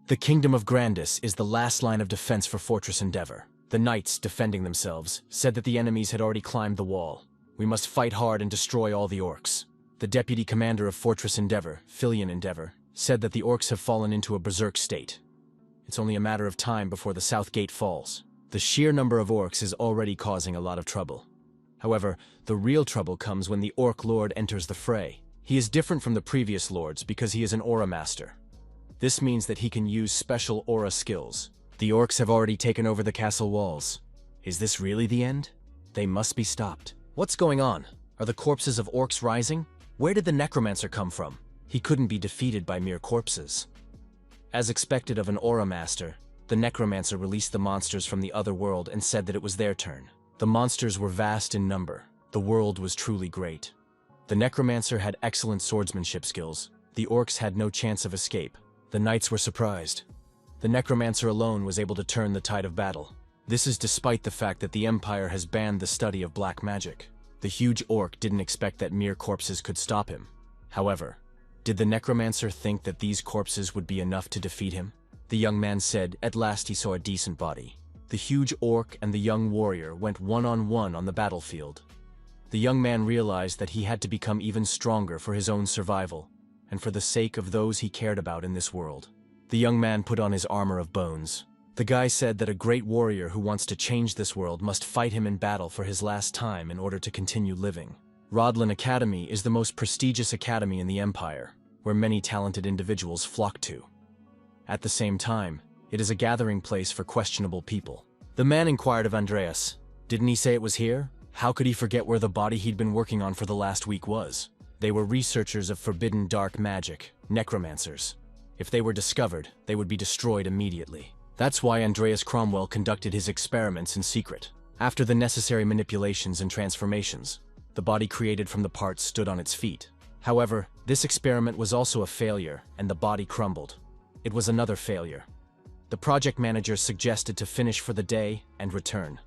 The Kingdom of Grandis is the last line of defense for Fortress Endeavor. The knights, defending themselves, said that the enemies had already climbed the wall. We must fight hard and destroy all the orcs. The deputy commander of Fortress Endeavor, Frieren Endeavor, said that the orcs have fallen into a berserk state. It's only a matter of time before the south gate falls. The sheer number of orcs is already causing a lot of trouble. However, the real trouble comes when the orc lord enters the fray. He is different from the previous lords because he is an aura master. This means that he can use special aura skills. The orcs have already taken over the castle walls. Is this really the end? They must be stopped. What's going on? Are the corpses of orcs rising? Where did the necromancer come from? He couldn't be defeated by mere corpses. As expected of an aura master, the necromancer released the monsters from the other world and said that it was their turn. The monsters were vast in number. The world was truly great. The necromancer had excellent swordsmanship skills. The orcs had no chance of escape. The knights were surprised. The necromancer alone was able to turn the tide of battle. This is despite the fact that the Empire has banned the study of black magic. The huge orc didn't expect that mere corpses could stop him. However, did the necromancer think that these corpses would be enough to defeat him? The young man said at last he saw a decent body. The huge orc and the young warrior went one-on-one on the battlefield. The young man realized that he had to become even stronger for his own survival, and for the sake of those he cared about in this world. The young man put on his armor of bones. The guy said that a great warrior who wants to change this world must fight him in battle for his last time in order to continue living. Rodlan Academy is the most prestigious academy in the Empire, where many talented individuals flock to. At the same time, it is a gathering place for questionable people. The man inquired of Andreas. Didn't he say it was here? How could he forget where the body he'd been working on for the last week was? They were researchers of forbidden dark magic, necromancers. If they were discovered, they would be destroyed immediately. That's why Andreas Cromwell conducted his experiments in secret. After the necessary manipulations and transformations, the body created from the parts stood on its feet. However, this experiment was also a failure, and the body crumbled. It was another failure. The project manager suggested to finish for the day and return.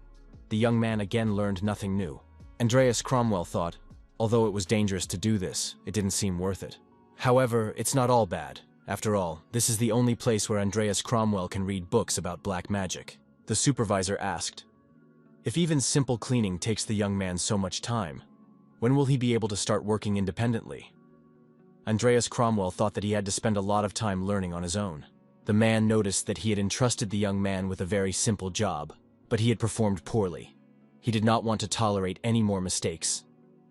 The young man again learned nothing new. Andreas Cromwell thought, although it was dangerous to do this, it didn't seem worth it. However, it's not all bad. After all, this is the only place where Andreas Cromwell can read books about black magic. The supervisor asked, if even simple cleaning takes the young man so much time, when will he be able to start working independently? Andreas Cromwell thought that he had to spend a lot of time learning on his own. The man noticed that he had entrusted the young man with a very simple job, but he had performed poorly. He did not want to tolerate any more mistakes.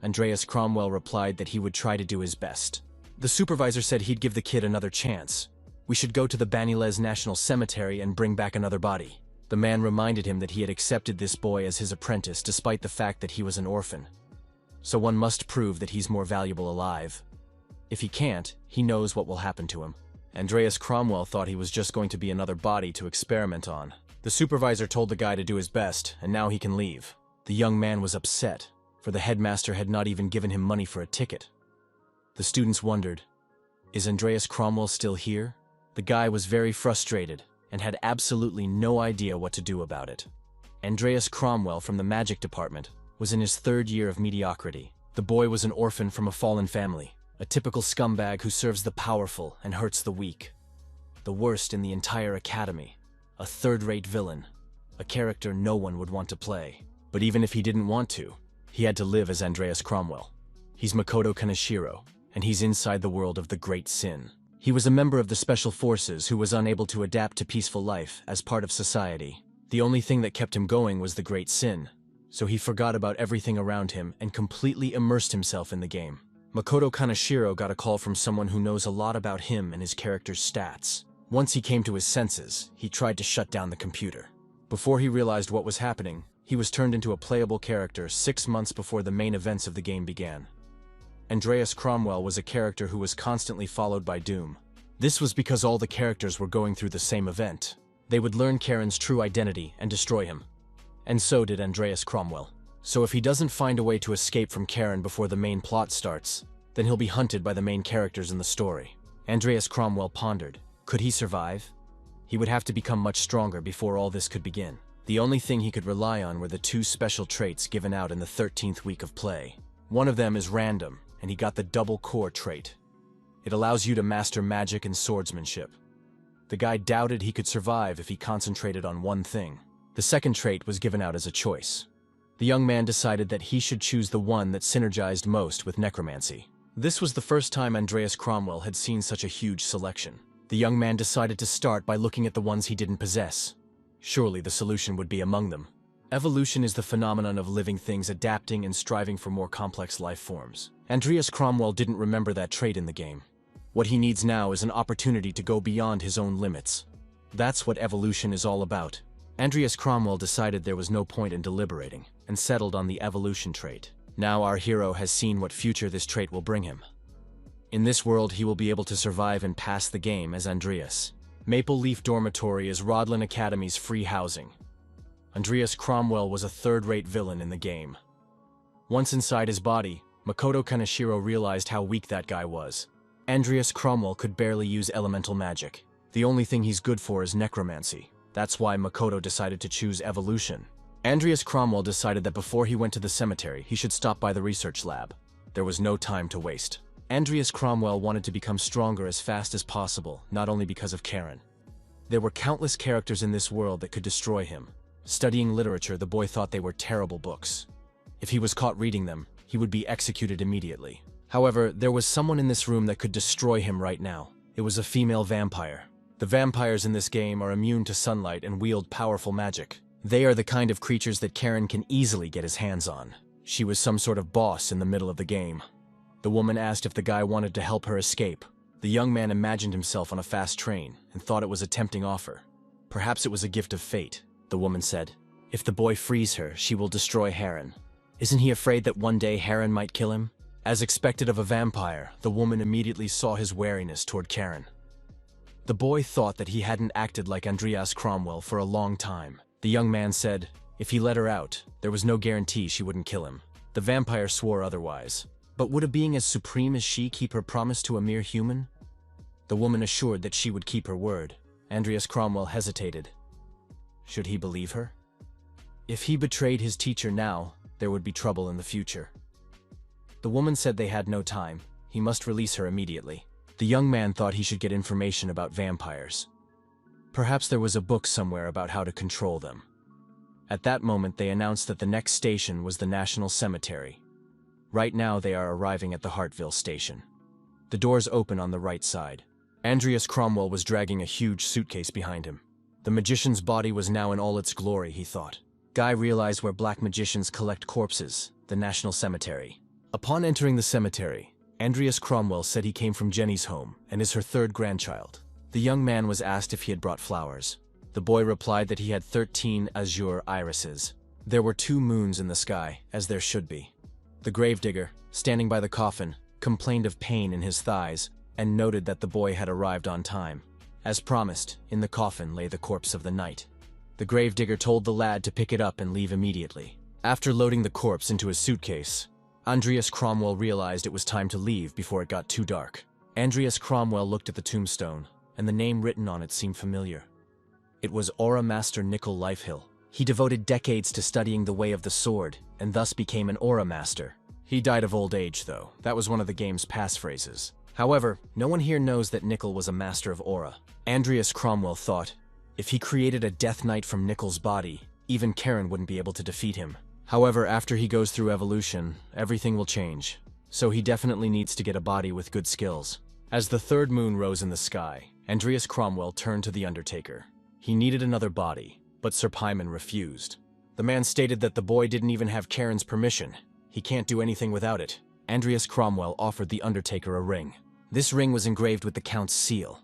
Andreas Cromwell replied that he would try to do his best. The supervisor said he'd give the kid another chance. We should go to the Banyles National Cemetery and bring back another body. The man reminded him that he had accepted this boy as his apprentice despite the fact that he was an orphan. So one must prove that he's more valuable alive. If he can't, he knows what will happen to him. Andreas Cromwell thought he was just going to be another body to experiment on. The supervisor told the guy to do his best, and now he can leave. The young man was upset, for the headmaster had not even given him money for a ticket. The students wondered, is Andreas Cromwell still here? The guy was very frustrated and had absolutely no idea what to do about it. Andreas Cromwell from the magic department was in his third year of mediocrity. The boy was an orphan from a fallen family, a typical scumbag who serves the powerful and hurts the weak. The worst in the entire academy, a third-rate villain, a character no one would want to play. But even if he didn't want to, he had to live as Andreas Cromwell. He's Makoto Kaneshiro, and he's inside the world of the Great Sin. He was a member of the Special Forces who was unable to adapt to peaceful life as part of society. The only thing that kept him going was the Great Sin, so he forgot about everything around him and completely immersed himself in the game. Makoto Kaneshiro got a call from someone who knows a lot about him and his character's stats. Once he came to his senses, he tried to shut down the computer. Before he realized what was happening, he was turned into a playable character 6 months before the main events of the game began. Andreas Cromwell was a character who was constantly followed by doom. This was because all the characters were going through the same event. They would learn Karen's true identity and destroy him. And so did Andreas Cromwell. So if he doesn't find a way to escape from Karen before the main plot starts, then he'll be hunted by the main characters in the story. Andreas Cromwell pondered. Could he survive? He would have to become much stronger before all this could begin. The only thing he could rely on were the 2 special traits given out in the 13th week of play. One of them is random, and he got the double core trait. It allows you to master magic and swordsmanship. The guy doubted he could survive if he concentrated on one thing. The second trait was given out as a choice. The young man decided that he should choose the one that synergized most with necromancy. This was the first time Andreas Cromwell had seen such a huge selection. The young man decided to start by looking at the ones he didn't possess. Surely the solution would be among them. Evolution is the phenomenon of living things adapting and striving for more complex life forms. Andreas Cromwell didn't remember that trait in the game. What he needs now is an opportunity to go beyond his own limits. That's what evolution is all about. Andreas Cromwell decided there was no point in deliberating, and settled on the evolution trait. Now our hero has seen what future this trait will bring him. In this world, he will be able to survive and pass the game as Andreas. Maple Leaf Dormitory is Rodlin Academy's free housing. Andreas Cromwell was a third-rate villain in the game. Once inside his body, Makoto Kaneshiro realized how weak that guy was. Andreas Cromwell could barely use elemental magic. The only thing he's good for is necromancy. That's why Makoto decided to choose evolution. Andreas Cromwell decided that before he went to the cemetery, he should stop by the research lab. There was no time to waste. Andreas Cromwell wanted to become stronger as fast as possible, not only because of Karen. There were countless characters in this world that could destroy him. Studying literature, the boy thought they were terrible books. If he was caught reading them, he would be executed immediately. However, there was someone in this room that could destroy him right now. It was a female vampire. The vampires in this game are immune to sunlight and wield powerful magic. They are the kind of creatures that Karen can easily get his hands on. She was some sort of boss in the middle of the game. The woman asked if the guy wanted to help her escape. The young man imagined himself on a fast train and thought it was a tempting offer. Perhaps it was a gift of fate. The woman said, "If the boy frees her, she will destroy Heron. Isn't he afraid that one day Heron might kill him?" As expected of a vampire, the woman immediately saw his wariness toward Karen. The boy thought that he hadn't acted like Andreas Cromwell for a long time. The young man said, if he let her out, there was no guarantee she wouldn't kill him. The vampire swore otherwise. But would a being as supreme as she keep her promise to a mere human? The woman assured that she would keep her word. Andreas Cromwell hesitated. Should he believe her? If he betrayed his teacher now, there would be trouble in the future. The woman said they had no time. He must release her immediately. The young man thought he should get information about vampires. Perhaps there was a book somewhere about how to control them. At that moment, they announced that the next station was the National Cemetery. Right now, they are arriving at the Hartville station. The doors open on the right side. Andreas Cromwell was dragging a huge suitcase behind him. The magician's body was now in all its glory, he thought. Guy realized where black magicians collect corpses, the National Cemetery. Upon entering the cemetery, Andreas Cromwell said he came from Jenny's home and is her third grandchild. The young man was asked if he had brought flowers. The boy replied that he had 13 azure irises. There were 2 moons in the sky, as there should be. The gravedigger, standing by the coffin, complained of pain in his thighs and noted that the boy had arrived on time. As promised, in the coffin lay the corpse of the knight. The gravedigger told the lad to pick it up and leave immediately. After loading the corpse into his suitcase, Andreas Cromwell realized it was time to leave before it got too dark. Andreas Cromwell looked at the tombstone, and the name written on it seemed familiar. It was Aura Master Nicol Lifehill. He devoted decades to studying the way of the sword, and thus became an Aura Master. He died of old age, though. That was one of the game's passphrases. However, no one here knows that Nicol was a master of Aura. Andreas Cromwell thought, if he created a Death Knight from Nicol's body, even Karen wouldn't be able to defeat him. However, after he goes through evolution, everything will change. So he definitely needs to get a body with good skills. As the third moon rose in the sky, Andreas Cromwell turned to the Undertaker. He needed another body, but Sir Paimon refused. The man stated that the boy didn't even have Karen's permission. He can't do anything without it. Andreas Cromwell offered the Undertaker a ring. This ring was engraved with the Count's seal.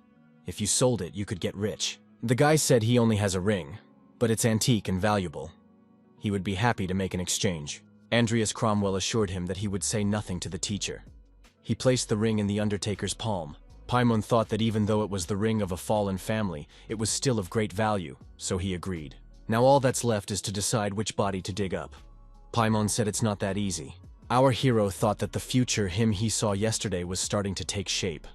If you sold it, you could get rich. The guy said he only has a ring, but it's antique and valuable. He would be happy to make an exchange. Andreas Cromwell assured him that he would say nothing to the teacher. He placed the ring in the Undertaker's palm. Paimon thought that even though it was the ring of a fallen family, it was still of great value, so he agreed. Now all that's left is to decide which body to dig up. Paimon said it's not that easy. Our hero thought that the future him he saw yesterday was starting to take shape.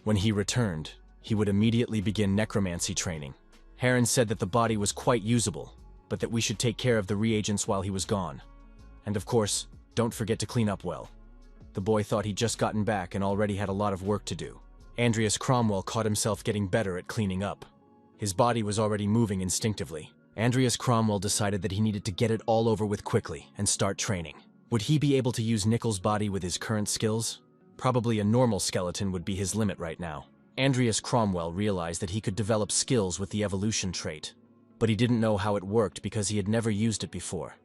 When he returned, he would immediately begin necromancy training. Heron said that the body was quite usable, but that we should take care of the reagents while he was gone. And of course, don't forget to clean up well. The boy thought he'd just gotten back and already had a lot of work to do. Andreas Cromwell caught himself getting better at cleaning up. His body was already moving instinctively. Andreas Cromwell decided that he needed to get it all over with quickly and start training. Would he be able to use Nickel's body with his current skills? Probably a normal skeleton would be his limit right now. Andreas Cromwell realized that he could develop skills with the evolution trait, but he didn't know how it worked because he had never used it before.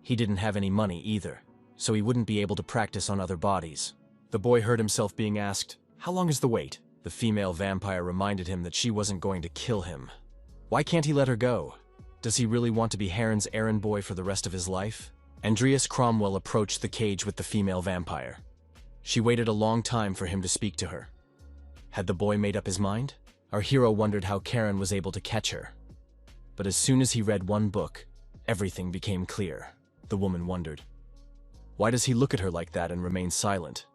He didn't have any money either, so he wouldn't be able to practice on other bodies. The boy heard himself being asked, "How long is the wait?" The female vampire reminded him that she wasn't going to kill him. Why can't he let her go? Does he really want to be Heron's errand boy for the rest of his life? Andreas Cromwell approached the cage with the female vampire. She waited a long time for him to speak to her. Had the boy made up his mind? Our hero wondered how Karen was able to catch her. But as soon as he read one book, everything became clear. The woman wondered. Why does he look at her like that and remain silent?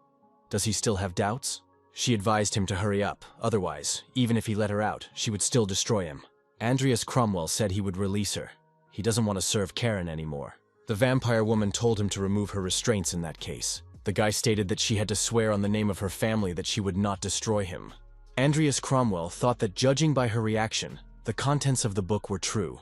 Does he still have doubts? She advised him to hurry up, otherwise, even if he let her out, she would still destroy him. Andreas Cromwell said he would release her. He doesn't want to serve Karen anymore. The vampire woman told him to remove her restraints in that case. The guy stated that she had to swear on the name of her family that she would not destroy him. Andreas Cromwell thought that judging by her reaction, the contents of the book were true.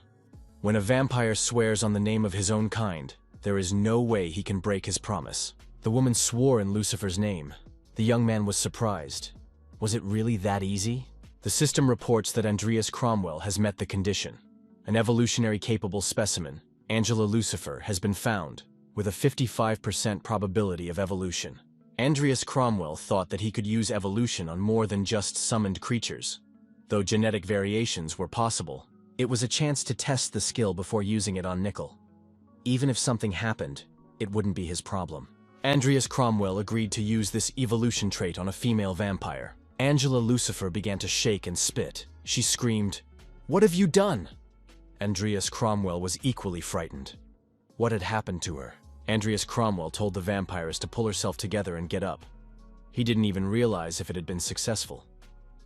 When a vampire swears on the name of his own kind, there is no way he can break his promise. The woman swore in Lucifer's name. The young man was surprised. Was it really that easy? The system reports that Andreas Cromwell has met the condition. An evolutionary capable specimen, Angela Lucifer, has been found, with a 55% probability of evolution. Andreas Cromwell thought that he could use evolution on more than just summoned creatures. Though genetic variations were possible, it was a chance to test the skill before using it on Nickel. Even if something happened, it wouldn't be his problem. Andreas Cromwell agreed to use this evolution trait on a female vampire. Angela Lucifer began to shake and spit. She screamed, "What have you done?" Andreas Cromwell was equally frightened. What had happened to her? Andreas Cromwell told the vampires to pull herself together and get up. He didn't even realize if it had been successful.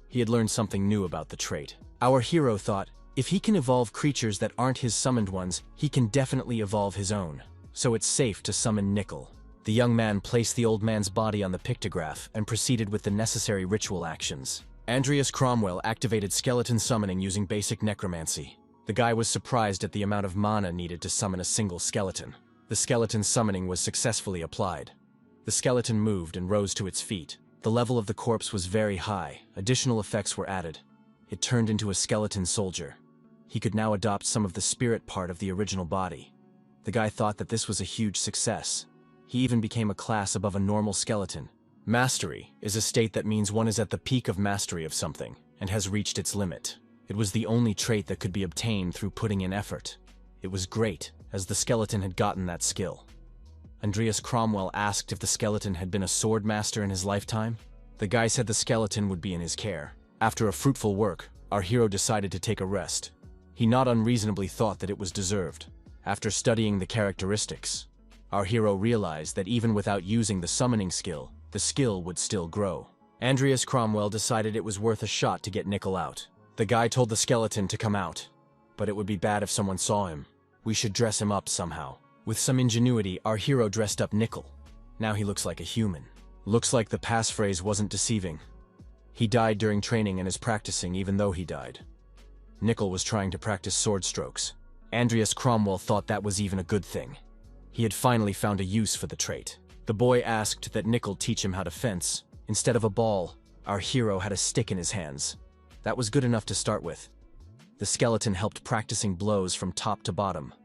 He had learned something new about the trait. Our hero thought, if he can evolve creatures that aren't his summoned ones, he can definitely evolve his own. So it's safe to summon Nickel. The young man placed the old man's body on the pictograph and proceeded with the necessary ritual actions. Andreas Cromwell activated skeleton summoning using basic necromancy. The guy was surprised at the amount of mana needed to summon a single skeleton. The skeleton summoning was successfully applied. The skeleton moved and rose to its feet. The level of the corpse was very high. Additional effects were added. It turned into a skeleton soldier. He could now adopt some of the spirit part of the original body. The guy thought that this was a huge success. He even became a class above a normal skeleton. Mastery is a state that means one is at the peak of mastery of something and has reached its limit. It was the only trait that could be obtained through putting in effort. It was great, as the skeleton had gotten that skill. Andreas Cromwell asked if the skeleton had been a sword master in his lifetime. The guy said the skeleton would be in his care. After a fruitful work, our hero decided to take a rest. He not unreasonably thought that it was deserved. After studying the characteristics, our hero realized that even without using the summoning skill, the skill would still grow. Andreas Cromwell decided it was worth a shot to get Nickel out. The guy told the skeleton to come out, but it would be bad if someone saw him. We should dress him up somehow. With some ingenuity, our hero dressed up Nickel. Now he looks like a human. Looks like the passphrase wasn't deceiving. He died during training and is practicing even though he died. Nickel was trying to practice sword strokes. Andreas Cromwell thought that was even a good thing. He had finally found a use for the trait. The boy asked that Nickel teach him how to fence. Instead of a ball, our hero had a stick in his hands. That was good enough to start with. The skeleton helped practicing blows from top to bottom.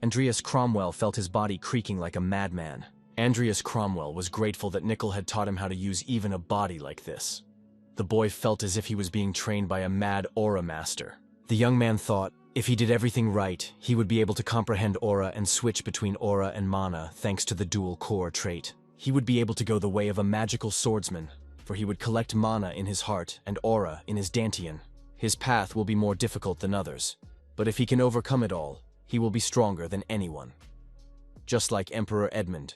Andreas Cromwell felt his body creaking like a madman. Andreas Cromwell was grateful that Nickel had taught him how to use even a body like this. The boy felt as if he was being trained by a mad aura master. The young man thought, if he did everything right, he would be able to comprehend aura and switch between aura and mana thanks to the dual core trait. He would be able to go the way of a magical swordsman, for he would collect mana in his heart and aura in his dantian. His path will be more difficult than others, but if he can overcome it all, he will be stronger than anyone. Just like Emperor Edmund,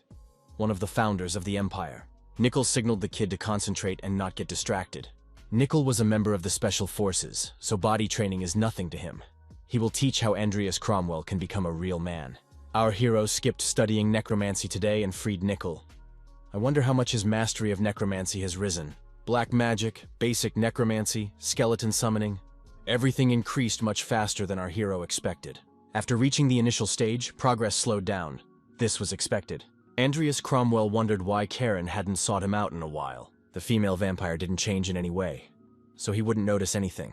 one of the founders of the empire. Nickel signaled the kid to concentrate and not get distracted. Nickel was a member of the Special Forces, so body training is nothing to him. He will teach how Andreas Cromwell can become a real man. Our hero skipped studying necromancy today and freed Nickel. I wonder how much his mastery of necromancy has risen. Black magic, basic necromancy, skeleton summoning. Everything increased much faster than our hero expected. After reaching the initial stage, progress slowed down. This was expected. Andreas Cromwell wondered why Karen hadn't sought him out in a while. The female vampire didn't change in any way, so he wouldn't notice anything.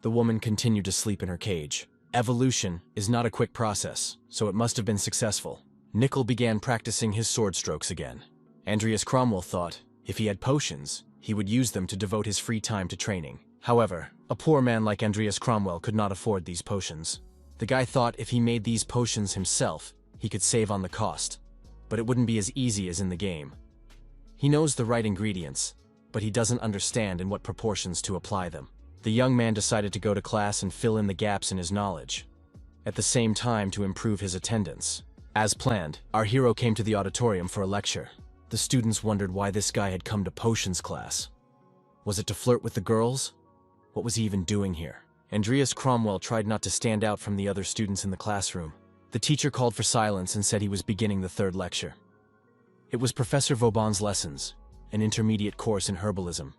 The woman continued to sleep in her cage. Evolution is not a quick process, so it must have been successful. Nickel began practicing his sword strokes again. Andreas Cromwell thought, if he had potions, he would use them to devote his free time to training. However, a poor man like Andreas Cromwell could not afford these potions. The guy thought if he made these potions himself, he could save on the cost. But it wouldn't be as easy as in the game. He knows the right ingredients, but he doesn't understand in what proportions to apply them. The young man decided to go to class and fill in the gaps in his knowledge, at the same time to improve his attendance. As planned, our hero came to the auditorium for a lecture. The students wondered why this guy had come to potions class. Was it to flirt with the girls? What was he even doing here? Andreas Cromwell tried not to stand out from the other students in the classroom. The teacher called for silence and said he was beginning the third lecture. It was Professor Vauban's lessons, an intermediate course in herbalism.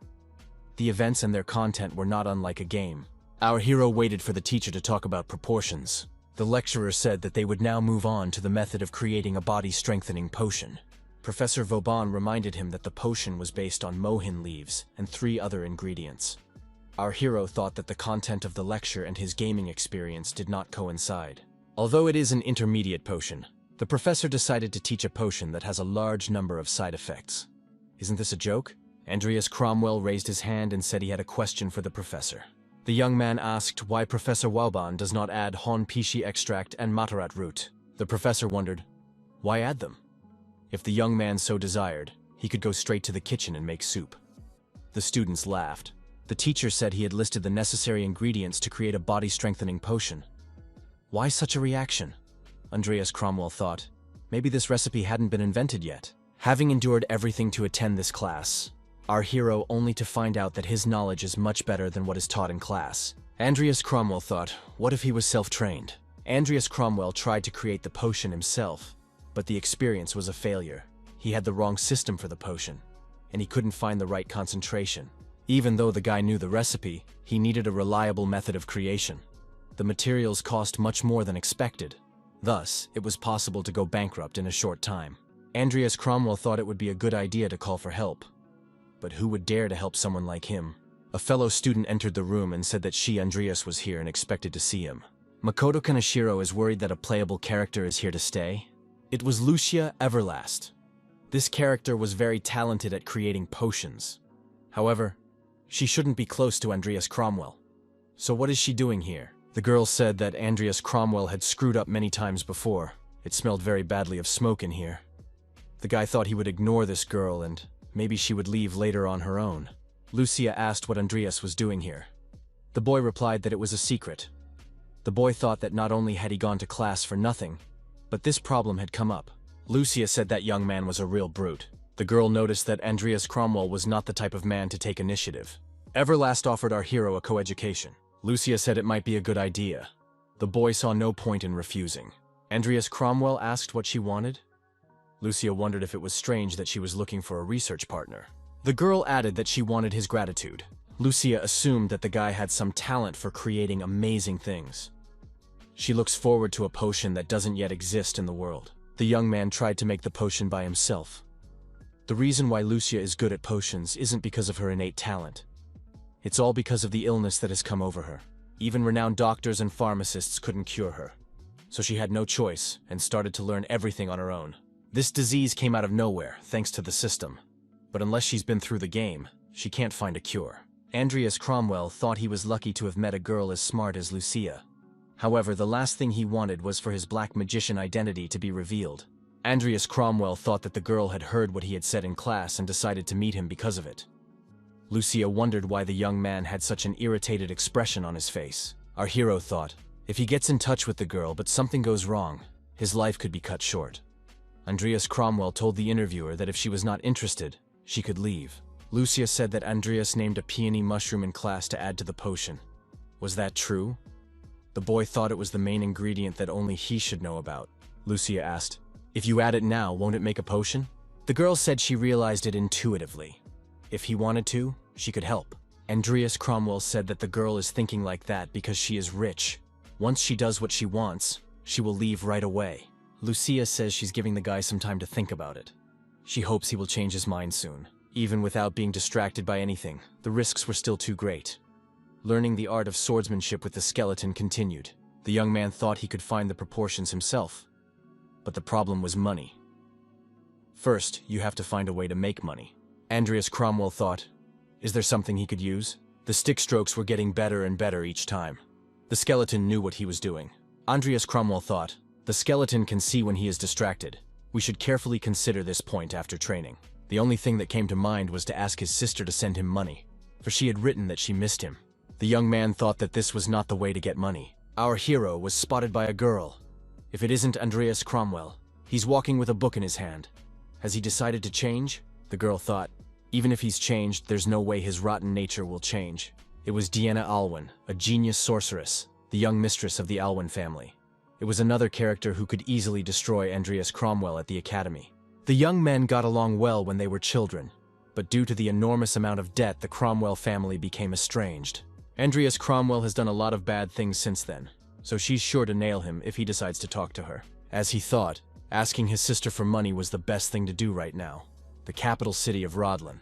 The events and their content were not unlike a game. Our hero waited for the teacher to talk about proportions. The lecturer said that they would now move on to the method of creating a body-strengthening potion. Professor Vauban reminded him that the potion was based on mohin leaves and 3 other ingredients. Our hero thought that the content of the lecture and his gaming experience did not coincide. Although it is an intermediate potion, the professor decided to teach a potion that has a large number of side effects. Isn't this a joke? Andreas Cromwell raised his hand and said he had a question for the professor. The young man asked why Professor Vauban does not add hon pishi extract and matarat root. The professor wondered, why add them? If the young man so desired, he could go straight to the kitchen and make soup. The students laughed. The teacher said he had listed the necessary ingredients to create a body-strengthening potion. Why such a reaction? Andreas Cromwell thought. Maybe this recipe hadn't been invented yet. Having endured everything to attend this class, our hero only to find out that his knowledge is much better than what is taught in class. Andreas Cromwell thought, what if he was self-trained? Andreas Cromwell tried to create the potion himself, but the experience was a failure. He had the wrong system for the potion, and he couldn't find the right concentration. Even though the guy knew the recipe, he needed a reliable method of creation. The materials cost much more than expected. Thus, it was possible to go bankrupt in a short time. Andreas Cromwell thought it would be a good idea to call for help. But who would dare to help someone like him? A fellow student entered the room and said that Andreas was here and expected to see him. Makoto Kaneshiro is worried that a playable character is here to stay. It was Lucia Everlast. This character was very talented at creating potions. However, she shouldn't be close to Andreas Cromwell. So what is she doing here? The girl said that Andreas Cromwell had screwed up many times before. It smelled very badly of smoke in here. The guy thought he would ignore this girl and maybe she would leave later on her own. Lucia asked what Andreas was doing here. The boy replied that it was a secret. The boy thought that not only had he gone to class for nothing, but this problem had come up. Lucia said that young man was a real brute. The girl noticed that Andreas Cromwell was not the type of man to take initiative. Everlast offered our hero a coeducation. Lucia said it might be a good idea. The boy saw no point in refusing. Andreas Cromwell asked what she wanted. Lucia wondered if it was strange that she was looking for a research partner. The girl added that she wanted his gratitude. Lucia assumed that the guy had some talent for creating amazing things. She looks forward to a potion that doesn't yet exist in the world. The young man tried to make the potion by himself. The reason why Lucia is good at potions isn't because of her innate talent. It's all because of the illness that has come over her. Even renowned doctors and pharmacists couldn't cure her. So she had no choice and started to learn everything on her own. This disease came out of nowhere, thanks to the system. But unless she's been through the game, she can't find a cure. Andreas Cromwell thought he was lucky to have met a girl as smart as Lucia. However, the last thing he wanted was for his black magician identity to be revealed. Andreas Cromwell thought that the girl had heard what he had said in class and decided to meet him because of it. Lucia wondered why the young man had such an irritated expression on his face. Our hero thought, if he gets in touch with the girl but something goes wrong, his life could be cut short. Andreas Cromwell told the interviewer that if she was not interested, she could leave. Lucia said that Andreas named a peony mushroom in class to add to the potion. Was that true? The boy thought it was the main ingredient that only he should know about. Lucia asked, if you add it now, won't it make a potion? The girl said she realized it intuitively. If he wanted to, she could help. Andreas Cromwell said that the girl is thinking like that because she is rich. Once she does what she wants, she will leave right away. Lucia says she's giving the guy some time to think about it. She hopes he will change his mind soon. Even without being distracted by anything, the risks were still too great. Learning the art of swordsmanship with the skeleton continued. The young man thought he could find the proportions himself. But the problem was money. First, you have to find a way to make money. Andreas Cromwell thought, is there something he could use? The stick strokes were getting better and better each time. The skeleton knew what he was doing. Andreas Cromwell thought, the skeleton can see when he is distracted. We should carefully consider this point after training. The only thing that came to mind was to ask his sister to send him money, for she had written that she missed him. The young man thought that this was not the way to get money. Our hero was spotted by a girl. If it isn't Andreas Cromwell, he's walking with a book in his hand. Has he decided to change? The girl thought, even if he's changed, there's no way his rotten nature will change. It was Deanna Alwyn, a genius sorceress, the young mistress of the Alwyn family. It was another character who could easily destroy Andreas Cromwell at the academy. The young men got along well when they were children, but due to the enormous amount of debt, the Cromwell family became estranged. Andreas Cromwell has done a lot of bad things since then, so she's sure to nail him if he decides to talk to her. As he thought, asking his sister for money was the best thing to do right now. The capital city of Rodlin.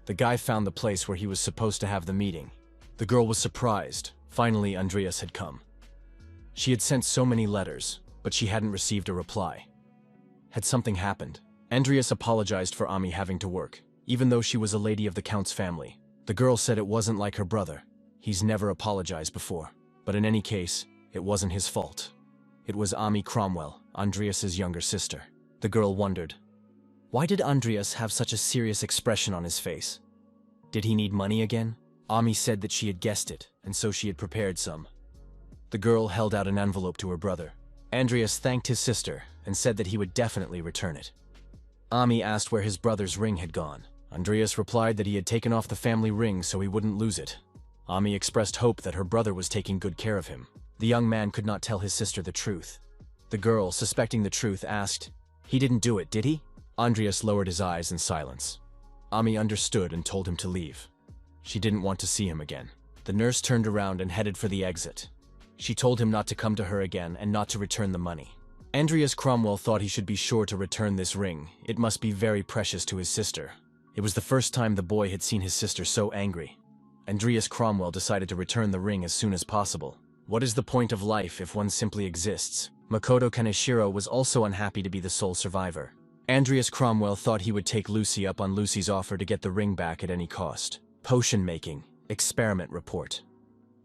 The guy found the place where he was supposed to have the meeting. The girl was surprised. Finally, Andreas had come. She had sent so many letters, but she hadn't received a reply. Had something happened? Andreas apologized for Ami having to work, even though she was a lady of the Count's family. The girl said it wasn't like her brother. He's never apologized before. But in any case, it wasn't his fault. It was Ami Cromwell, Andreas's younger sister. The girl wondered, why did Andreas have such a serious expression on his face? Did he need money again? Ami said that she had guessed it, and so she had prepared some. The girl held out an envelope to her brother. Andreas thanked his sister and said that he would definitely return it. Ami asked where his brother's ring had gone. Andreas replied that he had taken off the family ring so he wouldn't lose it. Ami expressed hope that her brother was taking good care of him. The young man could not tell his sister the truth. The girl, suspecting the truth, asked, he didn't do it, did he? Andreas lowered his eyes in silence. Ami understood and told him to leave. She didn't want to see him again. The nurse turned around and headed for the exit. She told him not to come to her again and not to return the money. Andreas Cromwell thought he should be sure to return this ring. It must be very precious to his sister. It was the first time the boy had seen his sister so angry. Andreas Cromwell decided to return the ring as soon as possible. What is the point of life if one simply exists? Makoto Kaneshiro was also unhappy to be the sole survivor. Andreas Cromwell thought he would take Lucy up on Lucy's offer to get the ring back at any cost. Potion making. Experiment report.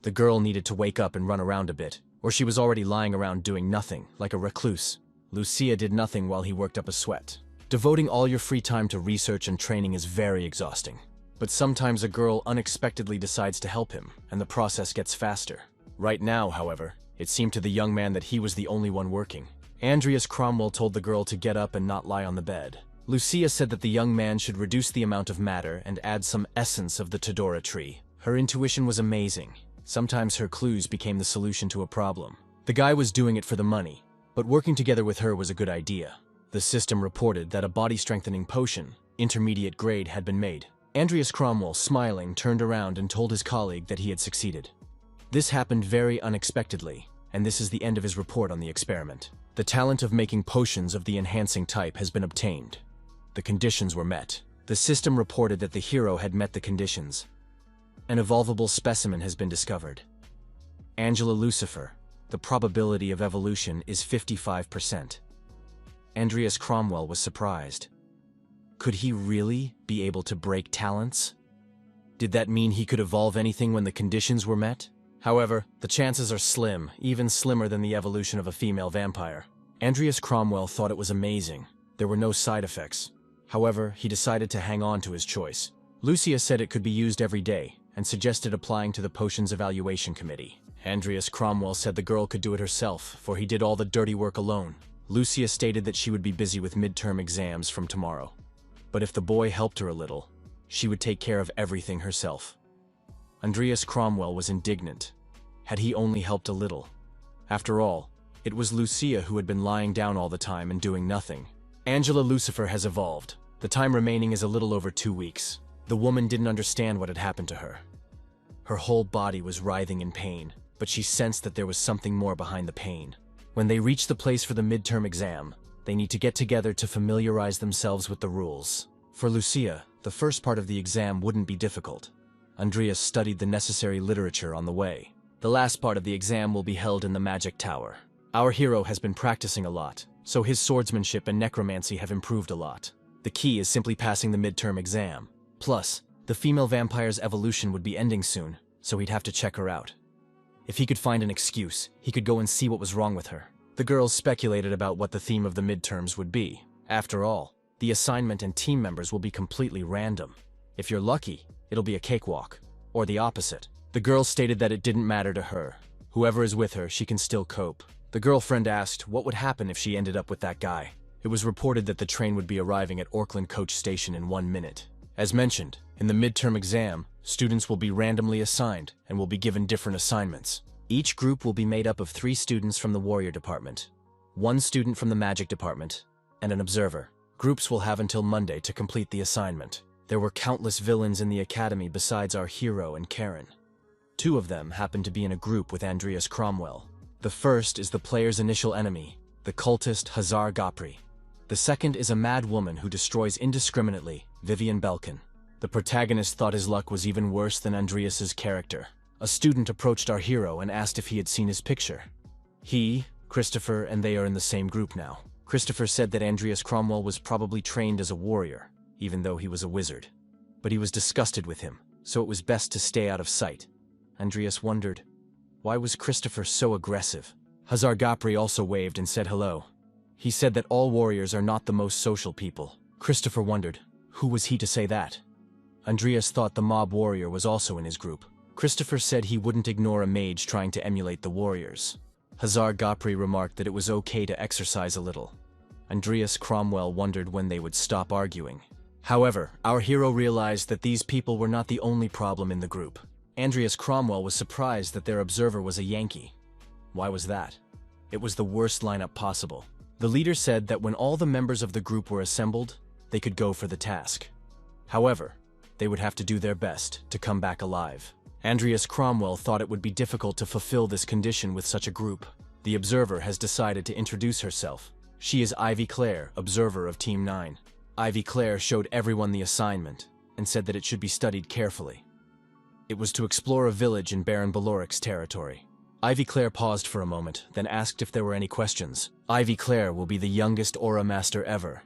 The girl needed to wake up and run around a bit, or she was already lying around doing nothing, like a recluse. Lucia did nothing while he worked up a sweat. Devoting all your free time to research and training is very exhausting. But sometimes a girl unexpectedly decides to help him, and the process gets faster. Right now, however, it seemed to the young man that he was the only one working. Andreas Cromwell told the girl to get up and not lie on the bed. Lucia said that the young man should reduce the amount of matter and add some essence of the Todora tree. Her intuition was amazing. Sometimes her clues became the solution to a problem. The guy was doing it for the money, but working together with her was a good idea. The system reported that a body-strengthening potion, intermediate grade, had been made. Andreas Cromwell, smiling, turned around and told his colleague that he had succeeded. This happened very unexpectedly, and this is the end of his report on the experiment. The talent of making potions of the enhancing type has been obtained. The conditions were met. The system reported that the hero had met the conditions. An evolvable specimen has been discovered. Angela Lucifer. The probability of evolution is 55%. Andreas Cromwell was surprised. Could he really be able to break talents? Did that mean he could evolve anything when the conditions were met? However, the chances are slim, even slimmer than the evolution of a female vampire. Andreas Cromwell thought it was amazing. There were no side effects. However, he decided to hang on to his choice. Lucia said it could be used every day, and suggested applying to the potions evaluation committee. Andreas Cromwell said the girl could do it herself, for he did all the dirty work alone. Lucia stated that she would be busy with midterm exams from tomorrow. But if the boy helped her a little, she would take care of everything herself. Andreas Cromwell was indignant. Had he only helped a little? After all, it was Lucia who had been lying down all the time and doing nothing. Angela Lucifer has evolved. The time remaining is a little over 2 weeks. The woman didn't understand what had happened to her. Her whole body was writhing in pain, but she sensed that there was something more behind the pain. When they reach the place for the midterm exam, they need to get together to familiarize themselves with the rules. For Lucia, the first part of the exam wouldn't be difficult. Andreas studied the necessary literature on the way. The last part of the exam will be held in the Magic Tower. Our hero has been practicing a lot, so his swordsmanship and necromancy have improved a lot. The key is simply passing the midterm exam. Plus, the female vampire's evolution would be ending soon, so he'd have to check her out. If he could find an excuse, he could go and see what was wrong with her. The girls speculated about what the theme of the midterms would be. After all, the assignment and team members will be completely random. If you're lucky, it'll be a cakewalk. Or the opposite. The girl stated that it didn't matter to her. Whoever is with her, she can still cope. The girlfriend asked what would happen if she ended up with that guy. It was reported that the train would be arriving at Auckland Coach Station in 1 minute. As mentioned, in the midterm exam, students will be randomly assigned and will be given different assignments. Each group will be made up of 3 students from the Warrior Department, 1 student from the Magic Department, and an observer. Groups will have until Monday to complete the assignment. There were countless villains in the academy besides our hero and Karen. 2 of them happened to be in a group with Andreas Cromwell. The first is the player's initial enemy, the cultist Hazar Gopri. The second is a mad woman who destroys indiscriminately, Vivian Belkin. The protagonist thought his luck was even worse than Andreas's character. A student approached our hero and asked if he had seen his picture. He, Christopher, and they are in the same group now. Christopher said that Andreas Cromwell was probably trained as a warrior, even though he was a wizard. But he was disgusted with him, so it was best to stay out of sight. Andreas wondered, why was Christopher so aggressive? Hazar Gopri also waved and said hello. He said that all warriors are not the most social people. Christopher wondered, who was he to say that? Andreas thought the mob warrior was also in his group. Christopher said he wouldn't ignore a mage trying to emulate the warriors. Hazar Gopri remarked that it was okay to exercise a little. Andreas Cromwell wondered when they would stop arguing. However, our hero realized that these people were not the only problem in the group. Andreas Cromwell was surprised that their observer was a Yankee. Why was that? It was the worst lineup possible. The leader said that when all the members of the group were assembled, they could go for the task. However, they would have to do their best to come back alive. Andreas Cromwell thought it would be difficult to fulfill this condition with such a group. The observer has decided to introduce herself. She is Ivy Claire, observer of Team 9. Ivy Claire showed everyone the assignment and said that it should be studied carefully. It was to explore a village in Baron Baloric's territory. Ivy Claire paused for a moment, then asked if there were any questions. Ivy Claire will be the youngest Aura Master ever.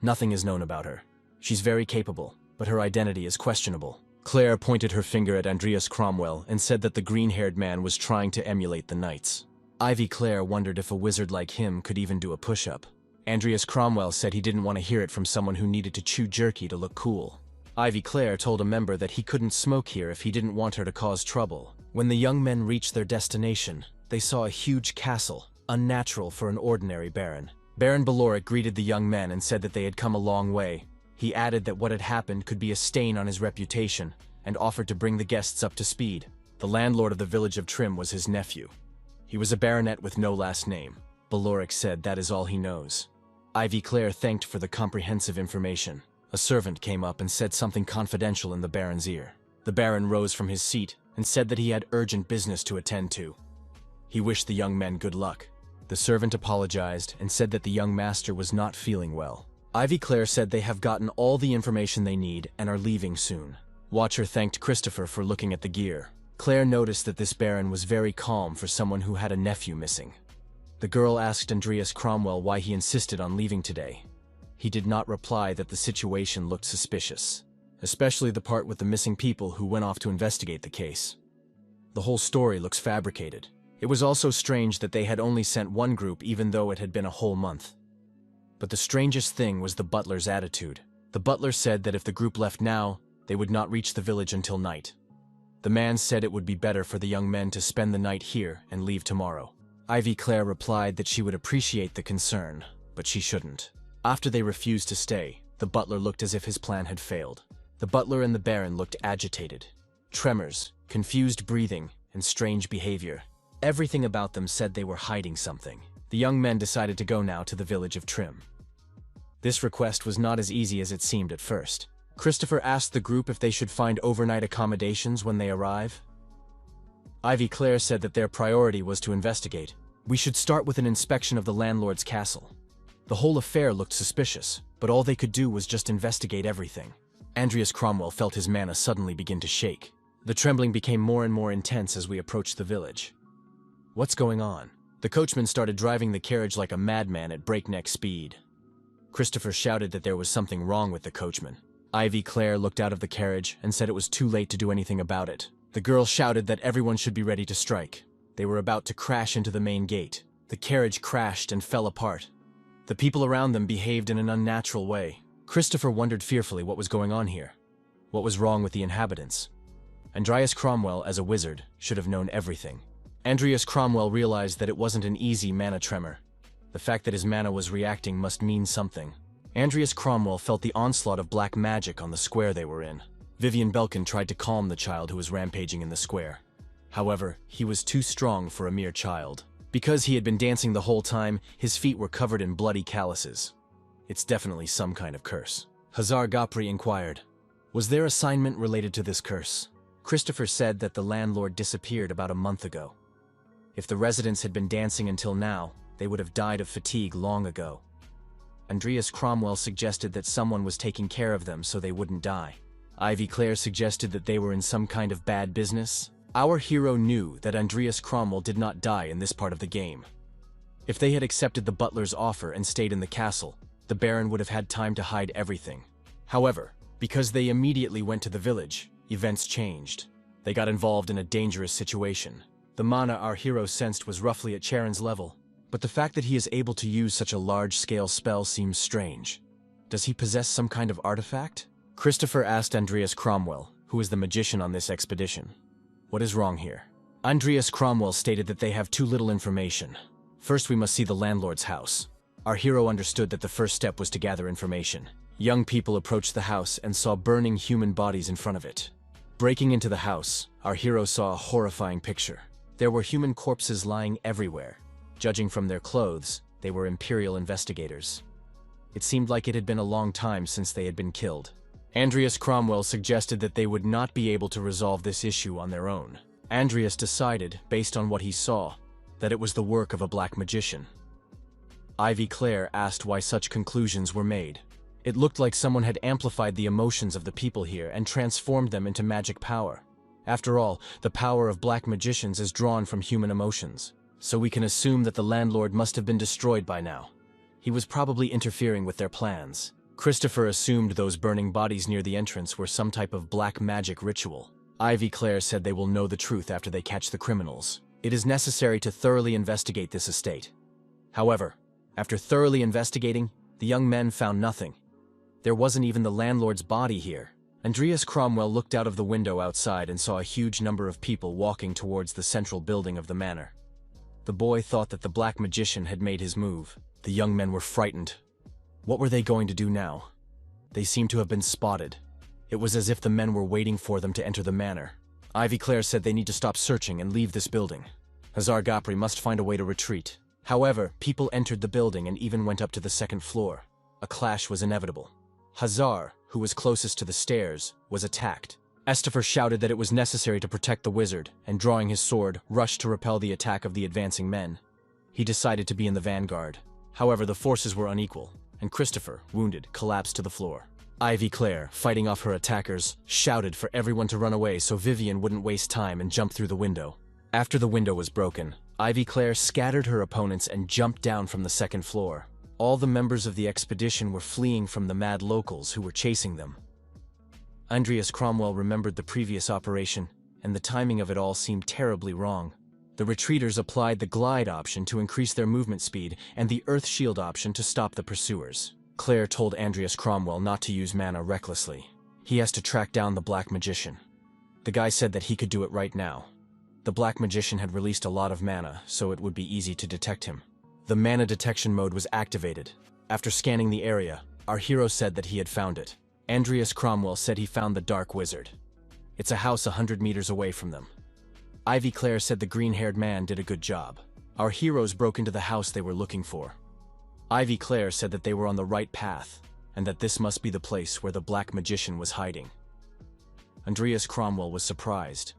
Nothing is known about her. She's very capable, but her identity is questionable. Claire pointed her finger at Andreas Cromwell and said that the green-haired man was trying to emulate the knights. Ivy Claire wondered if a wizard like him could even do a push-up. Andreas Cromwell said he didn't want to hear it from someone who needed to chew jerky to look cool. Ivy Claire told a member that he couldn't smoke here if he didn't want her to cause trouble. When the young men reached their destination, they saw a huge castle, unnatural for an ordinary baron. Baron Baloric greeted the young men and said that they had come a long way. He added that what had happened could be a stain on his reputation, and offered to bring the guests up to speed. The landlord of the village of Trim was his nephew. He was a baronet with no last name. Baloric said that is all he knows. Ivy Claire thanked for the comprehensive information. A servant came up and said something confidential in the baron's ear. The baron rose from his seat and said that he had urgent business to attend to. He wished the young men good luck. The servant apologized and said that the young master was not feeling well. Ivy Claire said they have gotten all the information they need and are leaving soon. Watcher thanked Christopher for looking at the gear. Claire noticed that this baron was very calm for someone who had a nephew missing. The girl asked Andreas Cromwell why he insisted on leaving today. He did not reply that the situation looked suspicious, especially the part with the missing people who went off to investigate the case. The whole story looks fabricated. It was also strange that they had only sent one group even though it had been a whole month. But the strangest thing was the butler's attitude. The butler said that if the group left now, they would not reach the village until night. The man said it would be better for the young men to spend the night here and leave tomorrow. Ivy Claire replied that she would appreciate the concern, but she shouldn't. After they refused to stay, the butler looked as if his plan had failed. The butler and the baron looked agitated. Tremors, confused breathing, and strange behavior. Everything about them said they were hiding something. The young men decided to go now to the village of Trim. This request was not as easy as it seemed at first. Christopher asked the group if they should find overnight accommodations when they arrive. Ivy Claire said that their priority was to investigate. We should start with an inspection of the landlord's castle. The whole affair looked suspicious, but all they could do was just investigate everything. Andreas Cromwell felt his mana suddenly begin to shake. The trembling became more and more intense as we approached the village. What's going on? The coachman started driving the carriage like a madman at breakneck speed. Christopher shouted that there was something wrong with the coachman. Ivy Claire looked out of the carriage and said it was too late to do anything about it. The girl shouted that everyone should be ready to strike. They were about to crash into the main gate. The carriage crashed and fell apart. The people around them behaved in an unnatural way. Christopher wondered fearfully what was going on here. What was wrong with the inhabitants? Andreas Cromwell, as a wizard, should have known everything. Andreas Cromwell realized that it wasn't an easy mana tremor. The fact that his mana was reacting must mean something. Andreas Cromwell felt the onslaught of black magic on the square they were in. Vivian Belkin tried to calm the child who was rampaging in the square. However, he was too strong for a mere child. Because he had been dancing the whole time, his feet were covered in bloody calluses. It's definitely some kind of curse. Hazar Gopri inquired, was their assignment related to this curse? Christopher said that the landlord disappeared about a month ago. If the residents had been dancing until now, they would have died of fatigue long ago. Andreas Cromwell suggested that someone was taking care of them so they wouldn't die. Ivy Claire suggested that they were in some kind of bad business. Our hero knew that Andreas Cromwell did not die in this part of the game. If they had accepted the butler's offer and stayed in the castle, the Baron would have had time to hide everything. However, because they immediately went to the village, events changed. They got involved in a dangerous situation. The mana our hero sensed was roughly at Charon's level, but the fact that he is able to use such a large-scale spell seems strange. Does he possess some kind of artifact? Christopher asked Andreas Cromwell, who is the magician on this expedition. What is wrong here? Andreas Cromwell stated that they have too little information. First, we must see the landlord's house. Our hero understood that the first step was to gather information. Young people approached the house and saw burning human bodies in front of it. Breaking into the house, our hero saw a horrifying picture. There were human corpses lying everywhere. Judging from their clothes, they were Imperial investigators. It seemed like it had been a long time since they had been killed. Andreas Cromwell suggested that they would not be able to resolve this issue on their own. Andreas decided, based on what he saw, that it was the work of a black magician. Ivy Claire asked why such conclusions were made. It looked like someone had amplified the emotions of the people here and transformed them into magic power. After all, the power of black magicians is drawn from human emotions, so we can assume that the landlord must have been destroyed by now. He was probably interfering with their plans. Christopher assumed those burning bodies near the entrance were some type of black magic ritual. Ivy Claire said they will know the truth after they catch the criminals. It is necessary to thoroughly investigate this estate. However, after thoroughly investigating, the young men found nothing. There wasn't even the landlord's body here. Andreas Cromwell looked out of the window outside and saw a huge number of people walking towards the central building of the manor. The boy thought that the black magician had made his move. The young men were frightened. What were they going to do now? They seemed to have been spotted. It was as if the men were waiting for them to enter the manor. Ivy Claire said they need to stop searching and leave this building. Hazar Gopri must find a way to retreat. However, people entered the building and even went up to the second floor. A clash was inevitable. Hazar, who was closest to the stairs, was attacked. Estifer shouted that it was necessary to protect the wizard, and drawing his sword, rushed to repel the attack of the advancing men. He decided to be in the vanguard. However, the forces were unequal, and Christopher, wounded, collapsed to the floor. Ivy Claire, fighting off her attackers, shouted for everyone to run away so Vivian wouldn't waste time and jump through the window. After the window was broken, Ivy Claire scattered her opponents and jumped down from the second floor. All the members of the expedition were fleeing from the mad locals who were chasing them. Andreas Cromwell remembered the previous operation, and the timing of it all seemed terribly wrong. The retreaters applied the glide option to increase their movement speed and the earth shield option to stop the pursuers. Claire told Andreas Cromwell not to use mana recklessly. He has to track down the black magician. The guy said that he could do it right now. The black magician had released a lot of mana, so it would be easy to detect him. The mana detection mode was activated. After scanning the area, our hero said that he had found it. Andreas Cromwell said he found the Dark Wizard. It's a house 100 meters away from them. Ivy Claire said the green-haired man did a good job. Our heroes broke into the house they were looking for. Ivy Claire said that they were on the right path, and that this must be the place where the Black Magician was hiding. Andreas Cromwell was surprised.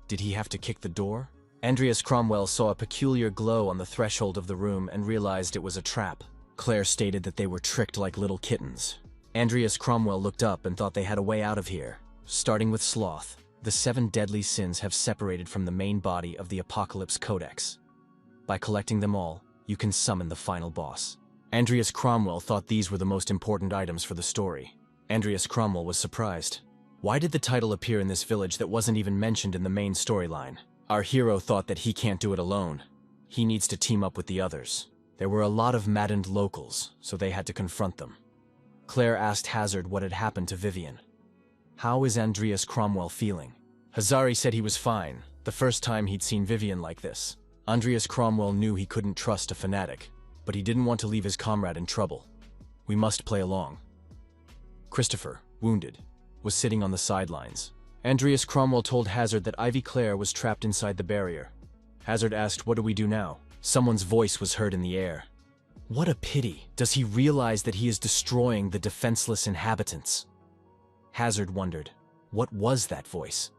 Did he have to kick the door? Andreas Cromwell saw a peculiar glow on the threshold of the room and realized it was a trap. Claire stated that they were tricked like little kittens. Andreas Cromwell looked up and thought they had a way out of here. Starting with sloth, the 7 deadly sins have separated from the main body of the Apocalypse Codex. By collecting them all, you can summon the final boss. Andreas Cromwell thought these were the most important items for the story. Andreas Cromwell was surprised. Why did the title appear in this village that wasn't even mentioned in the main storyline? Our hero thought that he can't do it alone. He needs to team up with the others. There were a lot of maddened locals, so they had to confront them. Claire asked Hazard what had happened to Vivian. How is Andreas Cromwell feeling? Hazari said he was fine, the first time he'd seen Vivian like this. Andreas Cromwell knew he couldn't trust a fanatic, but he didn't want to leave his comrade in trouble. We must play along. Christopher, wounded, was sitting on the sidelines. Andreas Cromwell told Hazard that Ivy Claire was trapped inside the barrier. Hazard asked, "What do we do now?" Someone's voice was heard in the air. What a pity. Does he realize that he is destroying the defenseless inhabitants? Hazard wondered, what was that voice?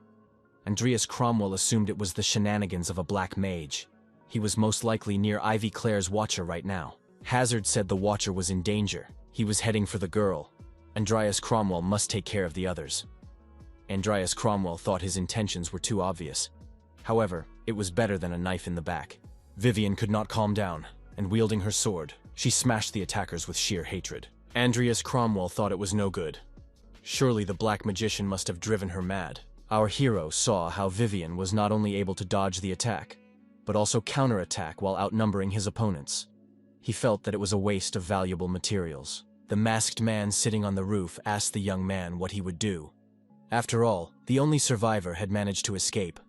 Andreas Cromwell assumed it was the shenanigans of a black mage. He was most likely near Ivy Claire's Watcher right now. Hazard said the Watcher was in danger. He was heading for the girl. Andreas Cromwell must take care of the others. Andreas Cromwell thought his intentions were too obvious. However, it was better than a knife in the back. Vivian could not calm down, and wielding her sword, she smashed the attackers with sheer hatred. Andreas Cromwell thought it was no good. Surely the Black Magician must have driven her mad. Our hero saw how Vivian was not only able to dodge the attack, but also counterattack while outnumbering his opponents. He felt that it was a waste of valuable materials. The masked man sitting on the roof asked the young man what he would do. After all, the only survivor had managed to escape.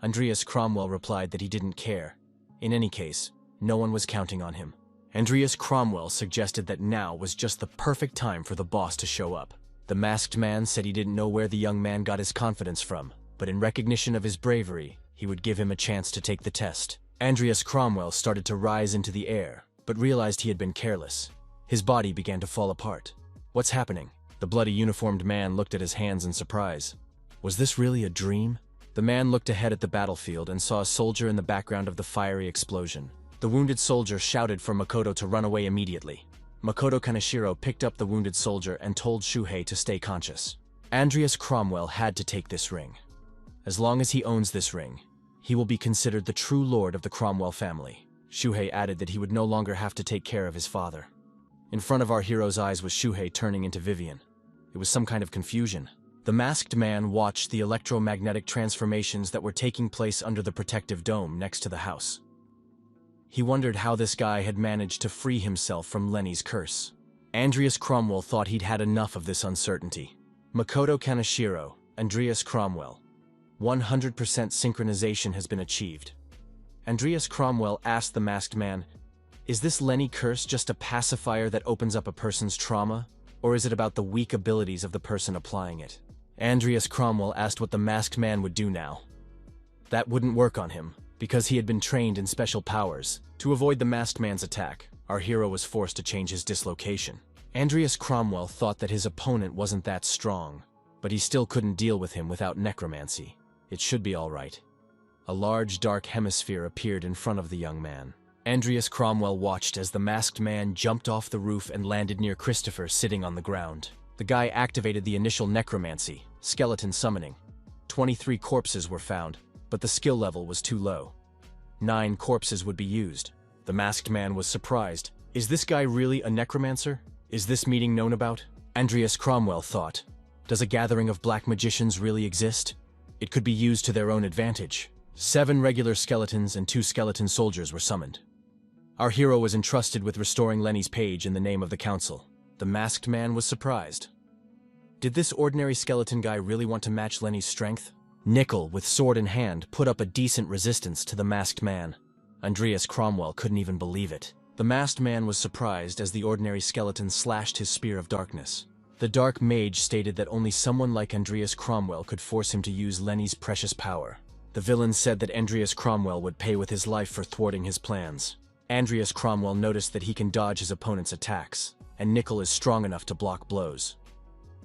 Andreas Cromwell replied that he didn't care. In any case, no one was counting on him. Andreas Cromwell suggested that now was just the perfect time for the boss to show up. The masked man said he didn't know where the young man got his confidence from, but in recognition of his bravery, he would give him a chance to take the test. Andreas Cromwell started to rise into the air, but realized he had been careless. His body began to fall apart. What's happening? The bloody uniformed man looked at his hands in surprise. Was this really a dream? The man looked ahead at the battlefield and saw a soldier in the background of the fiery explosion. The wounded soldier shouted for Makoto to run away immediately. Makoto Kaneshiro picked up the wounded soldier and told Shuhei to stay conscious. Andreas Cromwell had to take this ring. As long as he owns this ring, he will be considered the true lord of the Cromwell family. Shuhei added that he would no longer have to take care of his father. In front of our hero's eyes was Shuhei turning into Vivian. It was some kind of confusion. The masked man watched the electromagnetic transformations that were taking place under the protective dome next to the house. He wondered how this guy had managed to free himself from Lenny's curse. Andreas Cromwell thought he'd had enough of this uncertainty. Makoto Kaneshiro, Andreas Cromwell. 100% synchronization has been achieved. Andreas Cromwell asked the masked man, "Is this Lenny curse just a pacifier that opens up a person's trauma, or is it about the weak abilities of the person applying it?" Andreas Cromwell asked what the masked man would do now. That wouldn't work on him, because he had been trained in special powers. To avoid the masked man's attack, our hero was forced to change his dislocation. Andreas Cromwell thought that his opponent wasn't that strong, but he still couldn't deal with him without necromancy. It should be all right. A large dark hemisphere appeared in front of the young man. Andreas Cromwell watched as the masked man jumped off the roof and landed near Christopher sitting on the ground. The guy activated the initial necromancy, skeleton summoning. 23 corpses were found, but the skill level was too low. 9 corpses would be used. The masked man was surprised. Is this guy really a necromancer? Is this meeting known about? Andreas Cromwell thought. Does a gathering of black magicians really exist? It could be used to their own advantage. 7 regular skeletons and 2 skeleton soldiers were summoned. Our hero was entrusted with restoring Lenny's page in the name of the council. The masked man was surprised. Did this ordinary skeleton guy really want to match Lenny's strength? Nickel, with sword in hand, put up a decent resistance to the masked man. Andreas Cromwell couldn't even believe it. The masked man was surprised as the ordinary skeleton slashed his spear of darkness. The dark mage stated that only someone like Andreas Cromwell could force him to use Lenny's precious power. The villain said that Andreas Cromwell would pay with his life for thwarting his plans. Andreas Cromwell noticed that he can dodge his opponent's attacks. and nickel is strong enough to block blows.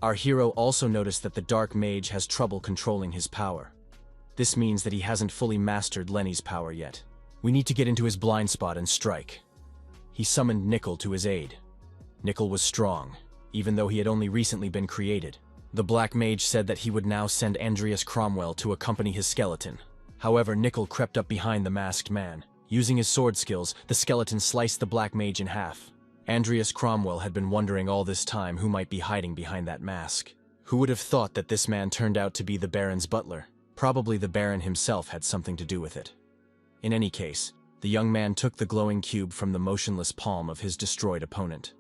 Our hero also noticed that the dark mage has trouble controlling his power. This means that he hasn't fully mastered Lenny's power yet. We need to get into his blind spot and strike. He summoned Nickel to his aid. Nickel was strong, even though he had only recently been created. The black mage said that he would now send Andreas Cromwell to accompany his skeleton. However, Nickel crept up behind the masked man. Using his sword skills, the skeleton sliced the black mage in half. Andreas Cromwell had been wondering all this time who might be hiding behind that mask. Who would have thought that this man turned out to be the Baron's butler? Probably the Baron himself had something to do with it. In any case, the young man took the glowing cube from the motionless palm of his destroyed opponent.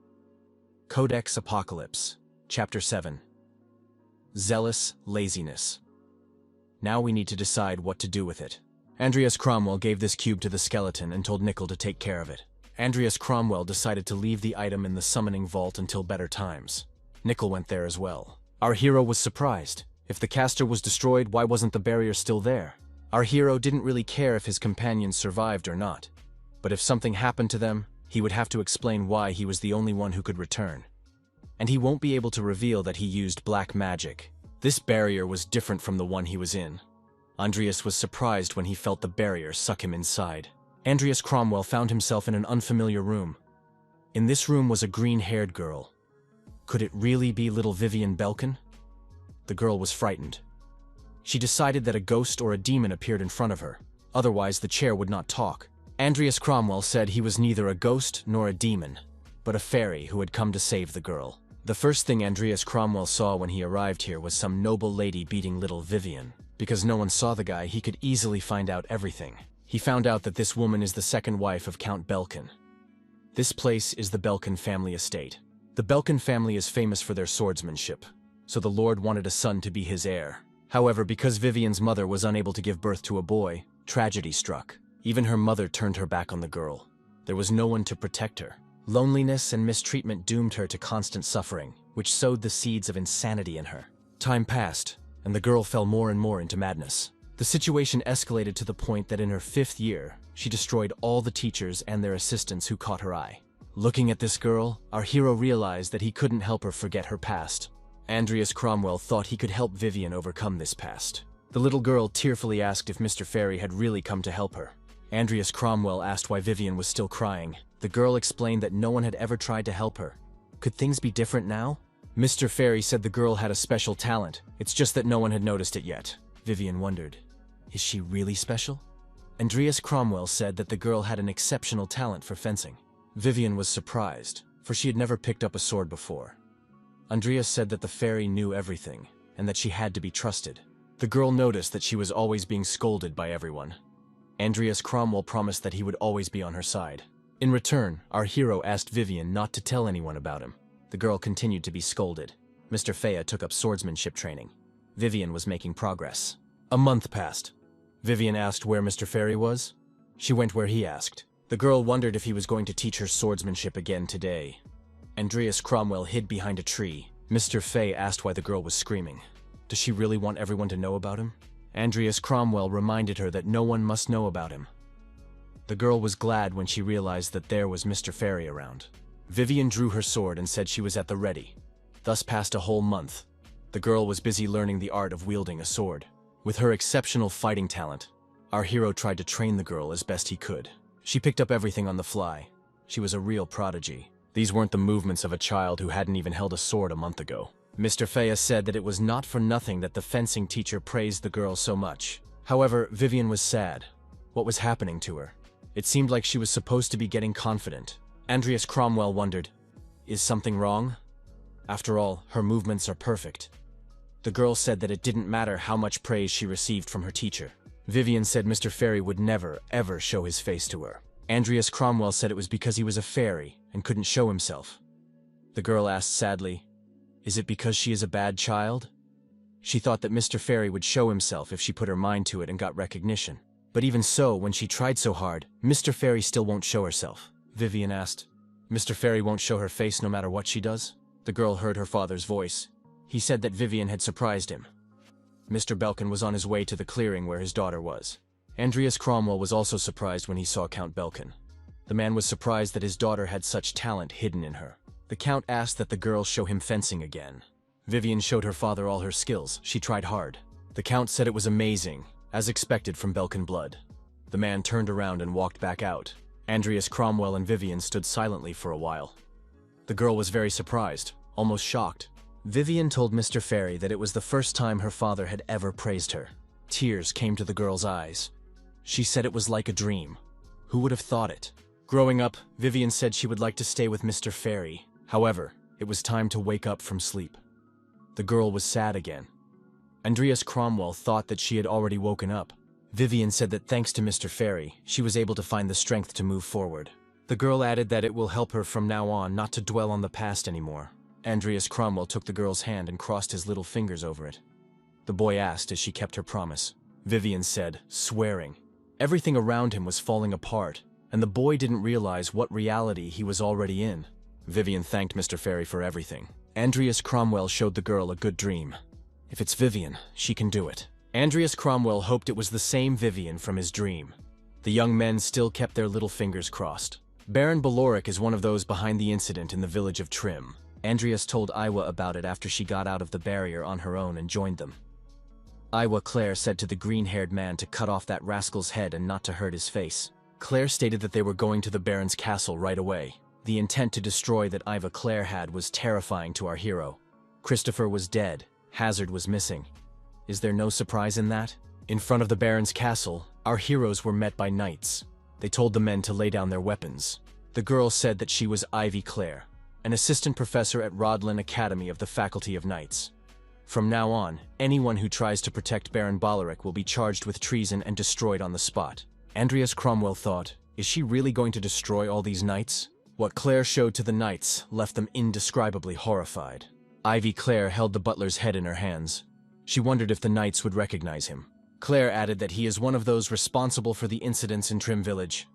Codex Apocalypse, Chapter 7. Zealous Laziness. Now we need to decide what to do with it. Andreas Cromwell gave this cube to the skeleton and told Nickel to take care of it. Andreas Cromwell decided to leave the item in the summoning vault until better times. Nickel went there as well. Our hero was surprised. If the caster was destroyed, why wasn't the barrier still there? Our hero didn't really care if his companions survived or not. But if something happened to them, he would have to explain why he was the only one who could return. And he won't be able to reveal that he used black magic. This barrier was different from the one he was in. Andreas was surprised when he felt the barrier suck him inside. Andreas Cromwell found himself in an unfamiliar room. In this room was a green-haired girl. Could it really be little Vivian Belkin? The girl was frightened. She decided that a ghost or a demon appeared in front of her. Otherwise, the chair would not talk. Andreas Cromwell said he was neither a ghost nor a demon, but a fairy who had come to save the girl. The first thing Andreas Cromwell saw when he arrived here was some noble lady beating little Vivian. Because no one saw the guy, he could easily find out everything. He found out that this woman is the second wife of Count Belkin. This place is the Belkin family estate. The Belkin family is famous for their swordsmanship, so the Lord wanted a son to be his heir. However, because Vivian's mother was unable to give birth to a boy, tragedy struck. Even her mother turned her back on the girl. There was no one to protect her. Loneliness and mistreatment doomed her to constant suffering, which sowed the seeds of insanity in her. Time passed, and the girl fell more and more into madness. The situation escalated to the point that in her 5th year, she destroyed all the teachers and their assistants who caught her eye. Looking at this girl, our hero realized that he couldn't help her forget her past. Andreas Cromwell thought he could help Vivian overcome this past. The little girl tearfully asked if Mr. Fairy had really come to help her. Andreas Cromwell asked why Vivian was still crying. The girl explained that no one had ever tried to help her. Could things be different now? Mr. Fairy said the girl had a special talent. It's just that no one had noticed it yet. Vivian wondered, is she really special? Andreas Cromwell said that the girl had an exceptional talent for fencing. Vivian was surprised, for she had never picked up a sword before. Andreas said that the fairy knew everything, and that she had to be trusted. The girl noticed that she was always being scolded by everyone. Andreas Cromwell promised that he would always be on her side. In return, our hero asked Vivian not to tell anyone about him. The girl continued to be scolded. Mr. Faya took up swordsmanship training. Vivian was making progress. A month passed. Vivian asked where Mr. Fairy was. She went where he asked. The girl wondered if he was going to teach her swordsmanship again today. Andreas Cromwell hid behind a tree. Mr. Fay asked why the girl was screaming. Does she really want everyone to know about him? Andreas Cromwell reminded her that no one must know about him. The girl was glad when she realized that there was Mr. Fairy around. Vivian drew her sword and said she was at the ready. Thus passed a whole month. The girl was busy learning the art of wielding a sword. With her exceptional fighting talent, our hero tried to train the girl as best he could. She picked up everything on the fly. She was a real prodigy. These weren't the movements of a child who hadn't even held a sword a month ago. Mr. Faya said that it was not for nothing that the fencing teacher praised the girl so much. However, Vivian was sad. What was happening to her? It seemed like she was supposed to be getting confident. Andreas Cromwell wondered, is something wrong? After all, her movements are perfect. The girl said that it didn't matter how much praise she received from her teacher. Vivian said Mr. Fairy would never, ever show his face to her. Andreas Cromwell said it was because he was a fairy and couldn't show himself. The girl asked sadly, is it because she is a bad child? She thought that Mr. Fairy would show himself if she put her mind to it and got recognition. But even so, when she tried so hard, Mr. Fairy still won't show herself. Vivian asked, Mr. Fairy won't show her face no matter what she does? The girl heard her father's voice. He said that Vivian had surprised him. Mr. Belkin was on his way to the clearing where his daughter was. Andreas Cromwell was also surprised when he saw Count Belkin. The man was surprised that his daughter had such talent hidden in her. The Count asked that the girl show him fencing again. Vivian showed her father all her skills. She tried hard. The Count said it was amazing, as expected from Belkan blood. The man turned around and walked back out. Andreas Cromwell and Vivian stood silently for a while. The girl was very surprised, almost shocked. Vivian told Mr. Fairy that it was the first time her father had ever praised her. Tears came to the girl's eyes. She said it was like a dream. Who would have thought it? Growing up, Vivian said she would like to stay with Mr. Fairy. However, it was time to wake up from sleep. The girl was sad again. Andreas Cromwell thought that she had already woken up. Vivian said that thanks to Mr. Fairy, she was able to find the strength to move forward. The girl added that it will help her from now on not to dwell on the past anymore. Andreas Cromwell took the girl's hand and crossed his little fingers over it. The boy asked as she kept her promise. Vivian said, swearing. Everything around him was falling apart, and the boy didn't realize what reality he was already in. Vivian thanked Mr. Fairy for everything. Andreas Cromwell showed the girl a good dream. If it's Vivian, she can do it. Andreas Cromwell hoped it was the same Vivian from his dream. The young men still kept their little fingers crossed. Baron Baloric is one of those behind the incident in the village of Trim. Andreas told Iwa about it after she got out of the barrier on her own and joined them. Iwa Claire said to the green-haired man to cut off that rascal's head and not to hurt his face. Claire stated that they were going to the Baron's castle right away. The intent to destroy that Iva Claire had was terrifying to our hero. Christopher was dead. Hazard was missing. Is there no surprise in that? In front of the Baron's castle, our heroes were met by knights. They told the men to lay down their weapons. The girl said that she was Ivy Claire, an assistant professor at Rodlin Academy of the Faculty of Knights. From now on, anyone who tries to protect Baron Baloric will be charged with treason and destroyed on the spot. Andreas Cromwell thought, is she really going to destroy all these knights? What Claire showed to the knights left them indescribably horrified. Ivy Claire held the butler's head in her hands. She wondered if the knights would recognize him. Claire added that he is one of those responsible for the incidents in Trim Village.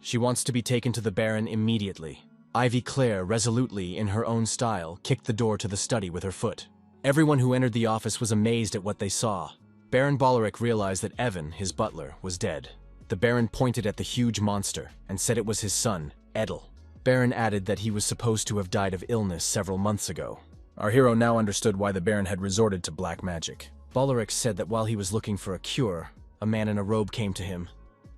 She wants to be taken to the Baron immediately. Ivy Claire, resolutely, in her own style, kicked the door to the study with her foot. Everyone who entered the office was amazed at what they saw. Baron Baloric realized that Evan, his butler, was dead. The Baron pointed at the huge monster and said it was his son, Edel. Baron added that he was supposed to have died of illness several months ago. Our hero now understood why the Baron had resorted to black magic. Baloric said that while he was looking for a cure, a man in a robe came to him.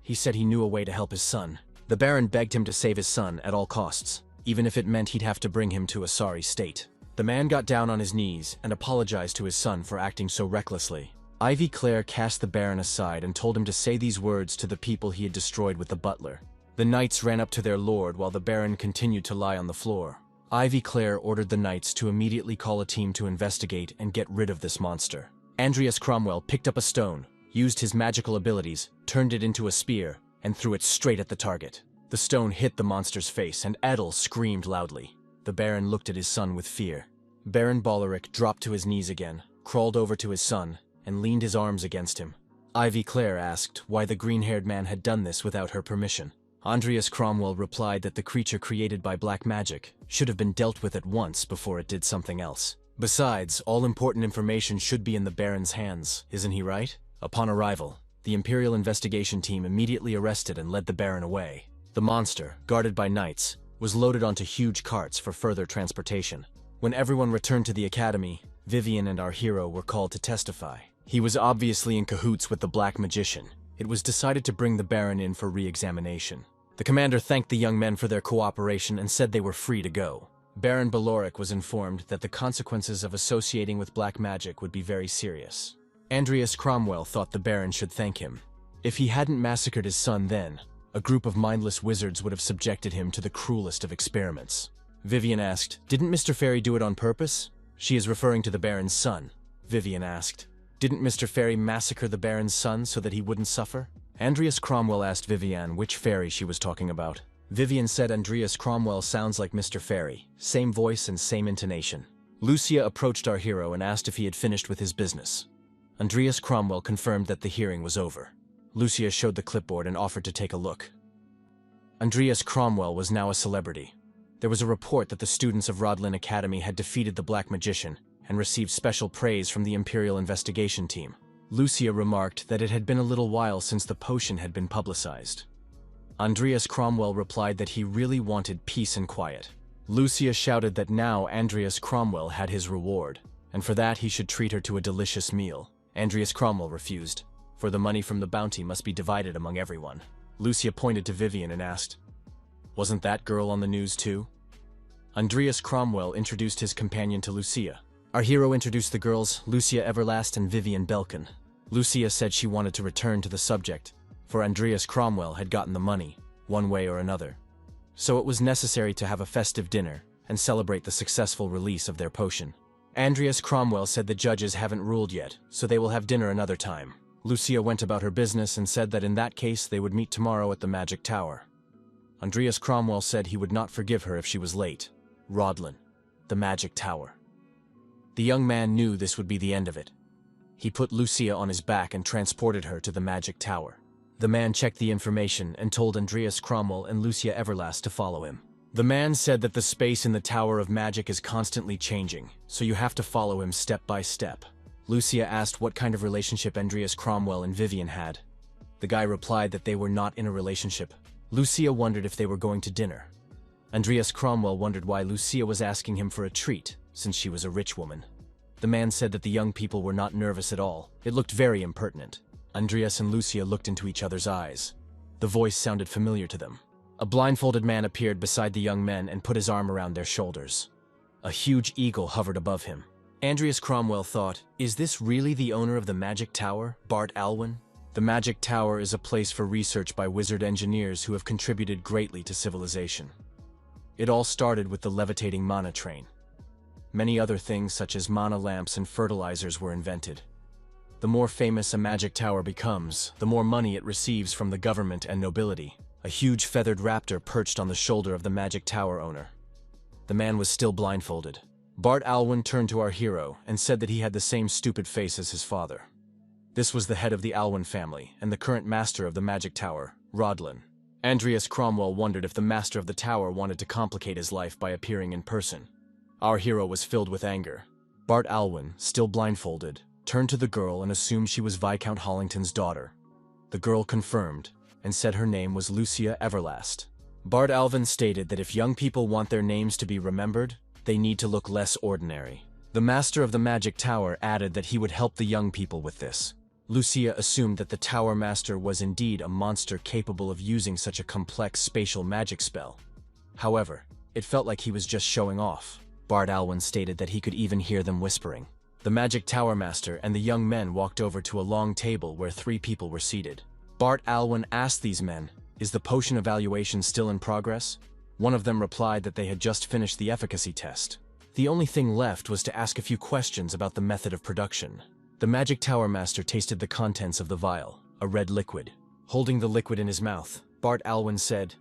He said he knew a way to help his son. The Baron begged him to save his son at all costs, even if it meant he'd have to bring him to a sorry state. The man got down on his knees and apologized to his son for acting so recklessly. Ivy Claire cast the Baron aside and told him to say these words to the people he had destroyed with the butler. The knights ran up to their lord while the Baron continued to lie on the floor. Ivy Claire ordered the knights to immediately call a team to investigate and get rid of this monster. Andreas Cromwell picked up a stone, used his magical abilities, turned it into a spear, and threw it straight at the target. The stone hit the monster's face, and Edel screamed loudly. The Baron looked at his son with fear. Baron Baloric dropped to his knees again, crawled over to his son, and leaned his arms against him. Ivy Claire asked why the green-haired man had done this without her permission. Andreas Cromwell replied that the creature created by black magic should have been dealt with at once before it did something else. Besides, all important information should be in the Baron's hands, isn't he right? Upon arrival, the Imperial investigation team immediately arrested and led the Baron away. The monster, guarded by knights, was loaded onto huge carts for further transportation. When everyone returned to the academy, Vivian and our hero were called to testify. He was obviously in cahoots with the Black Magician. It was decided to bring the Baron in for re-examination. The commander thanked the young men for their cooperation and said they were free to go. Baron Baloric was informed that the consequences of associating with black magic would be very serious. Andreas Cromwell thought the Baron should thank him. If he hadn't massacred his son then, a group of mindless wizards would have subjected him to the cruelest of experiments. Vivian asked, "Didn't Mr. Fairy do it on purpose?" She is referring to the Baron's son. Vivian asked, "Didn't Mr. Fairy massacre the Baron's son so that he wouldn't suffer?" Andreas Cromwell asked Vivian which fairy she was talking about. Vivian said Andreas Cromwell sounds like Mr. Fairy, same voice and same intonation. Lucia approached our hero and asked if he had finished with his business. Andreas Cromwell confirmed that the hearing was over. Lucia showed the clipboard and offered to take a look. Andreas Cromwell was now a celebrity. There was a report that the students of Rodlin Academy had defeated the Black Magician and received special praise from the Imperial investigation team. Lucia remarked that it had been a little while since the potion had been publicized. Andreas Cromwell replied that he really wanted peace and quiet. Lucia shouted that now Andreas Cromwell had his reward, and for that he should treat her to a delicious meal. Andreas Cromwell refused, for the money from the bounty must be divided among everyone. Lucia pointed to Vivian and asked, "Wasn't that girl on the news too?" Andreas Cromwell introduced his companion to Lucia. Our hero introduced the girls, Lucia Everlast and Vivian Belkin. Lucia said she wanted to return to the subject, for Andreas Cromwell had gotten the money, one way or another. So it was necessary to have a festive dinner and celebrate the successful release of their potion. Andreas Cromwell said the judges haven't ruled yet, so they will have dinner another time. Lucia went about her business and said that in that case they would meet tomorrow at the Magic Tower. Andreas Cromwell said he would not forgive her if she was late. Rodlin, the Magic Tower. The young man knew this would be the end of it. He put Lucia on his back and transported her to the Magic Tower. The man checked the information and told Andreas Cromwell and Lucia Everlast to follow him. The man said that the space in the Tower of Magic is constantly changing, so you have to follow him step by step. Lucia asked what kind of relationship Andreas Cromwell and Vivian had. The guy replied that they were not in a relationship. Lucia wondered if they were going to dinner. Andreas Cromwell wondered why Lucia was asking him for a treat, since she was a rich woman. The man said that the young people were not nervous at all. It looked very impertinent. Andreas and Lucia looked into each other's eyes. The voice sounded familiar to them. A blindfolded man appeared beside the young men and put his arm around their shoulders. A huge eagle hovered above him. Andreas Cromwell thought, "Is this really the owner of the Magic Tower, Bart Alwyn?" The Magic Tower is a place for research by wizard engineers who have contributed greatly to civilization. It all started with the levitating mana train. Many other things such as mana lamps and fertilizers were invented. The more famous a magic tower becomes, the more money it receives from the government and nobility. A huge feathered raptor perched on the shoulder of the magic tower owner. The man was still blindfolded. Bart Alwyn turned to our hero and said that he had the same stupid face as his father. This was the head of the Alwyn family and the current master of the magic tower, Rodlin. Andreas Cromwell wondered if the master of the tower wanted to complicate his life by appearing in person. Our hero was filled with anger. Bart Alwyn, still blindfolded, turned to the girl and assumed she was Viscount Hollington's daughter. The girl confirmed and said her name was Lucia Everlast. Bart Alwyn stated that if young people want their names to be remembered, they need to look less ordinary. The master of the magic tower added that he would help the young people with this. Lucia assumed that the tower master was indeed a monster capable of using such a complex spatial magic spell. However, it felt like he was just showing off. Bart Alwyn stated that he could even hear them whispering. The magic tower master and the young men walked over to a long table where 3 people were seated. Bart Alwyn asked these men, "Is the potion evaluation still in progress?" One of them replied that they had just finished the efficacy test. The only thing left was to ask a few questions about the method of production. The magic tower master tasted the contents of the vial, a red liquid. Holding the liquid in his mouth, Bart Alwyn said,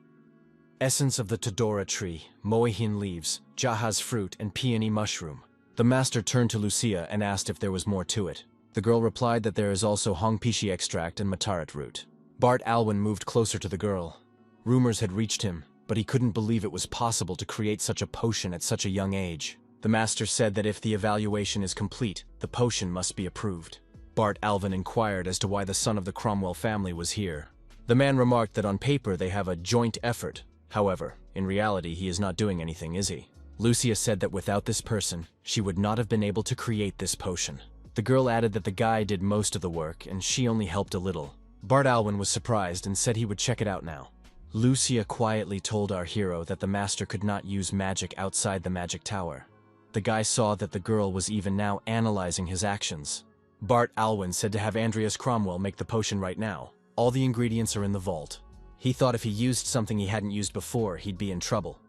"Essence of the Todora tree, moehin leaves, jahaz fruit, and peony mushroom." The master turned to Lucia and asked if there was more to it. The girl replied that there is also hongpishi extract and matarat root. Bart Alwyn moved closer to the girl. Rumors had reached him, but he couldn't believe it was possible to create such a potion at such a young age. The master said that if the evaluation is complete, the potion must be approved. Bart Alwyn inquired as to why the son of the Cromwell family was here. The man remarked that on paper they have a joint effort. However, in reality he is not doing anything, is he? Lucia said that without this person, she would not have been able to create this potion. The girl added that the guy did most of the work and she only helped a little. Bart Alwyn was surprised and said he would check it out now. Lucia quietly told our hero that the master could not use magic outside the magic tower. The guy saw that the girl was even now analyzing his actions. Bart Alwyn said to have Andreas Cromwell make the potion right now. All the ingredients are in the vault. He thought if he used something he hadn't used before, he'd be in trouble.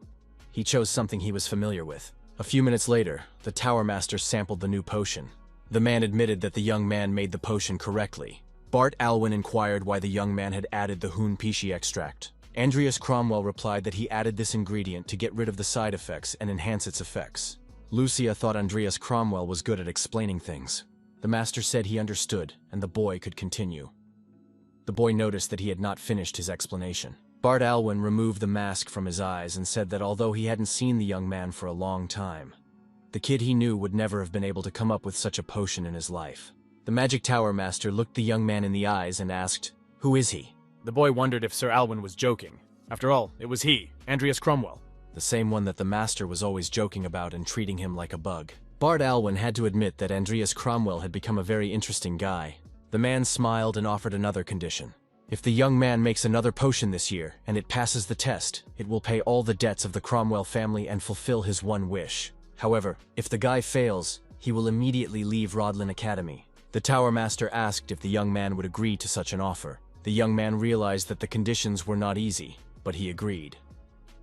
He chose something he was familiar with. A few minutes later, the tower master sampled the new potion. The man admitted that the young man made the potion correctly. Bart Alwyn inquired why the young man had added the hoon-pishi extract. Andreas Cromwell replied that he added this ingredient to get rid of the side effects and enhance its effects. Lucia thought Andreas Cromwell was good at explaining things. The master said he understood, and the boy could continue. The boy noticed that he had not finished his explanation. Bart Alwyn removed the mask from his eyes and said that although he hadn't seen the young man for a long time, the kid he knew would never have been able to come up with such a potion in his life. The magic tower master looked the young man in the eyes and asked, "Who is he?" The boy wondered if Sir Alwyn was joking. After all, it was he, Andreas Cromwell. the same one that the master was always joking about and treating him like a bug. Bart Alwyn had to admit that Andreas Cromwell had become a very interesting guy. The man smiled and offered another condition. If the young man makes another potion this year, and it passes the test, it will pay all the debts of the Cromwell family and fulfill his one wish. However, if the guy fails, he will immediately leave Rodlin Academy. The Tower Master asked if the young man would agree to such an offer. The young man realized that the conditions were not easy, but he agreed.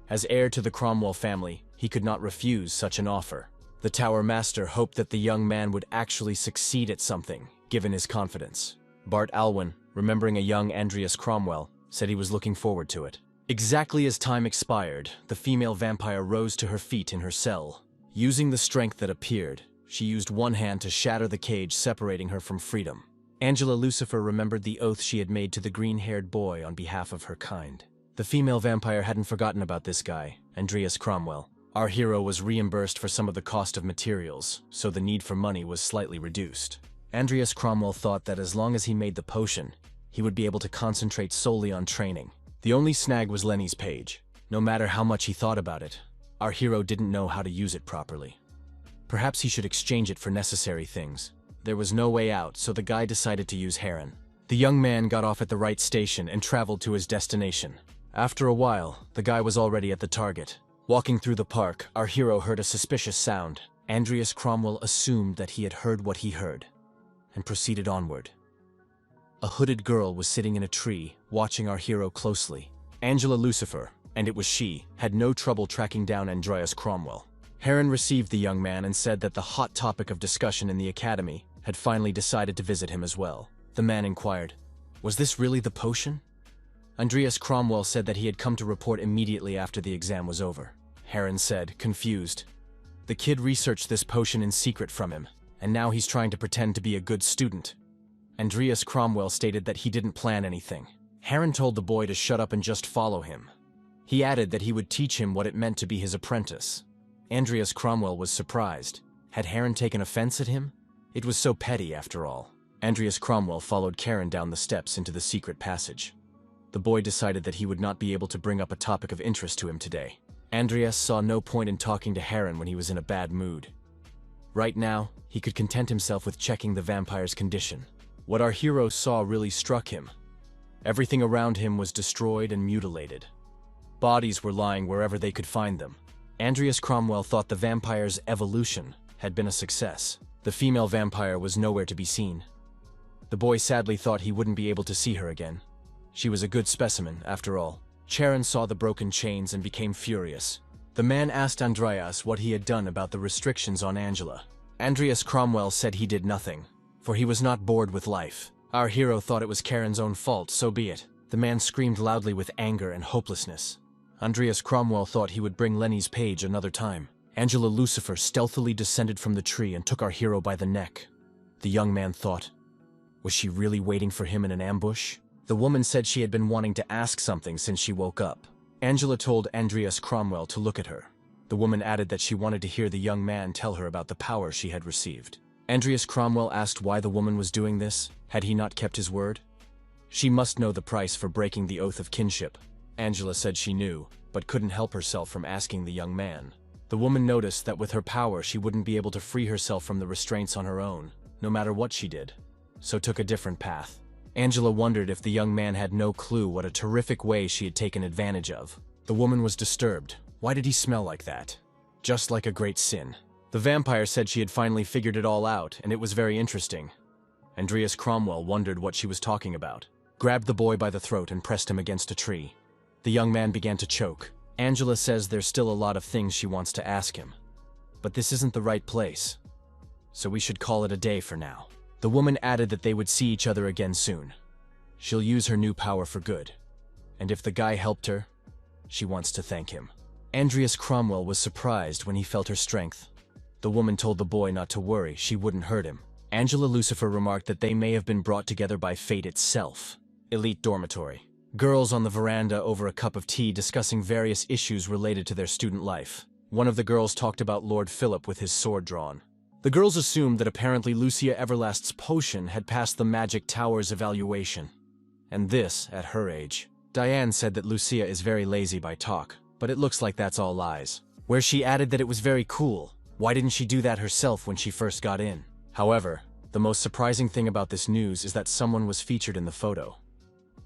As heir to the Cromwell family, he could not refuse such an offer. The Tower Master hoped that the young man would actually succeed at something, given his confidence. Bart Alwyn, remembering a young Andreas Cromwell, said he was looking forward to it. Exactly as time expired, the female vampire rose to her feet in her cell. Using the strength that appeared, she used one hand to shatter the cage separating her from freedom. Angela Lucifer remembered the oath she had made to the green-haired boy on behalf of her kind. The female vampire hadn't forgotten about this guy, Andreas Cromwell. Our hero was reimbursed for some of the cost of materials, so the need for money was slightly reduced. Andreas Cromwell thought that as long as he made the potion, he would be able to concentrate solely on training. The only snag was Lenny's page. No matter how much he thought about it, our hero didn't know how to use it properly. Perhaps he should exchange it for necessary things. There was no way out, so the guy decided to use Frieren. The young man got off at the right station and traveled to his destination. After a while, the guy was already at the target. Walking through the park, our hero heard a suspicious sound. Andreas Cromwell assumed that he had heard what he heard, and proceeded onward. A hooded girl was sitting in a tree, watching our hero closely. Angela Lucifer, and it was she, had no trouble tracking down Andreas Cromwell. Frieren received the young man and said that the hot topic of discussion in the academy had finally decided to visit him as well. The man inquired, "Was this really the potion?" Andreas Cromwell said that he had come to report immediately after the exam was over. Frieren said, confused, "The kid researched this potion in secret from him, and now he's trying to pretend to be a good student." Andreas Cromwell stated that he didn't plan anything. Frieren told the boy to shut up and just follow him. He added that he would teach him what it meant to be his apprentice. Andreas Cromwell was surprised. Had Frieren taken offense at him? It was so petty, after all. Andreas Cromwell followed Karen down the steps into the secret passage. The boy decided that he would not be able to bring up a topic of interest to him today. Andreas saw no point in talking to Frieren when he was in a bad mood. Right now, he could content himself with checking the vampire's condition. What our hero saw really struck him. Everything around him was destroyed and mutilated. Bodies were lying wherever they could find them. Andreas Cromwell thought the vampire's evolution had been a success. The female vampire was nowhere to be seen. The boy sadly thought he wouldn't be able to see her again. She was a good specimen, after all. Charon saw the broken chains and became furious. The man asked Andreas what he had done about the restrictions on Angela. Andreas Cromwell said he did nothing, for he was not bored with life. Our hero thought it was Karen's own fault, so be it. The man screamed loudly with anger and hopelessness. Andreas Cromwell thought he would bring Lenny's page another time. Angela Lucifer stealthily descended from the tree and took our hero by the neck. The young man thought, was she really waiting for him in an ambush? The woman said she had been wanting to ask something since she woke up. Angela told Andreas Cromwell to look at her. The woman added that she wanted to hear the young man tell her about the power she had received. Andreas Cromwell asked why the woman was doing this. Had he not kept his word? She must know the price for breaking the oath of kinship. Angela said she knew, but couldn't help herself from asking the young man. The woman noticed that with her power she wouldn't be able to free herself from the restraints on her own, no matter what she did, so took a different path. Angela wondered if the young man had no clue what a terrific way she had taken advantage of. The woman was disturbed. Why did he smell like that? Just like a great sin. The vampire said she had finally figured it all out, and it was very interesting. Andreas Cromwell wondered what she was talking about, grabbed the boy by the throat and pressed him against a tree. The young man began to choke. Angela says there's still a lot of things she wants to ask him. But this isn't the right place, so we should call it a day for now. The woman added that they would see each other again soon. She'll use her new power for good, and if the guy helped her, she wants to thank him. Andreas Cromwell was surprised when he felt her strength. The woman told the boy not to worry, she wouldn't hurt him. Angela Lucifer remarked that they may have been brought together by fate itself. Elite dormitory. Girls on the veranda over a cup of tea discussing various issues related to their student life. One of the girls talked about Lord Philip with his sword drawn. The girls assumed that apparently Lucia Everlast's potion had passed the Magic Tower's evaluation. And this, at her age. Diane said that Lucia is very lazy by talk, but it looks like that's all lies. Where she added that it was very cool. Why didn't she do that herself when she first got in? However, the most surprising thing about this news is that someone was featured in the photo.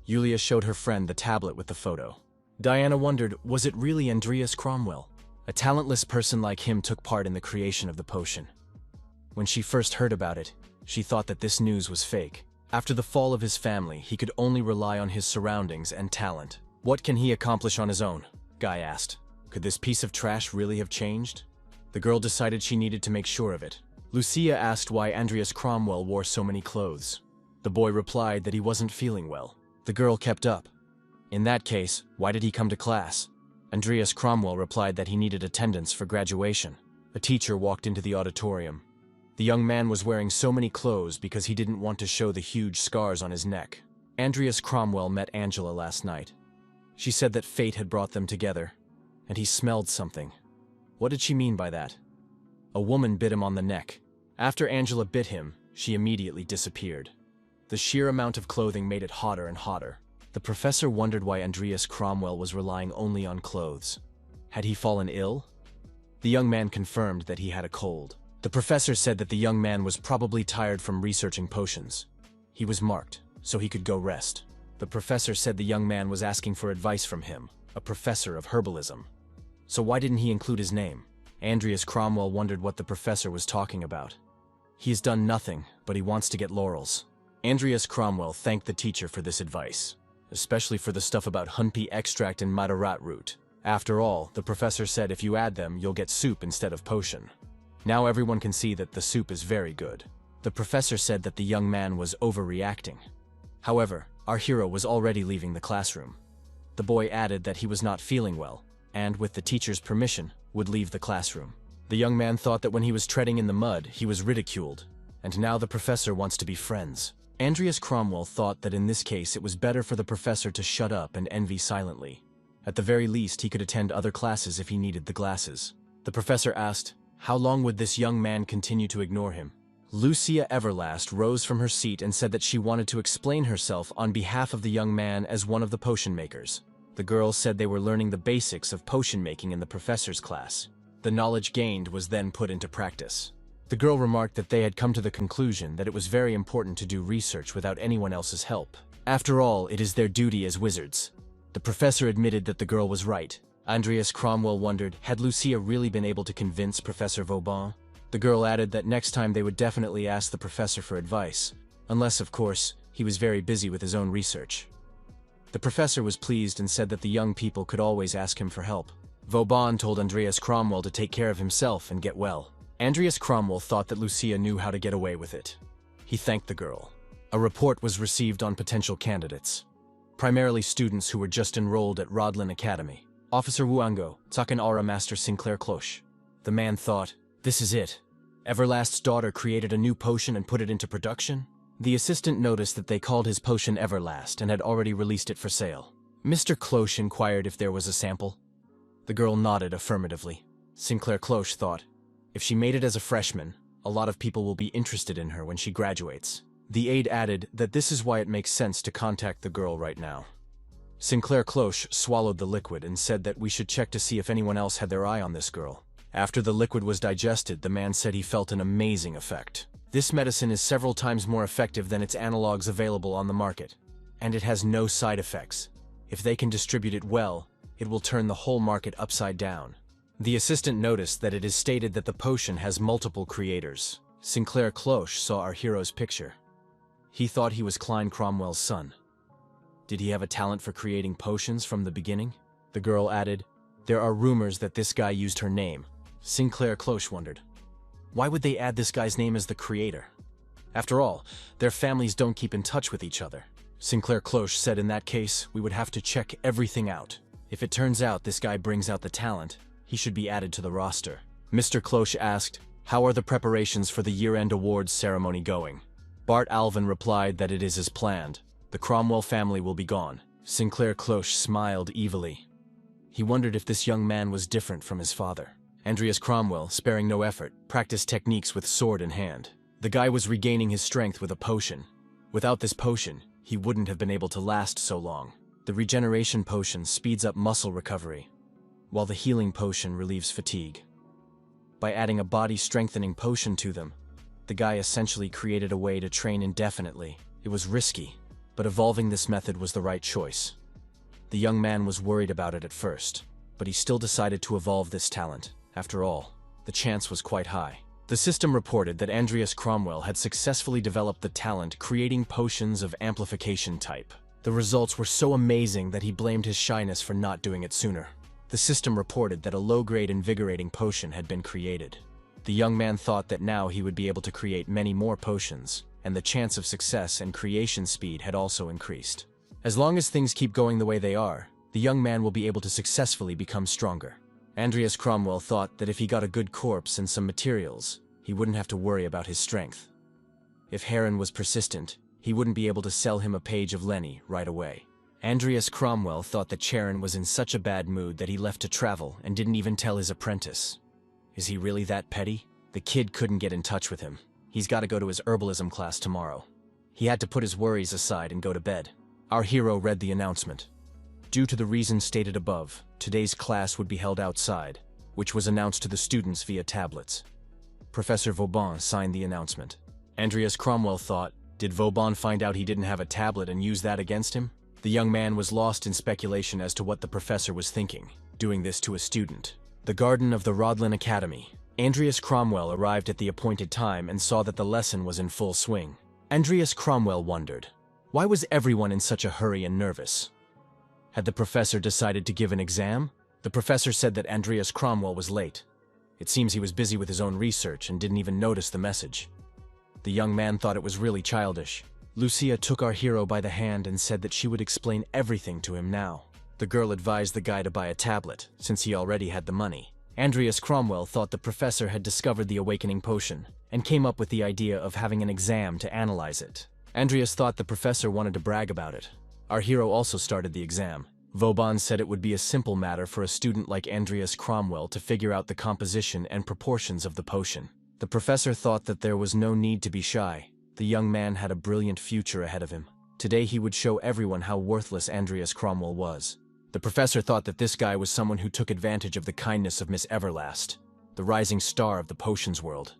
Yulia showed her friend the tablet with the photo. Diana wondered, was it really Andreas Cromwell? A talentless person like him took part in the creation of the potion. When she first heard about it, she thought that this news was fake. After the fall of his family, he could only rely on his surroundings and talent. What can he accomplish on his own? Guy asked. Could this piece of trash really have changed? The girl decided she needed to make sure of it. Lucia asked why Andreas Cromwell wore so many clothes. The boy replied that he wasn't feeling well. The girl kept up. In that case, why did he come to class? Andreas Cromwell replied that he needed attendance for graduation. A teacher walked into the auditorium. The young man was wearing so many clothes because he didn't want to show the huge scars on his neck. Andreas Cromwell met Angela last night. She said that fate had brought them together, and he smelled something. What did she mean by that? A woman bit him on the neck. After Angela bit him, she immediately disappeared. The sheer amount of clothing made it hotter and hotter. The professor wondered why Andreas Cromwell was relying only on clothes. Had he fallen ill? The young man confirmed that he had a cold. The professor said that the young man was probably tired from researching potions. He was marked, so he could go rest. The professor said the young man was asking for advice from him, a professor of herbalism. So why didn't he include his name? Andreas Cromwell wondered what the professor was talking about. He has done nothing, but he wants to get laurels. Andreas Cromwell thanked the teacher for this advice, especially for the stuff about hunpi extract and madarat root. After all, the professor said if you add them, you'll get soup instead of potion. Now everyone can see that the soup is very good. The professor said that the young man was overreacting. However, our hero was already leaving the classroom. The boy added that he was not feeling well, and with the teacher's permission, would leave the classroom. The young man thought that when he was treading in the mud, he was ridiculed, and now the professor wants to be friends. Andreas Cromwell thought that in this case it was better for the professor to shut up and envy silently. At the very least, he could attend other classes if he needed the glasses. The professor asked, how long would this young man continue to ignore him? Lucia Everlast rose from her seat and said that she wanted to explain herself on behalf of the young man as one of the potion makers. The girls said they were learning the basics of potion making in the professor's class. The knowledge gained was then put into practice. The girl remarked that they had come to the conclusion that it was very important to do research without anyone else's help. After all, it is their duty as wizards. The professor admitted that the girl was right. Andreas Cromwell wondered, had Lucia really been able to convince Professor Vauban? The girl added that next time they would definitely ask the professor for advice, unless, of course, he was very busy with his own research. The professor was pleased and said that the young people could always ask him for help. Vauban told Andreas Cromwell to take care of himself and get well. Andreas Cromwell thought that Lucia knew how to get away with it. He thanked the girl. A report was received on potential candidates, primarily students who were just enrolled at Rodlin Academy. Officer Wuango, Takan Aura Master Sinclair Cloche. The man thought, this is it. Everlast's daughter created a new potion and put it into production? The assistant noticed that they called his potion Everlast and had already released it for sale. Mr. Cloche inquired if there was a sample. The girl nodded affirmatively. Sinclair Cloche thought, if she made it as a freshman, a lot of people will be interested in her when she graduates. The aide added that this is why it makes sense to contact the girl right now. Sinclair Cloche swallowed the liquid and said that we should check to see if anyone else had their eye on this girl. After the liquid was digested, the man said he felt an amazing effect. This medicine is several times more effective than its analogs available on the market, and it has no side effects. If they can distribute it well, it will turn the whole market upside down. The assistant noticed that it is stated that the potion has multiple creators. Sinclair Cloche saw our hero's picture. He thought he was Klein Cromwell's son. Did he have a talent for creating potions from the beginning? The girl added, there are rumors that this guy used her name. Sinclair Cloche wondered, why would they add this guy's name as the creator? After all, their families don't keep in touch with each other. Sinclair Cloche said in that case, we would have to check everything out. If it turns out this guy brings out the talent, he should be added to the roster. Mr. Cloche asked, how are the preparations for the year-end awards ceremony going? Bart Alvin replied that it is as planned. The Cromwell family will be gone. Sinclair Cloche smiled evilly. He wondered if this young man was different from his father. Andreas Cromwell, sparing no effort, practiced techniques with sword in hand. The guy was regaining his strength with a potion. Without this potion, he wouldn't have been able to last so long. The regeneration potion speeds up muscle recovery. while the healing potion relieves fatigue. By adding a body-strengthening potion to them, the guy essentially created a way to train indefinitely. It was risky, but evolving this method was the right choice. The young man was worried about it at first, but he still decided to evolve this talent. After all, the chance was quite high. The system reported that Andreas Cromwell had successfully developed the talent creating potions of amplification type. The results were so amazing that he blamed his shyness for not doing it sooner. The system reported that a low-grade invigorating potion had been created. The young man thought that now he would be able to create many more potions, and the chance of success and creation speed had also increased. As long as things keep going the way they are, the young man will be able to successfully become stronger. Andreas Cromwell thought that if he got a good corpse and some materials, he wouldn't have to worry about his strength. If Frieren was persistent, he wouldn't be able to sell him a page of Lenny right away. Andreas Cromwell thought that Frieren was in such a bad mood that he left to travel and didn't even tell his apprentice. Is he really that petty? The kid couldn't get in touch with him. He's got to go to his herbalism class tomorrow. He had to put his worries aside and go to bed. Our hero read the announcement. Due to the reasons stated above, today's class would be held outside, which was announced to the students via tablets. Professor Vauban signed the announcement. Andreas Cromwell thought, did Vauban find out he didn't have a tablet and use that against him? The young man was lost in speculation as to what the professor was thinking, doing this to a student. The garden of the Rodlin Academy. Andreas Cromwell arrived at the appointed time and saw that the lesson was in full swing. Andreas Cromwell wondered, why was everyone in such a hurry and nervous? Had the professor decided to give an exam? The professor said that Andreas Cromwell was late. It seems he was busy with his own research and didn't even notice the message. The young man thought it was really childish. Lucia took our hero by the hand and said that she would explain everything to him now. The girl advised the guy to buy a tablet, since he already had the money. Andreas Cromwell thought the professor had discovered the awakening potion, and came up with the idea of having an exam to analyze it. Andreas thought the professor wanted to brag about it. Our hero also started the exam. Vauban said it would be a simple matter for a student like Andreas Cromwell to figure out the composition and proportions of the potion. The professor thought that there was no need to be shy. The young man had a brilliant future ahead of him. Today he would show everyone how worthless Andreas Cromwell was. The professor thought that this guy was someone who took advantage of the kindness of Miss Everlast, the rising star of the potions world.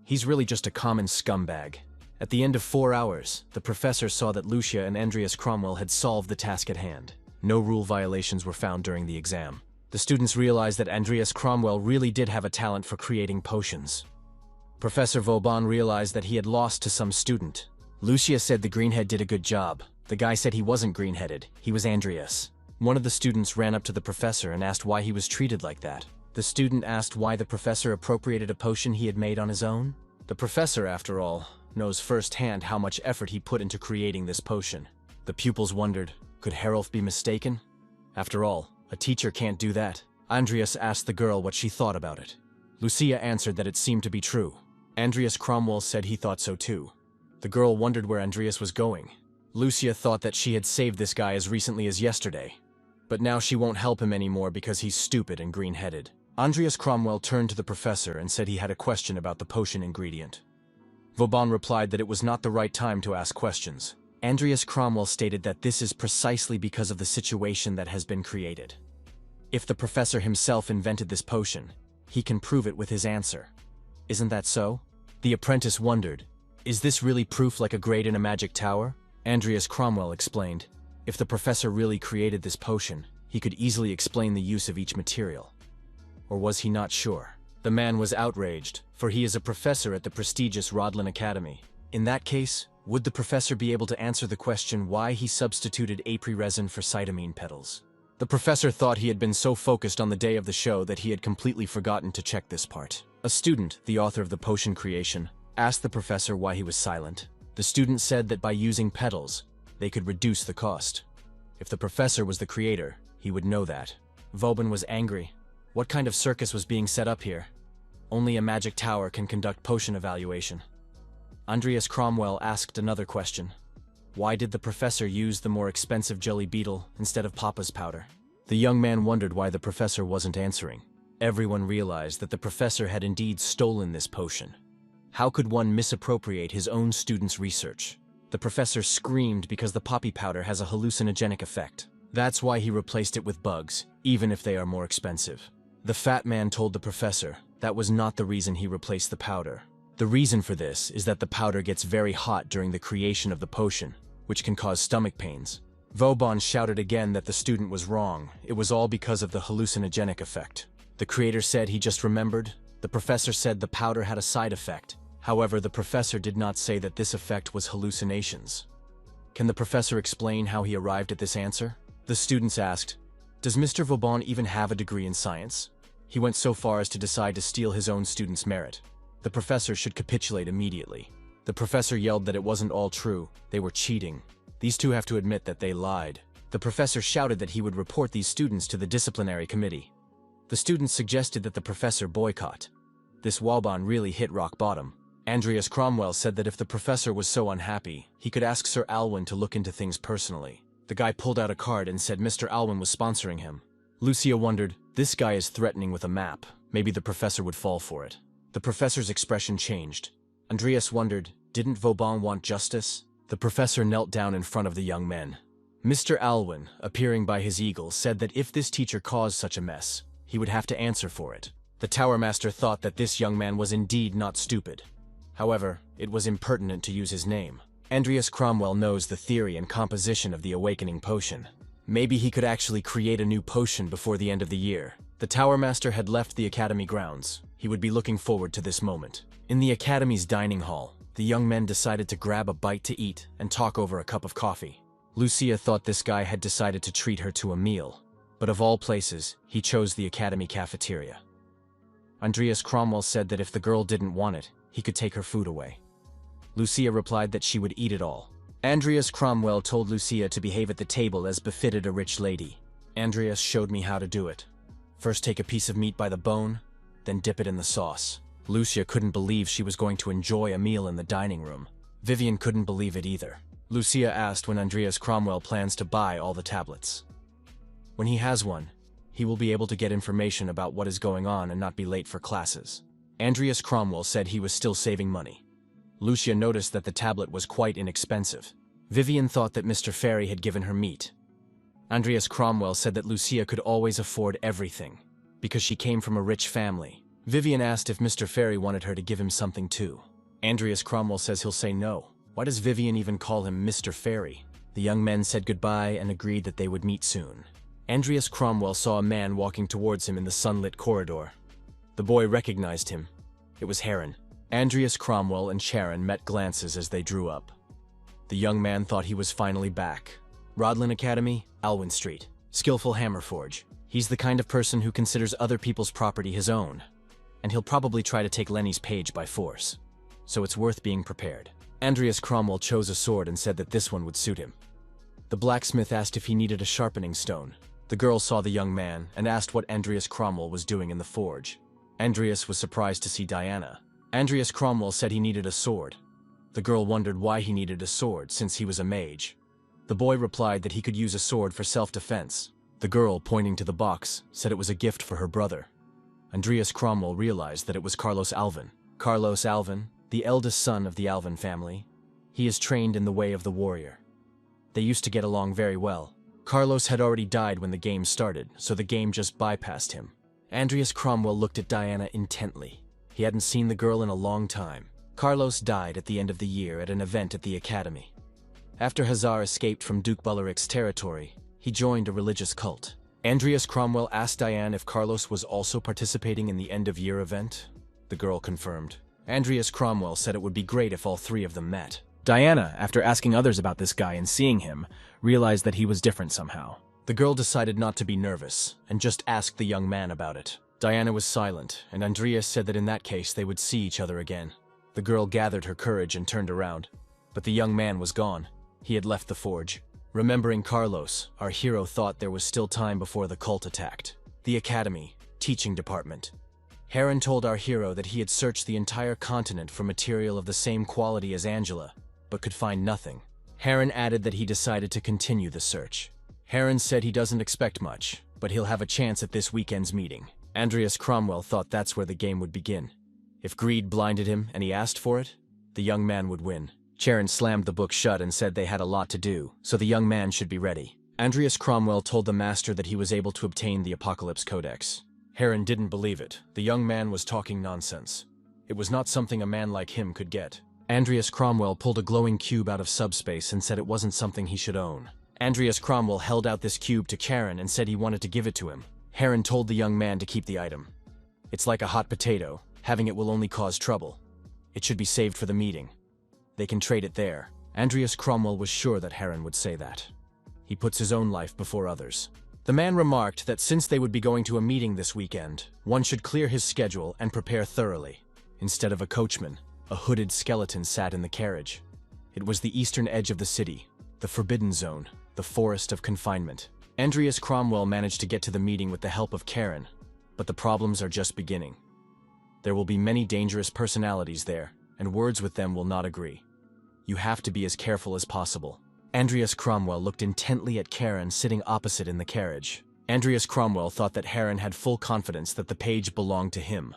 He's really just a common scumbag. At the end of 4 hours, the professor saw that Lucia and Andreas Cromwell had solved the task at hand. No rule violations were found during the exam. The students realized that Andreas Cromwell really did have a talent for creating potions. Professor Vauban realized that he had lost to some student. Lucia said the greenhead did a good job. The guy said he wasn't greenheaded, he was Andreas. One of the students ran up to the professor and asked why he was treated like that. The student asked why the professor appropriated a potion he had made on his own. The professor, after all, knows firsthand how much effort he put into creating this potion. The pupils wondered, could Herolf be mistaken? After all, a teacher can't do that. Andreas asked the girl what she thought about it. Lucia answered that it seemed to be true. Andreas Cromwell said he thought so too. The girl wondered where Andreas was going. Lucia thought that she had saved this guy as recently as yesterday. But now she won't help him anymore because he's stupid and green-headed. Andreas Cromwell turned to the professor and said he had a question about the potion ingredient. Vauban replied that it was not the right time to ask questions. Andreas Cromwell stated that this is precisely because of the situation that has been created. If the professor himself invented this potion, he can prove it with his answer. Isn't that so? The apprentice wondered, is this really proof like a grade in a magic tower? Andreas Cromwell explained, if the professor really created this potion, he could easily explain the use of each material. Or was he not sure? The man was outraged, for he is a professor at the prestigious Rodlin Academy. In that case, would the professor be able to answer the question why he substituted apri resin for cytamine petals? The professor thought he had been so focused on the day of the show that he had completely forgotten to check this part. A student, the author of the potion creation, asked the professor why he was silent. The student said that by using petals, they could reduce the cost. If the professor was the creator, he would know that. Vauban was angry. What kind of circus was being set up here? Only a magic tower can conduct potion evaluation. Andreas Cromwell asked another question. Why did the professor use the more expensive jelly beetle instead of Papa's powder? The young man wondered why the professor wasn't answering. Everyone realized that the professor had indeed stolen this potion. How could one misappropriate his own student's research? The professor screamed because the poppy powder has a hallucinogenic effect. That's why he replaced it with bugs, even if they are more expensive. The fat man told the professor that was not the reason he replaced the powder. The reason for this is that the powder gets very hot during the creation of the potion, which can cause stomach pains. Vauban shouted again that the student was wrong. It was all because of the hallucinogenic effect. The creator said he just remembered. The professor said the powder had a side effect. However, the professor did not say that this effect was hallucinations. Can the professor explain how he arrived at this answer? The students asked, "Does Mr. Vauban even have a degree in science?" He went so far as to decide to steal his own students' merit. The professor should capitulate immediately. The professor yelled that it wasn't all true. They were cheating. These two have to admit that they lied. The professor shouted that he would report these students to the disciplinary committee. The students suggested that the professor boycott. This Vauban really hit rock bottom. Andreas Cromwell said that if the professor was so unhappy, he could ask Sir Alwyn to look into things personally. The guy pulled out a card and said Mr. Alwyn was sponsoring him. Lucia wondered, this guy is threatening with a map. Maybe the professor would fall for it. The professor's expression changed. Andreas wondered, didn't Vauban want justice? The professor knelt down in front of the young men. Mr. Alwyn, appearing by his eagle, said that if this teacher caused such a mess, he would have to answer for it. The Tower Master thought that this young man was indeed not stupid. However, it was impertinent to use his name. Andreas Cromwell knows the theory and composition of the Awakening Potion. Maybe he could actually create a new potion before the end of the year. The Tower Master had left the Academy grounds. He would be looking forward to this moment. In the Academy's dining hall, the young men decided to grab a bite to eat and talk over a cup of coffee. Lucia thought this guy had decided to treat her to a meal, but of all places, he chose the Academy cafeteria. Andreas Cromwell said that if the girl didn't want it, he could take her food away. Lucia replied that she would eat it all. Andreas Cromwell told Lucia to behave at the table as befitted a rich lady. Andreas showed me how to do it. First take a piece of meat by the bone, then dip it in the sauce. Lucia couldn't believe she was going to enjoy a meal in the dining room. Vivian couldn't believe it either. Lucia asked when Andreas Cromwell plans to buy all the tablets. When he has one, he will be able to get information about what is going on and not be late for classes. Andreas Cromwell said he was still saving money. Lucia noticed that the tablet was quite inexpensive. Vivian thought that Mr. Fairy had given her meat. Andreas Cromwell said that Lucia could always afford everything, because she came from a rich family. Vivian asked if Mr. Fairy wanted her to give him something too. Andreas Cromwell says he'll say no. Why does Vivian even call him Mr. Fairy? The young men said goodbye and agreed that they would meet soon. Andreas Cromwell saw a man walking towards him in the sunlit corridor. The boy recognized him. It was Heron. Andreas Cromwell and Sharon met glances as they drew up. The young man thought he was finally back. Rodlin Academy, Alwyn Street. Skillful Hammerforge. He's the kind of person who considers other people's property his own. And he'll probably try to take Lenny's page by force. So it's worth being prepared. Andreas Cromwell chose a sword and said that this one would suit him. The blacksmith asked if he needed a sharpening stone. The girl saw the young man and asked what Andreas Cromwell was doing in the forge. Andreas was surprised to see Diana. Andreas Cromwell said he needed a sword. The girl wondered why he needed a sword since he was a mage. The boy replied that he could use a sword for self-defense. The girl, pointing to the box, said it was a gift for her brother. Andreas Cromwell realized that it was Carlos Alvin. Carlos Alvin, the eldest son of the Alvin family. He is trained in the way of the warrior. They used to get along very well. Carlos had already died when the game started, so the game just bypassed him. Andreas Cromwell looked at Diana intently. He hadn't seen the girl in a long time. Carlos died at the end of the year at an event at the Academy. After Hazar escaped from Duke Bularic's territory, he joined a religious cult. Andreas Cromwell asked Diane if Carlos was also participating in the end-of-year event. The girl confirmed. Andreas Cromwell said it would be great if all three of them met. Diana, after asking others about this guy and seeing him, realized that he was different somehow. The girl decided not to be nervous and just asked the young man about it. Diana was silent, and Andreas said that in that case they would see each other again. The girl gathered her courage and turned around, but the young man was gone. He had left the forge. Remembering Carlos, our hero thought there was still time before the cult attacked. The Academy, teaching department. Heron told our hero that he had searched the entire continent for material of the same quality as Angela, but could find nothing. Heron added that he decided to continue the search. Heron said he doesn't expect much, but he'll have a chance at this weekend's meeting. Andreas Cromwell thought that's where the game would begin. If greed blinded him and he asked for it, the young man would win. Sharon slammed the book shut and said they had a lot to do, so the young man should be ready. Andreas Cromwell told the master that he was able to obtain the Apocalypse Codex. Heron didn't believe it. The young man was talking nonsense. It was not something a man like him could get. Andreas Cromwell pulled a glowing cube out of subspace and said it wasn't something he should own. Andreas Cromwell held out this cube to Karen and said he wanted to give it to him. Heron told the young man to keep the item. It's like a hot potato. Having it will only cause trouble. It should be saved for the meeting. They can trade it there. Andreas Cromwell was sure that Heron would say that. He puts his own life before others. The man remarked that since they would be going to a meeting this weekend, one should clear his schedule and prepare thoroughly. Instead of a coachman, a hooded skeleton sat in the carriage. It was the eastern edge of the city, the forbidden zone, the forest of confinement. Andreas Cromwell managed to get to the meeting with the help of Karen, but the problems are just beginning. There will be many dangerous personalities there, and words with them will not agree. You have to be as careful as possible. Andreas Cromwell looked intently at Karen sitting opposite in the carriage. Andreas Cromwell thought that Heron had full confidence that the page belonged to him.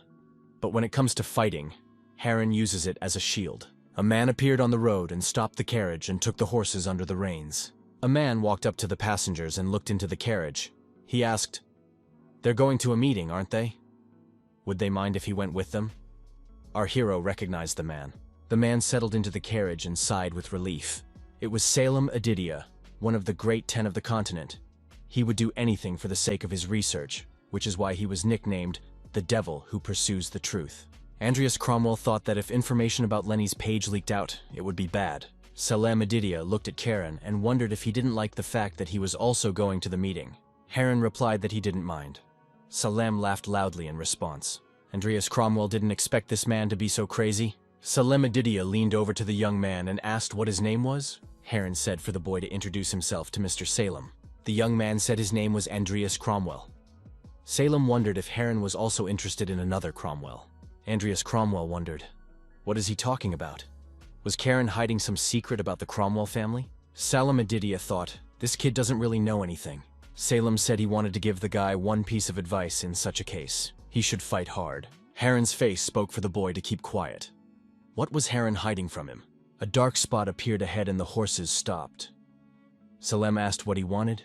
But when it comes to fighting, Heron uses it as a shield. A man appeared on the road and stopped the carriage and took the horses under the reins. A man walked up to the passengers and looked into the carriage. He asked, "They're going to a meeting, aren't they? Would they mind if he went with them?" Our hero recognized the man. The man settled into the carriage and sighed with relief. It was Salem Adidia, one of the great 10 of the continent. He would do anything for the sake of his research, which is why he was nicknamed the Devil Who Pursues the Truth. Andreas Cromwell thought that if information about Lenny's page leaked out, it would be bad. Salem Adidia looked at Karen and wondered if he didn't like the fact that he was also going to the meeting. Heron replied that he didn't mind. Salem laughed loudly in response. Andreas Cromwell didn't expect this man to be so crazy. Salem Adidia leaned over to the young man and asked what his name was. Heron said for the boy to introduce himself to Mr. Salem. The young man said his name was Andreas Cromwell. Salem wondered if Heron was also interested in another Cromwell. Andreas Cromwell wondered, what is he talking about? Was Karen hiding some secret about the Cromwell family? Salem Adidia thought, this kid doesn't really know anything. Salem said he wanted to give the guy one piece of advice in such a case. He should fight hard. Heron's face spoke for the boy to keep quiet. What was Heron hiding from him? A dark spot appeared ahead and the horses stopped. Salem asked what he wanted.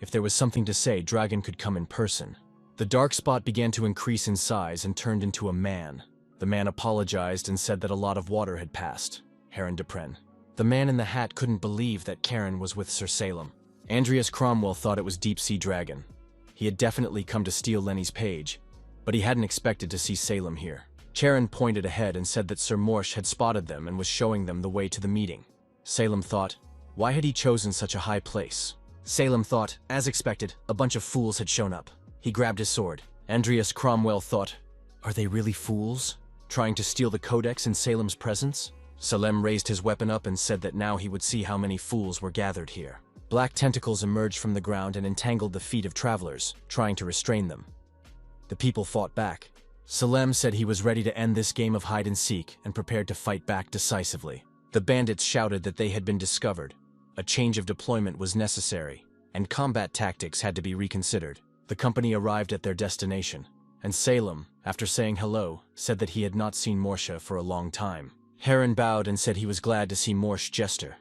If there was something to say, Dragon could come in person. The dark spot began to increase in size and turned into a man. The man apologized and said that a lot of water had passed. Heron Depren. The man in the hat couldn't believe that Karen was with Sir Salem. Andreas Cromwell thought it was Deep Sea Dragon. He had definitely come to steal Lenny's page, but he hadn't expected to see Salem here. Karen pointed ahead and said that Sir Morsh had spotted them and was showing them the way to the meeting. Salem thought, why had he chosen such a high place? Salem thought, as expected, a bunch of fools had shown up. He grabbed his sword. Andreas Cromwell thought, are they really fools? Trying to steal the codex in Salem's presence? Salem raised his weapon up and said that now he would see how many fools were gathered here. Black tentacles emerged from the ground and entangled the feet of travelers, trying to restrain them. The people fought back. Salem said he was ready to end this game of hide-and-seek and prepared to fight back decisively. The bandits shouted that they had been discovered. A change of deployment was necessary, and combat tactics had to be reconsidered. The company arrived at their destination, and Salem, after saying hello, said that he had not seen Morsha for a long time. Heron bowed and said he was glad to see Morsh Jester.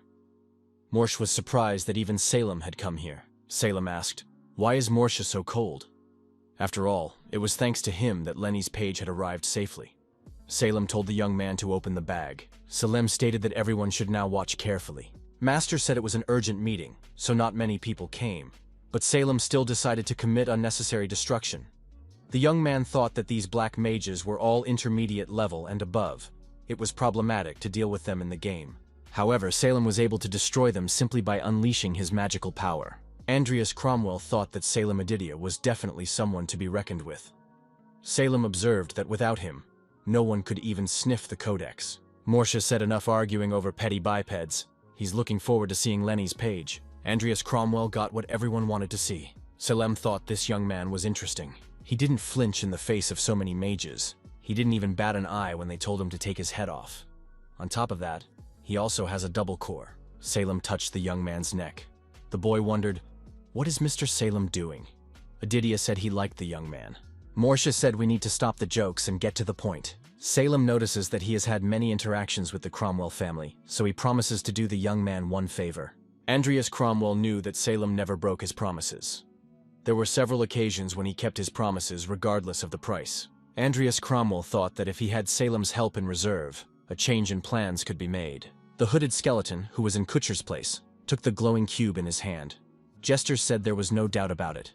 Morsh was surprised that even Salem had come here. Salem asked, why is Morsha so cold? After all, it was thanks to him that Lenny's page had arrived safely. Salem told the young man to open the bag. Salem stated that everyone should now watch carefully. Master said it was an urgent meeting, so not many people came. But Salem still decided to commit unnecessary destruction. The young man thought that these black mages were all intermediate level and above. It was problematic to deal with them in the game. However, Salem was able to destroy them simply by unleashing his magical power. Andreas Cromwell thought that Salem Adidia was definitely someone to be reckoned with. Salem observed that without him, no one could even sniff the codex. Morsha said enough arguing over petty bipeds. He's looking forward to seeing Lenny's page. Andreas Cromwell got what everyone wanted to see. Salem thought this young man was interesting. He didn't flinch in the face of so many mages. He didn't even bat an eye when they told him to take his head off. On top of that, he also has a double core. Salem touched the young man's neck. The boy wondered, what is Mr. Salem doing? Adidia said he liked the young man. Morsha said we need to stop the jokes and get to the point. Salem notices that he has had many interactions with the Cromwell family, so he promises to do the young man one favor. Andreas Cromwell knew that Salem never broke his promises. There were several occasions when he kept his promises regardless of the price. Andreas Cromwell thought that if he had Salem's help in reserve, a change in plans could be made. The hooded skeleton, who was in Kutcher's place, took the glowing cube in his hand. Jester said there was no doubt about it.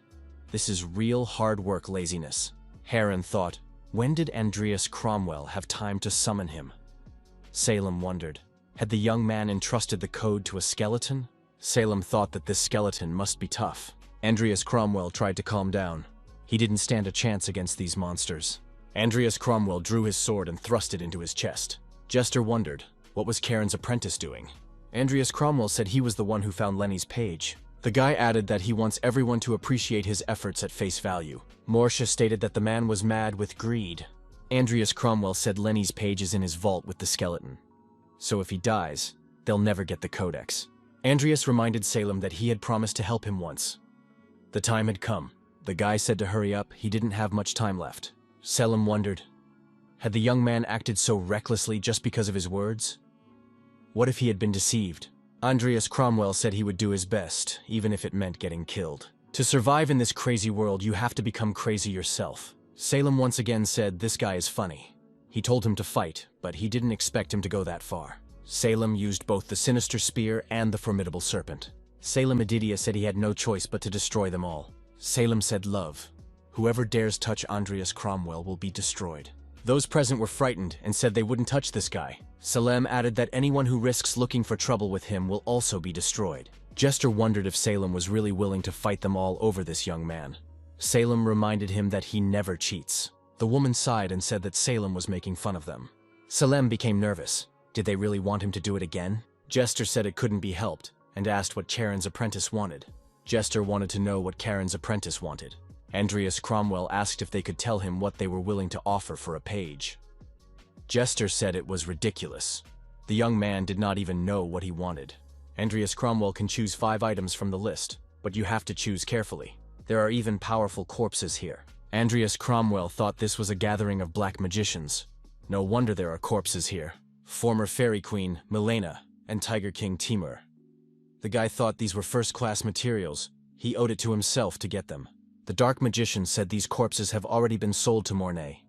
This is real hard work laziness. Frieren thought, when did Andreas Cromwell have time to summon him? Salem wondered, had the young man entrusted the code to a skeleton? Salem thought that this skeleton must be tough. Andreas Cromwell tried to calm down. He didn't stand a chance against these monsters. Andreas Cromwell drew his sword and thrust it into his chest. Jester wondered, what was Karen's apprentice doing? Andreas Cromwell said he was the one who found Lenny's page. The guy added that he wants everyone to appreciate his efforts at face value. Morsha stated that the man was mad with greed. Andreas Cromwell said Lenny's page is in his vault with the skeleton. So if he dies, they'll never get the codex. Andreas reminded Salem that he had promised to help him once. The time had come. The guy said to hurry up, he didn't have much time left. Salem wondered, had the young man acted so recklessly just because of his words? What if he had been deceived? Andreas Cromwell said he would do his best, even if it meant getting killed. To survive in this crazy world, you have to become crazy yourself. Salem once again said this guy is funny. He told him to fight, but he didn't expect him to go that far. Salem used both the sinister spear and the formidable serpent. Salem Edidia said he had no choice but to destroy them all. Salem said love. Whoever dares touch Andreas Cromwell will be destroyed. Those present were frightened and said they wouldn't touch this guy. Salem added that anyone who risks looking for trouble with him will also be destroyed. Jester wondered if Salem was really willing to fight them all over this young man. Salem reminded him that he never cheats. The woman sighed and said that Salem was making fun of them. Salem became nervous. Did they really want him to do it again? Jester said it couldn't be helped, and asked what Karen's apprentice wanted. Jester wanted to know what Karen's apprentice wanted. Andreas Cromwell asked if they could tell him what they were willing to offer for a page. Jester said it was ridiculous. The young man did not even know what he wanted. Andreas Cromwell can choose 5 items from the list, but you have to choose carefully. There are even powerful corpses here. Andreas Cromwell thought this was a gathering of black magicians. No wonder there are corpses here. Former Fairy Queen, Milena, and Tiger King Timur. The guy thought these were first-class materials. He owed it to himself to get them. The Dark Magician said these corpses have already been sold to Mornay.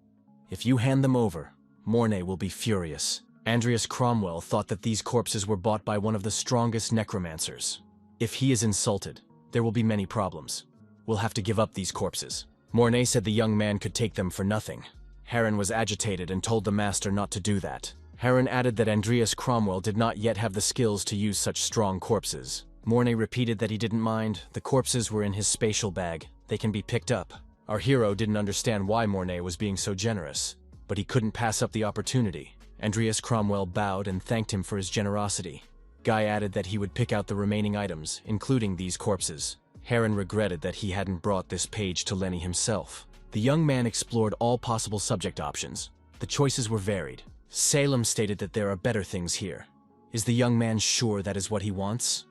If you hand them over, Mornay will be furious. Andreas Cromwell thought that these corpses were bought by one of the strongest necromancers. If he is insulted, there will be many problems. We'll have to give up these corpses. Mornay said the young man could take them for nothing. Frieren was agitated and told the master not to do that. Frieren added that Andreas Cromwell did not yet have the skills to use such strong corpses. Mornay repeated that he didn't mind. The corpses were in his spatial bag. They can be picked up. Our hero didn't understand why Mornay was being so generous, but he couldn't pass up the opportunity. Andreas Cromwell bowed and thanked him for his generosity. Guy added that he would pick out the remaining items, including these corpses. Frieren regretted that he hadn't brought this page to Lenny himself. The young man explored all possible subject options. The choices were varied. Salem stated that there are better things here. Is the young man sure that is what he wants?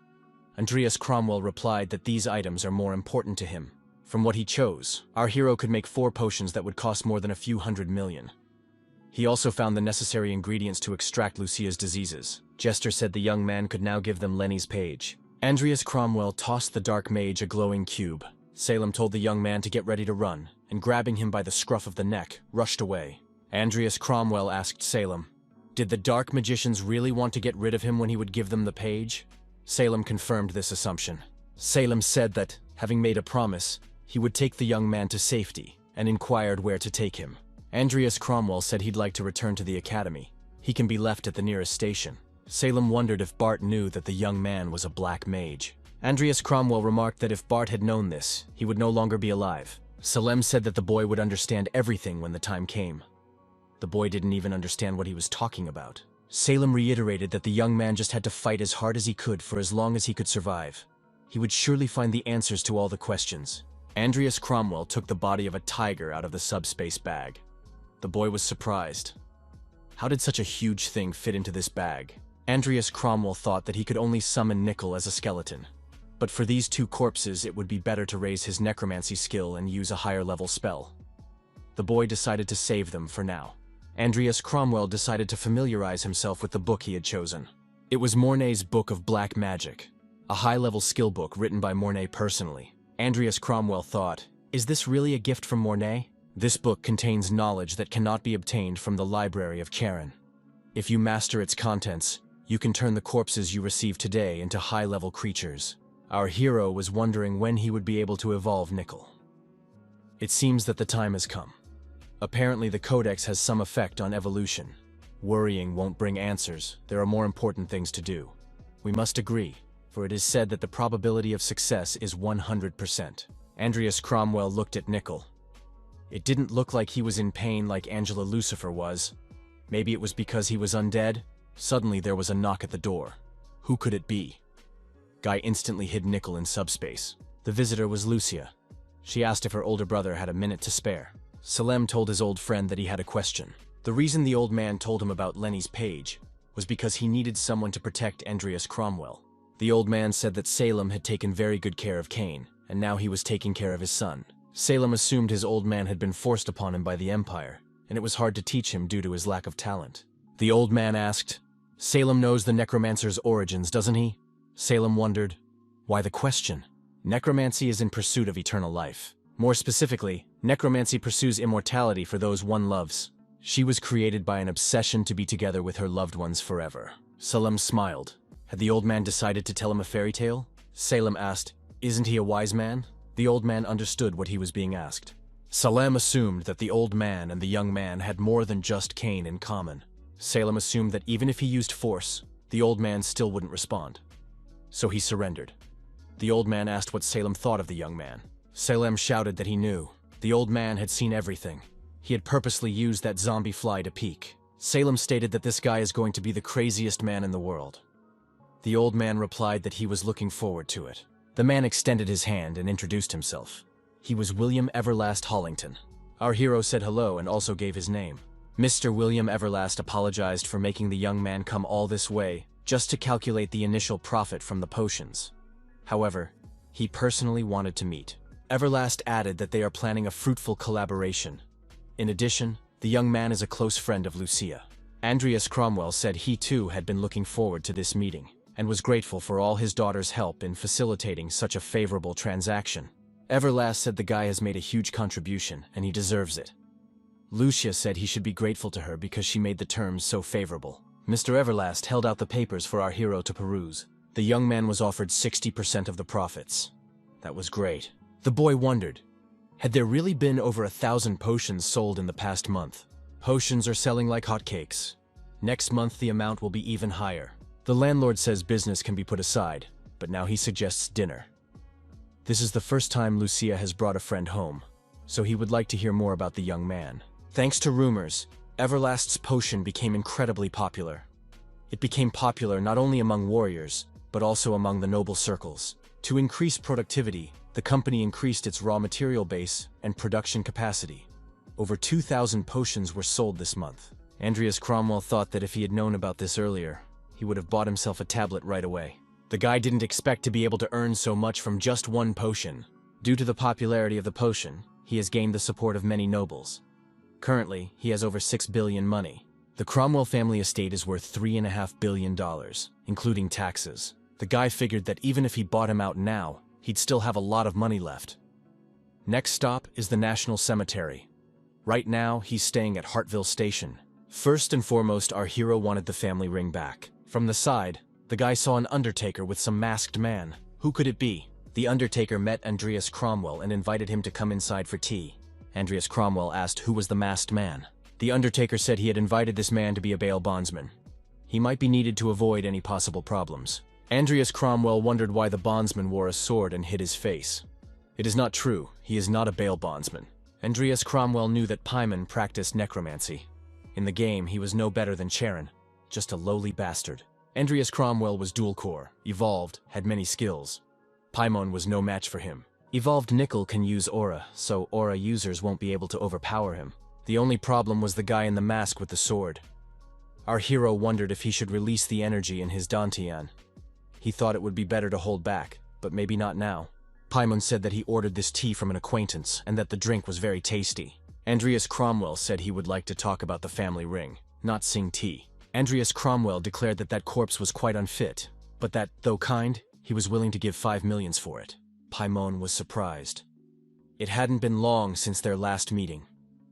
Andreas Cromwell replied that these items are more important to him. From what he chose, our hero could make 4 potions that would cost more than a few hundred million. He also found the necessary ingredients to extract Lucia's diseases. Jester said the young man could now give them Lenny's page. Andreas Cromwell tossed the dark mage a glowing cube. Salem told the young man to get ready to run, and grabbing him by the scruff of the neck, rushed away. Andreas Cromwell asked Salem, did the dark magicians really want to get rid of him when he would give them the page? Salem confirmed this assumption. Salem said that, having made a promise, he would take the young man to safety, and inquired where to take him. Andreas Cromwell said he'd like to return to the academy. He can be left at the nearest station. Salem wondered if Bart knew that the young man was a black mage. Andreas Cromwell remarked that if Bart had known this, he would no longer be alive. Salem said that the boy would understand everything when the time came. The boy didn't even understand what he was talking about. Salem reiterated that the young man just had to fight as hard as he could for as long as he could survive. He would surely find the answers to all the questions. Andreas Cromwell took the body of a tiger out of the subspace bag. The boy was surprised. How did such a huge thing fit into this bag? Andreas Cromwell thought that he could only summon Nickel as a skeleton. But for these 2 corpses, it would be better to raise his necromancy skill and use a higher level spell. The boy decided to save them for now. Andreas Cromwell decided to familiarize himself with the book he had chosen. It was Mornay's Book of Black Magic. a high-level skill book written by Mornay personally. Andreas Cromwell thought, is this really a gift from Mornay? This book contains knowledge that cannot be obtained from the library of Karen. If you master its contents, you can turn the corpses you receive today into high-level creatures. Our hero was wondering when he would be able to evolve Nickel. It seems that the time has come. Apparently the Codex has some effect on evolution. Worrying won't bring answers, there are more important things to do. We must agree, for it is said that the probability of success is 100%. Andreas Cromwell looked at Nickel. It didn't look like he was in pain like Angela Lucifer was. Maybe it was because he was undead? Suddenly there was a knock at the door. Who could it be? Guy instantly hid Nickel in subspace. The visitor was Lucia. She asked if her older brother had a minute to spare. Salem told his old friend that he had a question. The reason the old man told him about Lenny's page was because he needed someone to protect Andreas Cromwell. The old man said that Salem had taken very good care of Cain, and now he was taking care of his son. Salem assumed his old man had been forced upon him by the Empire, and it was hard to teach him due to his lack of talent. The old man asked, Salem knows the necromancer's origins, doesn't he? Salem wondered, why the question? Necromancy is in pursuit of eternal life. More specifically, necromancy pursues immortality for those one loves. She was created by an obsession to be together with her loved ones forever. Salem smiled. Had the old man decided to tell him a fairy tale? Salem asked, isn't he a wise man? The old man understood what he was being asked. Salem assumed that the old man and the young man had more than just Cain in common. Salem assumed that even if he used force, the old man still wouldn't respond. So he surrendered. The old man asked what Salem thought of the young man. Salem shouted that he knew. The old man had seen everything. He had purposely used that zombie fly to peek. Salem stated that this guy is going to be the craziest man in the world. The old man replied that he was looking forward to it. The man extended his hand and introduced himself. He was William Everlast Hollington. Our hero said hello and also gave his name. Mr. William Everlast apologized for making the young man come all this way just to calculate the initial profit from the potions. However, he personally wanted to meet. Everlast added that they are planning a fruitful collaboration. In addition, the young man is a close friend of Lucia. Andreas Cromwell said he too had been looking forward to this meeting and was grateful for all his daughter's help in facilitating such a favorable transaction. Everlast said the guy has made a huge contribution and he deserves it. Lucia said he should be grateful to her because she made the terms so favorable. Mr. Everlast held out the papers for our hero to peruse. The young man was offered 60% of the profits. That was great. The boy wondered, had there really been over 1,000 potions sold in the past month? Potions are selling like hotcakes. Next month the amount will be even higher. The landlord says business can be put aside, but now he suggests dinner. This is the first time Lucia has brought a friend home, so he would like to hear more about the young man. Thanks to rumors, Everlast's potion became incredibly popular. It became popular not only among warriors, but also among the noble circles. To increase productivity, the company increased its raw material base and production capacity. Over 2,000 potions were sold this month. Andreas Cromwell thought that if he had known about this earlier, he would have bought himself a tablet right away. The guy didn't expect to be able to earn so much from just one potion. Due to the popularity of the potion, he has gained the support of many nobles. Currently, he has over 6 billion money. The Cromwell family estate is worth $3.5 billion, including taxes. The guy figured that even if he bought him out now, he'd still have a lot of money left. Next stop is the National Cemetery. Right now, he's staying at Hartville Station. First and foremost, our hero wanted the family ring back. From the side, the guy saw an undertaker with some masked man. Who could it be? The undertaker met Andreas Cromwell and invited him to come inside for tea. Andreas Cromwell asked who was the masked man. The undertaker said he had invited this man to be a bail bondsman. He might be needed to avoid any possible problems. Andreas Cromwell wondered why the bondsman wore a sword and hid his face. It is not true, he is not a bail bondsman. Andreas Cromwell knew that Paimon practiced necromancy. In the game, he was no better than Charon, just a lowly bastard. Andreas Cromwell was dual-core, evolved, had many skills. Paimon was no match for him. Evolved Nickel can use aura, so aura users won't be able to overpower him. The only problem was the guy in the mask with the sword. Our hero wondered if he should release the energy in his Dantian. He thought it would be better to hold back, but maybe not now. Paimon said that he ordered this tea from an acquaintance and that the drink was very tasty. Andreas Cromwell said he would like to talk about the family ring, not sing tea. Andreas Cromwell declared that that corpse was quite unfit, but that, though kind, He was willing to give 5 million for it. Paimon was surprised. It hadn't been long since their last meeting,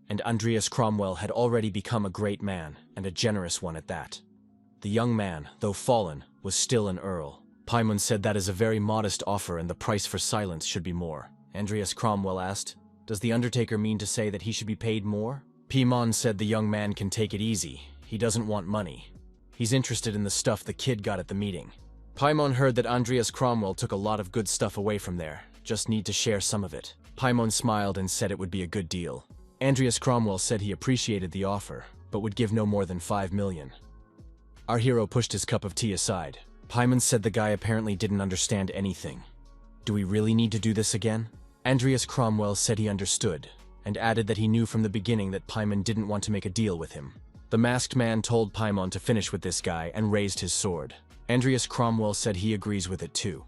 and Andreas Cromwell had already become a great man, and a generous one at that. The young man, though fallen, was still an earl. Paimon said that is a very modest offer and the price for silence should be more. Andreas Cromwell asked, "Does the Undertaker mean to say that he should be paid more?" Paimon said the young man can take it easy. He doesn't want money. He's interested in the stuff the kid got at the meeting. Paimon heard that Andreas Cromwell took a lot of good stuff away from there, just need to share some of it. Paimon smiled and said it would be a good deal. Andreas Cromwell said he appreciated the offer, but would give no more than 5 million. Our hero pushed his cup of tea aside. Paimon said the guy apparently didn't understand anything. "Do we really need to do this again?" Andreas Cromwell said he understood, and added that he knew from the beginning that Paimon didn't want to make a deal with him. The masked man told Paimon to finish with this guy and raised his sword. Andreas Cromwell said he agrees with it too.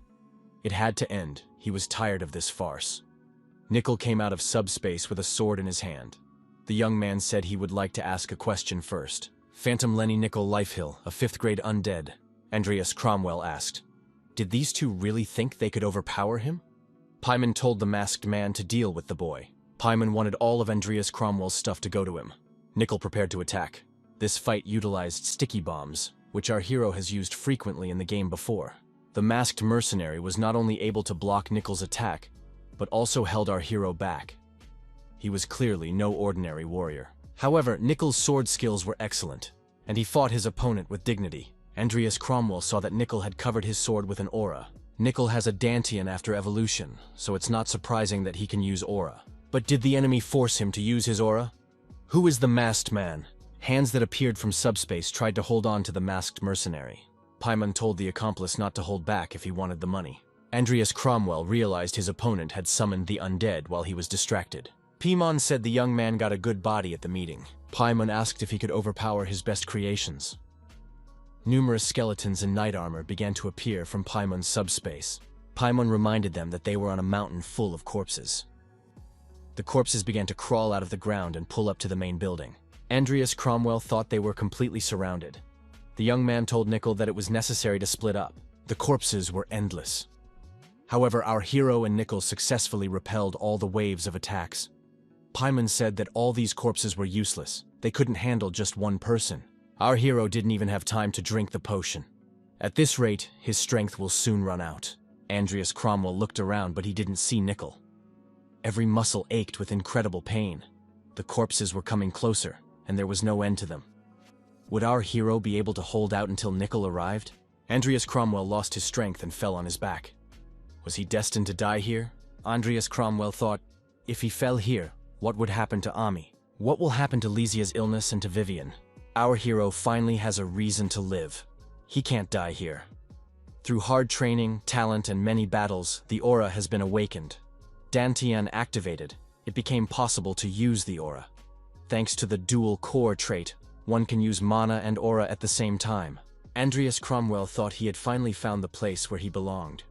It had to end. He was tired of this farce. Nickel came out of subspace with a sword in his hand. The young man said he would like to ask a question first. Phantom Lenny Nickel Lifehill, a 5th grade undead. Andreas Cromwell asked, "Did these two really think they could overpower him?" Paimon told the masked man to deal with the boy. Paimon wanted all of Andreas Cromwell's stuff to go to him. Nickel prepared to attack. This fight utilized sticky bombs, which our hero has used frequently in the game before. The masked mercenary was not only able to block Nickel's attack, but also held our hero back. He was clearly no ordinary warrior. However, Nickel's sword skills were excellent, and he fought his opponent with dignity. Andreas Cromwell saw that Nickel had covered his sword with an aura. Nickel has a Dantian after evolution, so it's not surprising that he can use aura. But did the enemy force him to use his aura? Who is the masked man? Hands that appeared from subspace tried to hold on to the masked mercenary. Paimon told the accomplice not to hold back if he wanted the money. Andreas Cromwell realized his opponent had summoned the undead while he was distracted. Paimon said the young man got a good body at the meeting. Paimon asked if he could overpower his best creations. Numerous skeletons in knight armor began to appear from Paimon's subspace. Paimon reminded them that they were on a mountain full of corpses. The corpses began to crawl out of the ground and pull up to the main building. Andreas Cromwell thought they were completely surrounded. The young man told Nickel that it was necessary to split up. The corpses were endless. However, our hero and Nickel successfully repelled all the waves of attacks. Paimon said that all these corpses were useless. They couldn't handle just one person. Our hero didn't even have time to drink the potion. At this rate, his strength will soon run out. Andreas Cromwell looked around, but he didn't see Nickel. Every muscle ached with incredible pain. The corpses were coming closer, and there was no end to them. Would our hero be able to hold out until Nickel arrived? Andreas Cromwell lost his strength and fell on his back. Was he destined to die here? Andreas Cromwell thought, if he fell here, what would happen to Ami? What will happen to Lysia's illness and to Vivian? Our hero finally has a reason to live. He can't die here. Through hard training, talent, and many battles, the aura has been awakened. Dantian activated. It became possible to use the aura. Thanks to the dual core trait, one can use mana and aura at the same time. Andreas Cromwell thought he had finally found the place where he belonged.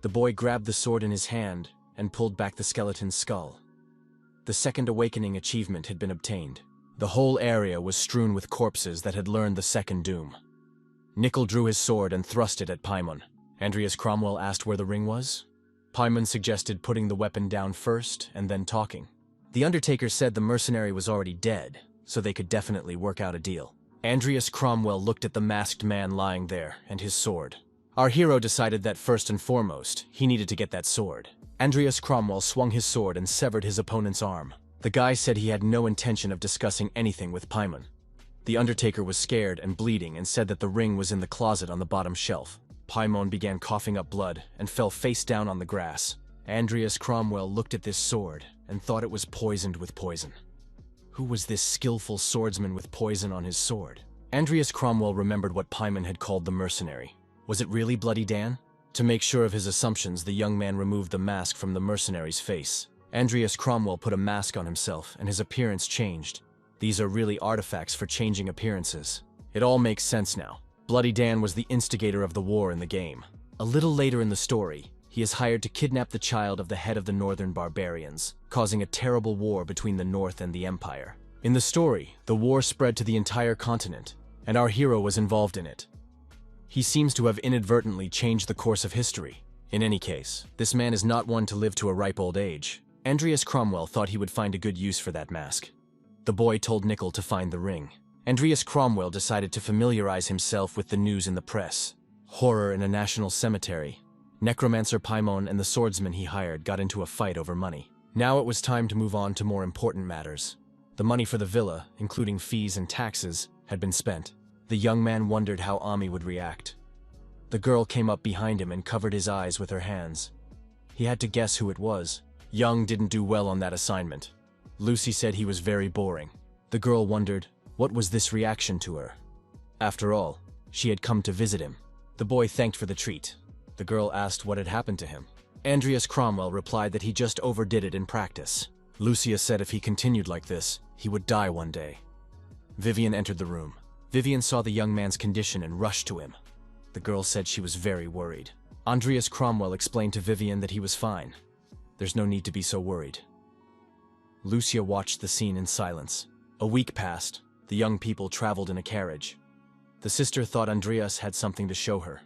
The boy grabbed the sword in his hand and pulled back the skeleton's skull. The second awakening achievement had been obtained. The whole area was strewn with corpses that had learned the second doom. Nickel drew his sword and thrust it at Paimon. Andreas Cromwell asked where the ring was. Paimon suggested putting the weapon down first and then talking. The Undertaker said the mercenary was already dead, so they could definitely work out a deal. Andreas Cromwell looked at the masked man lying there and his sword. Our hero decided that first and foremost, he needed to get that sword. Andreas Cromwell swung his sword and severed his opponent's arm. The guy said he had no intention of discussing anything with Paimon. The Undertaker was scared and bleeding and said that the ring was in the closet on the bottom shelf. Paimon began coughing up blood and fell face down on the grass. Andreas Cromwell looked at this sword and thought it was poisoned with poison. Who was this skillful swordsman with poison on his sword? Andreas Cromwell remembered what Paimon had called the mercenary. Was it really Bloody Dan? To make sure of his assumptions, the young man removed the mask from the mercenary's face. Andreas Cromwell put a mask on himself and his appearance changed. These are really artifacts for changing appearances. It all makes sense now. Bloody Dan was the instigator of the war in the game. A little later in the story, he is hired to kidnap the child of the head of the northern barbarians, causing a terrible war between the North and the Empire. In the story, the war spread to the entire continent, and our hero was involved in it. He seems to have inadvertently changed the course of history. In any case, this man is not one to live to a ripe old age. Andreas Cromwell thought he would find a good use for that mask. The boy told Nickel to find the ring. Andreas Cromwell decided to familiarize himself with the news in the press. Horror in a national cemetery. Necromancer Paimon and the swordsman he hired got into a fight over money. Now it was time to move on to more important matters. The money for the villa, including fees and taxes, had been spent. The young man wondered how Ami would react. The girl came up behind him and covered his eyes with her hands. He had to guess who it was. Young didn't do well on that assignment. Lucy said he was very boring. The girl wondered, what was this reaction to her? After all, she had come to visit him. The boy thanked for the treat. The girl asked what had happened to him. Andreas Cromwell replied that he just overdid it in practice. Lucia said if he continued like this, he would die one day. Vivian entered the room. Vivian saw the young man's condition and rushed to him. The girl said she was very worried. Andreas Cromwell explained to Vivian that he was fine. There's no need to be so worried. Lucia watched the scene in silence. A week passed. The young people traveled in a carriage. The sister thought Andreas had something to show her.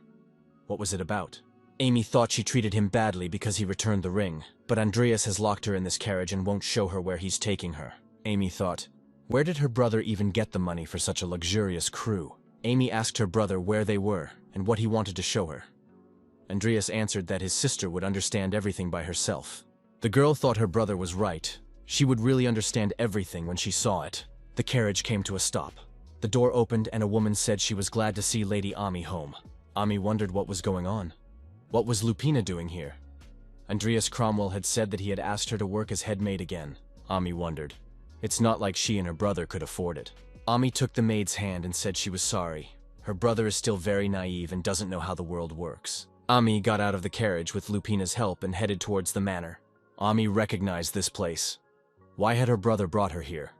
What was it about? Amy thought she treated him badly because he returned the ring, but Andreas has locked her in this carriage and won't show her where he's taking her. Amy thought, where did her brother even get the money for such a luxurious crew? Amy asked her brother where they were and what he wanted to show her. Andreas answered that his sister would understand everything by herself. The girl thought her brother was right. She would really understand everything when she saw it. The carriage came to a stop. The door opened and a woman said she was glad to see Lady Ami home. Ami wondered what was going on. What was Lupina doing here? Andreas Cromwell had said that he had asked her to work as head maid again. Ami wondered. It's not like she and her brother could afford it. Ami took the maid's hand and said she was sorry. Her brother is still very naive and doesn't know how the world works. Ami got out of the carriage with Lupina's help and headed towards the manor. Ami recognized this place. Why had her brother brought her here?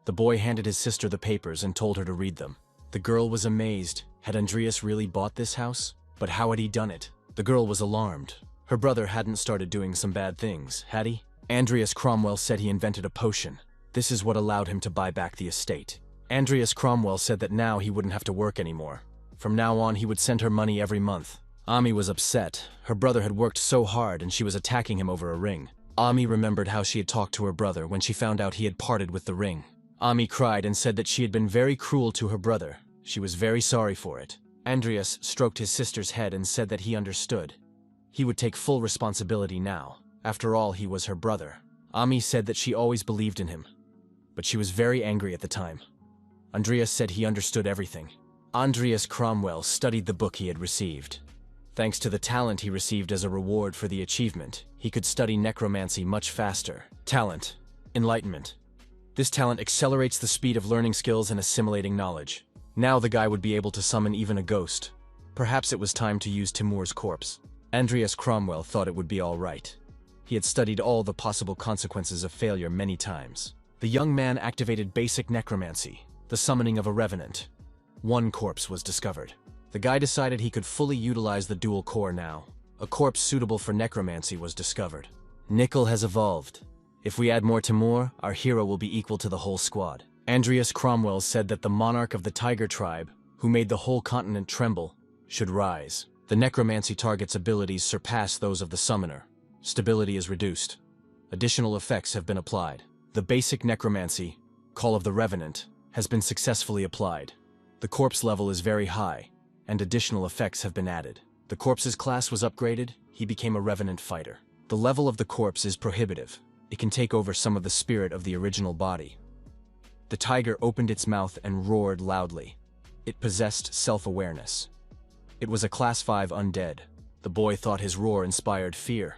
The boy handed his sister the papers and told her to read them. The girl was amazed. Had Andreas really bought this house? But how had he done it? The girl was alarmed. Her brother hadn't started doing some bad things, had he? Andreas Cromwell said he invented a potion. This is what allowed him to buy back the estate. Andreas Cromwell said that now he wouldn't have to work anymore. From now on, he would send her money every month. Ami was upset. Her brother had worked so hard and she was attacking him over a ring. Ami remembered how she had talked to her brother when she found out he had parted with the ring. Ami cried and said that she had been very cruel to her brother. She was very sorry for it. Andreas stroked his sister's head and said that he understood. He would take full responsibility now. After all, he was her brother. Ami said that she always believed in him. But she was very angry at the time. Andreas said he understood everything. Andreas Cromwell studied the book he had received. Thanks to the talent he received as a reward for the achievement, he could study necromancy much faster. Talent. Enlightenment. This talent accelerates the speed of learning skills and assimilating knowledge. Now the guy would be able to summon even a ghost. Perhaps it was time to use Timur's corpse. Andreas Cromwell thought it would be all right. He had studied all the possible consequences of failure many times. The young man activated basic necromancy, the summoning of a revenant. One corpse was discovered. The guy decided he could fully utilize the dual core now. A corpse suitable for necromancy was discovered. Nickel has evolved. If we add more Timur, our hero will be equal to the whole squad. Andreas Cromwell said that the monarch of the Tiger tribe, who made the whole continent tremble, should rise. The necromancy target's abilities surpass those of the summoner. Stability is reduced. Additional effects have been applied. The basic necromancy, Call of the Revenant, has been successfully applied. The corpse level is very high, and additional effects have been added. The corpse's class was upgraded, he became a revenant fighter. The level of the corpse is prohibitive. It can take over some of the spirit of the original body. The tiger opened its mouth and roared loudly. It possessed self-awareness. It was a Class 5 undead. The boy thought his roar inspired fear.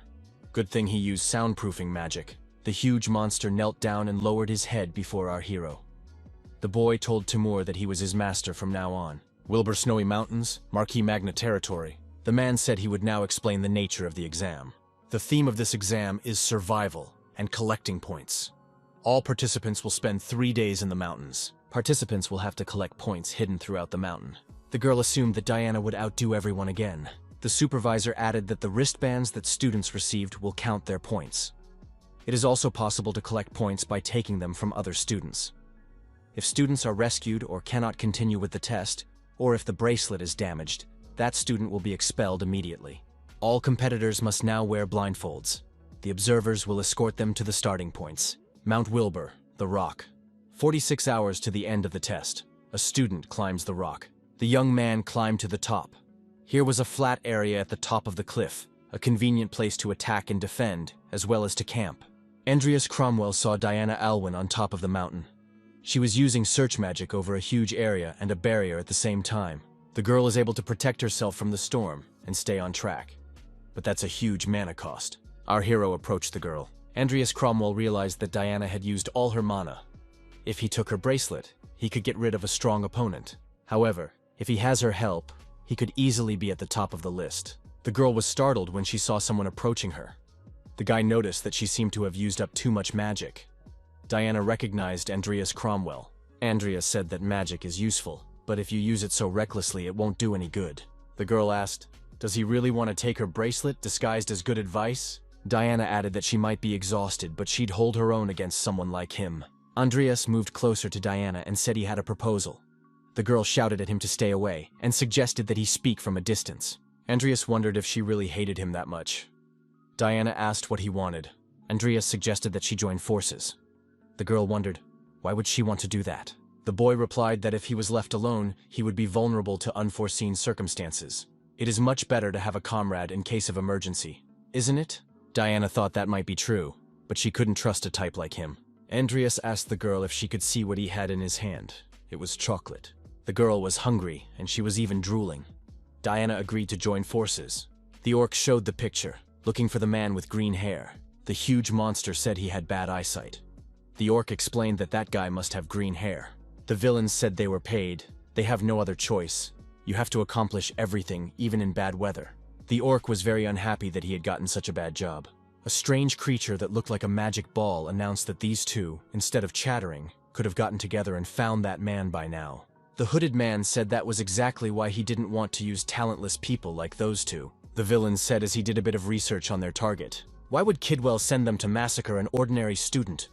Good thing he used soundproofing magic. The huge monster knelt down and lowered his head before our hero. The boy told Timur that he was his master from now on. Wilbur Snowy Mountains, Marquis Magna Territory. The man said he would now explain the nature of the exam. The theme of this exam is survival and collecting points. All participants will spend 3 days in the mountains. Participants will have to collect points hidden throughout the mountain. The girl assumed that Diana would outdo everyone again. The supervisor added that the wristbands that students received will count their points. It is also possible to collect points by taking them from other students. If students are rescued or cannot continue with the test, or if the bracelet is damaged, that student will be expelled immediately. All competitors must now wear blindfolds. The observers will escort them to the starting points. Mount Wilbur, the rock. 46 hours to the end of the test. A student climbs the rock. The young man climbed to the top. Here was a flat area at the top of the cliff, a convenient place to attack and defend, as well as to camp. Andreas Cromwell saw Diana Alwyn on top of the mountain. She was using search magic over a huge area and a barrier at the same time. The girl is able to protect herself from the storm and stay on track. But that's a huge mana cost. Our hero approached the girl. Andreas Cromwell realized that Diana had used all her mana. If he took her bracelet, he could get rid of a strong opponent. However, if he has her help, he could easily be at the top of the list. The girl was startled when she saw someone approaching her. The guy noticed that she seemed to have used up too much magic. Diana recognized Andreas Cromwell. Andreas said that magic is useful, but if you use it so recklessly, it won't do any good. The girl asked, "Does he really want to take her bracelet disguised as good advice?" Diana added that she might be exhausted, but she'd hold her own against someone like him. Andreas moved closer to Diana and said he had a proposal. The girl shouted at him to stay away and suggested that he speak from a distance. Andreas wondered if she really hated him that much. Diana asked what he wanted. Andreas suggested that she join forces. The girl wondered, why would she want to do that? The boy replied that if he was left alone, he would be vulnerable to unforeseen circumstances. It is much better to have a comrade in case of emergency, isn't it? Diana thought that might be true, but she couldn't trust a type like him. Andreas asked the girl if she could see what he had in his hand. It was chocolate. The girl was hungry, and she was even drooling. Diana agreed to join forces. The orc showed the picture, looking for the man with green hair. The huge monster said he had bad eyesight. The orc explained that that guy must have green hair. The villains said they were paid. They have no other choice. You have to accomplish everything, even in bad weather. The orc was very unhappy that he had gotten such a bad job. A strange creature that looked like a magic ball announced that these two, instead of chattering, could have gotten together and found that man by now. The hooded man said that was exactly why he didn't want to use talentless people like those two. The villain said as he did a bit of research on their target. Why would Kidwell send them to massacre an ordinary student?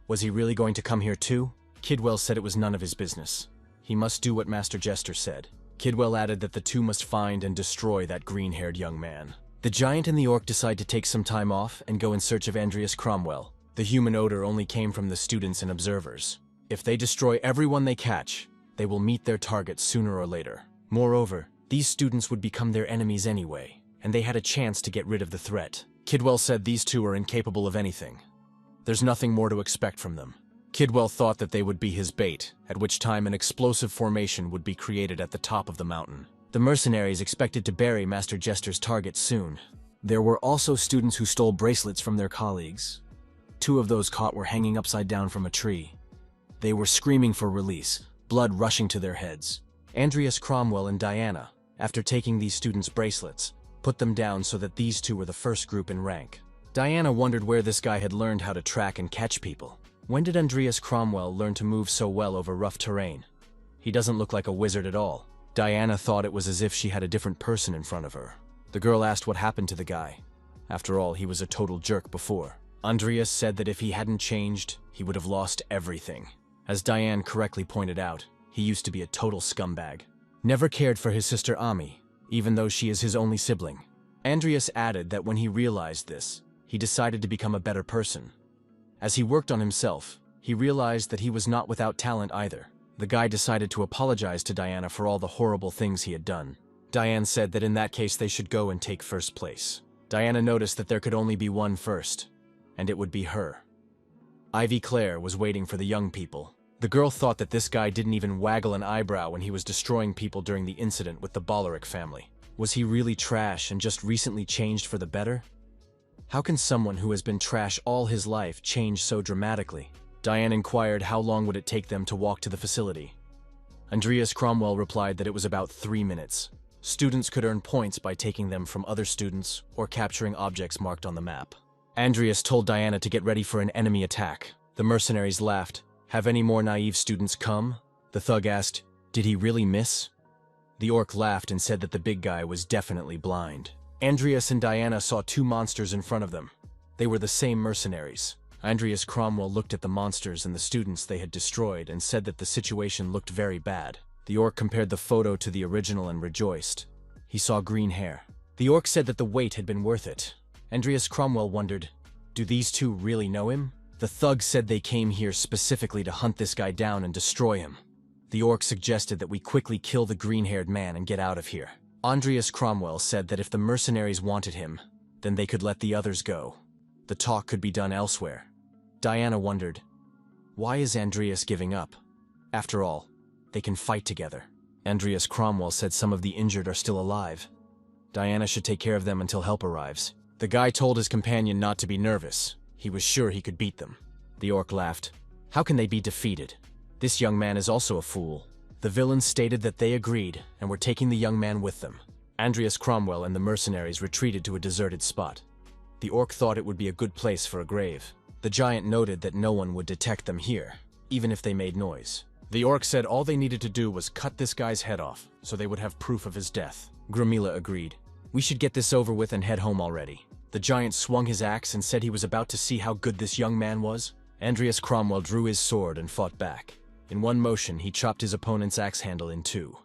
Was he really going to come here too? Kidwell said it was none of his business. He must do what Master Jester said. Kidwell added that the two must find and destroy that green-haired young man. The giant and the orc decide to take some time off and go in search of Andreas Cromwell. The human odor only came from the students and observers. If they destroy everyone they catch, they will meet their target sooner or later. Moreover, these students would become their enemies anyway, and they had a chance to get rid of the threat. Kidwell said these two are incapable of anything. There's nothing more to expect from them. Kidwell thought that they would be his bait, at which time an explosive formation would be created at the top of the mountain. The mercenaries expected to bury Master Jester's target soon. There were also students who stole bracelets from their colleagues. 2 of those caught were hanging upside down from a tree. They were screaming for release, blood rushing to their heads. Andreas Cromwell and Diana, after taking these students' bracelets, put them down so that these 2 were the first group in rank. Diana wondered where this guy had learned how to track and catch people. When did Andreas Cromwell learn to move so well over rough terrain? He doesn't look like a wizard at all. Diana thought it was as if she had a different person in front of her. The girl asked what happened to the guy. After all, he was a total jerk before. Andreas said that if he hadn't changed, he would have lost everything. As Diane correctly pointed out, he used to be a total scumbag. Never cared for his sister Ami, even though she is his only sibling. Andreas added that when he realized this, he decided to become a better person. As he worked on himself, he realized that he was not without talent either. The guy decided to apologize to Diana for all the horrible things he had done. Diane said that in that case they should go and take first place. Diana noticed that there could only be one first, and it would be her. Ivy Claire was waiting for the young people. The girl thought that this guy didn't even waggle an eyebrow when he was destroying people during the incident with the Balleric family. Was he really trash and just recently changed for the better? How can someone who has been trash all his life change so dramatically? Diane inquired how long would it take them to walk to the facility. Andreas Cromwell replied that it was about 3 minutes. Students could earn points by taking them from other students or capturing objects marked on the map. Andreas told Diana to get ready for an enemy attack. The mercenaries laughed. Have any more naive students come? The thug asked, did he really miss? The orc laughed and said that the big guy was definitely blind. Andreas and Diana saw 2 monsters in front of them. They were the same mercenaries. Andreas Cromwell looked at the monsters and the students they had destroyed and said that the situation looked very bad. The orc compared the photo to the original and rejoiced. He saw green hair. The orc said that the wait had been worth it. Andreas Cromwell wondered, do these two really know him? The thugs said they came here specifically to hunt this guy down and destroy him. The orc suggested that we quickly kill the green-haired man and get out of here. Andreas Cromwell said that if the mercenaries wanted him, then they could let the others go. The talk could be done elsewhere. Diana wondered, why is Andreas giving up? After all, they can fight together. Andreas Cromwell said some of the injured are still alive. Diana should take care of them until help arrives. The guy told his companion not to be nervous. He was sure he could beat them. The orc laughed. How can they be defeated? This young man is also a fool. The villains stated that they agreed and were taking the young man with them. Andreas Cromwell and the mercenaries retreated to a deserted spot. The orc thought it would be a good place for a grave. The giant noted that no one would detect them here, even if they made noise. The orc said all they needed to do was cut this guy's head off, so they would have proof of his death. Grimila agreed. We should get this over with and head home already. The giant swung his axe and said he was about to see how good this young man was. Andreas Cromwell drew his sword and fought back. In one motion, he chopped his opponent's axe handle in two.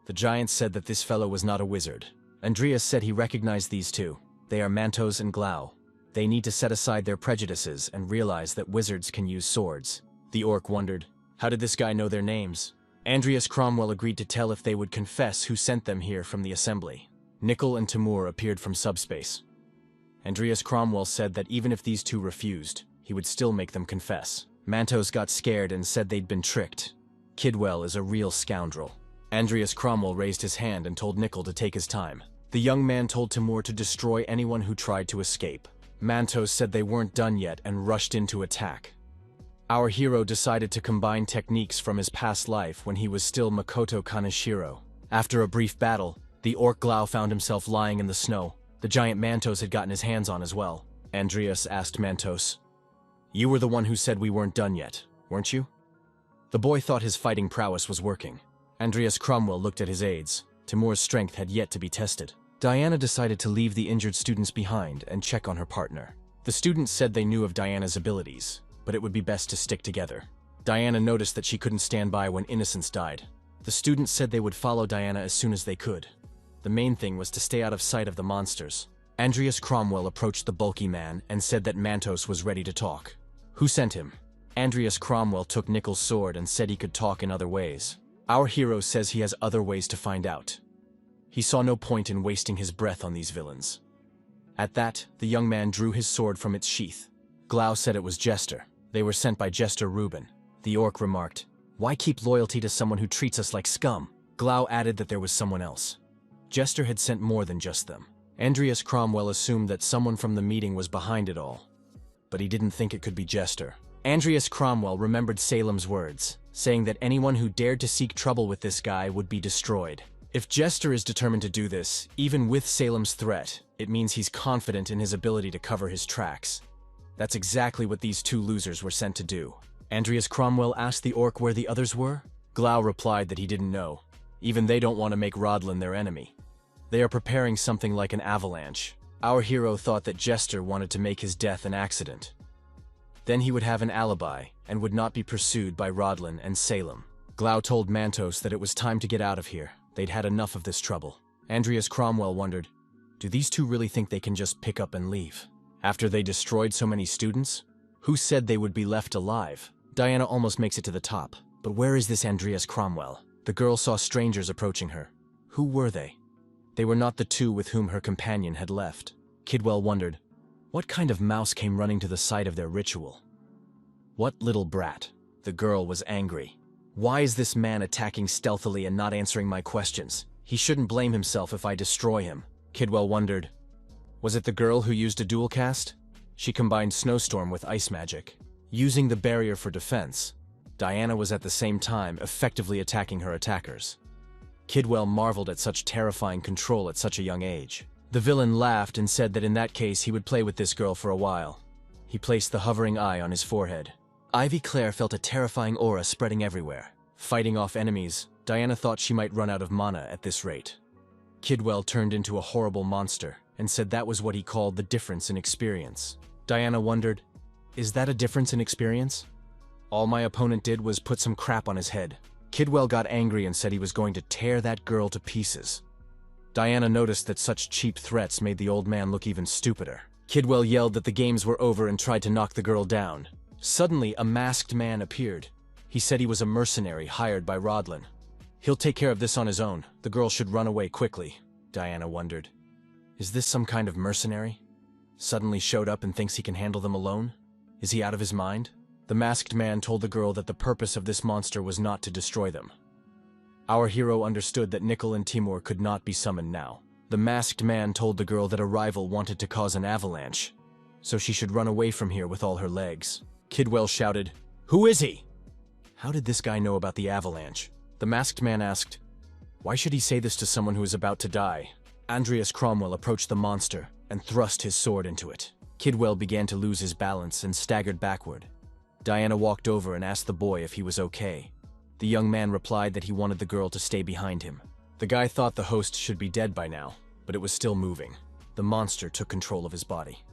The giant said that this fellow was not a wizard. Andreas said he recognized these two. They are Mantos and Glau. They need to set aside their prejudices and realize that wizards can use swords. The orc wondered, how did this guy know their names? Andreas Cromwell agreed to tell if they would confess who sent them here from the assembly. Nickel and Timur appeared from subspace. Andreas Cromwell said that even if these two refused, he would still make them confess. Mantos got scared and said they'd been tricked. Kidwell is a real scoundrel. Andreas Cromwell raised his hand and told Nickel to take his time. The young man told Timur to destroy anyone who tried to escape. Mantos said they weren't done yet and rushed in to attack. Our hero decided to combine techniques from his past life when he was still Makoto Kaneshiro. After a brief battle, the orc Glau found himself lying in the snow. The giant Mantos had gotten his hands on as well. Andreas asked Mantos, you were the one who said we weren't done yet, weren't you? The boy thought his fighting prowess was working. Andreas Cromwell looked at his aides. Timur's strength had yet to be tested. Diana decided to leave the injured students behind and check on her partner. The students said they knew of Diana's abilities, but it would be best to stick together. Diana noticed that she couldn't stand by when innocents died. The students said they would follow Diana as soon as they could. The main thing was to stay out of sight of the monsters. Andreas Cromwell approached the bulky man and said that Mantos was ready to talk. Who sent him? Andreas Cromwell took Nickel's sword and said he could talk in other ways. Our hero says he has other ways to find out. He saw no point in wasting his breath on these villains. At that, the young man drew his sword from its sheath. Glau said it was Jester. They were sent by Jester Reuben. The orc remarked, why keep loyalty to someone who treats us like scum? Glau added that there was someone else. Jester had sent more than just them. Andreas Cromwell assumed that someone from the meeting was behind it all, but he didn't think it could be Jester. Andreas Cromwell remembered Salem's words, saying that anyone who dared to seek trouble with this guy would be destroyed. If Jester is determined to do this, even with Salem's threat, it means he's confident in his ability to cover his tracks. That's exactly what these two losers were sent to do. Andreas Cromwell asked the orc where the others were. Glau replied that he didn't know. Even they don't want to make Rodlin their enemy. They are preparing something like an avalanche. Our hero thought that Jester wanted to make his death an accident. Then he would have an alibi and would not be pursued by Rodlin and Salem. Glau told Mantos that it was time to get out of here. They'd had enough of this trouble. Andreas Cromwell wondered, do these two really think they can just pick up and leave? After they destroyed so many students? Who said they would be left alive? Diana almost makes it to the top. But where is this Andreas Cromwell? The girl saw strangers approaching her. Who were they? They were not the two with whom her companion had left. Kidwell wondered, what kind of mouse came running to the site of their ritual? What little brat? The girl was angry. Why is this man attacking stealthily and not answering my questions? He shouldn't blame himself if I destroy him. Kidwell wondered, was it the girl who used a dual cast? She combined Snowstorm with ice magic. Using the barrier for defense, Diana was at the same time effectively attacking her attackers. Kidwell marveled at such terrifying control at such a young age. The villain laughed and said that in that case he would play with this girl for a while. He placed the hovering eye on his forehead. Ivy Claire felt a terrifying aura spreading everywhere. Fighting off enemies, Diana thought she might run out of mana at this rate. Kidwell turned into a horrible monster and said that was what he called the difference in experience. Diana wondered, is that a difference in experience? All my opponent did was put some crap on his head. Kidwell got angry and said he was going to tear that girl to pieces. Diana noticed that such cheap threats made the old man look even stupider. Kidwell yelled that the games were over and tried to knock the girl down. Suddenly, a masked man appeared. He said he was a mercenary hired by Rodlin. He'll take care of this on his own. The girl should run away quickly. Diana wondered. Is this some kind of mercenary? Suddenly showed up and thinks he can handle them alone? Is he out of his mind? The masked man told the girl that the purpose of this monster was not to destroy them. Our hero understood that Nickel and Timur could not be summoned now. The masked man told the girl that a rival wanted to cause an avalanche, so she should run away from here with all her legs. Kidwell shouted, "Who is he?" How did this guy know about the avalanche? The masked man asked, "Why should he say this to someone who is about to die?" Andreas Cromwell approached the monster and thrust his sword into it. Kidwell began to lose his balance and staggered backward. Diana walked over and asked the boy if he was okay. The young man replied that he wanted the girl to stay behind him. The guy thought the host should be dead by now, but it was still moving. The monster took control of his body.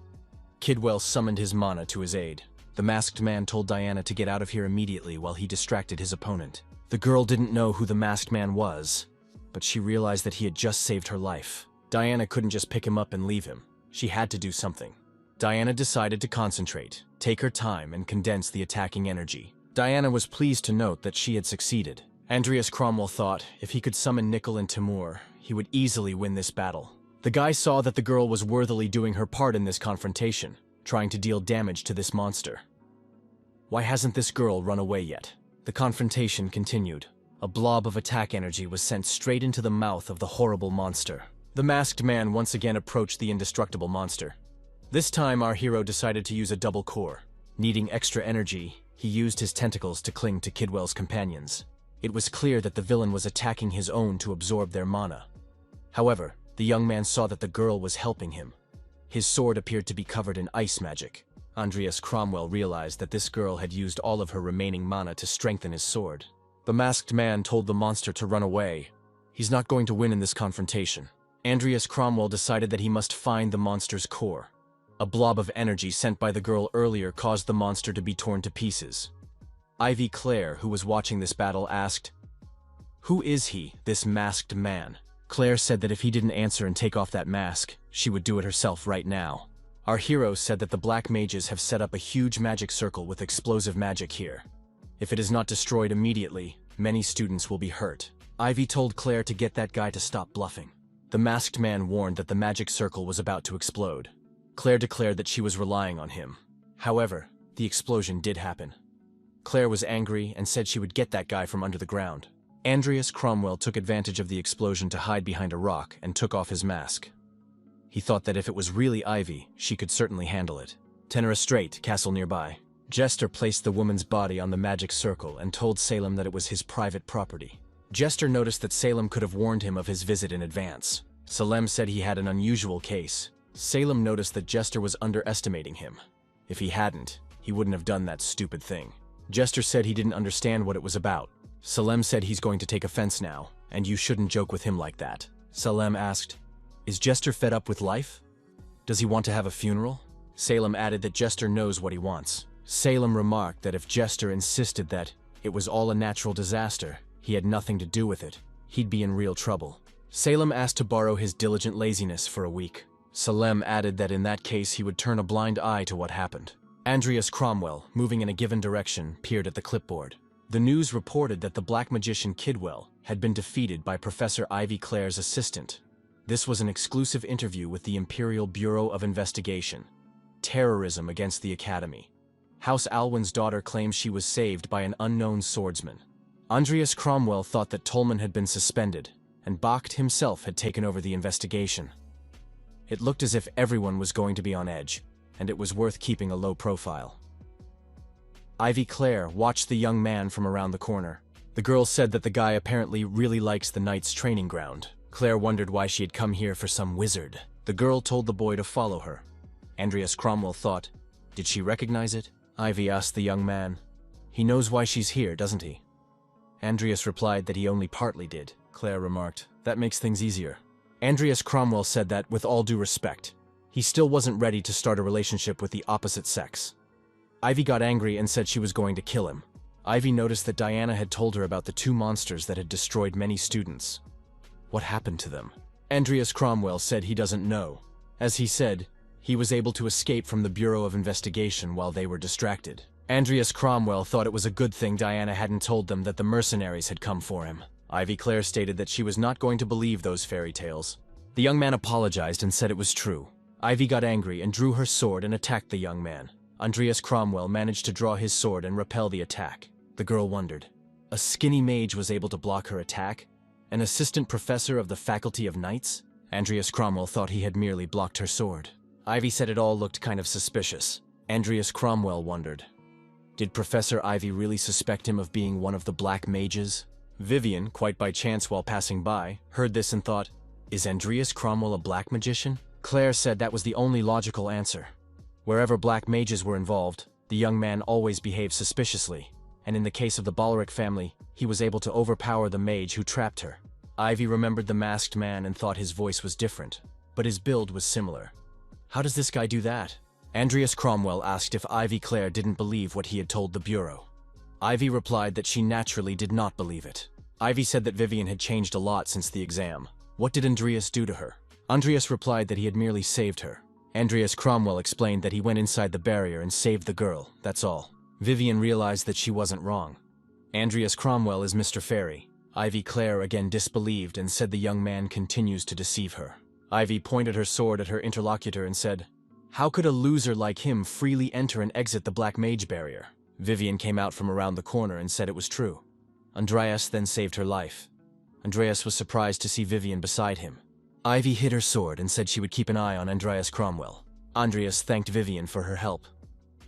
Kidwell summoned his mana to his aid. The masked man told Diana to get out of here immediately while he distracted his opponent. The girl didn't know who the masked man was, but she realized that he had just saved her life. Diana couldn't just pick him up and leave him. She had to do something. Diana decided to concentrate, take her time, and condense the attacking energy. Diana was pleased to note that she had succeeded. Andreas Cromwell thought if he could summon Nickel and Timur, he would easily win this battle. The guy saw that the girl was worthily doing her part in this confrontation, trying to deal damage to this monster. Why hasn't this girl run away yet? The confrontation continued. A blob of attack energy was sent straight into the mouth of the horrible monster. The masked man once again approached the indestructible monster. This time our hero decided to use a double core. Needing extra energy, he used his tentacles to cling to Kidwell's companions. It was clear that the villain was attacking his own to absorb their mana. However, the young man saw that the girl was helping him. His sword appeared to be covered in ice magic. Andreas Cromwell realized that this girl had used all of her remaining mana to strengthen his sword. The masked man told the monster to run away. He's not going to win in this confrontation. Andreas Cromwell decided that he must find the monster's core. A blob of energy sent by the girl earlier caused the monster to be torn to pieces. Ivy Claire, who was watching this battle, asked, "Who is he, this masked man?" Claire said that if he didn't answer and take off that mask, she would do it herself right now. Our hero said that the black mages have set up a huge magic circle with explosive magic here. If it is not destroyed immediately, many students will be hurt. Ivy told Claire to get that guy to stop bluffing. The masked man warned that the magic circle was about to explode. Claire declared that she was relying on him. However, the explosion did happen. Claire was angry and said she would get that guy from under the ground. Andreas Cromwell took advantage of the explosion to hide behind a rock and took off his mask. He thought that if it was really Ivy, she could certainly handle it. Tenor Strait, castle nearby. Jester placed the woman's body on the magic circle and told Salem that it was his private property. Jester noticed that Salem could have warned him of his visit in advance. Salem said he had an unusual case. Salem noticed that Jester was underestimating him. If he hadn't, he wouldn't have done that stupid thing. Jester said he didn't understand what it was about. Salem said he's going to take offense now, and you shouldn't joke with him like that. Salem asked, "Is Jester fed up with life? Does he want to have a funeral?" Salem added that Jester knows what he wants. Salem remarked that if Jester insisted that it was all a natural disaster, he had nothing to do with it, he'd be in real trouble. Salem asked to borrow his diligent laziness for a week. Salem added that in that case he would turn a blind eye to what happened. Andreas Cromwell, moving in a given direction, peered at the clipboard. The news reported that the black magician Kidwell had been defeated by Professor Ivy Claire's assistant. This was an exclusive interview with the Imperial Bureau of Investigation. Terrorism against the Academy. House Alwyn's daughter claims she was saved by an unknown swordsman. Andreas Cromwell thought that Tolman had been suspended, and Bacht himself had taken over the investigation. It looked as if everyone was going to be on edge, and it was worth keeping a low profile. Ivy Claire watched the young man from around the corner. The girl said that the guy apparently really likes the knight's training ground. Claire wondered why she had come here for some wizard. The girl told the boy to follow her. Andreas Cromwell thought, did she recognize it? Ivy asked the young man. He knows why she's here, doesn't he? Andreas replied that he only partly did. Claire remarked, that makes things easier. Andreas Cromwell said that, with all due respect, he still wasn't ready to start a relationship with the opposite sex. Ivy got angry and said she was going to kill him. Ivy noticed that Diana had told her about the two monsters that had destroyed many students. What happened to them? Andreas Cromwell said he doesn't know. As he said, he was able to escape from the Bureau of Investigation while they were distracted. Andreas Cromwell thought it was a good thing Diana hadn't told them that the mercenaries had come for him. Ivy Clare stated that she was not going to believe those fairy tales. The young man apologized and said it was true. Ivy got angry and drew her sword and attacked the young man. Andreas Cromwell managed to draw his sword and repel the attack. The girl wondered. A skinny mage was able to block her attack? An assistant professor of the Faculty of Knights? Andreas Cromwell thought he had merely blocked her sword. Ivy said it all looked kind of suspicious. Andreas Cromwell wondered. Did Professor Ivy really suspect him of being one of the black mages? Vivian, quite by chance while passing by, heard this and thought, is Andreas Cromwell a black magician? Claire said that was the only logical answer. Wherever black mages were involved, the young man always behaved suspiciously, and in the case of the Balric family, he was able to overpower the mage who trapped her. Ivy remembered the masked man and thought his voice was different, but his build was similar. How does this guy do that? Andreas Cromwell asked if Ivy Clare didn't believe what he had told the Bureau. Ivy replied that she naturally did not believe it. Ivy said that Vivian had changed a lot since the exam. What did Andreas do to her? Andreas replied that he had merely saved her. Andreas Cromwell explained that he went inside the barrier and saved the girl, that's all. Vivian realized that she wasn't wrong. Andreas Cromwell is Mr. Fairy. Ivy Clare again disbelieved and said the young man continues to deceive her. Ivy pointed her sword at her interlocutor and said, how could a loser like him freely enter and exit the Black Mage barrier? Vivian came out from around the corner and said it was true. Andreas then saved her life. Andreas was surprised to see Vivian beside him. Ivy hid her sword and said she would keep an eye on Andreas Cromwell. Andreas thanked Vivian for her help.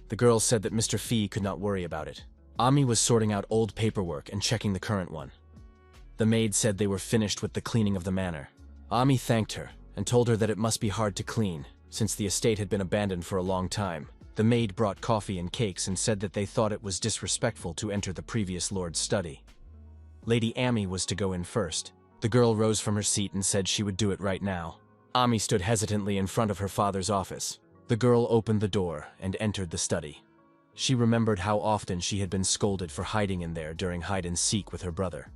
The girl said that Mr. Fee could not worry about it. Ami was sorting out old paperwork and checking the current one. The maid said they were finished with the cleaning of the manor. Ami thanked her and told her that it must be hard to clean, since the estate had been abandoned for a long time. The maid brought coffee and cakes and said that they thought it was disrespectful to enter the previous lord's study. Lady Ami was to go in first. The girl rose from her seat and said she would do it right now. Ami stood hesitantly in front of her father's office. The girl opened the door and entered the study. She remembered how often she had been scolded for hiding in there during hide-and-seek with her brother.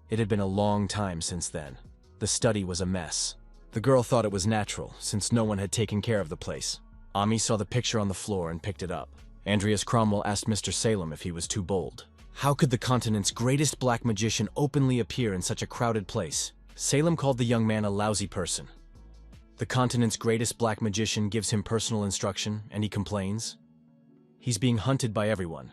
It had been a long time since then. The study was a mess. The girl thought it was natural, since no one had taken care of the place. Ami saw the picture on the floor and picked it up. Andreas Cromwell asked Mr. Salem if he was too bold. How could the continent's greatest black magician openly appear in such a crowded place? Salem called the young man a lousy person. The continent's greatest black magician gives him personal instruction, and he complains? He's being hunted by everyone,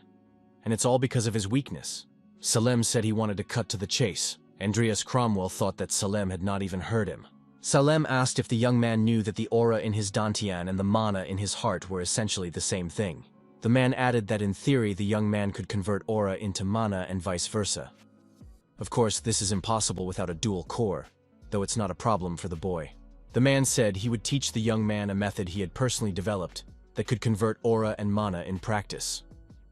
and it's all because of his weakness. Salem said he wanted to cut to the chase. Andreas Cromwell thought that Salem had not even heard him. Salem asked if the young man knew that the aura in his dantian and the mana in his heart were essentially the same thing. The man added that in theory the young man could convert aura into mana and vice versa. Of course, this is impossible without a dual core, though it's not a problem for the boy. The man said he would teach the young man a method he had personally developed that could convert aura and mana in practice.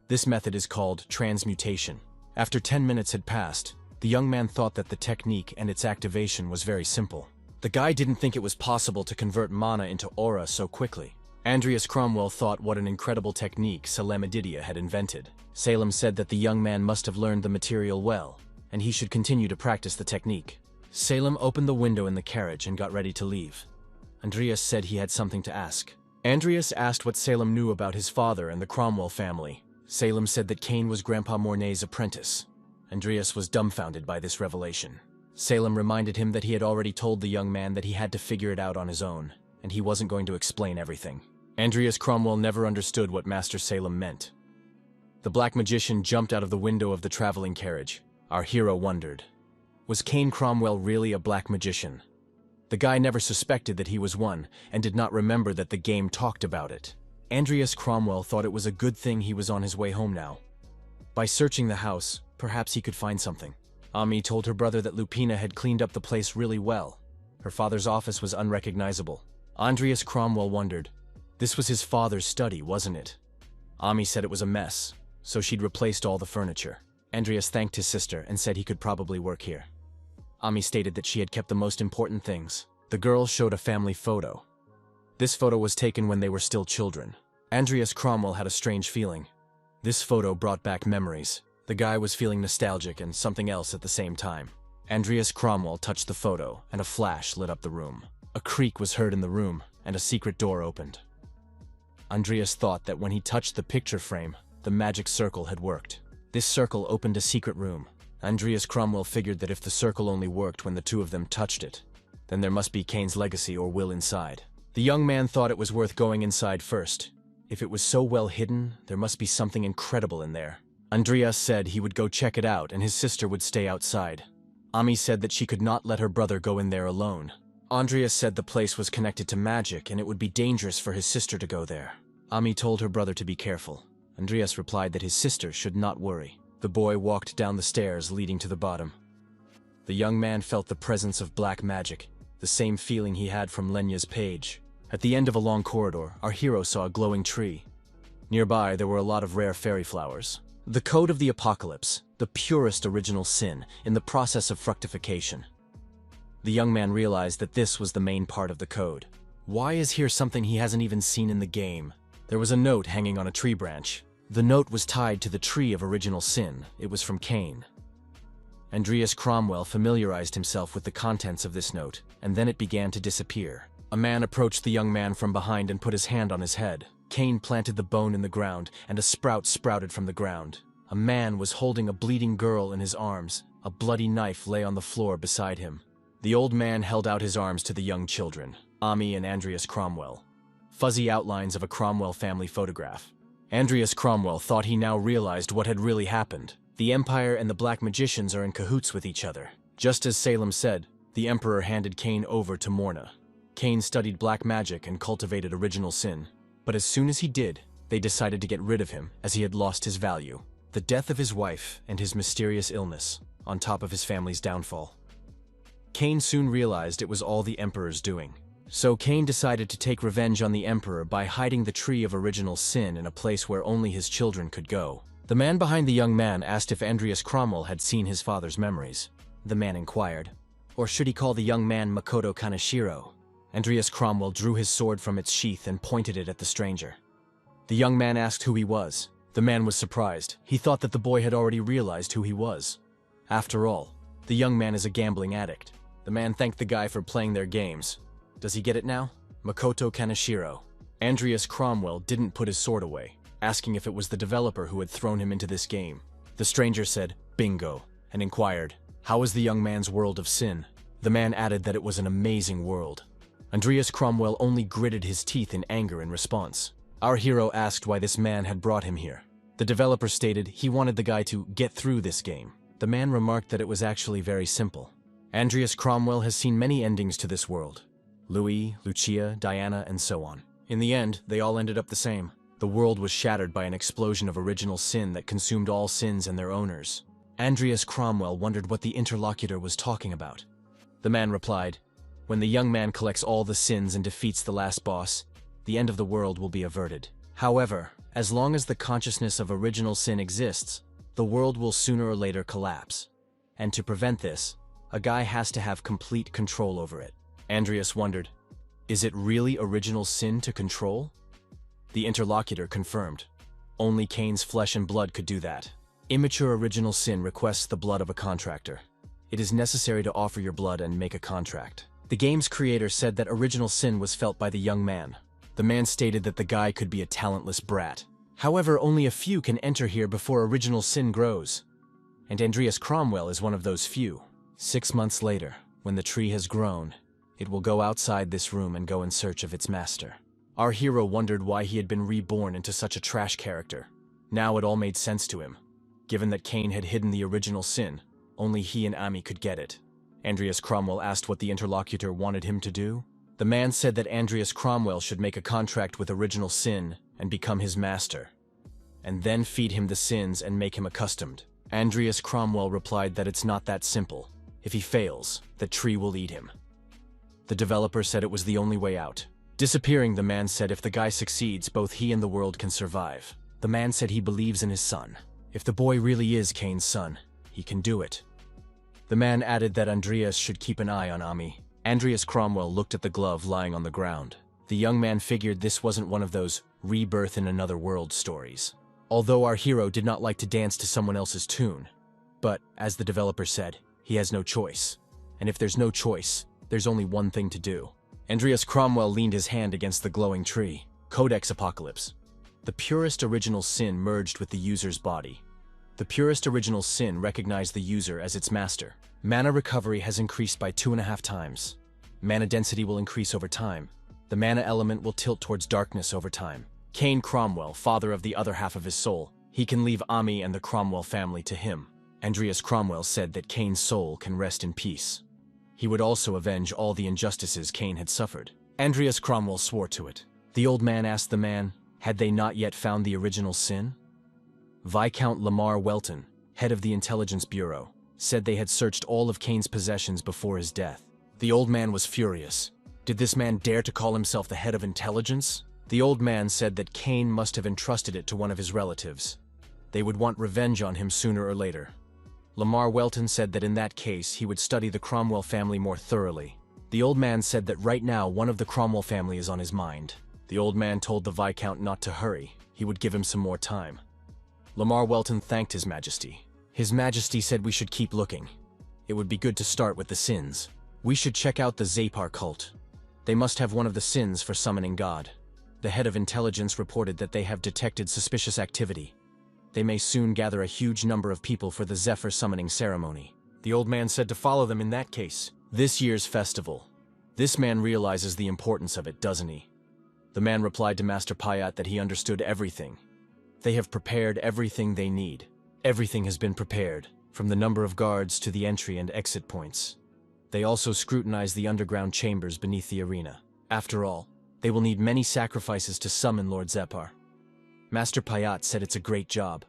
This method is called transmutation. After 10 minutes had passed, the young man thought that the technique and its activation was very simple. The guy didn't think it was possible to convert mana into aura so quickly. Andreas Cromwell thought what an incredible technique Salem Edidia had invented. Salem said that the young man must have learned the material well, and he should continue to practice the technique. Salem opened the window in the carriage and got ready to leave. Andreas said he had something to ask. Andreas asked what Salem knew about his father and the Cromwell family. Salem said that Cain was Grandpa Mornay's apprentice. Andreas was dumbfounded by this revelation. Salem reminded him that he had already told the young man that he had to figure it out on his own, and he wasn't going to explain everything. Andreas Cromwell never understood what Master Salem meant. The black magician jumped out of the window of the traveling carriage. Our hero wondered, was Cain Cromwell really a black magician? The guy never suspected that he was one, and did not remember that the game talked about it. Andreas Cromwell thought it was a good thing he was on his way home now. By searching the house, perhaps he could find something. Ami told her brother that Lupina had cleaned up the place really well. Her father's office was unrecognizable. Andreas Cromwell wondered, this was his father's study, wasn't it? Ami said it was a mess, so she'd replaced all the furniture. Andreas thanked his sister and said he could probably work here. Ami stated that she had kept the most important things. The girl showed a family photo. This photo was taken when they were still children. Andreas Cromwell had a strange feeling. This photo brought back memories. The guy was feeling nostalgic and something else at the same time. Andreas Cromwell touched the photo, and a flash lit up the room. A creak was heard in the room, and a secret door opened. Andreas thought that when he touched the picture frame, the magic circle had worked. This circle opened a secret room. Andreas Cromwell figured that if the circle only worked when the two of them touched it, then there must be Kane's legacy or will inside. The young man thought it was worth going inside first. If it was so well hidden, there must be something incredible in there. Andreas said he would go check it out and his sister would stay outside. Ami said that she could not let her brother go in there alone. Andreas said the place was connected to magic and it would be dangerous for his sister to go there. Ami told her brother to be careful. Andreas replied that his sister should not worry. The boy walked down the stairs leading to the bottom. The young man felt the presence of black magic, the same feeling he had from Lenya's page. At the end of a long corridor, our hero saw a glowing tree. Nearby, there were a lot of rare fairy flowers. The Code of the Apocalypse, the purest original sin, in the process of fructification. The young man realized that this was the main part of the code. Why is here something he hasn't even seen in the game? There was a note hanging on a tree branch. The note was tied to the tree of original sin. It was from Kane. Andreas Cromwell familiarized himself with the contents of this note, and then it began to disappear. A man approached the young man from behind and put his hand on his head. Kane planted the bone in the ground, and a sprout sprouted from the ground. A man was holding a bleeding girl in his arms. A bloody knife lay on the floor beside him. The old man held out his arms to the young children, Ami and Andreas Cromwell. Fuzzy outlines of a Cromwell family photograph. Andreas Cromwell thought he now realized what had really happened. The Empire and the Black Magicians are in cahoots with each other. Just as Salem said, the Emperor handed Kane over to Morna. Kane studied black magic and cultivated original sin. But as soon as he did, they decided to get rid of him as he had lost his value. The death of his wife and his mysterious illness, on top of his family's downfall. Kane soon realized it was all the Emperor's doing. So Kane decided to take revenge on the Emperor by hiding the tree of original sin in a place where only his children could go. The man behind the young man asked if Andreas Cromwell had seen his father's memories. The man inquired. Or should he call the young man Makoto Kaneshiro? Andreas Cromwell drew his sword from its sheath and pointed it at the stranger. The young man asked who he was. The man was surprised. He thought that the boy had already realized who he was. After all, the young man is a gambling addict. The man thanked the guy for playing their games. Does he get it now? Makoto Kaneshiro. Andreas Cromwell didn't put his sword away, asking if it was the developer who had thrown him into this game. The stranger said, "Bingo," and inquired, how was the young man's world of sin? The man added that it was an amazing world. Andreas Cromwell only gritted his teeth in anger in response. Our hero asked why this man had brought him here. The developer stated he wanted the guy to get through this game. The man remarked that it was actually very simple. Andreas Cromwell has seen many endings to this world. Louis, Lucia, Diana, and so on. In the end, they all ended up the same. The world was shattered by an explosion of original sin that consumed all sins and their owners. Andreas Cromwell wondered what the interlocutor was talking about. The man replied, when the young man collects all the sins and defeats the last boss, the end of the world will be averted. However, as long as the consciousness of original sin exists, the world will sooner or later collapse. And to prevent this, a guy has to have complete control over it. Andreas wondered, is it really original sin to control? The interlocutor confirmed. Only Kane's flesh and blood could do that. Immature original sin requests the blood of a contractor. It is necessary to offer your blood and make a contract. The game's creator said that original sin was felt by the young man. The man stated that the guy could be a talentless brat. However, only a few can enter here before original sin grows. And Andreas Cromwell is one of those few. 6 months later, when the tree has grown, it will go outside this room and go in search of its master. Our hero wondered why he had been reborn into such a trash character. Now it all made sense to him. Given that Kane had hidden the original sin, only he and Ami could get it. Andreas Cromwell asked what the interlocutor wanted him to do. The man said that Andreas Cromwell should make a contract with original sin and become his master, and then feed him the sins and make him accustomed. Andreas Cromwell replied that it's not that simple. If he fails, the tree will eat him. The developer said it was the only way out. Disappearing, the man said if the guy succeeds, both he and the world can survive. The man said he believes in his son. If the boy really is Kane's son, he can do it. The man added that Andreas should keep an eye on Ami. Andreas Cromwell looked at the glove lying on the ground. The young man figured this wasn't one of those rebirth in another world stories. Although our hero did not like to dance to someone else's tune. But, as the developer said, He has no choice. And if there's no choice, there's only one thing to do. Andreas Cromwell leaned his hand against the glowing tree. Codex Apocalypse. The purest original sin merged with the user's body. The purest original sin recognized the user as its master. Mana recovery has increased by 2.5 times. Mana density will increase over time. The mana element will tilt towards darkness over time. Cain Cromwell, father of the other half of his soul, he can leave Ami and the Cromwell family to him. Andreas Cromwell said that Cain's soul can rest in peace. He would also avenge all the injustices Cain had suffered. Andreas Cromwell swore to it. The old man asked the man, had they not yet found the original sin? Viscount Lamar Welton, head of the Intelligence Bureau, said they had searched all of Cain's possessions before his death. The old man was furious. Did this man dare to call himself the head of intelligence? The old man said that Cain must have entrusted it to one of his relatives. They would want revenge on him sooner or later. Lamar Welton said that in that case he would study the Cromwell family more thoroughly. The old man said that right now one of the Cromwell family is on his mind. The old man told the Viscount not to hurry. He would give him some more time. Lamar Welton thanked His Majesty. His Majesty said we should keep looking. It would be good to start with the sins. We should check out the Zapar cult. They must have one of the sins for summoning God. The head of intelligence reported that they have detected suspicious activity. They may soon gather a huge number of people for the Zephyr summoning ceremony. The old man said to follow them in that case. This year's festival. This man realizes the importance of it, doesn't he? The man replied to Master Payat that he understood everything. They have prepared everything they need. Everything has been prepared, from the number of guards to the entry and exit points. They also scrutinize the underground chambers beneath the arena. After all, they will need many sacrifices to summon Lord Zepar. Master Payat said it's a great job.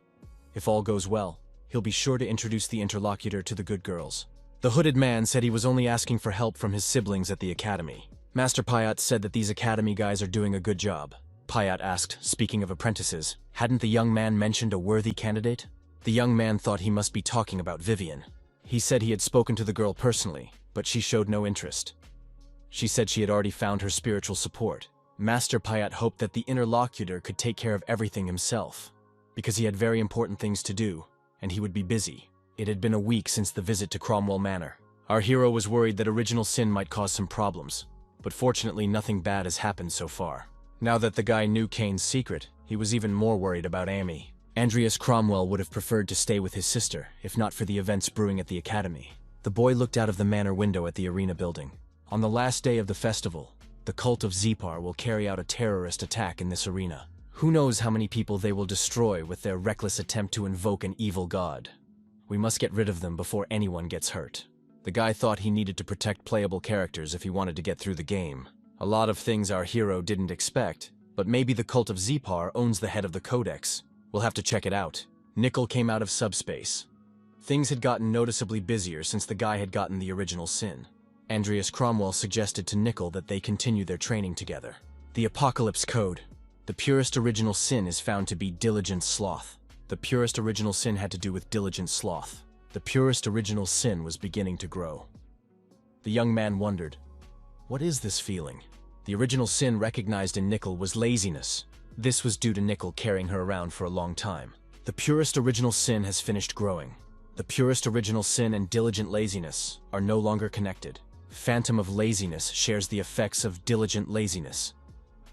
If all goes well, he'll be sure to introduce the interlocutor to the good girls. The hooded man said he was only asking for help from his siblings at the academy. Master Payat said that these academy guys are doing a good job. Payat asked, speaking of apprentices, hadn't the young man mentioned a worthy candidate? The young man thought he must be talking about Vivian. He said he had spoken to the girl personally, but she showed no interest. She said she had already found her spiritual support. Master Payat hoped that the interlocutor could take care of everything himself, because he had very important things to do, and he would be busy. It had been a week since the visit to Cromwell Manor. Our hero was worried that original sin might cause some problems, but fortunately nothing bad has happened so far. Now that the guy knew Cain's secret, he was even more worried about Amy. Andreas Cromwell would have preferred to stay with his sister, if not for the events brewing at the academy. The boy looked out of the manor window at the arena building. On the last day of the festival, the cult of Zepar will carry out a terrorist attack in this arena. Who knows how many people they will destroy with their reckless attempt to invoke an evil god. We must get rid of them before anyone gets hurt. The guy thought he needed to protect playable characters if he wanted to get through the game. A lot of things our hero didn't expect, but maybe the cult of Zepar owns the head of the codex. We'll have to check it out. Nickel came out of subspace. Things had gotten noticeably busier since the guy had gotten the original sin. Andreas Cromwell suggested to Nickel that they continue their training together. The Apocalypse Code. The purest original sin is found to be diligent sloth. The purest original sin had to do with diligent sloth. The purest original sin was beginning to grow. The young man wondered, what is this feeling? The original sin recognized in Nickel was laziness. This was due to Nickel carrying her around for a long time. The purest original sin has finished growing. The purest original sin and diligent laziness are no longer connected. Phantom of laziness shares the effects of diligent laziness.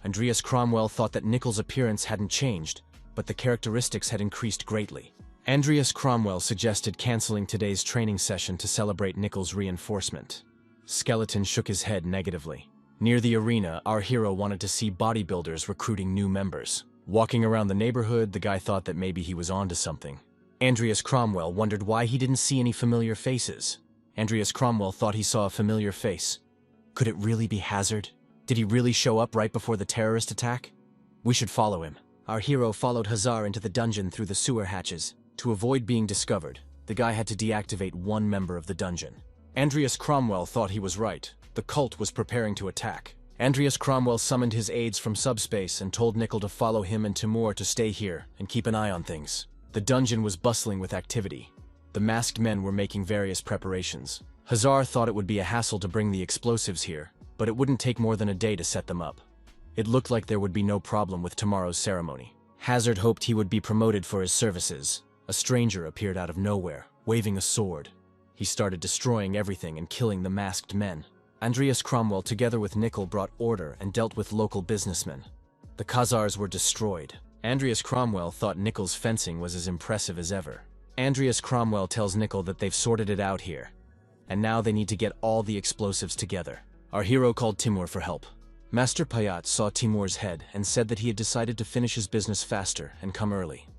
Andreas Cromwell thought that Nickel's appearance hadn't changed, but the characteristics had increased greatly. Andreas Cromwell suggested canceling today's training session to celebrate Nickel's reinforcement. Skeleton shook his head negatively. Near the arena, our hero wanted to see bodybuilders recruiting new members. Walking around the neighborhood, the guy thought that maybe he was onto something. Andreas Cromwell wondered why he didn't see any familiar faces. Andreas Cromwell thought he saw a familiar face. Could it really be Hazard? Did he really show up right before the terrorist attack? We should follow him. Our hero followed Hazard into the dungeon through the sewer hatches. To avoid being discovered, the guy had to deactivate one member of the dungeon. Andreas Cromwell thought he was right. The cult was preparing to attack. Andreas Cromwell summoned his aides from subspace and told Nickel to follow him and Timur to stay here and keep an eye on things. The dungeon was bustling with activity. The masked men were making various preparations. Hazard thought it would be a hassle to bring the explosives here, but it wouldn't take more than a day to set them up. It looked like there would be no problem with tomorrow's ceremony. Hazard hoped he would be promoted for his services. A stranger appeared out of nowhere, waving a sword. He He started destroying everything and killing the masked men. Andreas Cromwell, together with Nickel, brought order and dealt with local businessmen. The Khazars were destroyed. Andreas Cromwell thought Nickel's fencing was as impressive as ever. Andreas Cromwell tells Nickel that they've sorted it out here, and now they need to get all the explosives together. Our hero called Timur for help. Master Payat saw Timur's head and said that he had decided to finish his business faster and come early.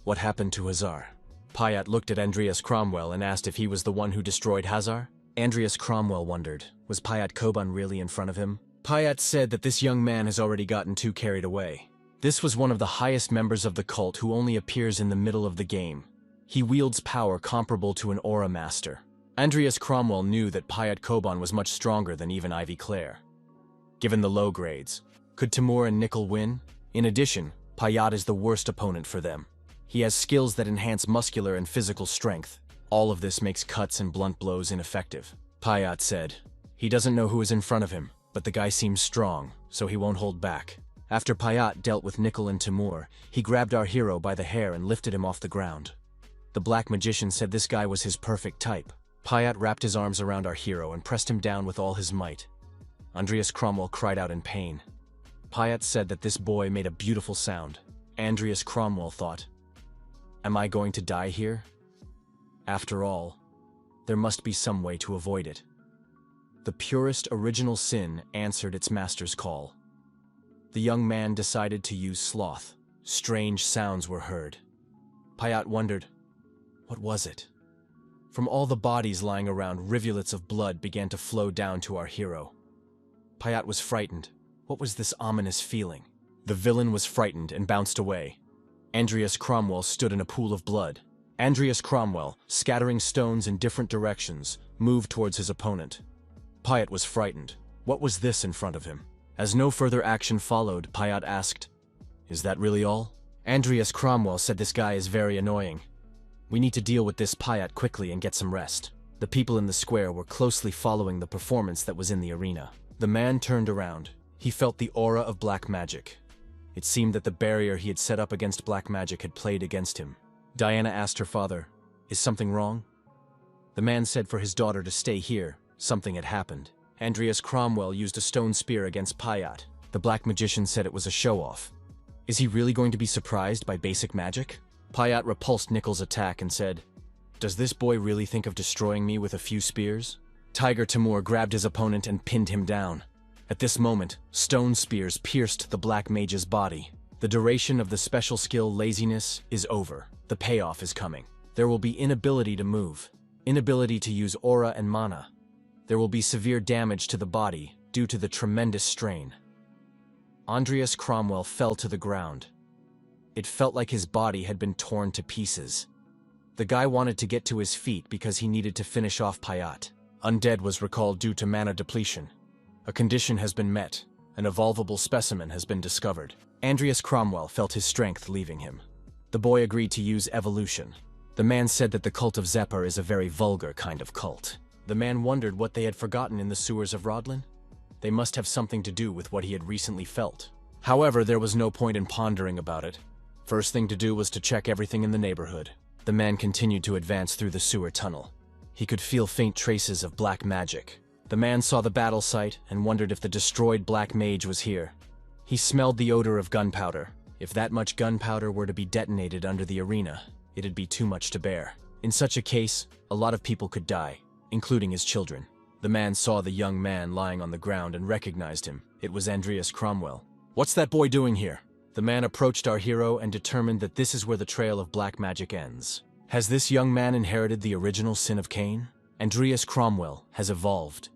What happened to Hazar? Payat looked at Andreas Cromwell and asked if he was the one who destroyed Hazar. Andreas Cromwell wondered, was Payat Koban really in front of him? Payat said that this young man has already gotten too carried away. This was one of the highest members of the cult who only appears in the middle of the game. He wields power comparable to an aura master. Andreas Cromwell knew that Payat Koban was much stronger than even Ivy Claire. Given the low grades, could Timur and Nickel win? In addition, Payat is the worst opponent for them. He has skills that enhance muscular and physical strength. All of this makes cuts and blunt blows ineffective. Payat said, he doesn't know who is in front of him, but the guy seems strong, so he won't hold back. After Payat dealt with Nickel and Timur, he grabbed our hero by the hair and lifted him off the ground. The black magician said this guy was his perfect type. Payat wrapped his arms around our hero and pressed him down with all his might. Andreas Cromwell cried out in pain. Payat said that this boy made a beautiful sound. Andreas Cromwell thought, am I going to die here? After all, there must be some way to avoid it. The purest original sin answered its master's call. The young man decided to use sloth. Strange sounds were heard. Payat wondered, what was it? From all the bodies lying around, rivulets of blood began to flow down to our hero. Payat was frightened. What was this ominous feeling? The villain was frightened and bounced away. Andreas Cromwell stood in a pool of blood. Andreas Cromwell, scattering stones in different directions, moved towards his opponent. Payat was frightened. What was this in front of him? As no further action followed, Payat asked, is that really all? Andreas Cromwell said this guy is very annoying. We need to deal with this Payat quickly and get some rest. The people in the square were closely following the performance that was in the arena. The man turned around. He felt the aura of black magic. It seemed that the barrier he had set up against black magic had played against him. Diana asked her father, is something wrong? The man said for his daughter to stay here. Something had happened. Andreas Cromwell used a stone spear against Payat. The black magician said it was a show-off. Is he really going to be surprised by basic magic? Payat repulsed Nickel's attack and said, does this boy really think of destroying me with a few spears? Tiger Timur grabbed his opponent and pinned him down. At this moment, stone spears pierced the black mage's body. The duration of the special skill laziness is over. The payoff is coming. There will be inability to move, inability to use aura and mana. There will be severe damage to the body due to the tremendous strain. Andreas Cromwell fell to the ground. It felt like his body had been torn to pieces. The guy wanted to get to his feet because he needed to finish off Payat. Undead was recalled due to mana depletion. A condition has been met. An evolvable specimen has been discovered. Andreas Cromwell felt his strength leaving him. The boy agreed to use evolution. The man said that the cult of Zephyr is a very vulgar kind of cult. The man wondered what they had forgotten in the sewers of Rodlin. They must have something to do with what he had recently felt. However, there was no point in pondering about it. First thing to do was to check everything in the neighborhood. The man continued to advance through the sewer tunnel. He could feel faint traces of black magic. The man saw the battle site and wondered if the destroyed black mage was here. He smelled the odor of gunpowder. If that much gunpowder were to be detonated under the arena, it'd be too much to bear. In such a case, a lot of people could die, including his children. The man saw the young man lying on the ground and recognized him. It was Andreas Cromwell. What's that boy doing here? The man approached our hero and determined that this is where the trail of black magic ends. Has this young man inherited the original sin of Cain? Andreas Cromwell has evolved.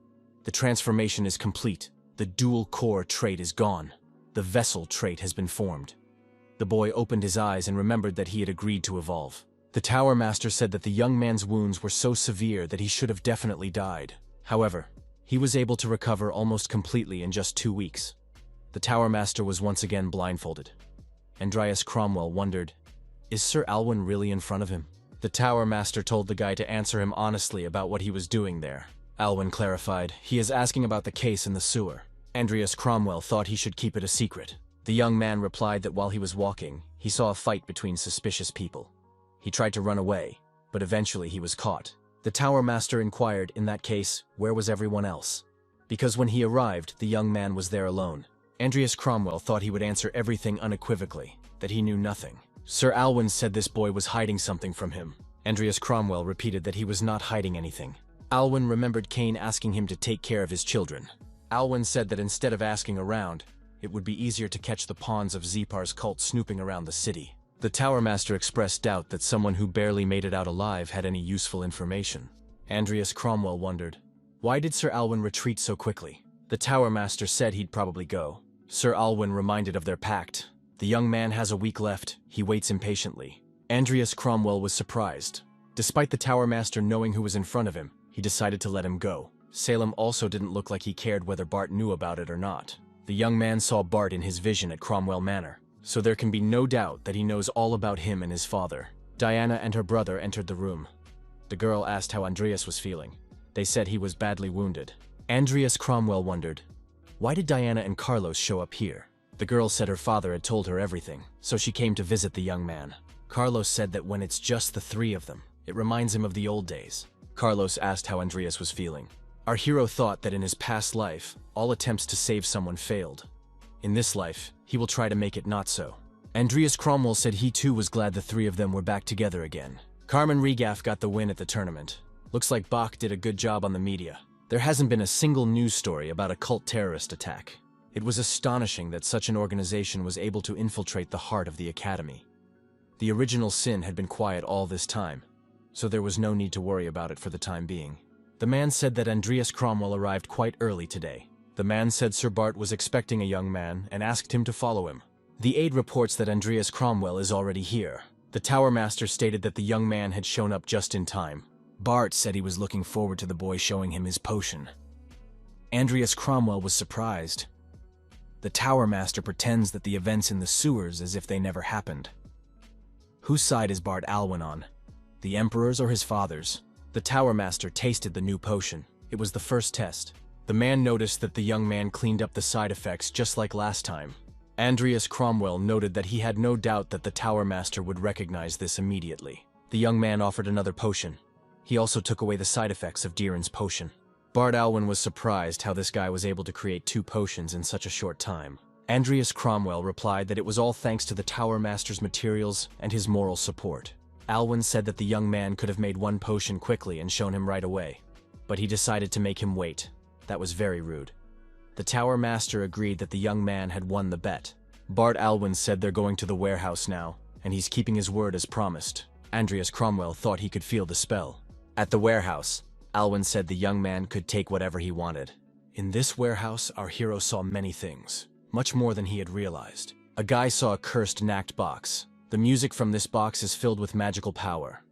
The transformation is complete. The dual core trait is gone. The vessel trait has been formed. The boy opened his eyes and remembered that he had agreed to evolve. The Tower Master said that the young man's wounds were so severe that he should have definitely died. However, he was able to recover almost completely in just 2 weeks. The Tower Master was once again blindfolded. Andreas Cromwell wondered, is Sir Alwyn really in front of him? The Tower Master told the guy to answer him honestly about what he was doing there. Alwyn clarified, he is asking about the case in the sewer. Andreas Cromwell thought he should keep it a secret. The young man replied that while he was walking, he saw a fight between suspicious people. He tried to run away, but eventually he was caught. The Tower Master inquired, in that case, where was everyone else? Because when he arrived, the young man was there alone. Andreas Cromwell thought he would answer everything unequivocally, that he knew nothing. Sir Alwyn said this boy was hiding something from him. Andreas Cromwell repeated that he was not hiding anything. Alwyn remembered Cain asking him to take care of his children. Alwyn said that instead of asking around, it would be easier to catch the pawns of Zepar's cult snooping around the city. The Tower Master expressed doubt that someone who barely made it out alive had any useful information. Andreas Cromwell wondered, why did Sir Alwyn retreat so quickly? The Tower Master said he'd probably go. Sir Alwyn reminded of their pact. The young man has a week left, he waits impatiently. Andreas Cromwell was surprised. Despite the Tower Master knowing who was in front of him, he decided to let him go. Salem also didn't look like he cared whether Bart knew about it or not. The young man saw Bart in his vision at Cromwell Manor, so there can be no doubt that he knows all about him and his father. Diana and her brother entered the room. The girl asked how Andreas was feeling. They said he was badly wounded. Andreas Cromwell wondered, why did Diana and Carlos show up here? The girl said her father had told her everything, so she came to visit the young man. Carlos said that when it's just the three of them, it reminds him of the old days. Carlos asked how Andreas was feeling. Our hero thought that in his past life, all attempts to save someone failed. In this life, he will try to make it not so. Andreas Cromwell said he too was glad the three of them were back together again. Carmen Regaff got the win at the tournament. Looks like Bach did a good job on the media. There hasn't been a single news story about a cult terrorist attack. It was astonishing that such an organization was able to infiltrate the heart of the academy. The original sin had been quiet all this time, so there was no need to worry about it for the time being. The man said that Andreas Cromwell arrived quite early today. The man said Sir Bart was expecting a young man and asked him to follow him. The aide reports that Andreas Cromwell is already here. The Tower Master stated that the young man had shown up just in time. Bart said he was looking forward to the boy showing him his potion. Andreas Cromwell was surprised. The Tower Master pretends that the events in the sewers as if they never happened. Whose side is Bart Alwyn on? The Emperor's or his father's? The Tower Master tasted the new potion. It was the first test. The man noticed that the young man cleaned up the side effects just like last time. Andreas Cromwell noted that he had no doubt that the Tower Master would recognize this immediately. The young man offered another potion. He also took away the side effects of Deeran's potion. Bart Alwyn was surprised how this guy was able to create 2 potions in such a short time. Andreas Cromwell replied that it was all thanks to the Tower Master's materials and his moral support. Alwyn said that the young man could have made 1 potion quickly and shown him right away, but he decided to make him wait. That was very rude. The Tower Master agreed that the young man had won the bet. Bart Alwyn said they're going to the warehouse now, and he's keeping his word as promised. Andreas Cromwell thought he could feel the spell. At the warehouse, Alwyn said the young man could take whatever he wanted. In this warehouse, our hero saw many things, much more than he had realized. A guy saw a cursed knacked box. The music from this box is filled with magical power.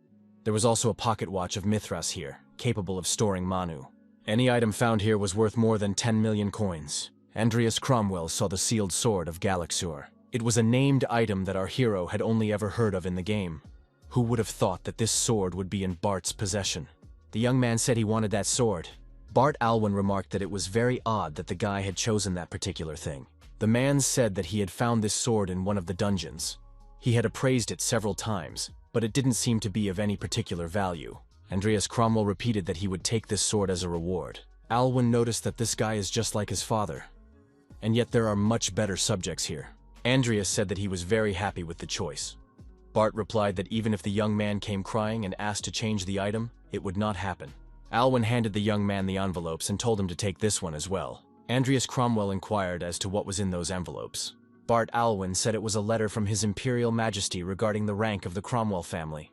There was also a pocket watch of Mithras here, capable of storing Manu. Any item found here was worth more than 10 million coins. Andreas Cromwell saw the sealed sword of Galaxur. It was a named item that our hero had only ever heard of in the game. Who would have thought that this sword would be in Bart's possession? The young man said he wanted that sword. Bart Alwyn remarked that it was very odd that the guy had chosen that particular thing. The man said that he had found this sword in one of the dungeons. He had appraised it several times, but it didn't seem to be of any particular value. Andreas Cromwell repeated that he would take this sword as a reward. Alwyn noticed that this guy is just like his father. And yet there are much better subjects here. Andreas said that he was very happy with the choice. Bart replied that even if the young man came crying and asked to change the item, it would not happen. Alwyn handed the young man the envelopes and told him to take this one as well. Andreas Cromwell inquired as to what was in those envelopes. Bart Alwyn said it was a letter from His Imperial Majesty regarding the rank of the Cromwell family.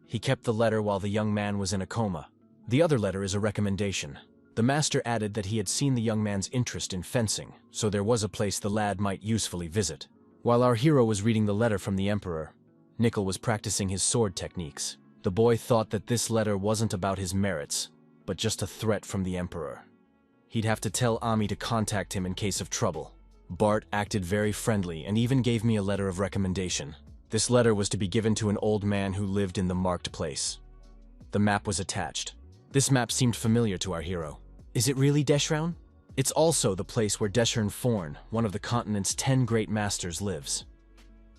He kept the letter while the young man was in a coma. The other letter is a recommendation. The master added that he had seen the young man's interest in fencing, so there was a place the lad might usefully visit. While our hero was reading the letter from the Emperor, Nickel was practicing his sword techniques. The boy thought that this letter wasn't about his merits, but just a threat from the Emperor. He'd have to tell Ami to contact him in case of trouble. Bart acted very friendly and even gave me a letter of recommendation. This letter was to be given to an old man who lived in the marked place. The map was attached. This map seemed familiar to our hero. Is it really Deshraun? It's also the place where Deshern Forn, one of the continent's 10 great masters, lives.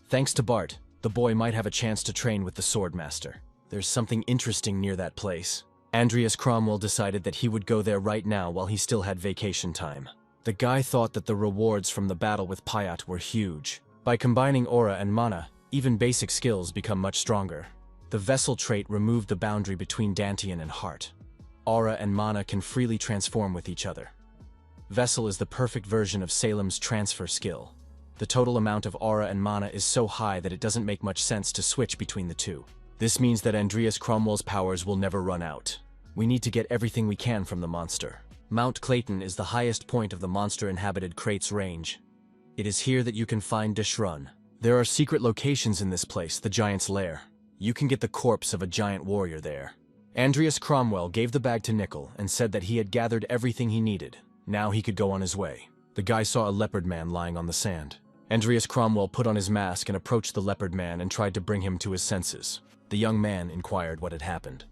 Thanks to Bart, the boy might have a chance to train with the sword master. There's something interesting near that place. Andreas Cromwell decided that he would go there right now while he still had vacation time. The guy thought that the rewards from the battle with Payat were huge. By combining aura and mana, even basic skills become much stronger. The vessel trait removed the boundary between Dantian and Heart. Aura and mana can freely transform with each other. Vessel is the perfect version of Salem's transfer skill. The total amount of aura and mana is so high that it doesn't make much sense to switch between the two. This means that Andreas Cromwell's powers will never run out. We need to get everything we can from the monster. Mount Clayton is the highest point of the monster-inhabited crate's range. It is here that you can find Desh'run. There are secret locations in this place, the Giant's Lair. You can get the corpse of a giant warrior there. Andreas Cromwell gave the bag to Nickel and said that he had gathered everything he needed. Now he could go on his way. The guy saw a leopard man lying on the sand. Andreas Cromwell put on his mask and approached the leopard man and tried to bring him to his senses. The young man inquired what had happened.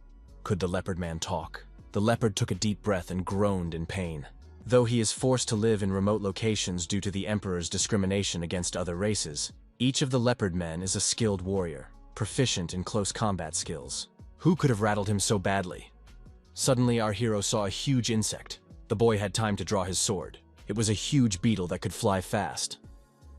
Could the leopard man talk? The leopard took a deep breath and groaned in pain. Though he is forced to live in remote locations due to the Emperor's discrimination against other races, each of the leopard men is a skilled warrior, proficient in close combat skills. Who could have rattled him so badly? Suddenly our hero saw a huge insect. The boy had time to draw his sword. It was a huge beetle that could fly fast.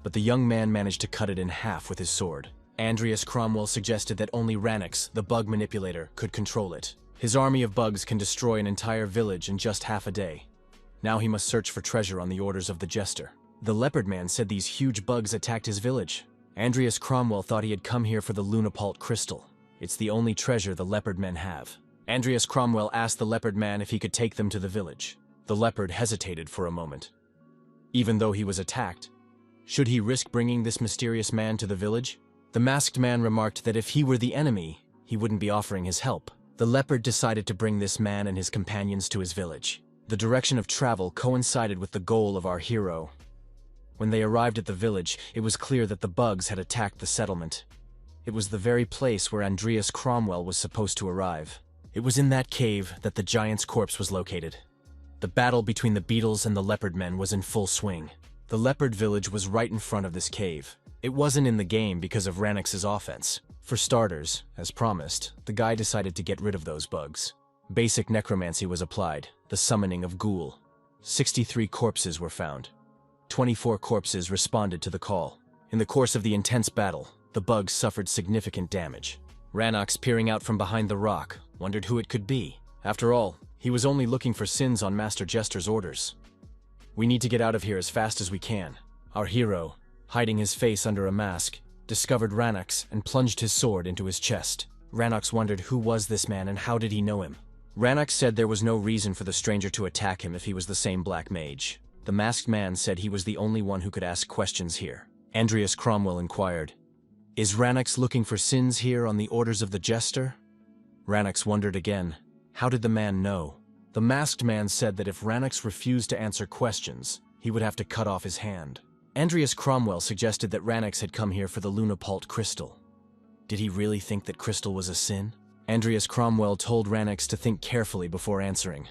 But the young man managed to cut it in half with his sword. Andreas Cromwell suggested that only Rannox, the bug manipulator, could control it. His army of bugs can destroy an entire village in just half a day. Now he must search for treasure on the orders of the jester. The leopard man said these huge bugs attacked his village. Andreas Cromwell thought he had come here for the Lunapult crystal. It's the only treasure the leopard men have. Andreas Cromwell asked the leopard man if he could take them to the village. The leopard hesitated for a moment. Even though he was attacked, should he risk bringing this mysterious man to the village? The masked man remarked that if he were the enemy, he wouldn't be offering his help. The leopard decided to bring this man and his companions to his village. The direction of travel coincided with the goal of our hero. When they arrived at the village, it was clear that the bugs had attacked the settlement. It was the very place where Andreas Cromwell was supposed to arrive. It was in that cave that the giant's corpse was located. The battle between the beetles and the leopard men was in full swing. The leopard village was right in front of this cave. It wasn't in the game because of Rannox's offense. For starters, as promised, the guy decided to get rid of those bugs. Basic necromancy was applied, the summoning of ghoul. 63 corpses were found. 24 corpses responded to the call. In the course of the intense battle, the bugs suffered significant damage. Rannox, peering out from behind the rock, wondered who it could be. After all, he was only looking for sins on Master Jester's orders. We need to get out of here as fast as we can. Our hero, hiding his face under a mask, discovered Rannox and plunged his sword into his chest. Rannox wondered who was this man and how did he know him. Rannox said there was no reason for the stranger to attack him if he was the same black mage. The masked man said he was the only one who could ask questions here. Andreas Cromwell inquired, "Is Rannox looking for sins here on the orders of the jester?" Rannox wondered again. How did the man know? The masked man said that if Rannox refused to answer questions, he would have to cut off his hand. Andreas Cromwell suggested that Rannox had come here for the Lunapult crystal. Did he really think that crystal was a sin? Andreas Cromwell told Rannox to think carefully before answering.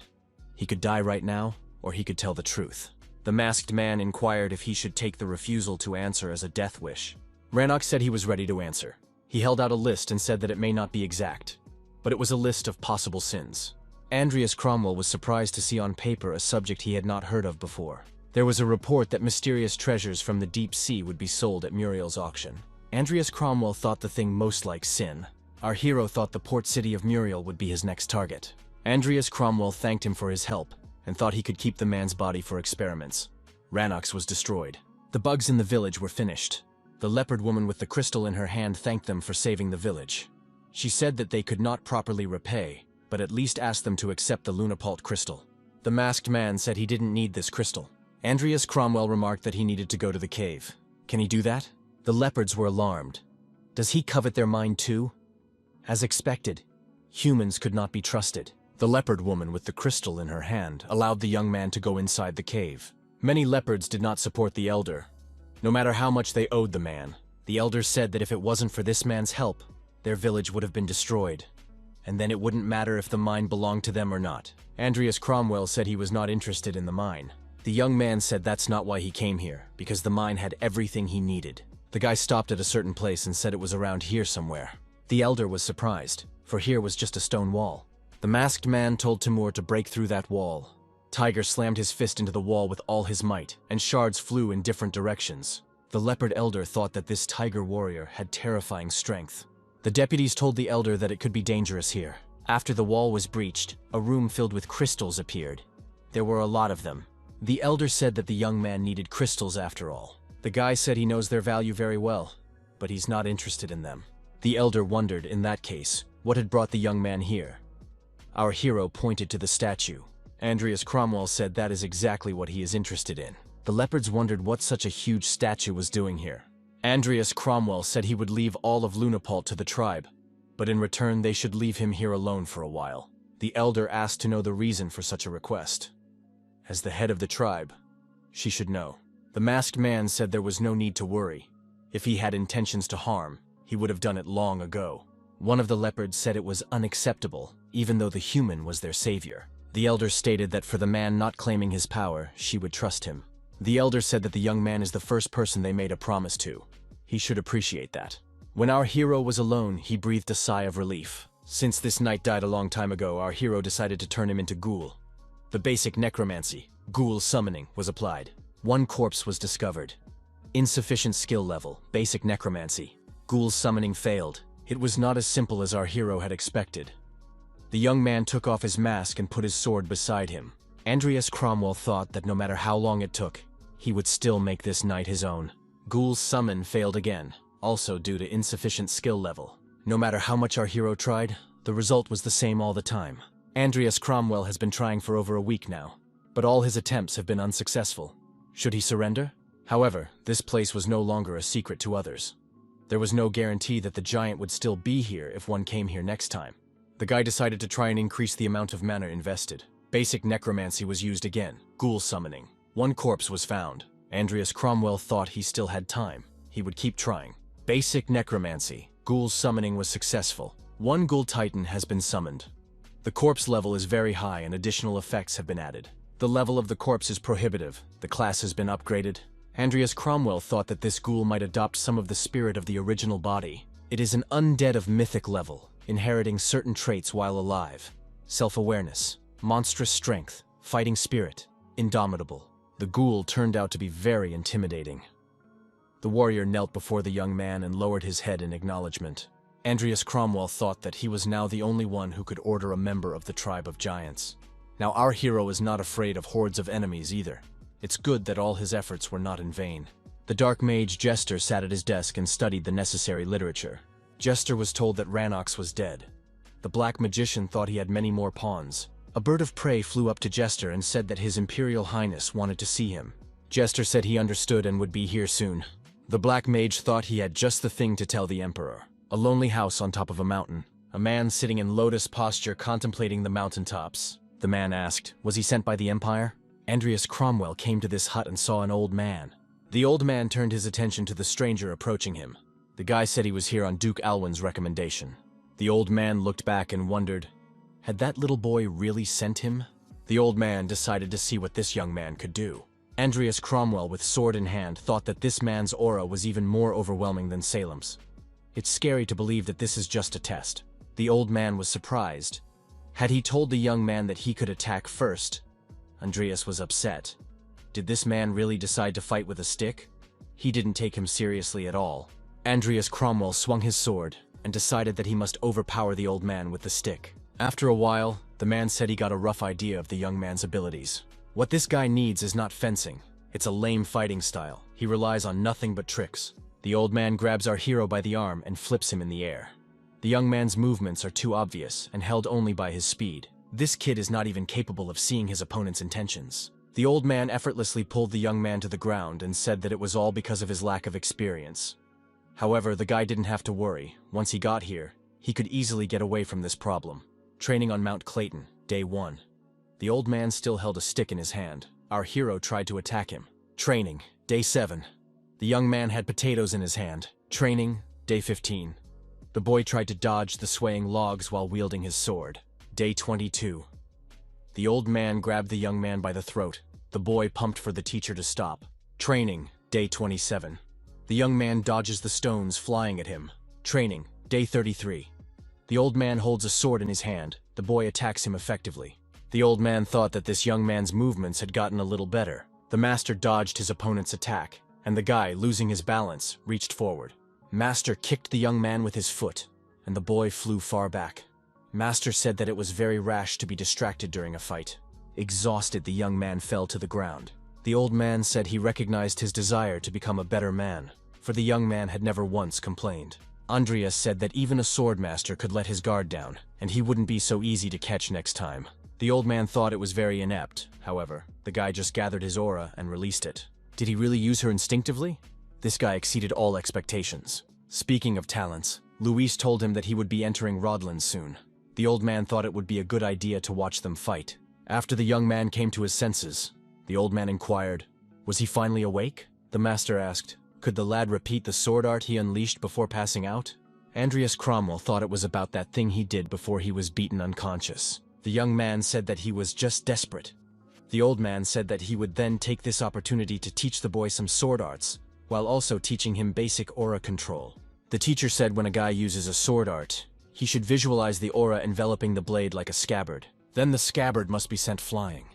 He could die right now, or he could tell the truth. The masked man inquired if he should take the refusal to answer as a death wish. Rannox said he was ready to answer. He held out a list and said that it may not be exact, but it was a list of possible sins. Andreas Cromwell was surprised to see on paper a subject he had not heard of before. There was a report that mysterious treasures from the deep sea would be sold at Muriel's auction. Andreas Cromwell thought the thing most like sin. Our hero thought the port city of Muriel would be his next target. Andreas Cromwell thanked him for his help and thought he could keep the man's body for experiments. Rannox was destroyed. The bugs in the village were finished. The leopard woman with the crystal in her hand thanked them for saving the village. She said that they could not properly repay, but at least asked them to accept the Lunapult crystal. The masked man said he didn't need this crystal. Andreas Cromwell remarked that he needed to go to the cave. Can he do that? The leopards were alarmed. Does he covet their mind too? As expected, humans could not be trusted. The leopard woman with the crystal in her hand allowed the young man to go inside the cave. Many leopards did not support the elder. No matter how much they owed the man, the elder said that if it wasn't for this man's help, their village would have been destroyed. And then it wouldn't matter if the mine belonged to them or not. Andreas Cromwell said he was not interested in the mine. The young man said that's not why he came here, because the mine had everything he needed. The guy stopped at a certain place and said it was around here somewhere. The elder was surprised, for here was just a stone wall. The masked man told Timur to break through that wall. Tiger slammed his fist into the wall with all his might, and shards flew in different directions. The leopard elder thought that this tiger warrior had terrifying strength. The deputies told the elder that it could be dangerous here. After the wall was breached, a room filled with crystals appeared. There were a lot of them. The elder said that the young man needed crystals after all. The guy said he knows their value very well, but he's not interested in them. The elder wondered, in that case, what had brought the young man here. Our hero pointed to the statue. Andreas Cromwell said that is exactly what he is interested in. The leopards wondered what such a huge statue was doing here. Andreas Cromwell said he would leave all of Lunapult to the tribe, but in return they should leave him here alone for a while. The elder asked to know the reason for such a request. As the head of the tribe, she should know. The masked man said there was no need to worry. If he had intentions to harm, he would have done it long ago. One of the leopards said it was unacceptable, even though the human was their savior. The elder stated that for the man not claiming his power, she would trust him. The elder said that the young man is the first person they made a promise to. He should appreciate that. When our hero was alone, he breathed a sigh of relief. Since this knight died a long time ago, our hero decided to turn him into ghoul. The basic necromancy, ghoul summoning, was applied. One corpse was discovered. Insufficient skill level, basic necromancy. Ghoul summoning failed. It was not as simple as our hero had expected. The young man took off his mask and put his sword beside him. Andreas Cromwell thought that no matter how long it took, he would still make this knight his own. Ghoul's summon failed again, also due to insufficient skill level. No matter how much our hero tried, the result was the same all the time. Andreas Cromwell has been trying for over a week now, but all his attempts have been unsuccessful. Should he surrender? However, this place was no longer a secret to others. There was no guarantee that the giant would still be here if one came here next time. The guy decided to try and increase the amount of mana invested. Basic necromancy was used again, ghoul summoning. One corpse was found. Andreas Cromwell thought he still had time. He would keep trying. Basic necromancy, ghoul summoning was successful. One ghoul titan has been summoned. The corpse level is very high and additional effects have been added. The level of the corpse is prohibitive. The class has been upgraded. Andreas Cromwell thought that this ghoul might adopt some of the spirit of the original body. It is an undead of mythic level, inheriting certain traits while alive. Self-awareness, monstrous strength, fighting spirit, indomitable. The ghoul turned out to be very intimidating. The warrior knelt before the young man and lowered his head in acknowledgement. Andreas Cromwell thought that he was now the only one who could order a member of the tribe of giants. Now our hero is not afraid of hordes of enemies either. It's good that all his efforts were not in vain. The dark mage Jester sat at his desk and studied the necessary literature. Jester was told that Ranox was dead. The black magician thought he had many more pawns. A bird of prey flew up to Jester and said that His Imperial Highness wanted to see him. Jester said he understood and would be here soon. The black mage thought he had just the thing to tell the Emperor. A lonely house on top of a mountain. A man sitting in lotus posture contemplating the mountaintops. The man asked, was he sent by the Empire? Andreas Cromwell came to this hut and saw an old man. The old man turned his attention to the stranger approaching him. The guy said he was here on Duke Alwyn's recommendation. The old man looked back and wondered, had that little boy really sent him? The old man decided to see what this young man could do. Andreas Cromwell, with sword in hand, thought that this man's aura was even more overwhelming than Salem's. It's scary to believe that this is just a test. The old man was surprised. Had he told the young man that he could attack first? Andreas was upset. Did this man really decide to fight with a stick? He didn't take him seriously at all. Andreas Cromwell swung his sword and decided that he must overpower the old man with the stick. After a while, the man said he got a rough idea of the young man's abilities. What this guy needs is not fencing. It's a lame fighting style. He relies on nothing but tricks. The old man grabs our hero by the arm and flips him in the air. The young man's movements are too obvious and held only by his speed. This kid is not even capable of seeing his opponent's intentions. The old man effortlessly pulled the young man to the ground and said that it was all because of his lack of experience. However, the guy didn't have to worry. Once he got here, he could easily get away from this problem. Training on Mount Clayton, Day 1. The old man still held a stick in his hand. Our hero tried to attack him. Training, Day 7. The young man had potatoes in his hand. Training, Day 15. The boy tried to dodge the swaying logs while wielding his sword. Day 22. The old man grabbed the young man by the throat. The boy pumped for the teacher to stop. Training, Day 27. The young man dodges the stones flying at him. Training, Day 33. The old man holds a sword in his hand. The boy attacks him effectively. The old man thought that this young man's movements had gotten a little better. The master dodged his opponent's attack, and the guy, losing his balance, reached forward. Master kicked the young man with his foot, and the boy flew far back. Master said that it was very rash to be distracted during a fight. Exhausted, the young man fell to the ground. The old man said he recognized his desire to become a better man, for the young man had never once complained. Andreas said that even a sword master could let his guard down, and he wouldn't be so easy to catch next time. The old man thought it was very inept. However, the guy just gathered his aura and released it. Did he really use her instinctively? This guy exceeded all expectations. Speaking of talents, Luis told him that he would be entering Rodland soon. The old man thought it would be a good idea to watch them fight. After the young man came to his senses, the old man inquired, "Was he finally awake?" The master asked, "Could the lad repeat the sword art he unleashed before passing out?" Andreas Cromwell thought it was about that thing he did before he was beaten unconscious. The young man said that he was just desperate. The old man said that he would then take this opportunity to teach the boy some sword arts, while also teaching him basic aura control. The teacher said when a guy uses a sword art, he should visualize the aura enveloping the blade like a scabbard. Then the scabbard must be sent flying.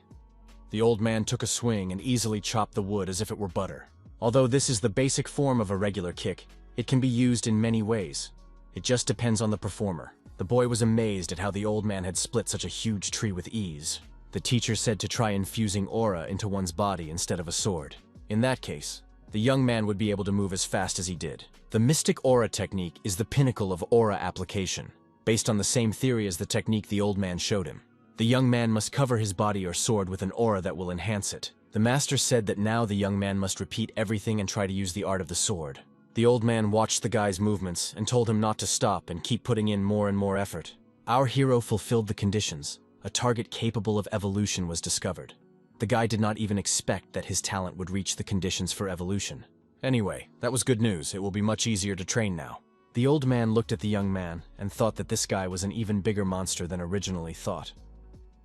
The old man took a swing and easily chopped the wood as if it were butter. Although this is the basic form of a regular kick, it can be used in many ways. It just depends on the performer. The boy was amazed at how the old man had split such a huge tree with ease. The teacher said to try infusing aura into one's body instead of a sword. In that case, the young man would be able to move as fast as he did. The mystic aura technique is the pinnacle of aura application, based on the same theory as the technique the old man showed him. The young man must cover his body or sword with an aura that will enhance it. The master said that now the young man must repeat everything and try to use the art of the sword. The old man watched the guy's movements and told him not to stop and keep putting in more and more effort. Our hero fulfilled the conditions. A target capable of evolution was discovered. The guy did not even expect that his talent would reach the conditions for evolution. Anyway, that was good news. It will be much easier to train now. The old man looked at the young man and thought that this guy was an even bigger monster than originally thought.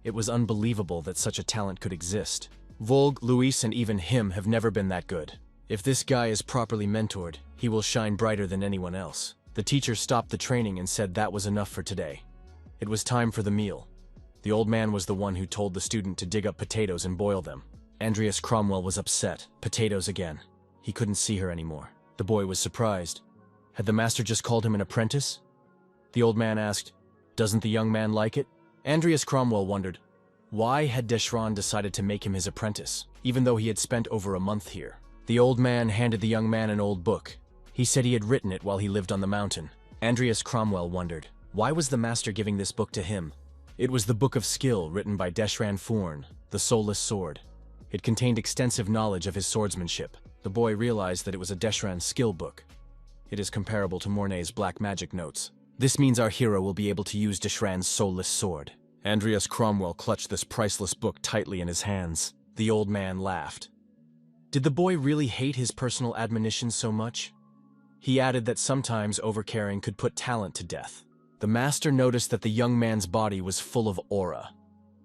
It was unbelievable that such a talent could exist. Volg, Luis, and even him have never been that good. If this guy is properly mentored, he will shine brighter than anyone else. The teacher stopped the training and said that was enough for today. It was time for the meal. The old man was the one who told the student to dig up potatoes and boil them. Andreas Cromwell was upset. Potatoes again. He couldn't see her anymore. The boy was surprised. Had the master just called him an apprentice? The old man asked, "Doesn't the young man like it?" Andreas Cromwell wondered, why had Deshran decided to make him his apprentice, even though he had spent over a month here? The old man handed the young man an old book. He said he had written it while he lived on the mountain. Andreas Cromwell wondered, why was the master giving this book to him? It was the Book of Skill written by Deshran Foorn, the Soulless Sword. It contained extensive knowledge of his swordsmanship. The boy realized that it was a Deshran skill book. It is comparable to Mornay's Black Magic Notes. This means our hero will be able to use Deshran's soulless sword. Andreas Cromwell clutched this priceless book tightly in his hands. The old man laughed. Did the boy really hate his personal admonitions so much? He added that sometimes overcaring could put talent to death. The master noticed that the young man's body was full of aura.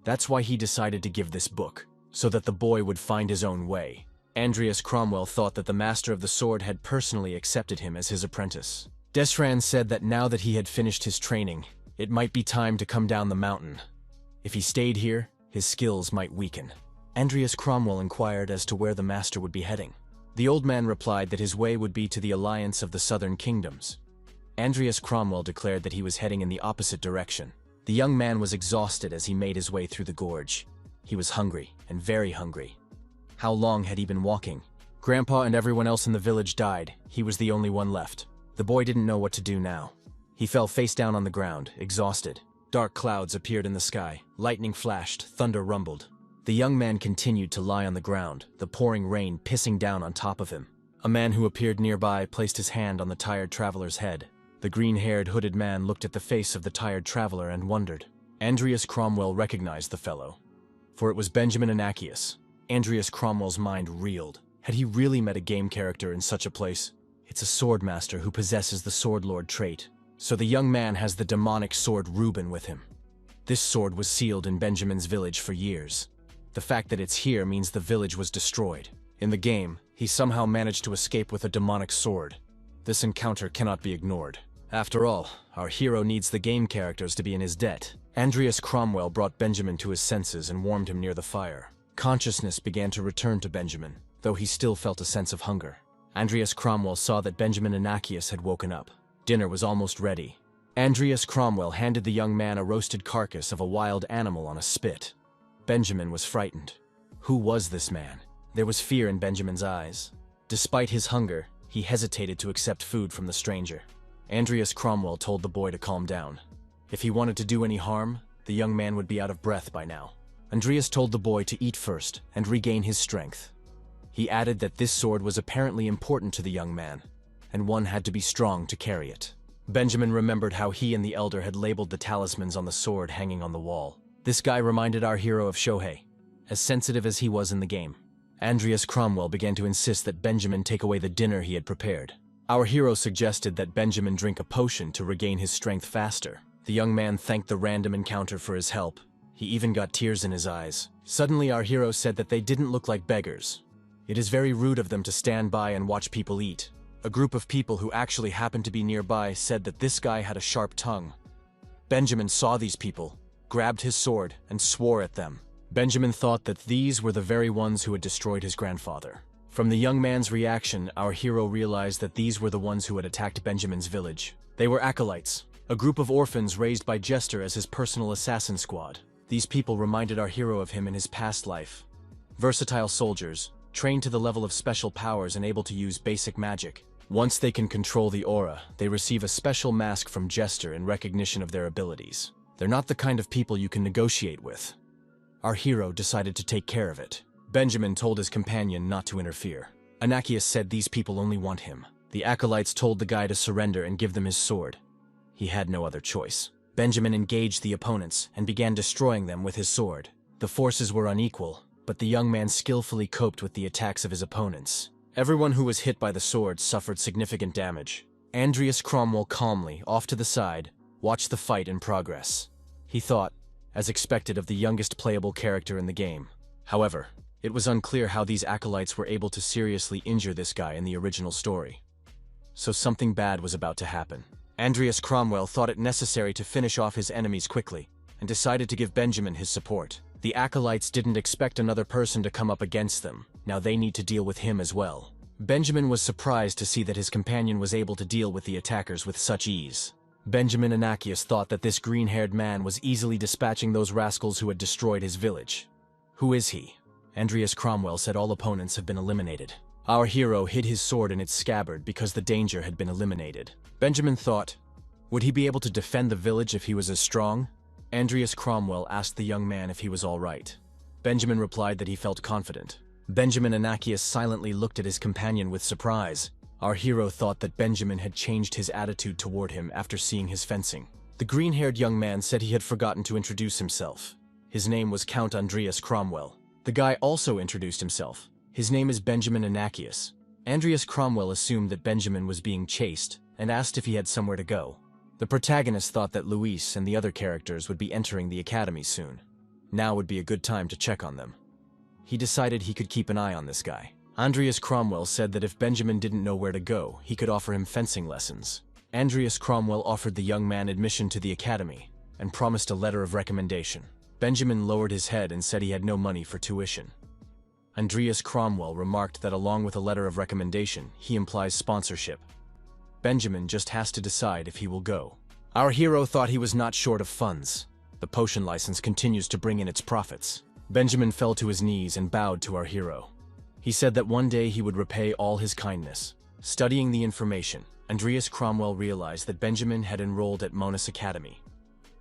That's why he decided to give this book, so that the boy would find his own way. Andreas Cromwell thought that the master of the sword had personally accepted him as his apprentice. Deshran said that now that he had finished his training, it might be time to come down the mountain. If he stayed here, his skills might weaken. Andreas Cromwell inquired as to where the master would be heading. The old man replied that his way would be to the alliance of the southern kingdoms. Andreas Cromwell declared that he was heading in the opposite direction. The young man was exhausted as he made his way through the gorge. He was hungry, and very hungry. How long had he been walking? Grandpa and everyone else in the village died. He was the only one left. The boy didn't know what to do now. He fell face down on the ground, exhausted. Dark clouds appeared in the sky. Lightning flashed, thunder rumbled. The young man continued to lie on the ground, the pouring rain pissing down on top of him. A man who appeared nearby placed his hand on the tired traveler's head. The green-haired, hooded man looked at the face of the tired traveler and wondered. Andreas Cromwell recognized the fellow, for it was Benjamin Anakius. Andreas Cromwell's mind reeled. Had he really met a game character in such a place? It's a swordmaster who possesses the Sword Lord trait, so the young man has the demonic sword Reuben with him. This sword was sealed in Benjamin's village for years. The fact that it's here means the village was destroyed. In the game, he somehow managed to escape with a demonic sword. This encounter cannot be ignored. After all, our hero needs the game characters to be in his debt. Andreas Cromwell brought Benjamin to his senses and warmed him near the fire. Consciousness began to return to Benjamin, though he still felt a sense of hunger. Andreas Cromwell saw that Benjamin Anakius had woken up. Dinner was almost ready. Andreas Cromwell handed the young man a roasted carcass of a wild animal on a spit. Benjamin was frightened. Who was this man? There was fear in Benjamin's eyes. Despite his hunger, he hesitated to accept food from the stranger. Andreas Cromwell told the boy to calm down. If he wanted to do any harm, the young man would be out of breath by now. Andreas told the boy to eat first and regain his strength. He added that this sword was apparently important to the young man, and one had to be strong to carry it. Benjamin remembered how he and the elder had labeled the talismans on the sword hanging on the wall. This guy reminded our hero of Shohei, as sensitive as he was in the game. Andreas Cromwell began to insist that Benjamin take away the dinner he had prepared. Our hero suggested that Benjamin drink a potion to regain his strength faster. The young man thanked the random encounter for his help. He even got tears in his eyes. Suddenly our hero said that they didn't look like beggars. It is very rude of them to stand by and watch people eat. A group of people who actually happened to be nearby said that this guy had a sharp tongue. Benjamin saw these people, grabbed his sword, and swore at them. Benjamin thought that these were the very ones who had destroyed his grandfather. From the young man's reaction, our hero realized that these were the ones who had attacked Benjamin's village. They were acolytes, a group of orphans raised by Jester as his personal assassin squad. These people reminded our hero of him in his past life. Versatile soldiers, trained to the level of special powers and able to use basic magic. Once they can control the aura, they receive a special mask from Jester in recognition of their abilities. They're not the kind of people you can negotiate with. Our hero decided to take care of it. Benjamin told his companion not to interfere. Anakius said these people only want him. The acolytes told the guy to surrender and give them his sword. He had no other choice. Benjamin engaged the opponents and began destroying them with his sword. The forces were unequal, but the young man skillfully coped with the attacks of his opponents. Everyone who was hit by the sword suffered significant damage. Andreas Cromwell calmly, off to the side, watched the fight in progress. He thought, as expected of the youngest playable character in the game. However, it was unclear how these acolytes were able to seriously injure this guy in the original story. So something bad was about to happen. Andreas Cromwell thought it necessary to finish off his enemies quickly, and decided to give Benjamin his support. The acolytes didn't expect another person to come up against them. Now they need to deal with him as well. Benjamin was surprised to see that his companion was able to deal with the attackers with such ease. Benjamin Anakius thought that this green-haired man was easily dispatching those rascals who had destroyed his village. Who is he? Andreas Cromwell said all opponents have been eliminated. Our hero hid his sword in its scabbard because the danger had been eliminated. Benjamin thought, would he be able to defend the village if he was as strong? Andreas Cromwell asked the young man if he was all right. Benjamin replied that he felt confident. Benjamin Anakius silently looked at his companion with surprise. Our hero thought that Benjamin had changed his attitude toward him after seeing his fencing. The green-haired young man said he had forgotten to introduce himself. His name was Count Andreas Cromwell. The guy also introduced himself. His name is Benjamin Anakius. Andreas Cromwell assumed that Benjamin was being chased and asked if he had somewhere to go. The protagonist thought that Luis and the other characters would be entering the academy soon. Now would be a good time to check on them. He decided he could keep an eye on this guy. Andreas Cromwell said that if Benjamin didn't know where to go, he could offer him fencing lessons. Andreas Cromwell offered the young man admission to the academy and promised a letter of recommendation. Benjamin lowered his head and said he had no money for tuition. Andreas Cromwell remarked that along with a letter of recommendation, he implies sponsorship. Benjamin just has to decide if he will go. Our hero thought he was not short of funds. The potion license continues to bring in its profits. Benjamin fell to his knees and bowed to our hero. He said that one day he would repay all his kindness. Studying the information, Andreas Cromwell realized that Benjamin had enrolled at Monas Academy.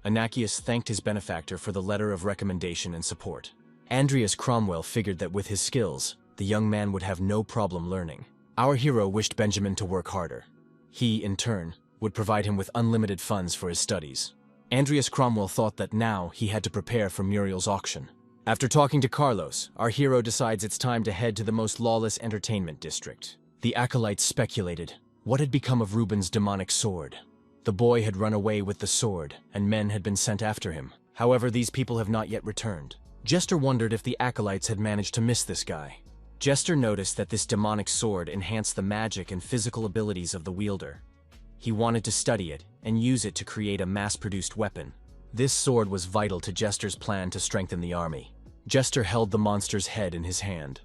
Anakius thanked his benefactor for the letter of recommendation and support. Andreas Cromwell figured that with his skills, the young man would have no problem learning. Our hero wished Benjamin to work harder. He, in turn, would provide him with unlimited funds for his studies. Andreas Cromwell thought that now he had to prepare for Muriel's auction. After talking to Carlos, our hero decides it's time to head to the most lawless entertainment district. The acolytes speculated what had become of Ruben's demonic sword. The boy had run away with the sword, and men had been sent after him. However, these people have not yet returned. Jester wondered if the acolytes had managed to miss this guy. Jester noticed that this demonic sword enhanced the magic and physical abilities of the wielder. He wanted to study it and use it to create a mass-produced weapon. This sword was vital to Jester's plan to strengthen the army. Jester held the monster's head in his hand.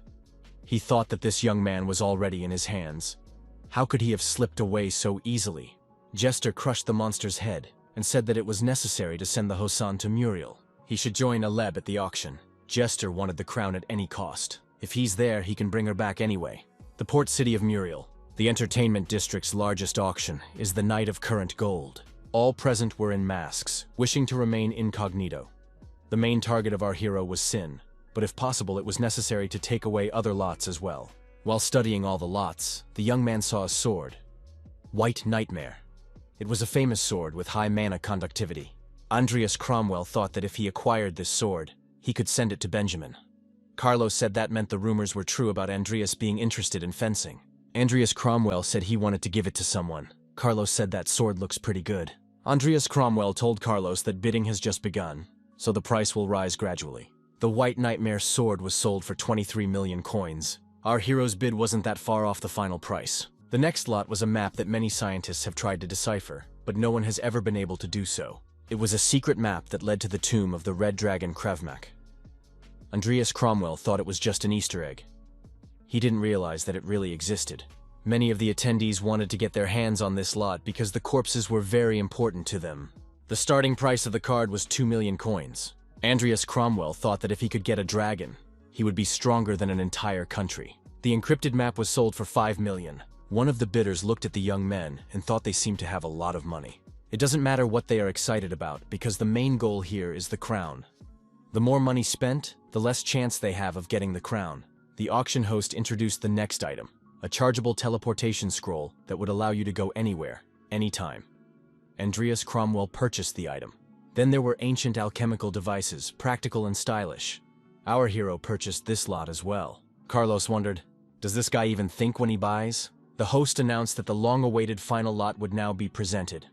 He thought that this young man was already in his hands. How could he have slipped away so easily? Jester crushed the monster's head and said that it was necessary to send the Hosan to Muriel. He should join Aleb at the auction. Jester wanted the crown at any cost. If he's there, he can bring her back anyway. The port city of Muriel, the entertainment district's largest auction, is the night of current gold. All present were in masks, wishing to remain incognito. The main target of our hero was Sin, but if possible it was necessary to take away other lots as well. While studying all the lots, the young man saw a sword. White Nightmare. It was a famous sword with high mana conductivity. Andreas Cromwell thought that if he acquired this sword, he could send it to Benjamin. Carlos said that meant the rumors were true about Andreas being interested in fencing. Andreas Cromwell said he wanted to give it to someone. Carlos said that sword looks pretty good. Andreas Cromwell told Carlos that bidding has just begun, so the price will rise gradually. The White Nightmare sword was sold for 23 million coins. Our hero's bid wasn't that far off the final price. The next lot was a map that many scientists have tried to decipher, but no one has ever been able to do so. It was a secret map that led to the tomb of the Red Dragon Krevmak. Andreas Cromwell thought it was just an Easter egg. He didn't realize that it really existed. Many of the attendees wanted to get their hands on this lot because the corpses were very important to them. The starting price of the card was 2 million coins. Andreas Cromwell thought that if he could get a dragon, he would be stronger than an entire country. The encrypted map was sold for 5 million. One of the bidders looked at the young men and thought they seemed to have a lot of money. It doesn't matter what they are excited about because the main goal here is the crown. The more money spent, the less chance they have of getting the crown. The auction host introduced the next item, a chargeable teleportation scroll that would allow you to go anywhere, anytime. Andreas Cromwell purchased the item. Then there were ancient alchemical devices, practical and stylish. Our hero purchased this lot as well. Carlos wondered, does this guy even think when he buys? The host announced that the long-awaited final lot would now be presented.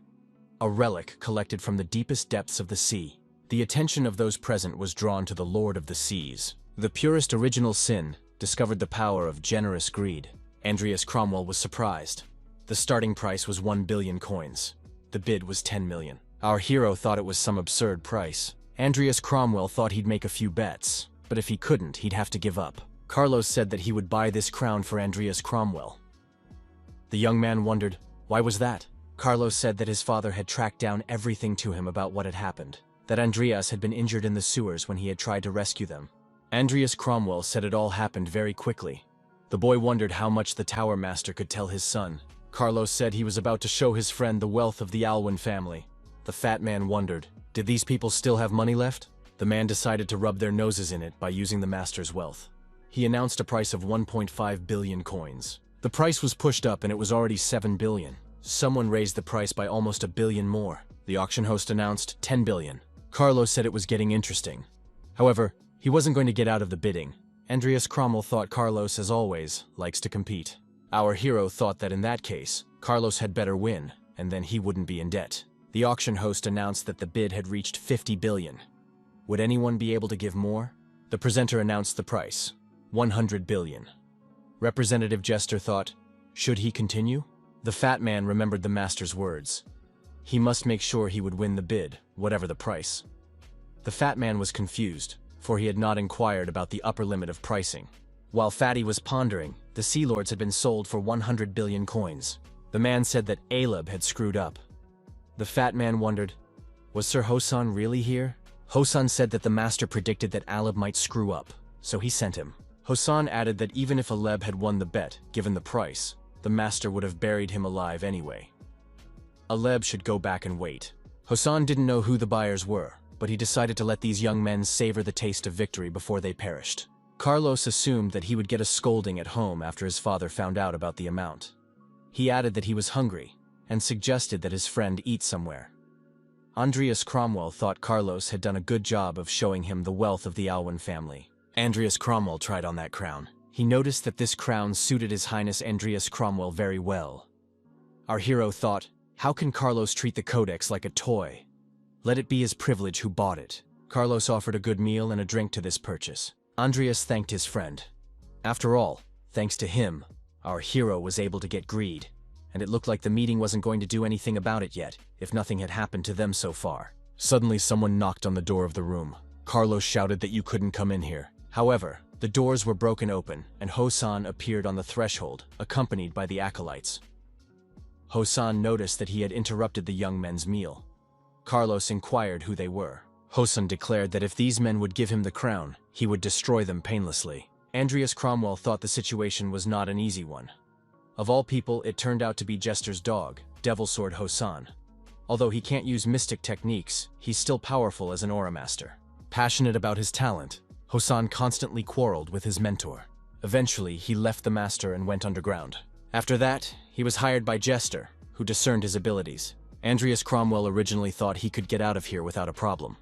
A relic collected from the deepest depths of the sea. The attention of those present was drawn to the Lord of the Seas. The purest original sin discovered the power of generous greed. Andreas Cromwell was surprised. The starting price was 1 billion coins. The bid was 10 million. Our hero thought it was some absurd price. Andreas Cromwell thought he'd make a few bets, but if he couldn't, he'd have to give up. Carlos said that he would buy this crown for Andreas Cromwell. The young man wondered, why was that? Carlos said that his father had tracked down everything to him about what had happened, that Andreas had been injured in the sewers when he had tried to rescue them. Andreas Cromwell said it all happened very quickly. The boy wondered how much the Tower Master could tell his son. Carlos said he was about to show his friend the wealth of the Alwyn family. The fat man wondered, did these people still have money left? The man decided to rub their noses in it by using the master's wealth. He announced a price of 1.5 billion coins. The price was pushed up and it was already 7 billion. Someone raised the price by almost a billion more. The auction host announced 10 billion. Carlos said it was getting interesting. However, he wasn't going to get out of the bidding. Andreas Cromwell thought Carlos, as always, likes to compete. Our hero thought that in that case, Carlos had better win, and then he wouldn't be in debt. The auction host announced that the bid had reached 50 billion. Would anyone be able to give more? The presenter announced the price, 100 billion. Representative Jester thought, should he continue? The fat man remembered the master's words. He must make sure he would win the bid, whatever the price. The fat man was confused, for he had not inquired about the upper limit of pricing. While Fatty was pondering, the Sea Lords had been sold for 100 billion coins. The man said that Aleb had screwed up. The fat man wondered, was Sir Hosan really here? Hosan said that the master predicted that Aleb might screw up, so he sent him. Hosan added that even if Aleb had won the bet, given the price, the master would have buried him alive anyway. Aleb should go back and wait. Hosan didn't know who the buyers were, but he decided to let these young men savor the taste of victory before they perished. Carlos assumed that he would get a scolding at home after his father found out about the amount. He added that he was hungry, and suggested that his friend eat somewhere. Andreas Cromwell thought Carlos had done a good job of showing him the wealth of the Alwyn family. Andreas Cromwell tried on that crown. He noticed that this crown suited His Highness Andreas Cromwell very well. Our hero thought, how can Carlos treat the codex like a toy? Let it be his privilege who bought it. Carlos offered a good meal and a drink to this purchase. Andreas thanked his friend. After all, thanks to him, our hero was able to get greed, and it looked like the meeting wasn't going to do anything about it yet, if nothing had happened to them so far. Suddenly, someone knocked on the door of the room. Carlos shouted that you couldn't come in here. However, the doors were broken open, and Hosan appeared on the threshold, accompanied by the acolytes. Hosan noticed that he had interrupted the young men's meal. Carlos inquired who they were. Hosan declared that if these men would give him the crown, he would destroy them painlessly. Andreas Cromwell thought the situation was not an easy one. Of all people, it turned out to be Jester's dog, Devil Sword Hosan. Although he can't use mystic techniques, he's still powerful as an aura master. Passionate about his talent, Hosan constantly quarreled with his mentor. Eventually, he left the master and went underground. After that, he was hired by Jester, who discerned his abilities. Andreas Cromwell originally thought he could get out of here without a problem.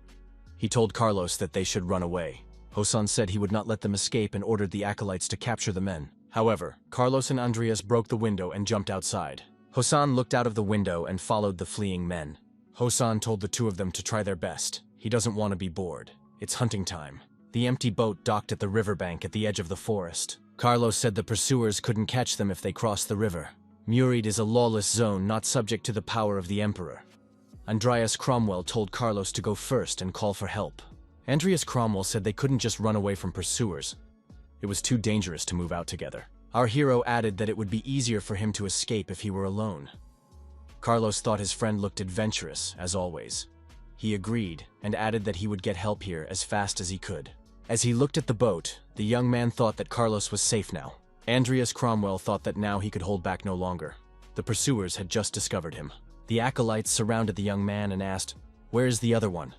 He told Carlos that they should run away. Hosan said he would not let them escape and ordered the acolytes to capture the men. However, Carlos and Andreas broke the window and jumped outside. Hosan looked out of the window and followed the fleeing men. Hosan told the two of them to try their best. He doesn't want to be bored. It's hunting time. The empty boat docked at the riverbank at the edge of the forest. Carlos said the pursuers couldn't catch them if they crossed the river. Murid is a lawless zone not subject to the power of the Emperor. Andreas Cromwell told Carlos to go first and call for help. Andreas Cromwell said they couldn't just run away from pursuers. It was too dangerous to move out together. Our hero added that it would be easier for him to escape if he were alone. Carlos thought his friend looked adventurous, as always. He agreed, and added that he would get help here as fast as he could. As he looked at the boat, the young man thought that Carlos was safe now. Andreas Cromwell thought that now he could hold back no longer. The pursuers had just discovered him. The acolytes surrounded the young man and asked, "Where is the other one?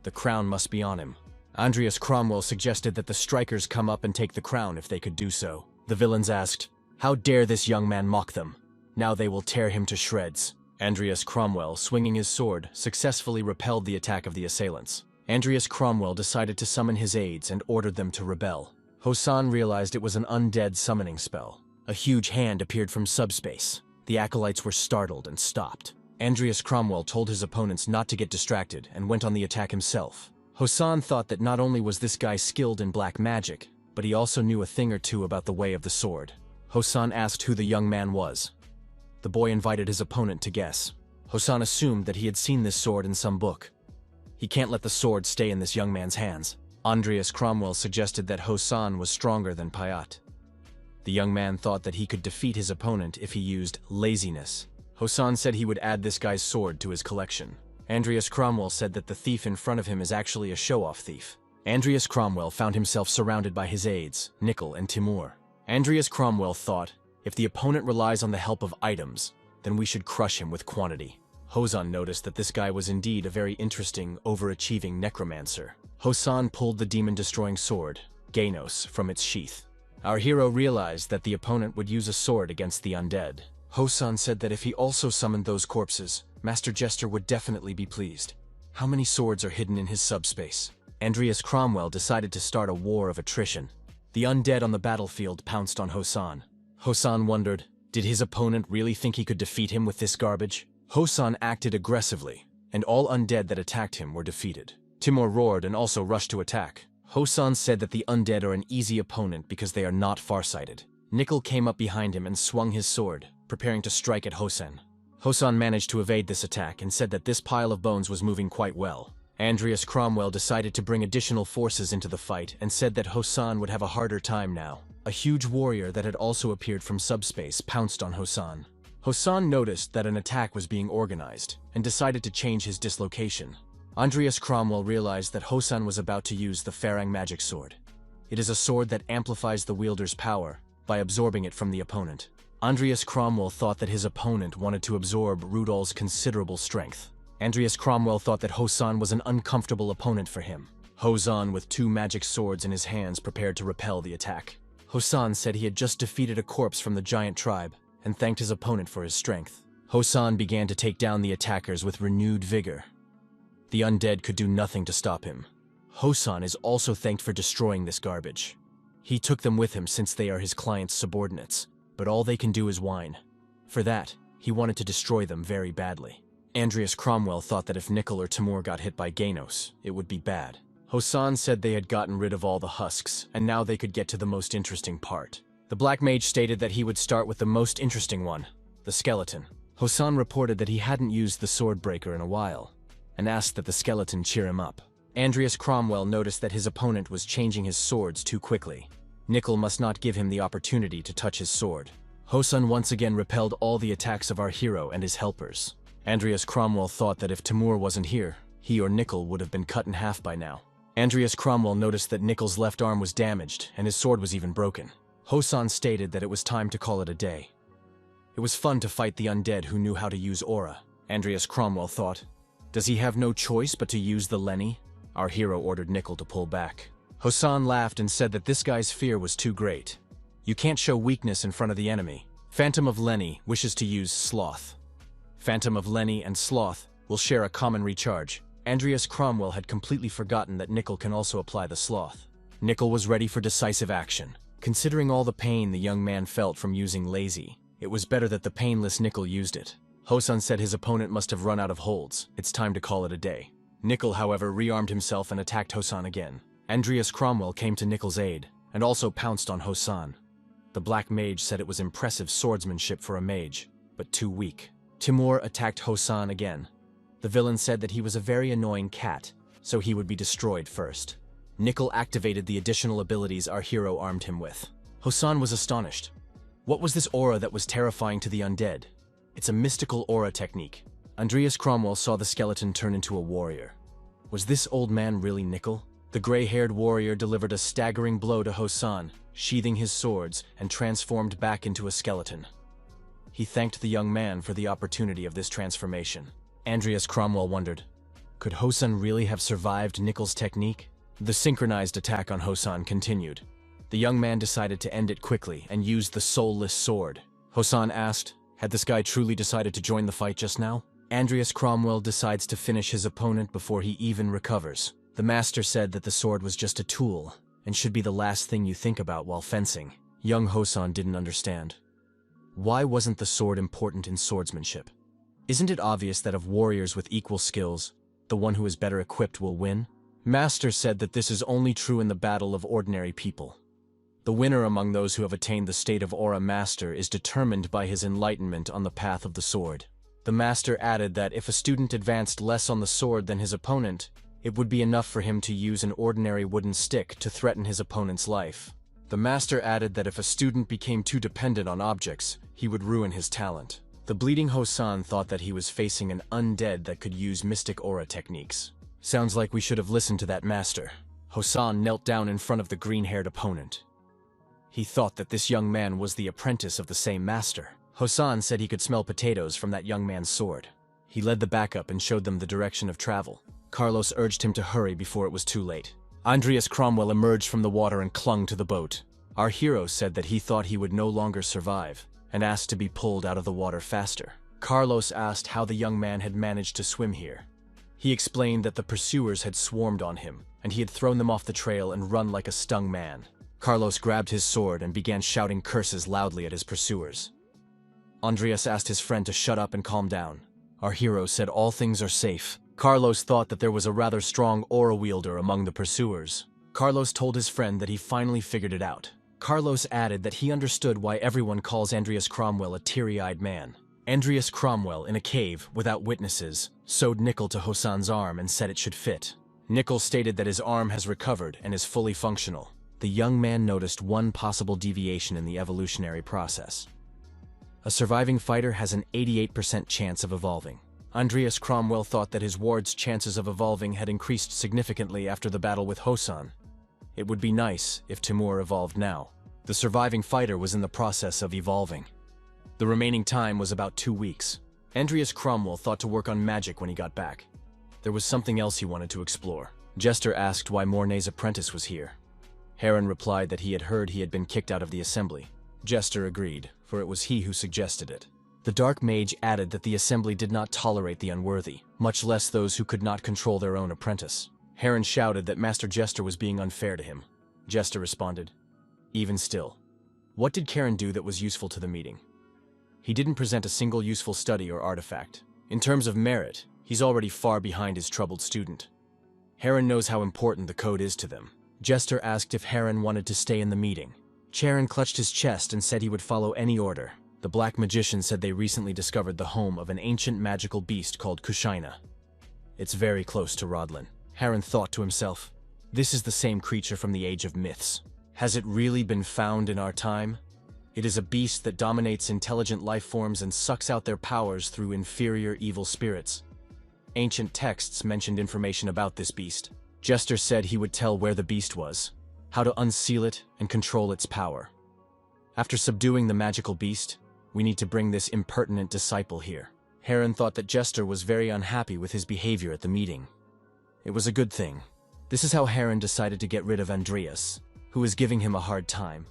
The crown must be on him." Andreas Cromwell suggested that the strikers come up and take the crown if they could do so. The villains asked, "How dare this young man mock them? Now they will tear him to shreds." Andreas Cromwell, swinging his sword, successfully repelled the attack of the assailants. Andreas Cromwell decided to summon his aides and ordered them to rebel. Hosan realized it was an undead summoning spell. A huge hand appeared from subspace. The acolytes were startled and stopped. Andreas Cromwell told his opponents not to get distracted and went on the attack himself. Hosan thought that not only was this guy skilled in black magic, but he also knew a thing or two about the way of the sword. Hosan asked who the young man was. The boy invited his opponent to guess. Hosan assumed that he had seen this sword in some book. He can't let the sword stay in this young man's hands. Andreas Cromwell suggested that Hosan was stronger than Payat. The young man thought that he could defeat his opponent if he used laziness. Hosan said he would add this guy's sword to his collection. Andreas Cromwell said that the thief in front of him is actually a show-off thief. Andreas Cromwell found himself surrounded by his aides, Nickel and Timur. Andreas Cromwell thought, if the opponent relies on the help of items, then we should crush him with quantity. Hosan noticed that this guy was indeed a very interesting, overachieving necromancer. Hosan pulled the demon-destroying sword, Ganos, from its sheath. Our hero realized that the opponent would use a sword against the undead. Hosan said that if he also summoned those corpses, Master Jester would definitely be pleased. How many swords are hidden in his subspace? Andreas Cromwell decided to start a war of attrition. The undead on the battlefield pounced on Hosan. Hosan wondered, did his opponent really think he could defeat him with this garbage? Hosan acted aggressively, and all undead that attacked him were defeated. Timur roared and also rushed to attack. Hosan said that the undead are an easy opponent because they are not farsighted. Nickel came up behind him and swung his sword, preparing to strike at Hosan. Hosan managed to evade this attack and said that this pile of bones was moving quite well. Andreas Cromwell decided to bring additional forces into the fight and said that Hosan would have a harder time now. A huge warrior that had also appeared from subspace pounced on Hosan. Hosan noticed that an attack was being organized and decided to change his dislocation. Andreas Cromwell realized that Hosan was about to use the Farang magic sword. It is a sword that amplifies the wielder's power by absorbing it from the opponent. Andreas Cromwell thought that his opponent wanted to absorb Rudol's considerable strength. Andreas Cromwell thought that Hosan was an uncomfortable opponent for him. Hosan, with two magic swords in his hands, prepared to repel the attack. Hosan said he had just defeated a corpse from the giant tribe and thanked his opponent for his strength. Hosan began to take down the attackers with renewed vigor. The undead could do nothing to stop him. Hosan is also thanked for destroying this garbage. He took them with him since they are his client's subordinates, but all they can do is whine. For that, he wanted to destroy them very badly. Andreas Cromwell thought that if Nickel or Timur got hit by Ganos, it would be bad. Hosan said they had gotten rid of all the husks, and now they could get to the most interesting part. The Black Mage stated that he would start with the most interesting one, the skeleton. Hosan reported that he hadn't used the sword breaker in a while. and asked that the skeleton cheer him up. Andreas Cromwell noticed that his opponent was changing his swords too quickly. Nickel must not give him the opportunity to touch his sword. Hosan once again repelled all the attacks of our hero and his helpers. Andreas Cromwell thought that if Timur wasn't here, he or Nickel would have been cut in half by now. Andreas Cromwell noticed that Nickel's left arm was damaged and his sword was even broken. Hosan stated that it was time to call it a day. It was fun to fight the undead who knew how to use aura. Andreas Cromwell thought, does he have no choice but to use the Lenny? Our hero ordered Nickel to pull back. Hosan laughed and said that this guy's fear was too great. You can't show weakness in front of the enemy. Phantom of Lenny wishes to use Sloth. Phantom of Lenny and Sloth will share a common recharge. Andreas Cromwell had completely forgotten that Nickel can also apply the Sloth. Nickel was ready for decisive action. Considering all the pain the young man felt from using Lazy, it was better that the painless Nickel used it. Hosan said his opponent must have run out of holds. It's time to call it a day. Nickel, however, rearmed himself and attacked Hosan again. Andreas Cromwell came to Nickel's aid, and also pounced on Hosan. The Black Mage said it was impressive swordsmanship for a mage, but too weak. Timur attacked Hosan again. The villain said that he was a very annoying cat, so he would be destroyed first. Nickel activated the additional abilities our hero armed him with. Hosan was astonished. What was this aura that was terrifying to the undead? It's a mystical aura technique. Andreas Cromwell saw the skeleton turn into a warrior. Was this old man really Nickel? The gray-haired warrior delivered a staggering blow to Hosan, sheathing his swords, and transformed back into a skeleton. He thanked the young man for the opportunity of this transformation. Andreas Cromwell wondered, could Hosan really have survived Nickel's technique? The synchronized attack on Hosan continued. The young man decided to end it quickly and used the soulless sword. Hosan asked, had this guy truly decided to join the fight just now? Andreas Cromwell decides to finish his opponent before he even recovers. The master said that the sword was just a tool, and should be the last thing you think about while fencing. Young Hosan didn't understand. Why wasn't the sword important in swordsmanship? Isn't it obvious that of warriors with equal skills, the one who is better equipped will win? Master said that this is only true in the battle of ordinary people. The winner among those who have attained the state of Aura Master is determined by his enlightenment on the path of the sword. The master added that if a student advanced less on the sword than his opponent, it would be enough for him to use an ordinary wooden stick to threaten his opponent's life. The master added that if a student became too dependent on objects, he would ruin his talent. The bleeding Hosan thought that he was facing an undead that could use mystic aura techniques. Sounds like we should have listened to that master. Hosan knelt down in front of the green-haired opponent. He thought that this young man was the apprentice of the same master. Hosan said he could smell potatoes from that young man's sword. He led the backup and showed them the direction of travel. Carlos urged him to hurry before it was too late. Andreas Cromwell emerged from the water and clung to the boat. Our hero said that he thought he would no longer survive, and asked to be pulled out of the water faster. Carlos asked how the young man had managed to swim here. He explained that the pursuers had swarmed on him, and he had thrown them off the trail and run like a stung man. Carlos grabbed his sword and began shouting curses loudly at his pursuers. Andreas asked his friend to shut up and calm down. Our hero said all things are safe. Carlos thought that there was a rather strong aura wielder among the pursuers. Carlos told his friend that he finally figured it out. Carlos added that he understood why everyone calls Andreas Cromwell a teary-eyed man. Andreas Cromwell, in a cave, without witnesses, sewed Nickel to Hosan's arm and said it should fit. Nickel stated that his arm has recovered and is fully functional. The young man noticed one possible deviation in the evolutionary process. A surviving fighter has an 88% chance of evolving. Andreas Cromwell thought that his ward's chances of evolving had increased significantly after the battle with Hosan. It would be nice if Timur evolved now. The surviving fighter was in the process of evolving. The remaining time was about 2 weeks. Andreas Cromwell thought to work on magic when he got back. There was something else he wanted to explore. Jester asked why Mornay's apprentice was here. Heron replied that he had heard he had been kicked out of the assembly. Jester agreed, for it was he who suggested it. The Dark Mage added that the assembly did not tolerate the unworthy, much less those who could not control their own apprentice. Heron shouted that Master Jester was being unfair to him. Jester responded, even still, what did Karen do that was useful to the meeting? He didn't present a single useful study or artifact. In terms of merit, he's already far behind his troubled student. Heron knows how important the code is to them. Jester asked if Heron wanted to stay in the meeting. Charon clutched his chest and said he would follow any order. The Black Magician said they recently discovered the home of an ancient magical beast called Kushina. It's very close to Rodlin. Heron thought to himself, this is the same creature from the Age of Myths. Has it really been found in our time? It is a beast that dominates intelligent life forms and sucks out their powers through inferior evil spirits. Ancient texts mentioned information about this beast. Jester said he would tell where the beast was, how to unseal it and control its power. After subduing the magical beast, we need to bring this impertinent disciple here. Heron thought that Jester was very unhappy with his behavior at the meeting. It was a good thing. This is how Heron decided to get rid of Andreas, who is giving him a hard time.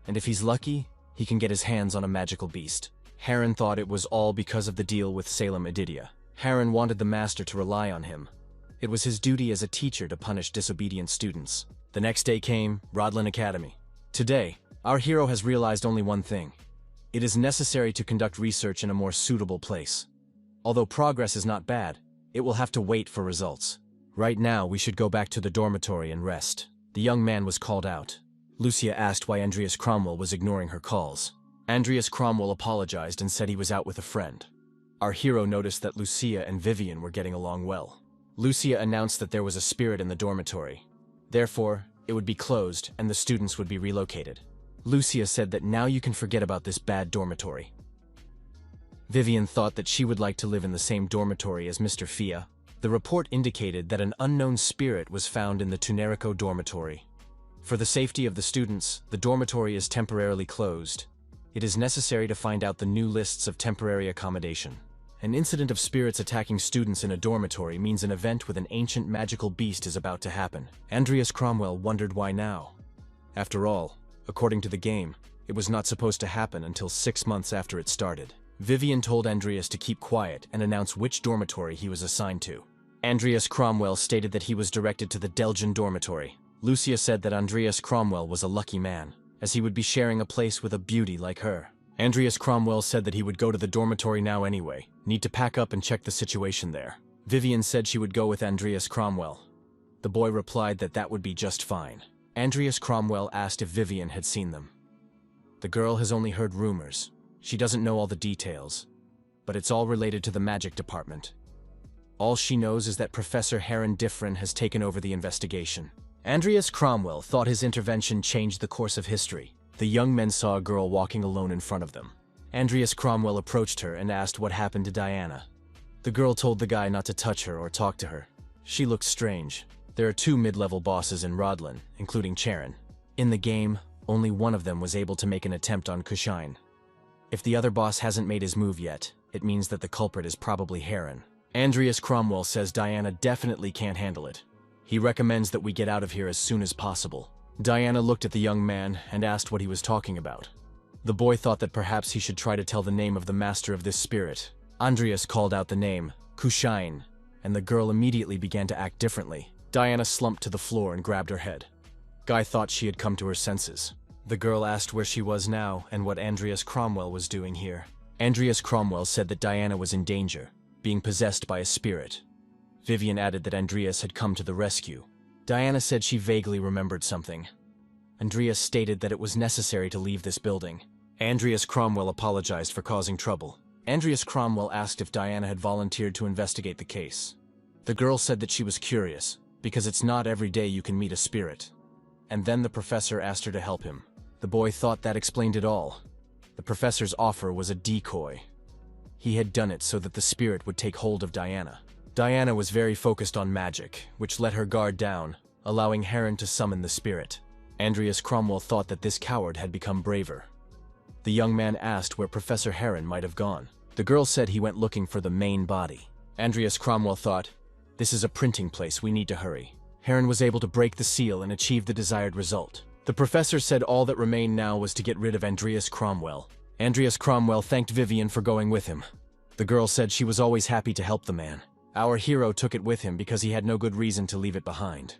And if he's lucky, he can get his hands on a magical beast. Heron thought it was all because of the deal with Salem Edidia. Heron wanted the master to rely on him. It was his duty as a teacher to punish disobedient students. The next day came, Rodlin Academy. Today, our hero has realized only one thing. It is necessary to conduct research in a more suitable place. Although progress is not bad, it will have to wait for results. Right now, we should go back to the dormitory and rest. The young man was called out. Lucia asked why Andreas Cromwell was ignoring her calls. Andreas Cromwell apologized and said he was out with a friend. Our hero noticed that Lucia and Vivian were getting along well. Lucia announced that there was a spirit in the dormitory. Therefore, it would be closed and the students would be relocated. Lucia said that now you can forget about this bad dormitory. Vivian thought that she would like to live in the same dormitory as Mr. Fia. The report indicated that an unknown spirit was found in the Tunerico dormitory. For the safety of the students, the dormitory is temporarily closed. It is necessary to find out the new lists of temporary accommodation. An incident of spirits attacking students in a dormitory means an event with an ancient magical beast is about to happen. Andreas Cromwell wondered why now. After all, according to the game, it was not supposed to happen until 6 months after it started. Vivian told Andreas to keep quiet and announce which dormitory he was assigned to. Andreas Cromwell stated that he was directed to the Delgian dormitory. Lucia said that Andreas Cromwell was a lucky man, as he would be sharing a place with a beauty like her. Andreas Cromwell said that he would go to the dormitory now anyway, need to pack up and check the situation there. Vivian said she would go with Andreas Cromwell. The boy replied that that would be just fine. Andreas Cromwell asked if Vivian had seen them. The girl has only heard rumors. She doesn't know all the details, but it's all related to the magic department. All she knows is that Professor Heron Diffrin has taken over the investigation. Andreas Cromwell thought his intervention changed the course of history. The young men saw a girl walking alone in front of them. Andreas Cromwell approached her and asked what happened to Diana. The girl told the guy not to touch her or talk to her. She looked strange. There are 2 mid-level bosses in Rodlin, including Charon. In the game, only one of them was able to make an attempt on Kushine. If the other boss hasn't made his move yet, it means that the culprit is probably Heron. Andreas Cromwell says Diana definitely can't handle it. He recommends that we get out of here as soon as possible. Diana looked at the young man and asked what he was talking about. The boy thought that perhaps he should try to tell the name of the master of this spirit. Andreas called out the name, Kushine, and the girl immediately began to act differently. Diana slumped to the floor and grabbed her head. Guy thought she had come to her senses. The girl asked where she was now and what Andreas Cromwell was doing here. Andreas Cromwell said that Diana was in danger, being possessed by a spirit. Vivian added that Andreas had come to the rescue. Diana said she vaguely remembered something. Andreas stated that it was necessary to leave this building. Andreas Cromwell apologized for causing trouble. Andreas Cromwell asked if Diana had volunteered to investigate the case. The girl said that she was curious, because it's not every day you can meet a spirit. And then the professor asked her to help him. The boy thought that explained it all. The professor's offer was a decoy. He had done it so that the spirit would take hold of Diana. Diana was very focused on magic, which let her guard down, allowing Heron to summon the spirit. Andreas Cromwell thought that this coward had become braver. The young man asked where Professor Heron might have gone. The girl said he went looking for the main body. Andreas Cromwell thought, this is a printing place, we need to hurry. Heron was able to break the seal and achieve the desired result. The professor said all that remained now was to get rid of Andreas Cromwell. Andreas Cromwell thanked Vivian for going with him. The girl said she was always happy to help the man. Our hero took it with him because he had no good reason to leave it behind.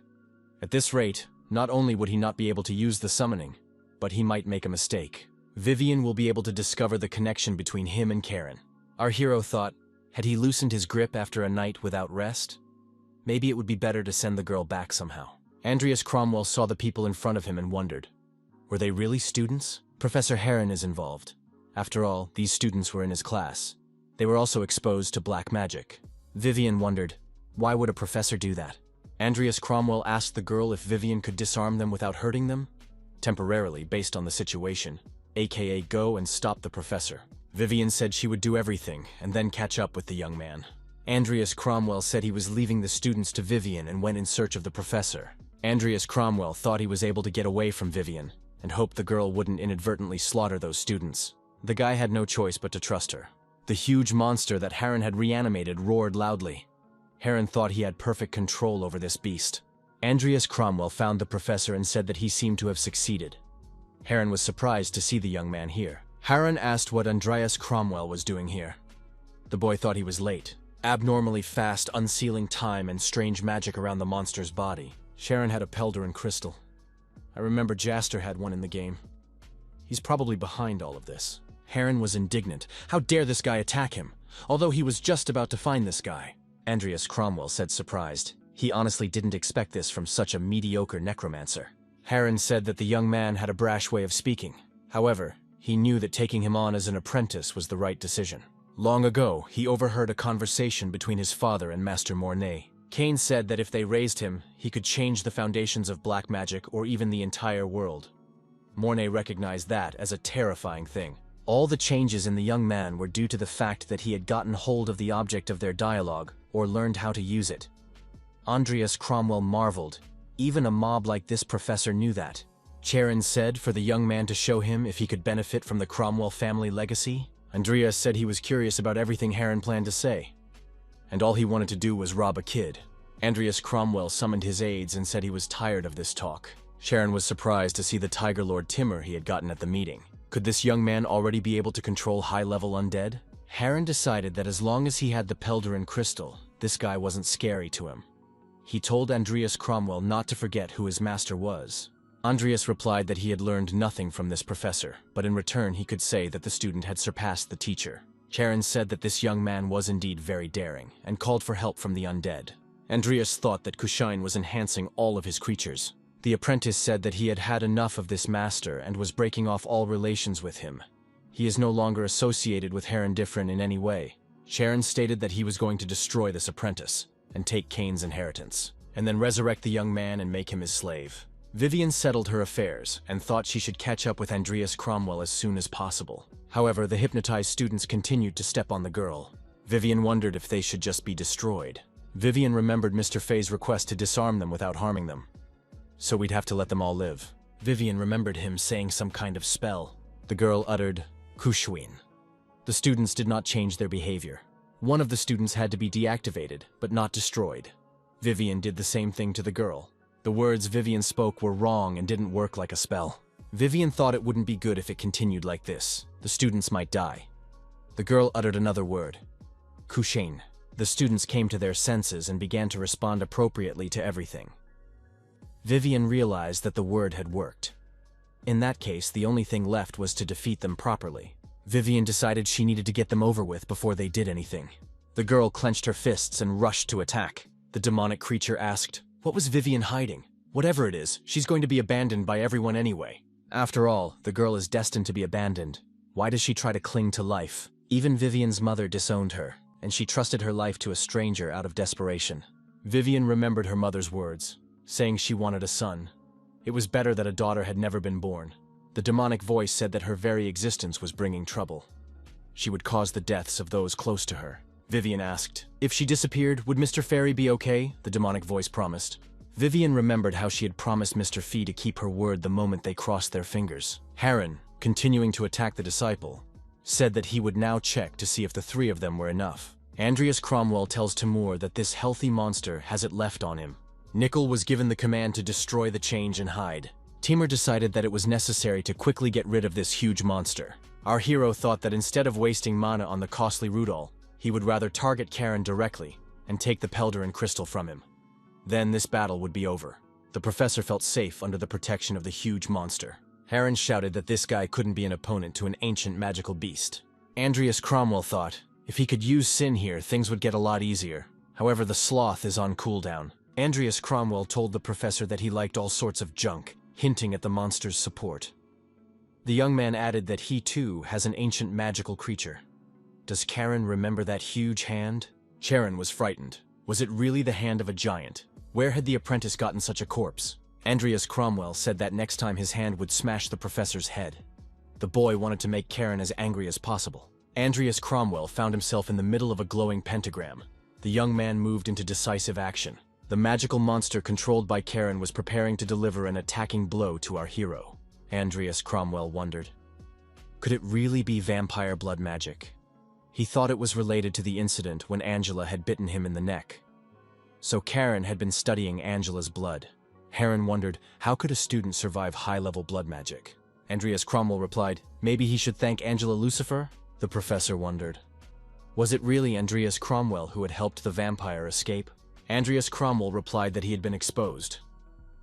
At this rate, not only would he not be able to use the summoning, but he might make a mistake. Vivian will be able to discover the connection between him and Karen. Our hero thought, had he loosened his grip after a night without rest? Maybe it would be better to send the girl back somehow. Andreas Cromwell saw the people in front of him and wondered, were they really students? Professor Heron is involved. After all, these students were in his class. They were also exposed to black magic. Vivian wondered, Why would a professor do that? Andreas Cromwell asked the girl if Vivian could disarm them without hurting them? Temporarily, based on the situation, aka go and stop the professor. Vivian said she would do everything and then catch up with the young man. Andreas Cromwell said he was leaving the students to Vivian and went in search of the professor. Andreas Cromwell thought he was able to get away from Vivian and hoped the girl wouldn't inadvertently slaughter those students. The guy had no choice but to trust her. The huge monster that Heron had reanimated roared loudly. Heron thought he had perfect control over this beast. Andreas Cromwell found the professor and said that he seemed to have succeeded. Heron was surprised to see the young man here. Heron asked what Andreas Cromwell was doing here. The boy thought he was late. Abnormally fast, unsealing time and strange magic around the monster's body. Sharon had a Pelderin crystal. I remember Jaster had one in the game. He's probably behind all of this. Heron was indignant. How dare this guy attack him? Although he was just about to find this guy. Andreas Cromwell said, surprised. He honestly didn't expect this from such a mediocre necromancer. Heron said that the young man had a brash way of speaking. However, he knew that taking him on as an apprentice was the right decision. Long ago, he overheard a conversation between his father and Master Mornay. Cain said that if they raised him, he could change the foundations of black magic or even the entire world. Mornay recognized that as a terrifying thing. All the changes in the young man were due to the fact that he had gotten hold of the object of their dialogue or learned how to use it. Andreas Cromwell marveled. Even a mob like this professor knew that. Charon said for the young man to show him if he could benefit from the Cromwell family legacy. Andreas said he was curious about everything Heron planned to say, and all he wanted to do was rob a kid. Andreas Cromwell summoned his aides and said he was tired of this talk. Sharon was surprised to see the Tiger Lord Timur he had gotten at the meeting. Could this young man already be able to control high-level undead? Heron decided that as long as he had the Pelderin crystal, this guy wasn't scary to him. He told Andreas Cromwell not to forget who his master was. Andreas replied that he had learned nothing from this professor, but in return he could say that the student had surpassed the teacher. Charon said that this young man was indeed very daring, and called for help from the undead. Andreas thought that Kushain was enhancing all of his creatures. The apprentice said that he had had enough of this master and was breaking off all relations with him. He is no longer associated with Heron Differin in any way. Charon stated that he was going to destroy this apprentice, and take Cain's inheritance, and then resurrect the young man and make him his slave. Vivian settled her affairs and thought she should catch up with Andreas Cromwell as soon as possible. However, the hypnotized students continued to step on the girl. Vivian wondered if they should just be destroyed. Vivian remembered Mr. Fay's request to disarm them without harming them. So we'd have to let them all live. Vivian remembered him saying some kind of spell. The girl uttered, Kushwin. The students did not change their behavior. One of the students had to be deactivated, but not destroyed. Vivian did the same thing to the girl. The words Vivian spoke were wrong and didn't work like a spell. Vivian thought it wouldn't be good if it continued like this. The students might die. The girl uttered another word, Kushain. The students came to their senses and began to respond appropriately to everything. Vivian realized that the word had worked. In that case, the only thing left was to defeat them properly. Vivian decided she needed to get them over with before they did anything. The girl clenched her fists and rushed to attack. The demonic creature asked, what was Vivian hiding? Whatever it is, she's going to be abandoned by everyone anyway. After all, the girl is destined to be abandoned. Why does she try to cling to life? Even Vivian's mother disowned her, and she trusted her life to a stranger out of desperation. Vivian remembered her mother's words, saying she wanted a son. It was better that a daughter had never been born. The demonic voice said that her very existence was bringing trouble. She would cause the deaths of those close to her. Vivian asked, if she disappeared, would Mr. Fairy be okay? The demonic voice promised. Vivian remembered how she had promised Mr. Fee to keep her word the moment they crossed their fingers. Heron, continuing to attack the disciple, said that he would now check to see if the three of them were enough. Andreas Cromwell tells Timur that this healthy monster has it left on him. Nickel was given the command to destroy the change and hide. Timur decided that it was necessary to quickly get rid of this huge monster. Our hero thought that instead of wasting mana on the costly Rudol, he would rather target Karen directly and take the Pelderin crystal from him. Then this battle would be over. The professor felt safe under the protection of the huge monster. Heron shouted that this guy couldn't be an opponent to an ancient magical beast. Andreas Cromwell thought, if he could use Sin here, things would get a lot easier. However, the sloth is on cooldown. Andreas Cromwell told the professor that he liked all sorts of junk, hinting at the monster's support. The young man added that he too has an ancient magical creature. Does Karen remember that huge hand? Charon was frightened. Was it really the hand of a giant? Where had the apprentice gotten such a corpse? Andreas Cromwell said that next time his hand would smash the professor's head. The boy wanted to make Karen as angry as possible. Andreas Cromwell found himself in the middle of a glowing pentagram. The young man moved into decisive action. The magical monster controlled by Karen was preparing to deliver an attacking blow to our hero. Andreas Cromwell wondered. Could it really be vampire blood magic? He thought it was related to the incident when Angela had bitten him in the neck. So Karen had been studying Angela's blood. Heron wondered, how could a student survive high-level blood magic? Andreas Cromwell replied, maybe he should thank Angela Lucifer? The professor wondered. Was it really Andreas Cromwell who had helped the vampire escape? Andreas Cromwell replied that he had been exposed.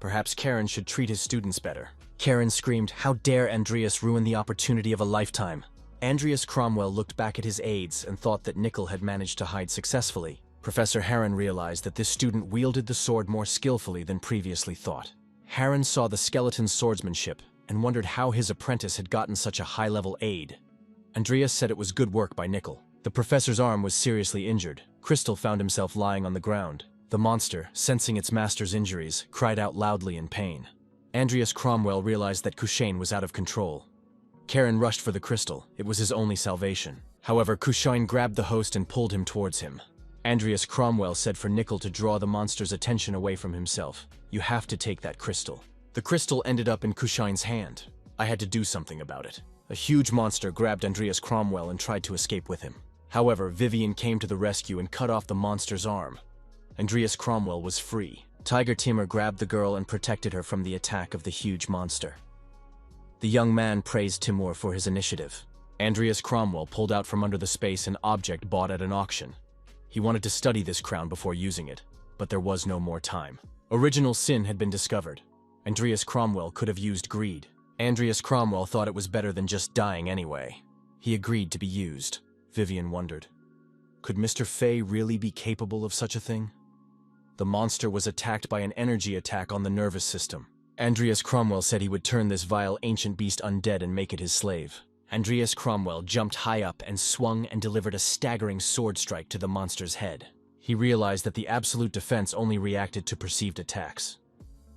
Perhaps Karen should treat his students better. Karen screamed, how dare Andreas ruin the opportunity of a lifetime? Andreas Cromwell looked back at his aides and thought that Nickel had managed to hide successfully. Professor Heron realized that this student wielded the sword more skillfully than previously thought. Heron saw the skeleton's swordsmanship and wondered how his apprentice had gotten such a high-level aid. Andreas said it was good work by Nickel. The professor's arm was seriously injured. Crystal found himself lying on the ground. The monster, sensing its master's injuries, cried out loudly in pain. Andreas Cromwell realized that Kushain was out of control. Karen rushed for the crystal. It was his only salvation. However, Kushain grabbed the host and pulled him towards him. Andreas Cromwell said for Nickel to draw the monster's attention away from himself. You have to take that crystal. The crystal ended up in Kushain's hand. I had to do something about it. A huge monster grabbed Andreas Cromwell and tried to escape with him. However, Vivian came to the rescue and cut off the monster's arm. Andreas Cromwell was free. Tiger Timur grabbed the girl and protected her from the attack of the huge monster. The young man praised Timur for his initiative. Andreas Cromwell pulled out from under the space an object bought at an auction. He wanted to study this crown before using it, but there was no more time. Original sin had been discovered. Andreas Cromwell could have used greed. Andreas Cromwell thought it was better than just dying anyway. He agreed to be used. Vivian wondered. Could Mr. Fay really be capable of such a thing? The monster was attacked by an energy attack on the nervous system. Andreas Cromwell said he would turn this vile ancient beast undead and make it his slave. Andreas Cromwell jumped high up and swung and delivered a staggering sword strike to the monster's head. He realized that the absolute defense only reacted to perceived attacks.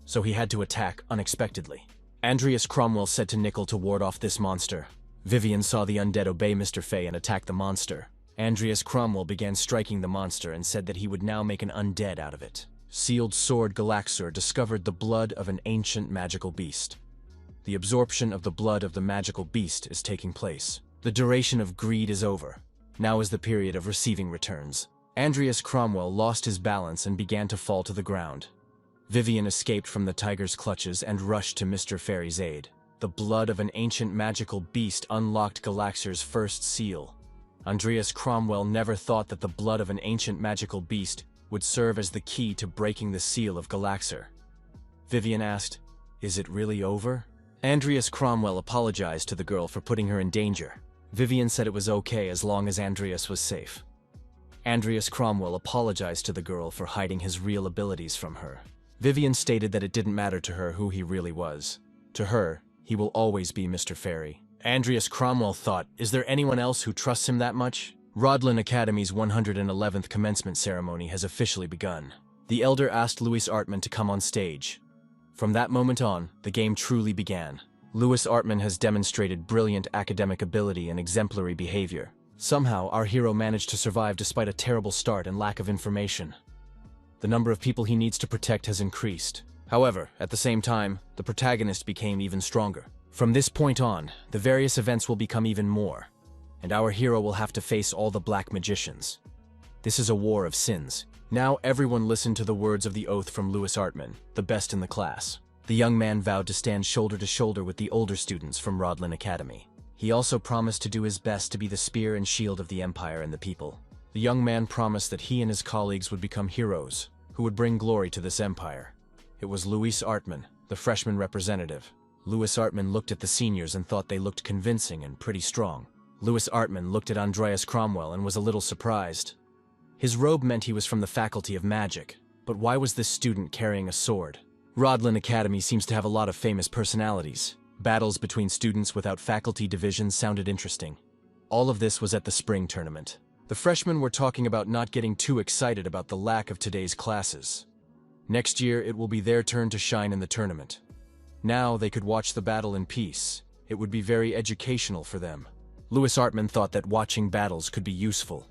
So he had to attack unexpectedly. Andreas Cromwell said to Nickel to ward off this monster. Vivian saw the undead obey Mr. Fay and attack the monster. Andreas Cromwell began striking the monster and said that he would now make an undead out of it. Sealed Sword Galaxur discovered the blood of an ancient magical beast. The absorption of the blood of the magical beast is taking place. The duration of greed is over. Now is the period of receiving returns. Andreas Cromwell lost his balance and began to fall to the ground. Vivian escaped from the tiger's clutches and rushed to Mr. Fairy's aid. The blood of an ancient magical beast unlocked Galaxur's first seal. Andreas Cromwell never thought that the blood of an ancient magical beast would serve as the key to breaking the seal of Galaxur. Vivian asked, "Is it really over?" Andreas Cromwell apologized to the girl for putting her in danger. Vivian said it was okay as long as Andreas was safe. Andreas Cromwell apologized to the girl for hiding his real abilities from her. Vivian stated that it didn't matter to her who he really was. To her, he will always be Mr. Fairy. Andreas Cromwell thought, is there anyone else who trusts him that much? Rodlin Academy's 111th commencement ceremony has officially begun. The Elder asked Louis Artman to come on stage. From that moment on, the game truly began. Louis Artman has demonstrated brilliant academic ability and exemplary behavior. Somehow, our hero managed to survive despite a terrible start and lack of information. The number of people he needs to protect has increased. However, at the same time, the protagonist became even stronger. From this point on, the various events will become even more, and our hero will have to face all the black magicians. This is a war of sins. Now everyone listened to the words of the oath from Louis Artman, the best in the class. The young man vowed to stand shoulder to shoulder with the older students from Rodlin Academy. He also promised to do his best to be the spear and shield of the Empire and the people. The young man promised that he and his colleagues would become heroes, who would bring glory to this empire. It was Louis Artman, the freshman representative. Louis Artman looked at the seniors and thought they looked convincing and pretty strong. Louis Artman looked at Andreas Cromwell and was a little surprised. His robe meant he was from the Faculty of Magic, but why was this student carrying a sword? Rodlin Academy seems to have a lot of famous personalities. Battles between students without faculty divisions sounded interesting. All of this was at the spring tournament. The freshmen were talking about not getting too excited about the lack of today's classes. Next year, it will be their turn to shine in the tournament. Now they could watch the battle in peace. It would be very educational for them. Louis Artman thought that watching battles could be useful.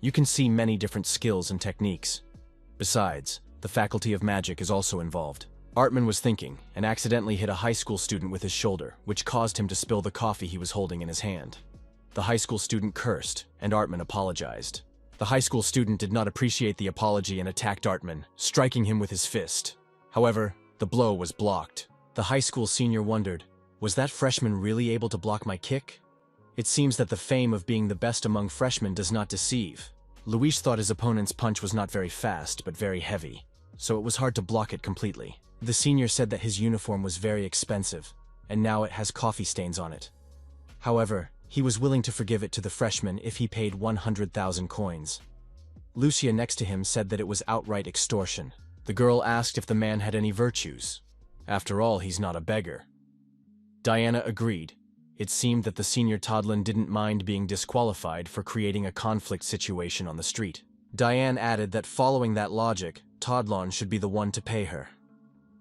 You can see many different skills and techniques. Besides, the Faculty of Magic is also involved. Artman was thinking, and accidentally hit a high school student with his shoulder, which caused him to spill the coffee he was holding in his hand. The high school student cursed, and Artman apologized. The high school student did not appreciate the apology and attacked Artman, striking him with his fist. However, the blow was blocked. The high school senior wondered, was that freshman really able to block my kick? It seems that the fame of being the best among freshmen does not deceive. Luis thought his opponent's punch was not very fast, but very heavy, so it was hard to block it completely. The senior said that his uniform was very expensive, and now it has coffee stains on it. However, he was willing to forgive it to the freshman if he paid 100,000 coins. Lucia next to him said that it was outright extortion. The girl asked if the man had any virtues. After all, he's not a beggar. Diana agreed. It seemed that the senior Todlon didn't mind being disqualified for creating a conflict situation on the street. Diane added that following that logic, Todlon should be the one to pay her.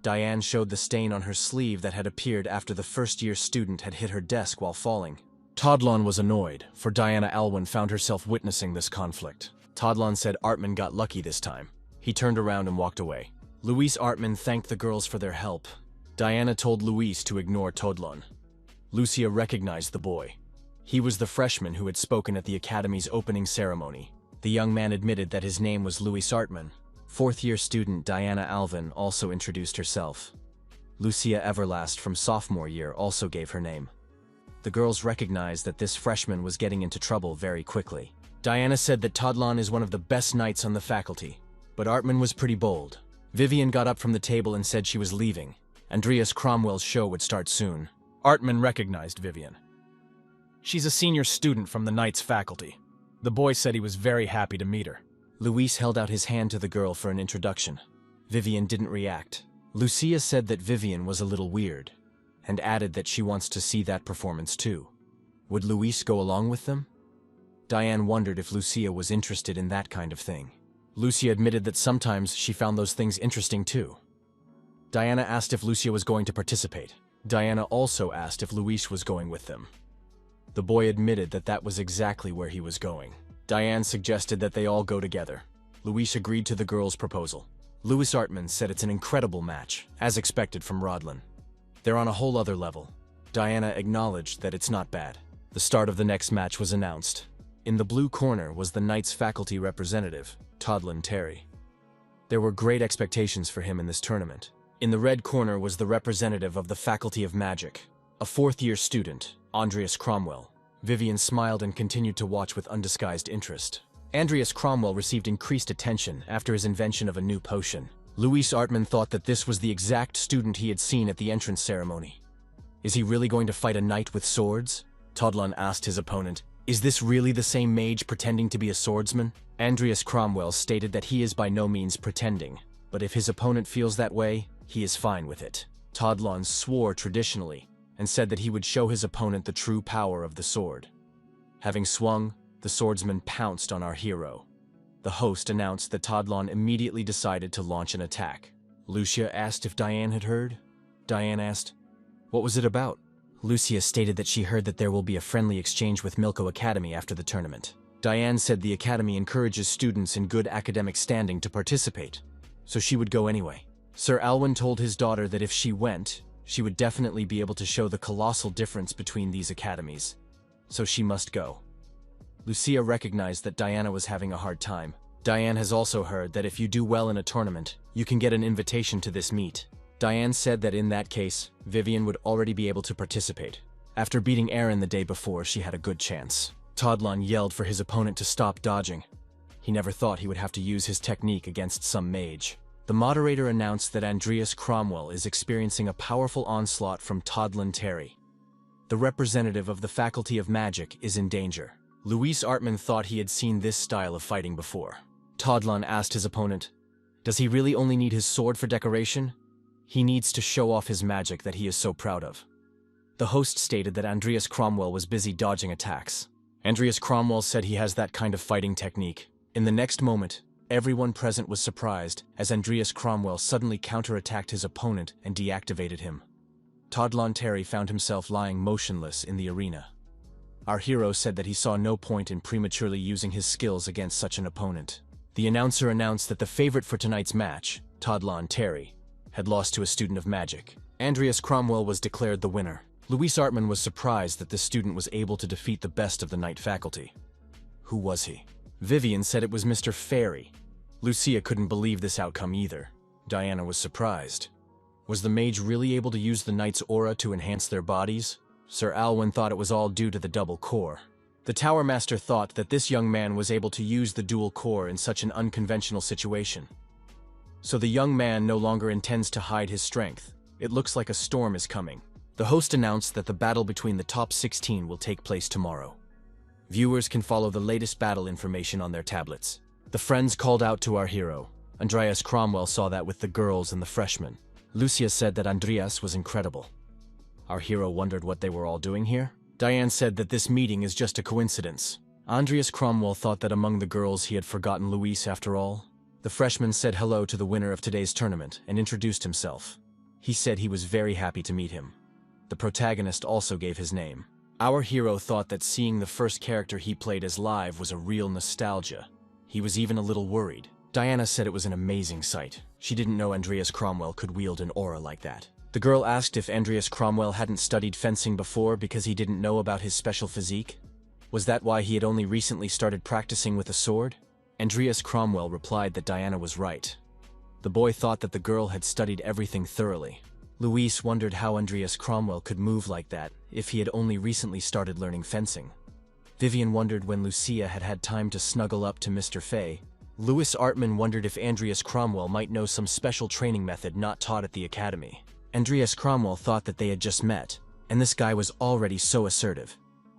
Diane showed the stain on her sleeve that had appeared after the first-year student had hit her desk while falling. Todlon was annoyed, for Diana Alwyn found herself witnessing this conflict. Todlon said Artman got lucky this time. He turned around and walked away. Luis Artman thanked the girls for their help. Diana told Luis to ignore Todlon. Lucia recognized the boy. He was the freshman who had spoken at the academy's opening ceremony. The young man admitted that his name was Luis Artman. Fourth-year student Diana Alvin also introduced herself. Lucia Everlast from sophomore year also gave her name. The girls recognized that this freshman was getting into trouble very quickly. Diana said that Todlon is one of the best knights on the faculty, but Artman was pretty bold. Vivian got up from the table and said she was leaving. Andreas Cromwell's show would start soon. Artman recognized Vivian. She's a senior student from the Knights faculty. The boy said he was very happy to meet her. Luis held out his hand to the girl for an introduction. Vivian didn't react. Lucia said that Vivian was a little weird, and added that she wants to see that performance too. Would Luis go along with them? Diane wondered if Lucia was interested in that kind of thing. Lucia admitted that sometimes she found those things interesting too. Diana asked if Lucia was going to participate. Diana also asked if Luis was going with them. The boy admitted that that was exactly where he was going. Diane suggested that they all go together. Luis agreed to the girls' proposal. Louis Artman said it's an incredible match, as expected from Rodlin. They're on a whole other level. Diana acknowledged that it's not bad. The start of the next match was announced. In the blue corner was the Knights faculty representative, Todlon Terry. There were great expectations for him in this tournament. In the red corner was the representative of the Faculty of Magic, a fourth-year student, Andreas Cromwell. Vivian smiled and continued to watch with undisguised interest. Andreas Cromwell received increased attention after his invention of a new potion. Louis Artman thought that this was the exact student he had seen at the entrance ceremony. Is he really going to fight a knight with swords? Todlon asked his opponent. Is this really the same mage pretending to be a swordsman? Andreas Cromwell stated that he is by no means pretending, but if his opponent feels that way, he is fine with it. Todlon swore traditionally, and said that he would show his opponent the true power of the sword. Having swung, the swordsman pounced on our hero. The host announced that Todlon immediately decided to launch an attack. Lucia asked if Diane had heard. Diane asked, "What was it about?" Lucia stated that she heard that there will be a friendly exchange with Milko Academy after the tournament. Diane said the academy encourages students in good academic standing to participate, so she would go anyway. Sir Alwyn told his daughter that if she went, she would definitely be able to show the colossal difference between these academies, so she must go. Lucia recognized that Diana was having a hard time. Diane has also heard that if you do well in a tournament, you can get an invitation to this meet. Diane said that in that case, Vivian would already be able to participate. After beating Aaron the day before, she had a good chance. Todlon yelled for his opponent to stop dodging. He never thought he would have to use his technique against some mage. The moderator announced that Andreas Cromwell is experiencing a powerful onslaught from Todlon Terry. The representative of the Faculty of Magic is in danger. Louis Artman thought he had seen this style of fighting before. Todlon asked his opponent, "Does he really only need his sword for decoration? He needs to show off his magic that he is so proud of." The host stated that Andreas Cromwell was busy dodging attacks. Andreas Cromwell said he has that kind of fighting technique. In the next moment, everyone present was surprised as Andreas Cromwell suddenly counterattacked his opponent and deactivated him. Todlon Terry found himself lying motionless in the arena. Our hero said that he saw no point in prematurely using his skills against such an opponent. The announcer announced that the favorite for tonight's match, Todlon Terry, had lost to a student of magic. Andreas Cromwell was declared the winner. Luis Artman was surprised that this student was able to defeat the best of the night faculty. Who was he? Vivian said it was Mr. Fairy. Lucia couldn't believe this outcome either. Diana was surprised. Was the mage really able to use the knight's aura to enhance their bodies? Sir Alwyn thought it was all due to the double core. The Tower Master thought that this young man was able to use the dual core in such an unconventional situation. So the young man no longer intends to hide his strength. It looks like a storm is coming. The host announced that the battle between the top 16 will take place tomorrow. Viewers can follow the latest battle information on their tablets. The friends called out to our hero. Andreas Cromwell saw that with the girls and the freshmen. Lucia said that Andreas was incredible. Our hero wondered what they were all doing here. Diane said that this meeting is just a coincidence. Andreas Cromwell thought that among the girls he had forgotten Luis after all. The freshman said hello to the winner of today's tournament and introduced himself. He said he was very happy to meet him. The protagonist also gave his name. Our hero thought that seeing the first character he played as live was a real nostalgia. He was even a little worried. Diana said it was an amazing sight. She didn't know Andreas Cromwell could wield an aura like that. The girl asked if Andreas Cromwell hadn't studied fencing before because he didn't know about his special physique. Was that why he had only recently started practicing with a sword? Andreas Cromwell replied that Diana was right. The boy thought that the girl had studied everything thoroughly. Luis wondered how Andreas Cromwell could move like that if he had only recently started learning fencing. Vivian wondered when Lucia had had time to snuggle up to Mr. Fay. Louis Artman wondered if Andreas Cromwell might know some special training method not taught at the academy. Andreas Cromwell thought that they had just met, and this guy was already so assertive.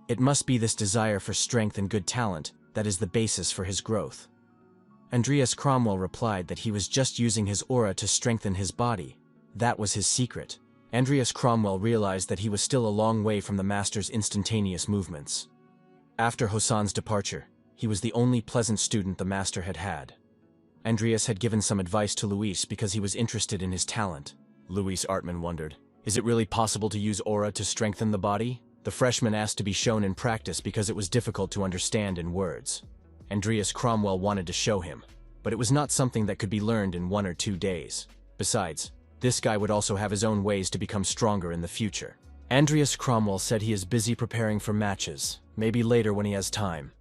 It must be this desire for strength and good talent that is the basis for his growth. Andreas Cromwell replied that he was just using his aura to strengthen his body. That was his secret. Andreas Cromwell realized that he was still a long way from the master's instantaneous movements. After Hosan's departure, he was the only pleasant student the master had had. Andreas had given some advice to Luis because he was interested in his talent. Luis Artman wondered, is it really possible to use aura to strengthen the body? The freshman asked to be shown in practice because it was difficult to understand in words. Andreas Cromwell wanted to show him, but it was not something that could be learned in 1 or 2 days. Besides, this guy would also have his own ways to become stronger in the future. Andreas Cromwell said he is busy preparing for matches, maybe later when he has time.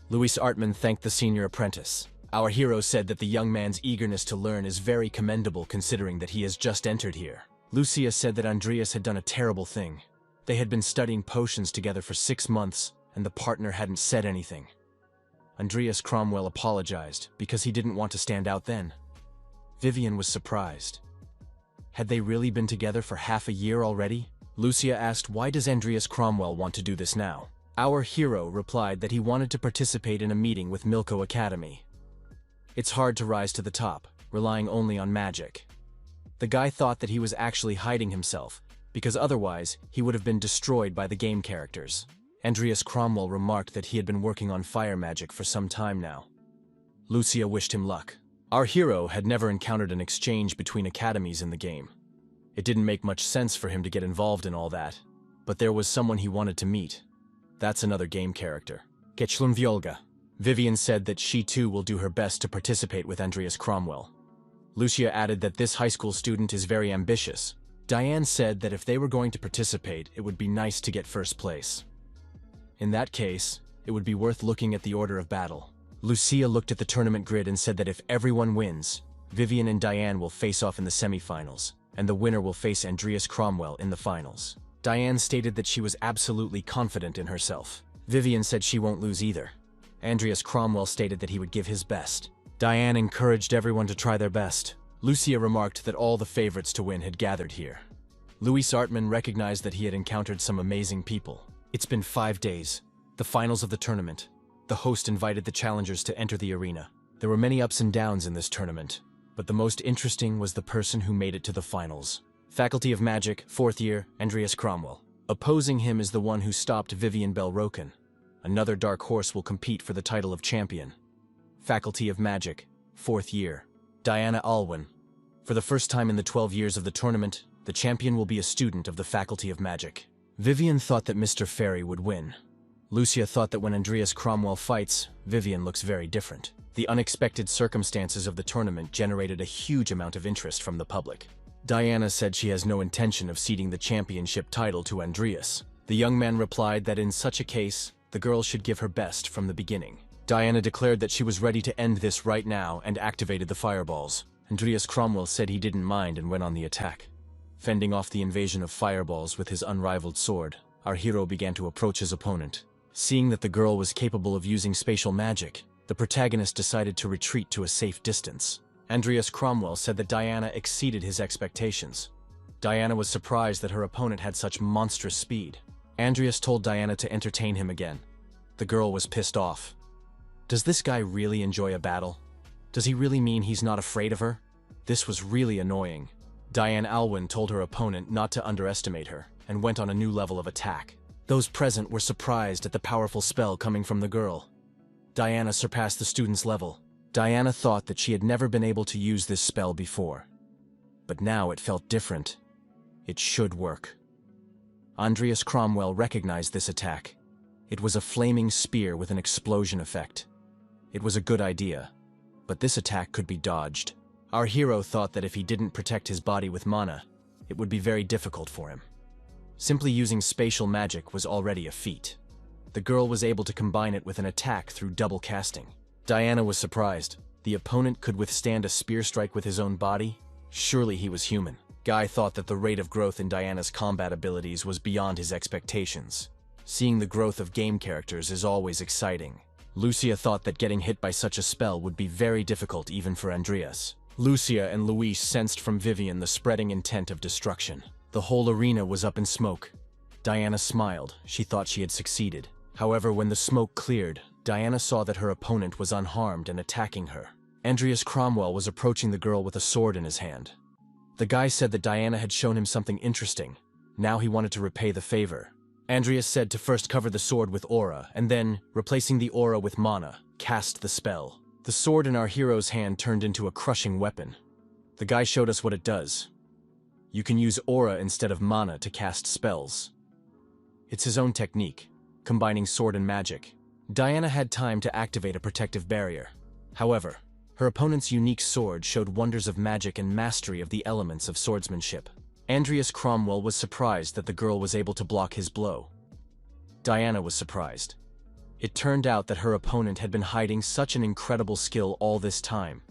Luis Artman thanked the senior apprentice. Our hero said that the young man's eagerness to learn is very commendable considering that he has just entered here. Lucia said that Andreas had done a terrible thing. They had been studying potions together for 6 months, and the partner hadn't said anything. Andreas Cromwell apologized because he didn't want to stand out then. Vivian was surprised. Had they really been together for half a year already? Lucia asked, why does Andreas Cromwell want to do this now? Our hero replied that he wanted to participate in a meeting with Milko Academy. It's hard to rise to the top, relying only on magic. The guy thought that he was actually hiding himself, because otherwise he would have been destroyed by the game characters. Andreas Cromwell remarked that he had been working on fire magic for some time now. Lucia wished him luck. Our hero had never encountered an exchange between academies in the game. It didn't make much sense for him to get involved in all that, but there was someone he wanted to meet. That's another game character. Kechlun Violga. Vivian said that she too will do her best to participate with Andreas Cromwell. Lucia added that this high school student is very ambitious. Diane said that if they were going to participate, it would be nice to get first place. In that case, it would be worth looking at the order of battle. Lucia looked at the tournament grid and said that if everyone wins, Vivian and Diane will face off in the semifinals, and the winner will face Andreas Cromwell in the finals. Diane stated that she was absolutely confident in herself. Vivian said she won't lose either. Andreas Cromwell stated that he would give his best. Diane encouraged everyone to try their best. Lucia remarked that all the favorites to win had gathered here. Luis Artman recognized that he had encountered some amazing people. It's been 5 days, the finals of the tournament. The host invited the challengers to enter the arena. There were many ups and downs in this tournament, but the most interesting was the person who made it to the finals. Faculty of Magic, 4th year, Andreas Cromwell. Opposing him is the one who stopped Vivian Belroken. Another dark horse will compete for the title of champion. Faculty of Magic, 4th year. Diana Alwyn. For the first time in the 12 years of the tournament, the champion will be a student of the Faculty of Magic. Vivian thought that Mr. Fairy would win. Lucia thought that when Andreas Cromwell fights, Vivian looks very different. The unexpected circumstances of the tournament generated a huge amount of interest from the public. Diana said she has no intention of ceding the championship title to Andreas. The young man replied that in such a case, the girl should give her best from the beginning. Diana declared that she was ready to end this right now and activated the fireballs. Andreas Cromwell said he didn't mind and went on the attack. Fending off the invasion of fireballs with his unrivaled sword, our hero began to approach his opponent. Seeing that the girl was capable of using spatial magic, the protagonist decided to retreat to a safe distance. Andreas Cromwell said that Diana exceeded his expectations. Diana was surprised that her opponent had such monstrous speed. Andreas told Diana to entertain him again. The girl was pissed off. Does this guy really enjoy a battle? Does he really mean he's not afraid of her? This was really annoying. Diana Alwyn told her opponent not to underestimate her and went on a new level of attack. Those present were surprised at the powerful spell coming from the girl. Diana surpassed the student's level. Diana thought that she had never been able to use this spell before. But now it felt different. It should work. Andreas Cromwell recognized this attack. It was a flaming spear with an explosion effect. It was a good idea, but this attack could be dodged. Our hero thought that if he didn't protect his body with mana, it would be very difficult for him. Simply using spatial magic was already a feat. The girl was able to combine it with an attack through double casting. Diana was surprised. The opponent could withstand a spear strike with his own body? Surely he was human. Guy thought that the rate of growth in Diana's combat abilities was beyond his expectations. Seeing the growth of game characters is always exciting. Lucia thought that getting hit by such a spell would be very difficult even for Andreas. Lucia and Luis sensed from Vivian the spreading intent of destruction. The whole arena was up in smoke. Diana smiled. She thought she had succeeded. However, when the smoke cleared, Diana saw that her opponent was unharmed and attacking her. Andreas Cromwell was approaching the girl with a sword in his hand. The guy said that Diana had shown him something interesting. Now he wanted to repay the favor. Andreas said to first cover the sword with aura, and then, replacing the aura with mana, cast the spell. The sword in our hero's hand turned into a crushing weapon. The guy showed us what it does. You can use aura instead of mana to cast spells. It's his own technique, combining sword and magic. Diana had time to activate a protective barrier. However, her opponent's unique sword showed wonders of magic and mastery of the elements of swordsmanship. Andreas Cromwell was surprised that the girl was able to block his blow. Diana was surprised. It turned out that her opponent had been hiding such an incredible skill all this time.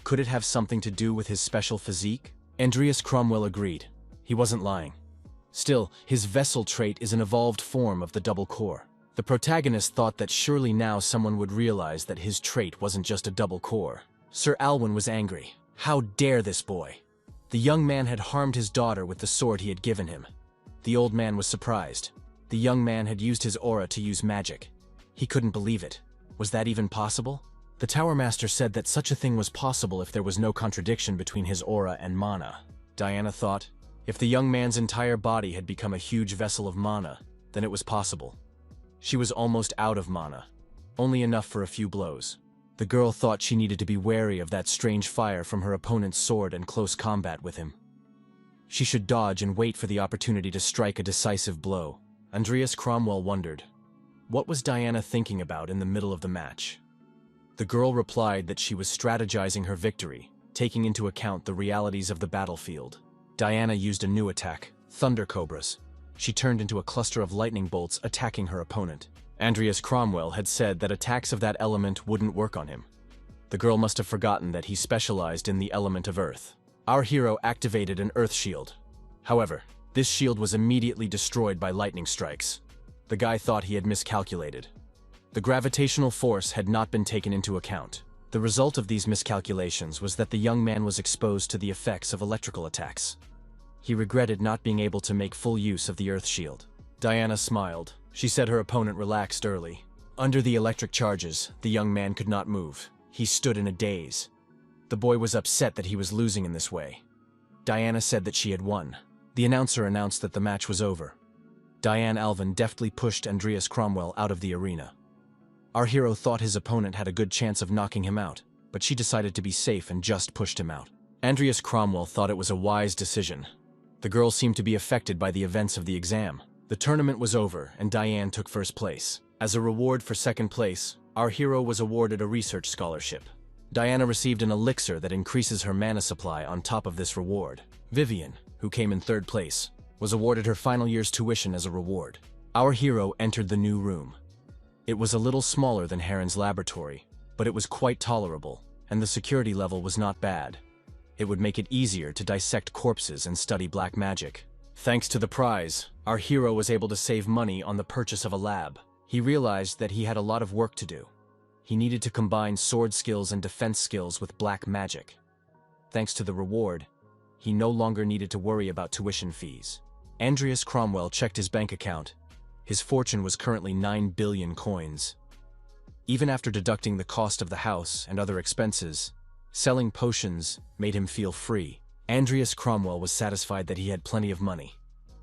Could it have something to do with his special physique? Andreas Cromwell agreed. He wasn't lying. Still, his vessel trait is an evolved form of the double core. The protagonist thought that surely now someone would realize that his trait wasn't just a double core. Sir Alwyn was angry. How dare this boy? The young man had harmed his daughter with the sword he had given him. The old man was surprised. The young man had used his aura to use magic. He couldn't believe it. Was that even possible? The Tower Master said that such a thing was possible if there was no contradiction between his aura and mana. Diana thought, if the young man's entire body had become a huge vessel of mana, then it was possible. She was almost out of mana, only enough for a few blows. The girl thought she needed to be wary of that strange fire from her opponent's sword and close combat with him. She should dodge and wait for the opportunity to strike a decisive blow. Andreas Cromwell wondered, what was Diana thinking about in the middle of the match? The girl replied that she was strategizing her victory, taking into account the realities of the battlefield. Diana used a new attack, Thunder Cobras. She turned into a cluster of lightning bolts attacking her opponent. Andreas Cromwell had said that attacks of that element wouldn't work on him. The girl must have forgotten that he specialized in the element of earth. Our hero activated an earth shield. However, this shield was immediately destroyed by lightning strikes. The guy thought he had miscalculated. The gravitational force had not been taken into account. The result of these miscalculations was that the young man was exposed to the effects of electrical attacks. He regretted not being able to make full use of the earth shield. Diana smiled. She said her opponent relaxed early. Under the electric charges, the young man could not move. He stood in a daze. The boy was upset that he was losing in this way. Diana said that she had won. The announcer announced that the match was over. Diane Alvin deftly pushed Andreas Cromwell out of the arena. Our hero thought his opponent had a good chance of knocking him out, but she decided to be safe and just pushed him out. Andreas Cromwell thought it was a wise decision. The girl seemed to be affected by the events of the exam. The tournament was over, and Diane took first place. As a reward for second place, our hero was awarded a research scholarship. Diana received an elixir that increases her mana supply on top of this reward. Vivian, who came in third place, was awarded her final year's tuition as a reward. Our hero entered the new room. It was a little smaller than Heron's laboratory, but it was quite tolerable, and the security level was not bad. It would make it easier to dissect corpses and study black magic. Thanks to the prize, our hero was able to save money on the purchase of a lab. He realized that he had a lot of work to do. He needed to combine sword skills and defense skills with black magic. Thanks to the reward, he no longer needed to worry about tuition fees. Andreas Cromwell checked his bank account. His fortune was currently 9 billion coins. Even after deducting the cost of the house and other expenses, selling potions made him feel free. Andreas Cromwell was satisfied that he had plenty of money.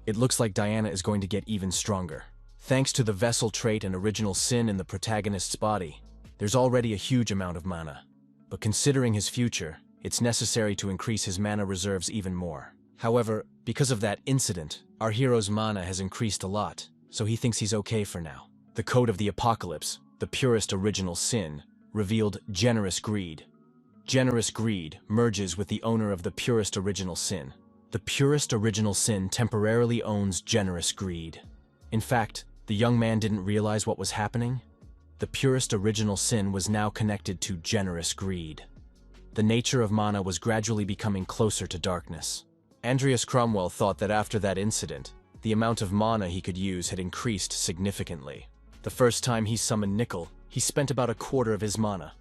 It looks like Diana is going to get even stronger. Thanks to the vessel trait and original sin in the protagonist's body, there's already a huge amount of mana. But considering his future, it's necessary to increase his mana reserves even more. However, because of that incident, our hero's mana has increased a lot, so he thinks he's okay for now. The Code of the Apocalypse, the purest original sin, revealed generous greed. Generous greed merges with the owner of the purest original sin. The purest original sin temporarily owns generous greed. In fact, the young man didn't realize what was happening. The purest original sin was now connected to generous greed. The nature of mana was gradually becoming closer to darkness. Andreas Cromwell thought that after that incident, the amount of mana he could use had increased significantly. The first time he summoned Nickel, he spent about a quarter of his mana.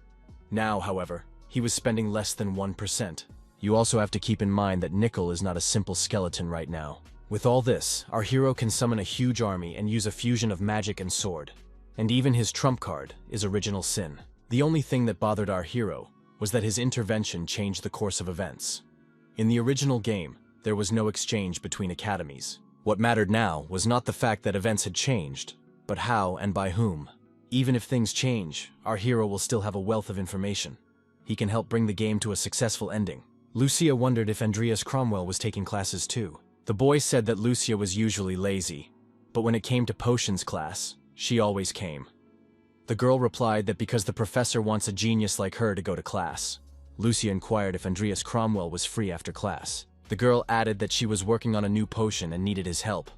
Now, however, he was spending less than 1%. You also have to keep in mind that Nickel is not a simple skeleton right now. With all this, our hero can summon a huge army and use a fusion of magic and sword. And even his trump card is Original Sin. The only thing that bothered our hero was that his intervention changed the course of events. In the original game, there was no exchange between academies. What mattered now was not the fact that events had changed, but how and by whom. Even if things change, our hero will still have a wealth of information. He can help bring the game to a successful ending. Lucia wondered if Andreas Cromwell was taking classes too. The boy said that Lucia was usually lazy, but when it came to potions class, she always came. The girl replied that because the professor wants a genius like her to go to class. Lucia inquired if Andreas Cromwell was free after class. The girl added that she was working on a new potion and needed his help.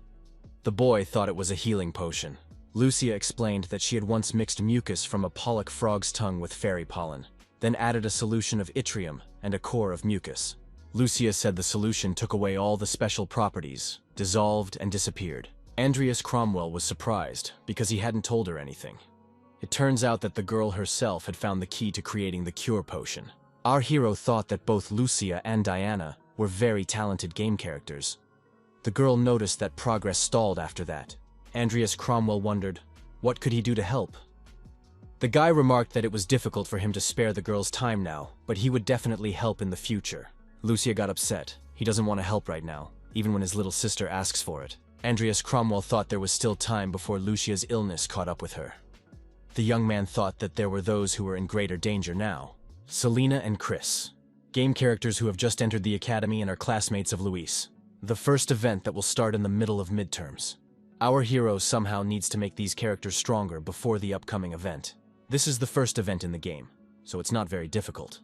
The boy thought it was a healing potion. Lucia explained that she had once mixed mucus from a pollock frog's tongue with fairy pollen, then added a solution of yttrium and a core of mucus. Lucia said the solution took away all the special properties, dissolved and disappeared. Andreas Cromwell was surprised because he hadn't told her anything. It turns out that the girl herself had found the key to creating the cure potion. Our hero thought that both Lucia and Diana were very talented game characters. The girl noticed that progress stalled after that. Andreas Cromwell wondered, what could he do to help? The guy remarked that it was difficult for him to spare the girl's time now, but he would definitely help in the future. Lucia got upset. He doesn't want to help right now, even when his little sister asks for it. Andreas Cromwell thought there was still time before Lucia's illness caught up with her. The young man thought that there were those who were in greater danger now. Selena and Chris, game characters who have just entered the academy and are classmates of Luis. The first event that will start in the middle of midterms. Our hero somehow needs to make these characters stronger before the upcoming event. This is the first event in the game, so it's not very difficult.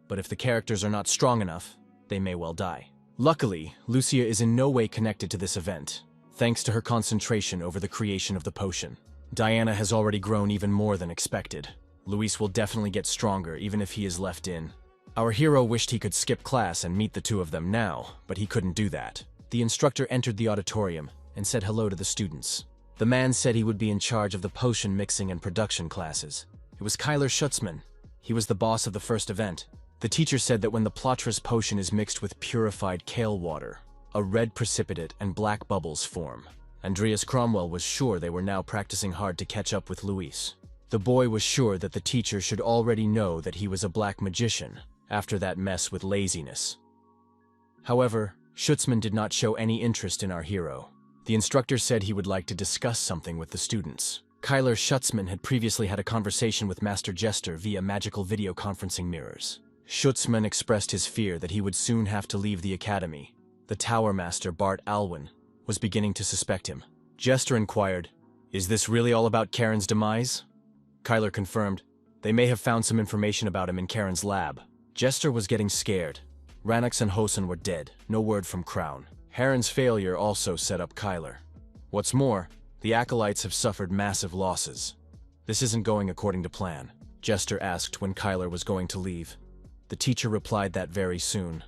But if the characters are not strong enough, they may well die. Luckily, Lucia is in no way connected to this event, thanks to her concentration over the creation of the potion. Diana has already grown even more than expected. Luis will definitely get stronger even if he is left in. Our hero wished he could skip class and meet the two of them now, but he couldn't do that. The instructor entered the auditorium and said hello to the students. The man said he would be in charge of the potion mixing and production classes. It was Kyler Schutzman. He was the boss of the first event. The teacher said that when the Plotras potion is mixed with purified kale water, a red precipitate and black bubbles form. Andreas Cromwell was sure they were now practicing hard to catch up with Luis. The boy was sure that the teacher should already know that he was a black magician after that mess with laziness. However, Schutzman did not show any interest in our hero. The instructor said he would like to discuss something with the students. Kyler Schutzman had previously had a conversation with Master Jester via magical video conferencing mirrors. Schutzman expressed his fear that he would soon have to leave the academy. The Tower Master, Bart Alwyn, was beginning to suspect him. Jester inquired, "Is this really all about Karen's demise?" Kyler confirmed, "They may have found some information about him in Karen's lab." Jester was getting scared. Rannox and Hosen were dead, no word from Crown. Heron's failure also set up Kyler. What's more, the Acolytes have suffered massive losses. "This isn't going according to plan," Jester asked when Kyler was going to leave. The teacher replied that very soon.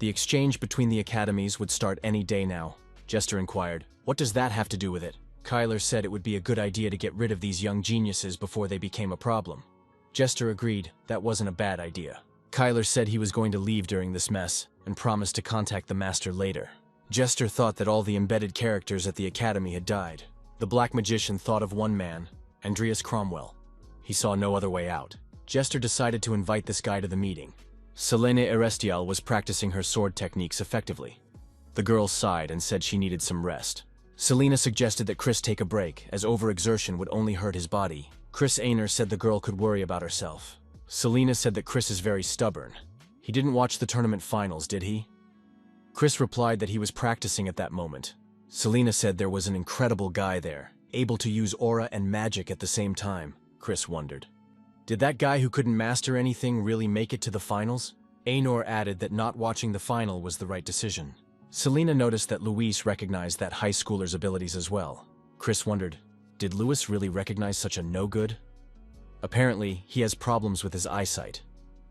The exchange between the academies would start any day now. Jester inquired, "What does that have to do with it?" Kyler said it would be a good idea to get rid of these young geniuses before they became a problem. Jester agreed that wasn't a bad idea. Kyler said he was going to leave during this mess and promised to contact the master later. Jester thought that all the embedded characters at the academy had died. The Black Magician thought of one man, Andreas Cromwell. He saw no other way out. Jester decided to invite this guy to the meeting. Selene Erestial was practicing her sword techniques effectively. The girl sighed and said she needed some rest. Selena suggested that Chris take a break, as overexertion would only hurt his body. Chris Ainer said the girl could worry about herself. Selena said that Chris is very stubborn. He didn't watch the tournament finals, did he? Chris replied that he was practicing at that moment. Selena said there was an incredible guy there, able to use aura and magic at the same time. Chris wondered, did that guy who couldn't master anything really make it to the finals? Aenor added that not watching the final was the right decision. Selena noticed that Luis recognized that high schooler's abilities as well. Chris wondered, did Louis really recognize such a no-good? Apparently, he has problems with his eyesight.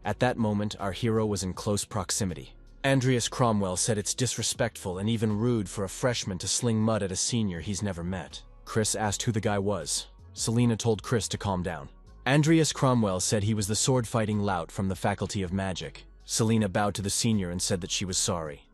At that moment, our hero was in close proximity. Andreas Cromwell said it's disrespectful and even rude for a freshman to sling mud at a senior he's never met. Chris asked who the guy was. Selena told Chris to calm down. Andreas Cromwell said he was the sword-fighting lout from the Faculty of Magic. Selena bowed to the senior and said that she was sorry.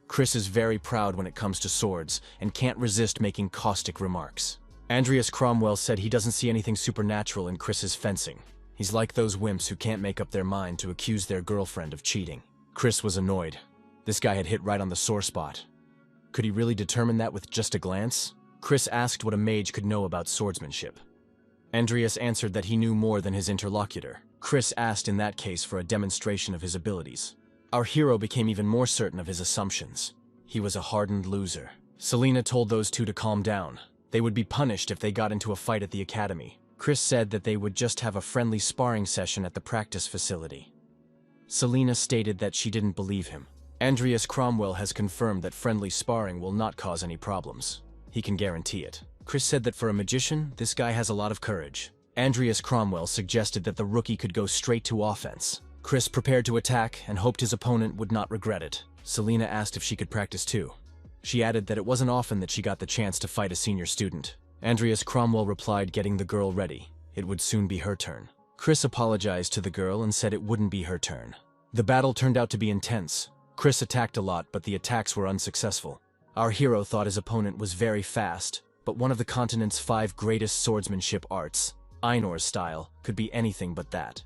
Chris is very proud when it comes to swords and can't resist making caustic remarks. Andreas Cromwell said he doesn't see anything supernatural in Chris's fencing. He's like those wimps who can't make up their mind to accuse their girlfriend of cheating. Chris was annoyed. This guy had hit right on the sore spot. Could he really determine that with just a glance? Chris asked what a mage could know about swordsmanship. Andreas answered that he knew more than his interlocutor. Chris asked in that case for a demonstration of his abilities. Our hero became even more certain of his assumptions. He was a hardened loser. Selena told those two to calm down. They would be punished if they got into a fight at the academy. Chris said that they would just have a friendly sparring session at the practice facility. Selena stated that she didn't believe him. Andreas Cromwell has confirmed that friendly sparring will not cause any problems. He can guarantee it. Chris said that for a magician, this guy has a lot of courage. Andreas Cromwell suggested that the rookie could go straight to offense. Chris prepared to attack and hoped his opponent would not regret it. Selena asked if she could practice too. She added that it wasn't often that she got the chance to fight a senior student. Andreas Cromwell replied, getting the girl ready. It would soon be her turn. Chris apologized to the girl and said it wouldn't be her turn. The battle turned out to be intense. Chris attacked a lot, but the attacks were unsuccessful. Our hero thought his opponent was very fast, but one of the continent's 5 greatest swordsmanship arts, Einor's style, could be anything but that.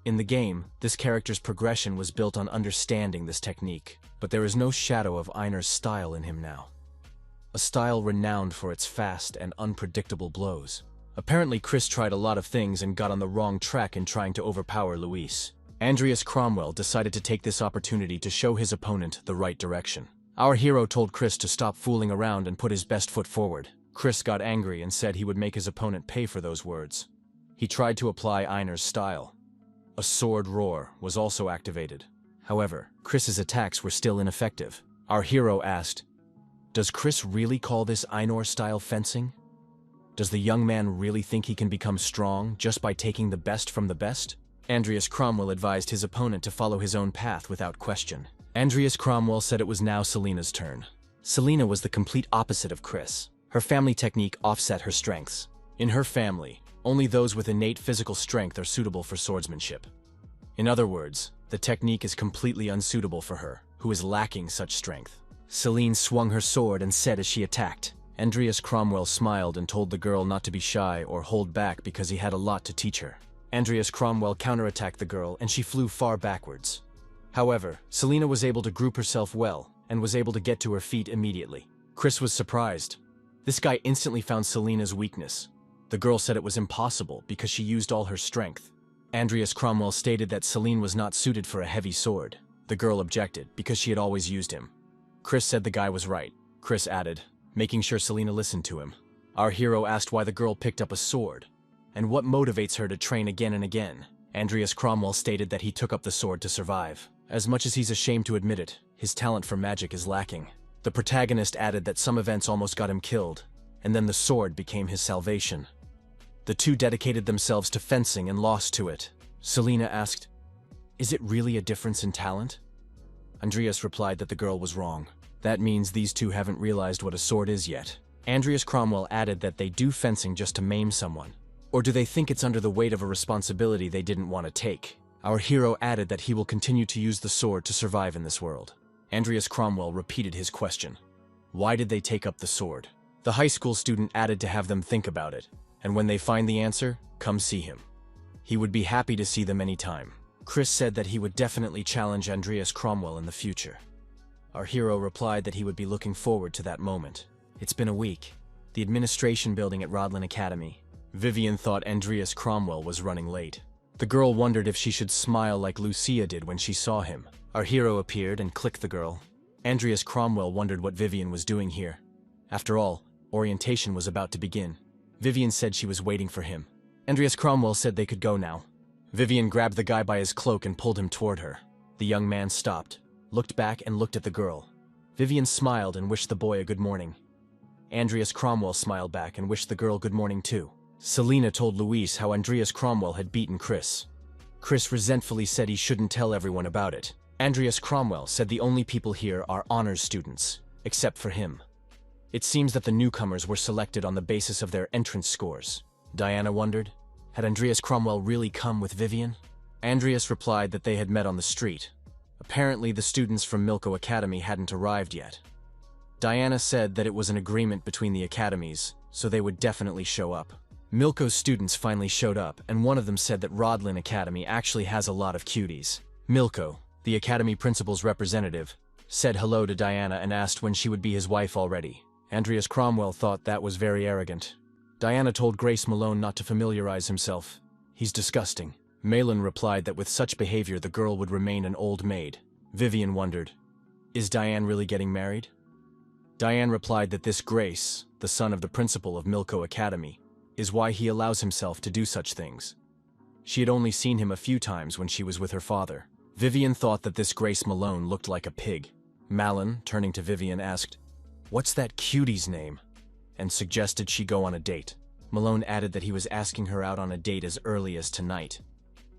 In the game, this character's progression was built on understanding this technique, but there is no shadow of Einor's style in him now. A style renowned for its fast and unpredictable blows. Apparently, Chris tried a lot of things and got on the wrong track in trying to overpower Luis. Andreas Cromwell decided to take this opportunity to show his opponent the right direction. Our hero told Chris to stop fooling around and put his best foot forward. Chris got angry and said he would make his opponent pay for those words. He tried to apply Einor's style. A sword roar was also activated. However, Chris's attacks were still ineffective. Our hero asked, does Chris really call this Einor-style fencing? Does the young man really think he can become strong just by taking the best from the best? Andreas Cromwell advised his opponent to follow his own path without question. Andreas Cromwell said it was now Selena's turn. Selena was the complete opposite of Chris. Her family technique offset her strengths. In her family, only those with innate physical strength are suitable for swordsmanship. In other words, the technique is completely unsuitable for her, who is lacking such strength. Selene swung her sword and said as she attacked. Andreas Cromwell smiled and told the girl not to be shy or hold back because he had a lot to teach her. Andreas Cromwell counterattacked the girl and she flew far backwards. However, Selena was able to group herself well and was able to get to her feet immediately. Chris was surprised. This guy instantly found Selena's weakness. The girl said it was impossible because she used all her strength. Andreas Cromwell stated that Selene was not suited for a heavy sword. The girl objected because she had always used him. Chris said the guy was right. Chris added, making sure Selena listened to him. Our hero asked why the girl picked up a sword, and what motivates her to train again and again. Andreas Cromwell stated that he took up the sword to survive. As much as he's ashamed to admit it, his talent for magic is lacking. The protagonist added that some events almost got him killed, and then the sword became his salvation. The two dedicated themselves to fencing and lost to it. Selena asked, "Is it really a difference in talent?" Andreas replied that the girl was wrong. That means these two haven't realized what a sword is yet. Andreas Cromwell added that they do fencing just to maim someone. Or do they think it's under the weight of a responsibility they didn't want to take? Our hero added that he will continue to use the sword to survive in this world. Andreas Cromwell repeated his question. Why did they take up the sword? The high school student added to have them think about it, and when they find the answer, come see him. He would be happy to see them anytime. Chris said that he would definitely challenge Andreas Cromwell in the future. Our hero replied that he would be looking forward to that moment. It's been a week. The administration building at Rodlin Academy. Vivian thought Andreas Cromwell was running late. The girl wondered if she should smile like Lucia did when she saw him. Our hero appeared and clicked the girl. Andreas Cromwell wondered what Vivian was doing here. After all, orientation was about to begin. Vivian said she was waiting for him. Andreas Cromwell said they could go now. Vivian grabbed the guy by his cloak and pulled him toward her. The young man stopped, looked back and looked at the girl. Vivian smiled and wished the boy a good morning. Andreas Cromwell smiled back and wished the girl good morning too. Selena told Luis how Andreas Cromwell had beaten Chris. Chris resentfully said he shouldn't tell everyone about it. Andreas Cromwell said the only people here are honors students, except for him. It seems that the newcomers were selected on the basis of their entrance scores. Diana wondered, had Andreas Cromwell really come with Vivian? Andreas replied that they had met on the street. Apparently the students from Milko Academy hadn't arrived yet. Diana said that it was an agreement between the academies, so they would definitely show up. Milko's students finally showed up, and one of them said that Rodlin Academy actually has a lot of cuties. Milko, the academy principal's representative, said hello to Diana and asked when she would be his wife already. Andreas Cromwell thought that was very arrogant. Diana told Grace Malone not to familiarize himself. He's disgusting. Malin replied that with such behavior the girl would remain an old maid. Vivian wondered, is Diane really getting married? Diane replied that this Grace, the son of the principal of Milko Academy, is why he allows himself to do such things. She had only seen him a few times when she was with her father. Vivian thought that this Grace Malone looked like a pig. Malin, turning to Vivian, asked, "What's that cutie's name?" and suggested she go on a date. Malone added that he was asking her out on a date as early as tonight.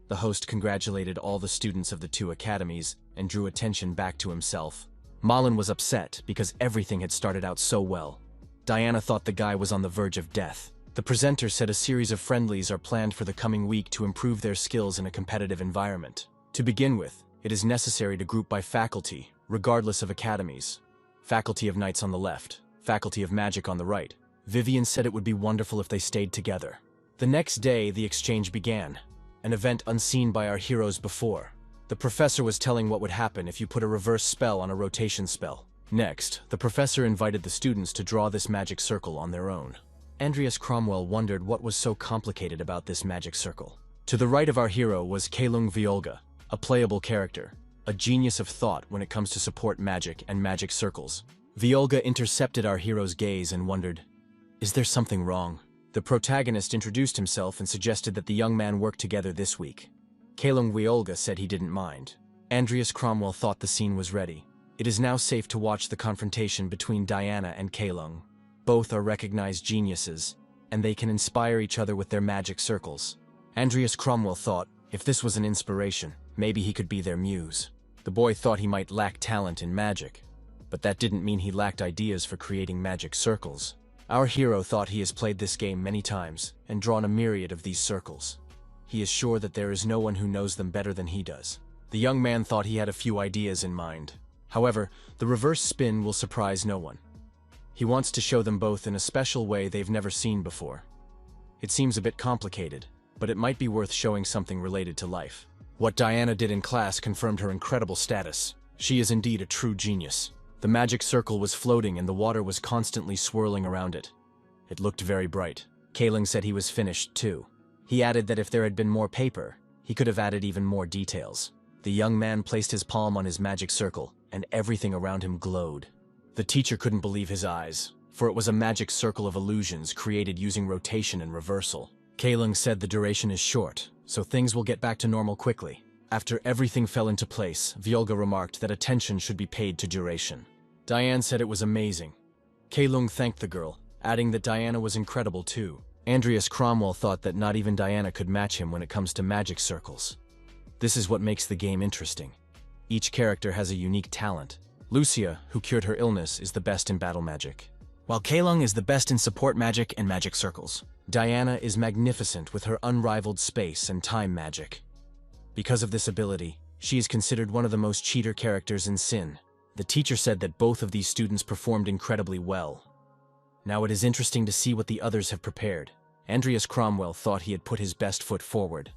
The host congratulated all the students of the two academies and drew attention back to himself. Malin was upset because everything had started out so well. Diana thought the guy was on the verge of death. The presenter said a series of friendlies are planned for the coming week to improve their skills in a competitive environment. To begin with, it is necessary to group by faculty, regardless of academies. Faculty of Knights on the left, Faculty of Magic on the right. Vivian said it would be wonderful if they stayed together. The next day, the exchange began, an event unseen by our heroes before. The professor was telling what would happen if you put a reverse spell on a rotation spell. Next, the professor invited the students to draw this magic circle on their own. Andreas Cromwell wondered what was so complicated about this magic circle. To the right of our hero was Kalung Violga, a playable character, a genius of thought when it comes to support magic and magic circles. Violga intercepted our hero's gaze and wondered, is there something wrong? The protagonist introduced himself and suggested that the young man work together this week. Kalung Violga said he didn't mind. Andreas Cromwell thought the scene was ready. It is now safe to watch the confrontation between Diana and Kalung. Both are recognized geniuses, and they can inspire each other with their magic circles. Andreas Cromwell thought, if this was an inspiration, maybe he could be their muse. The boy thought he might lack talent in magic, but that didn't mean he lacked ideas for creating magic circles. Our hero thought he has played this game many times and drawn a myriad of these circles. He is sure that there is no one who knows them better than he does. The young man thought he had a few ideas in mind. However, the reverse spin will surprise no one. He wants to show them both in a special way they've never seen before. It seems a bit complicated, but it might be worth showing something related to life. What Diana did in class confirmed her incredible status. She is indeed a true genius. The magic circle was floating and the water was constantly swirling around it. It looked very bright. Kalung said he was finished too. He added that if there had been more paper, he could have added even more details. The young man placed his palm on his magic circle, and everything around him glowed. The teacher couldn't believe his eyes, for it was a magic circle of illusions created using rotation and reversal. Kalung said the duration is short, so things will get back to normal quickly. After everything fell into place, Vyolga remarked that attention should be paid to duration. Diane said it was amazing. Kalung thanked the girl, adding that Diana was incredible too. Andreas Cromwell thought that not even Diana could match him when it comes to magic circles. This is what makes the game interesting. Each character has a unique talent. Lucia, who cured her illness, is the best in battle magic, while Kalung is the best in support magic and magic circles. Diana is magnificent with her unrivaled space and time magic. Because of this ability, she is considered one of the most cheater characters in Sin. The teacher said that both of these students performed incredibly well. Now it is interesting to see what the others have prepared. Andreas Cromwell thought he had put his best foot forward,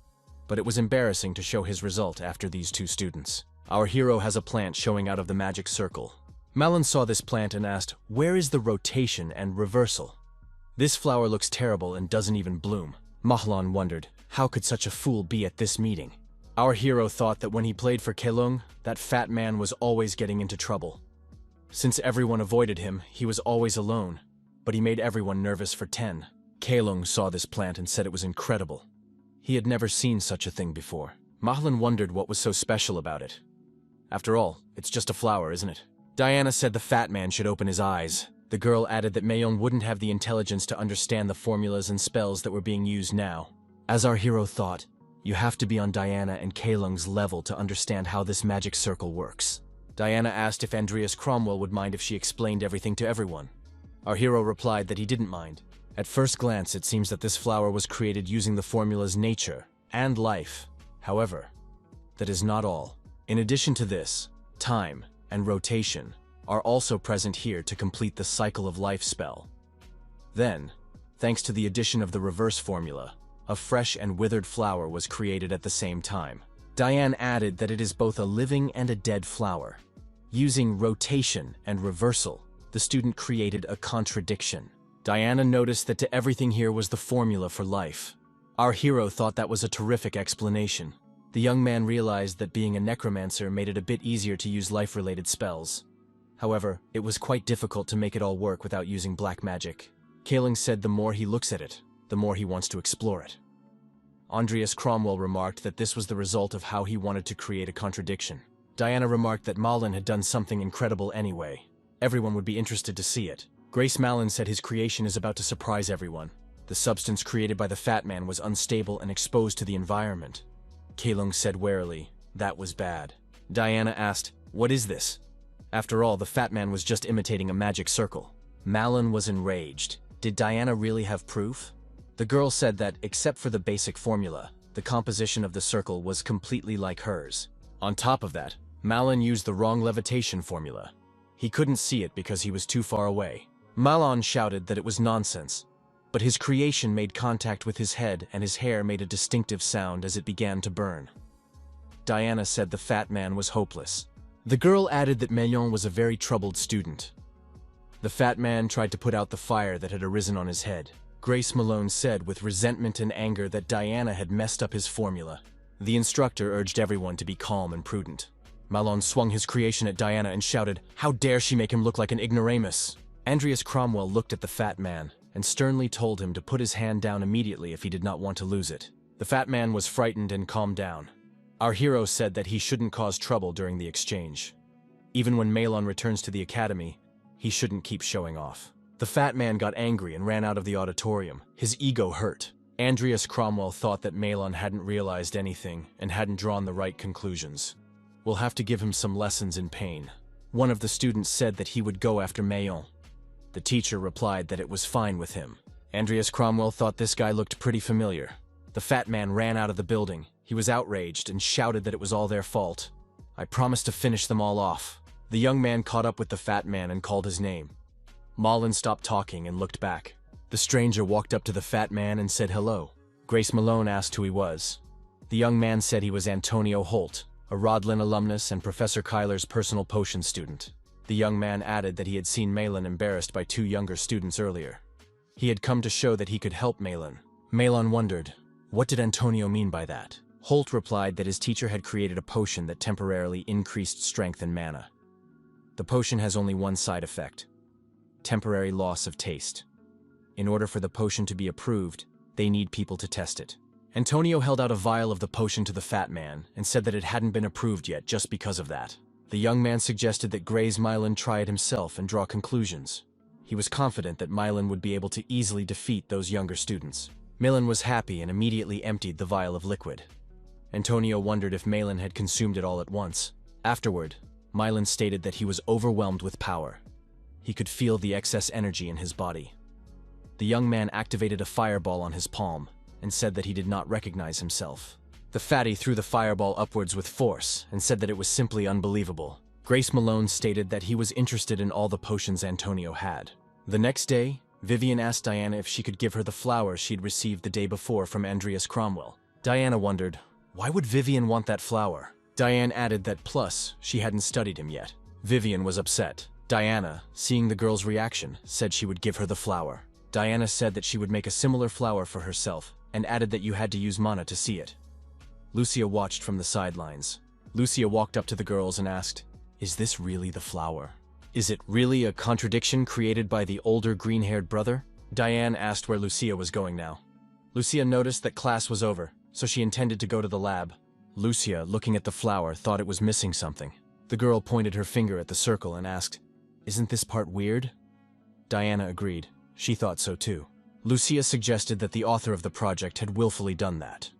but it was embarrassing to show his result after these two students. Our hero has a plant showing out of the magic circle. Malin saw this plant and asked, "Where is the rotation and reversal? This flower looks terrible and doesn't even bloom." Mahlan wondered, how could such a fool be at this meeting? Our hero thought that when he played for Kalung, that fat man was always getting into trouble. Since everyone avoided him, he was always alone, but he made everyone nervous for 10. Kalung saw this plant and said it was incredible. He had never seen such a thing before. Mahlan wondered what was so special about it. After all, it's just a flower, isn't it? Diana said the fat man should open his eyes. The girl added that Mayon wouldn't have the intelligence to understand the formulas and spells that were being used now. As our hero thought, you have to be on Diana and Kalung's level to understand how this magic circle works. Diana asked if Andreas Cromwell would mind if she explained everything to everyone. Our hero replied that he didn't mind. At first glance, it seems that this flower was created using the formulas nature and life. However, that is not all. In addition to this, time and rotation are also present here to complete the cycle of life spell. Then, thanks to the addition of the reverse formula, a fresh and withered flower was created at the same time. Diane added that it is both a living and a dead flower. Using rotation and reversal, the student created a contradiction. Diana noticed that to everything here was the formula for life. Our hero thought that was a terrific explanation. The young man realized that being a necromancer made it a bit easier to use life-related spells. However, it was quite difficult to make it all work without using black magic. Kalung said the more he looks at it, the more he wants to explore it. Andreas Cromwell remarked that this was the result of how he wanted to create a contradiction. Diana remarked that Malin had done something incredible anyway. Everyone would be interested to see it. Grace Malin said his creation is about to surprise everyone. The substance created by the fat man was unstable and exposed to the environment. Kalung said warily, that was bad. Diana asked, what is this? After all, the fat man was just imitating a magic circle. Malin was enraged. Did Diana really have proof? The girl said that, except for the basic formula, the composition of the circle was completely like hers. On top of that, Malin used the wrong levitation formula. He couldn't see it because he was too far away. Malin shouted that it was nonsense, but his creation made contact with his head and his hair made a distinctive sound as it began to burn. Diana said the fat man was hopeless. The girl added that Mayon was a very troubled student. The fat man tried to put out the fire that had arisen on his head. Grace Malone said with resentment and anger that Diana had messed up his formula. The instructor urged everyone to be calm and prudent. Malone swung his creation at Diana and shouted, how dare she make him look like an ignoramus? Andreas Cromwell looked at the fat man and sternly told him to put his hand down immediately if he did not want to lose it. The fat man was frightened and calmed down. Our hero said that he shouldn't cause trouble during the exchange. Even when Malon returns to the academy, he shouldn't keep showing off. The fat man got angry and ran out of the auditorium. His ego hurt. Andreas Cromwell thought that Malon hadn't realized anything and hadn't drawn the right conclusions. We'll have to give him some lessons in pain. One of the students said that he would go after Mayon. The teacher replied that it was fine with him. Andreas Cromwell thought this guy looked pretty familiar. The fat man ran out of the building. He was outraged and shouted that it was all their fault. I promised to finish them all off. The young man caught up with the fat man and called his name. Malin stopped talking and looked back. The stranger walked up to the fat man and said hello. Grace Malone asked who he was. The young man said he was Antonio Holt, a Rodlin alumnus and Professor Kyler's personal potion student. The young man added that he had seen Malin embarrassed by two younger students earlier. He had come to show that he could help Malin. Malin wondered, what did Antonio mean by that? Holt replied that his teacher had created a potion that temporarily increased strength and mana. The potion has only one side effect: temporary loss of taste. In order for the potion to be approved, they need people to test it. Antonio held out a vial of the potion to the fat man and said that it hadn't been approved yet just because of that. The young man suggested that Gray's Mylan try it himself and draw conclusions. He was confident that Mylan would be able to easily defeat those younger students. Mylan was happy and immediately emptied the vial of liquid. Antonio wondered if Mylan had consumed it all at once. Afterward, Mylan stated that he was overwhelmed with power. He could feel the excess energy in his body. The young man activated a fireball on his palm and said that he did not recognize himself. The fatty threw the fireball upwards with force and said that it was simply unbelievable. Grace Malone stated that he was interested in all the potions Antonio had. The next day, Vivian asked Diana if she could give her the flowers she'd received the day before from Andreas Cromwell. Diana wondered, why would Vivian want that flower? Diane added that plus, she hadn't studied him yet. Vivian was upset. Diana, seeing the girl's reaction, said she would give her the flower. Diana said that she would make a similar flower for herself, and added that you had to use mana to see it. Lucia watched from the sidelines. Lucia walked up to the girls and asked, is this really the flower? Is it really a contradiction created by the older green-haired brother? Diane asked where Lucia was going now. Lucia noticed that class was over, so she intended to go to the lab. Lucia, looking at the flower, thought it was missing something. The girl pointed her finger at the circle and asked, isn't this part weird? Diana agreed. She thought so too. Lucia suggested that the author of the project had willfully done that.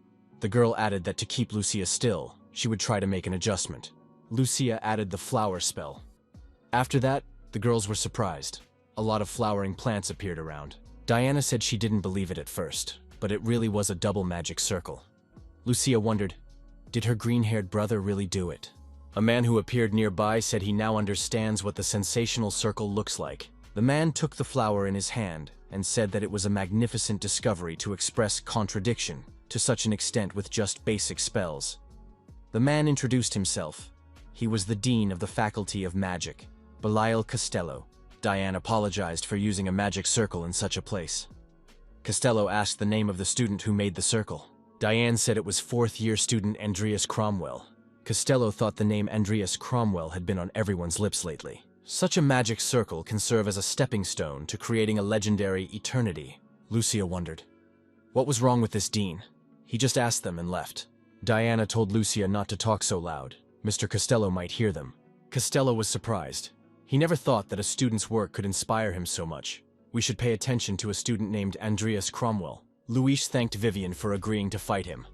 The girl added that to keep Lucia still, she would try to make an adjustment. Lucia added the flower spell. After that, the girls were surprised. A lot of flowering plants appeared around. Diana said she didn't believe it at first, but it really was a double magic circle. Lucia wondered, did her green-haired brother really do it? A man who appeared nearby said he now understands what the sensational circle looks like. The man took the flower in his hand and said that it was a magnificent discovery to express contradiction to such an extent with just basic spells. The man introduced himself. He was the dean of the Faculty of Magic, Belial Costello. Diane apologized for using a magic circle in such a place. Costello asked the name of the student who made the circle. Diane said it was fourth-year student Andreas Cromwell. Costello thought the name Andreas Cromwell had been on everyone's lips lately. Such a magic circle can serve as a stepping stone to creating a legendary eternity. Lucia wondered, what was wrong with this dean? He just asked them and left. Diana told Lucia not to talk so loud. Mr. Costello might hear them. Costello was surprised. He never thought that a student's work could inspire him so much. We should pay attention to a student named Andreas Cromwell. Luis thanked Vivian for agreeing to fight him.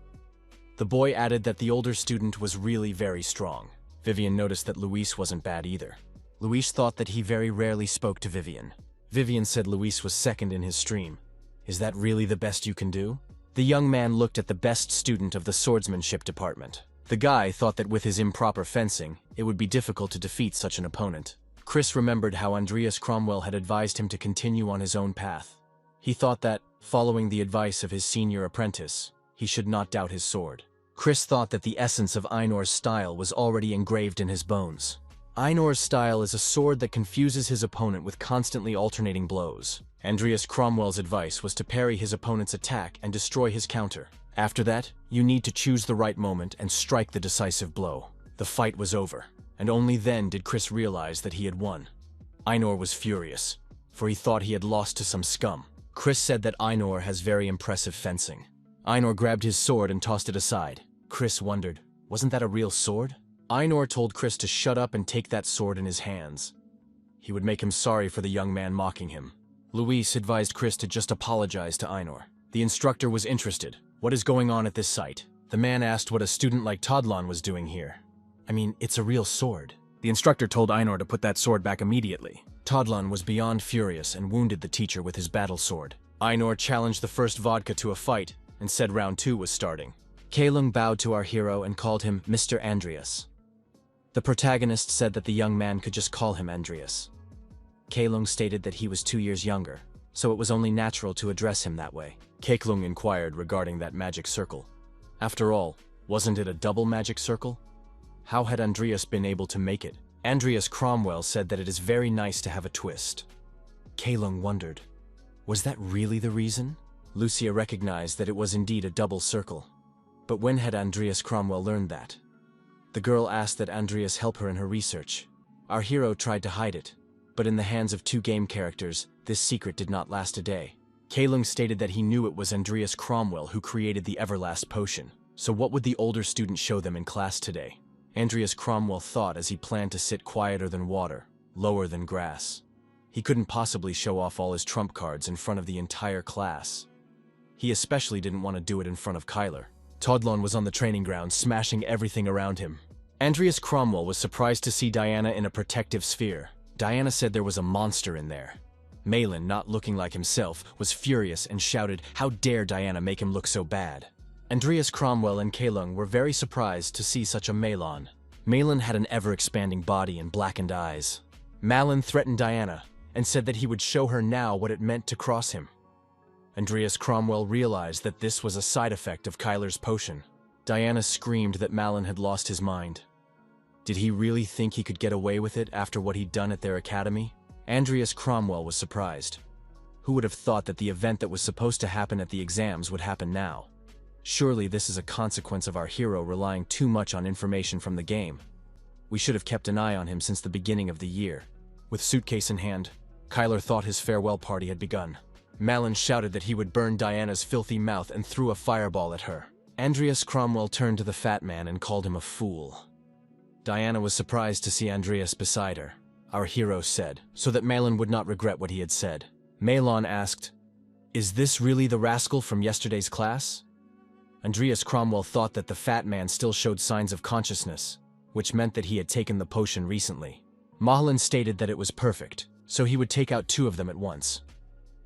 The boy added that the older student was really very strong. Vivian noticed that Luis wasn't bad either. Luis thought that he very rarely spoke to Vivian. Vivian said Luis was second in his stream. Is that really the best you can do? The young man looked at the best student of the swordsmanship department. The guy thought that with his improper fencing, it would be difficult to defeat such an opponent. Chris remembered how Andreas Cromwell had advised him to continue on his own path. He thought that, following the advice of his senior apprentice, he should not doubt his sword. Chris thought that the essence of Einor's style was already engraved in his bones. Einor's style is a sword that confuses his opponent with constantly alternating blows. Andreas Cromwell's advice was to parry his opponent's attack and destroy his counter. After that, you need to choose the right moment and strike the decisive blow. The fight was over, and only then did Chris realize that he had won. Einor was furious, for he thought he had lost to some scum. Chris said that Einor has very impressive fencing. Einor grabbed his sword and tossed it aside. Chris wondered, wasn't that a real sword? Einor told Chris to shut up and take that sword in his hands. He would make him sorry for the young man mocking him. Luis advised Chris to just apologize to Einor. The instructor was interested. What is going on at this site? The man asked what a student like Todlon was doing here. I mean, it's a real sword. The instructor told Einor to put that sword back immediately. Todlon was beyond furious and wounded the teacher with his battle sword. Einor challenged the first vodka to a fight and said round 2 was starting. Kalung bowed to our hero and called him Mr. Andreas. The protagonist said that the young man could just call him Andreas. Kalung stated that he was 2 years younger, so it was only natural to address him that way. Kalung inquired regarding that magic circle. After all, wasn't it a double magic circle? How had Andreas been able to make it? Andreas Cromwell said that it is very nice to have a twist. Kalung wondered, was that really the reason? Lucia recognized that it was indeed a double circle. But when had Andreas Cromwell learned that? The girl asked that Andreas help her in her research. Our hero tried to hide it, but in the hands of two game characters, this secret did not last a day. Kalung stated that he knew it was Andreas Cromwell who created the Everlast potion. So what would the older student show them in class today? Andreas Cromwell thought as he planned to sit quieter than water, lower than grass. He couldn't possibly show off all his trump cards in front of the entire class. He especially didn't want to do it in front of Kyler. Todlon was on the training ground, smashing everything around him. Andreas Cromwell was surprised to see Diana in a protective sphere. Diana said there was a monster in there. Malin, not looking like himself, was furious and shouted, "How dare Diana make him look so bad?" Andreas Cromwell and Kalung were very surprised to see such a Malin. Malin had an ever-expanding body and blackened eyes. Malin threatened Diana and said that he would show her now what it meant to cross him. Andreas Cromwell realized that this was a side effect of Kyler's potion. Diana screamed that Malin had lost his mind. Did he really think he could get away with it after what he'd done at their academy? Andreas Cromwell was surprised. Who would have thought that the event that was supposed to happen at the exams would happen now? Surely this is a consequence of our hero relying too much on information from the game. We should have kept an eye on him since the beginning of the year. With suitcase in hand, Kyler thought his farewell party had begun. Malin shouted that he would burn Diana's filthy mouth and threw a fireball at her. Andreas Cromwell turned to the fat man and called him a fool. Diana was surprised to see Andreas beside her. Our hero said, so that Malin would not regret what he had said. Malin asked, "Is this really the rascal from yesterday's class?" Andreas Cromwell thought that the fat man still showed signs of consciousness, which meant that he had taken the potion recently. Mahlin stated that it was perfect, so he would take out two of them at once.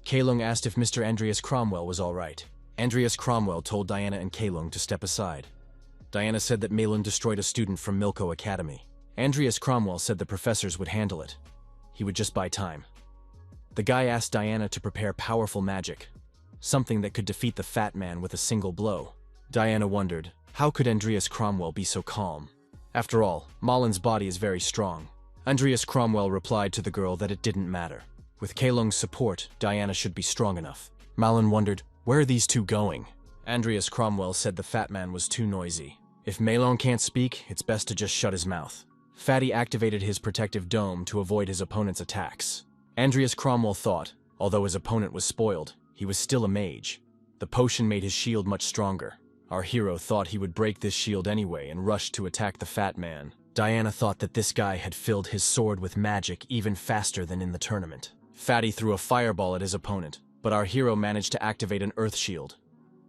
Kalung asked if Mr. Andreas Cromwell was all right. Andreas Cromwell told Diana and Kalung to step aside. Diana said that Malin destroyed a student from Milko Academy. Andreas Cromwell said the professors would handle it. He would just buy time. The guy asked Diana to prepare powerful magic, something that could defeat the fat man with a single blow. Diana wondered, how could Andreas Cromwell be so calm? After all, Malin's body is very strong. Andreas Cromwell replied to the girl that it didn't matter. With Kalung's support, Diana should be strong enough. Malin wondered, where are these two going? Andreas Cromwell said the fat man was too noisy. If Malin can't speak, it's best to just shut his mouth. Fatty activated his protective dome to avoid his opponent's attacks. Andreas Cromwell thought, although his opponent was spoiled, he was still a mage. The potion made his shield much stronger. Our hero thought he would break this shield anyway and rushed to attack the fat man. Diana thought that this guy had filled his sword with magic even faster than in the tournament. Fatty threw a fireball at his opponent, but our hero managed to activate an earth shield.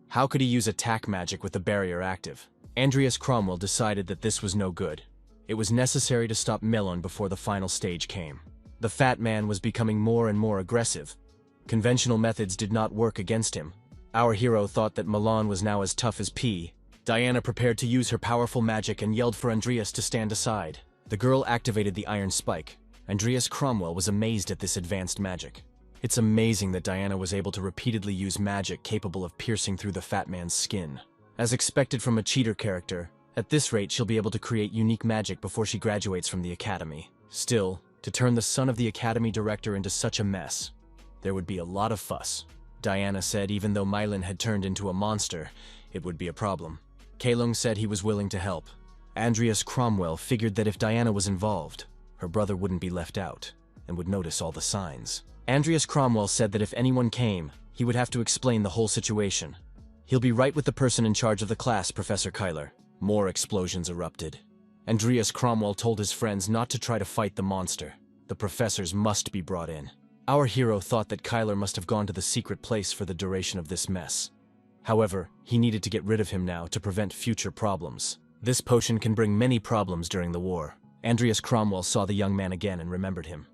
How could he use attack magic with the barrier active? Andreas Cromwell decided that this was no good. It was necessary to stop Melon before the final stage came. The fat man was becoming more and more aggressive. Conventional methods did not work against him. Our hero thought that Milan was now as tough as P. Diana prepared to use her powerful magic and yelled for Andreas to stand aside. The girl activated the iron spike. Andreas Cromwell was amazed at this advanced magic. It's amazing that Diana was able to repeatedly use magic capable of piercing through the fat man's skin. As expected from a cheater character, at this rate she'll be able to create unique magic before she graduates from the academy. Still, to turn the son of the academy director into such a mess, there would be a lot of fuss. Diana said even though Mylin had turned into a monster, it would be a problem. Kalung said he was willing to help. Andreas Cromwell figured that if Diana was involved, her brother wouldn't be left out and would notice all the signs. Andreas Cromwell said that if anyone came, he would have to explain the whole situation. He'll be right with the person in charge of the class, Professor Kyler. More explosions erupted. Andreas Cromwell told his friends not to try to fight the monster. The professors must be brought in. Our hero thought that Kyler must have gone to the secret place for the duration of this mess. However, he needed to get rid of him now to prevent future problems. This potion can bring many problems during the war. Andreas Cromwell saw the young man again and remembered him.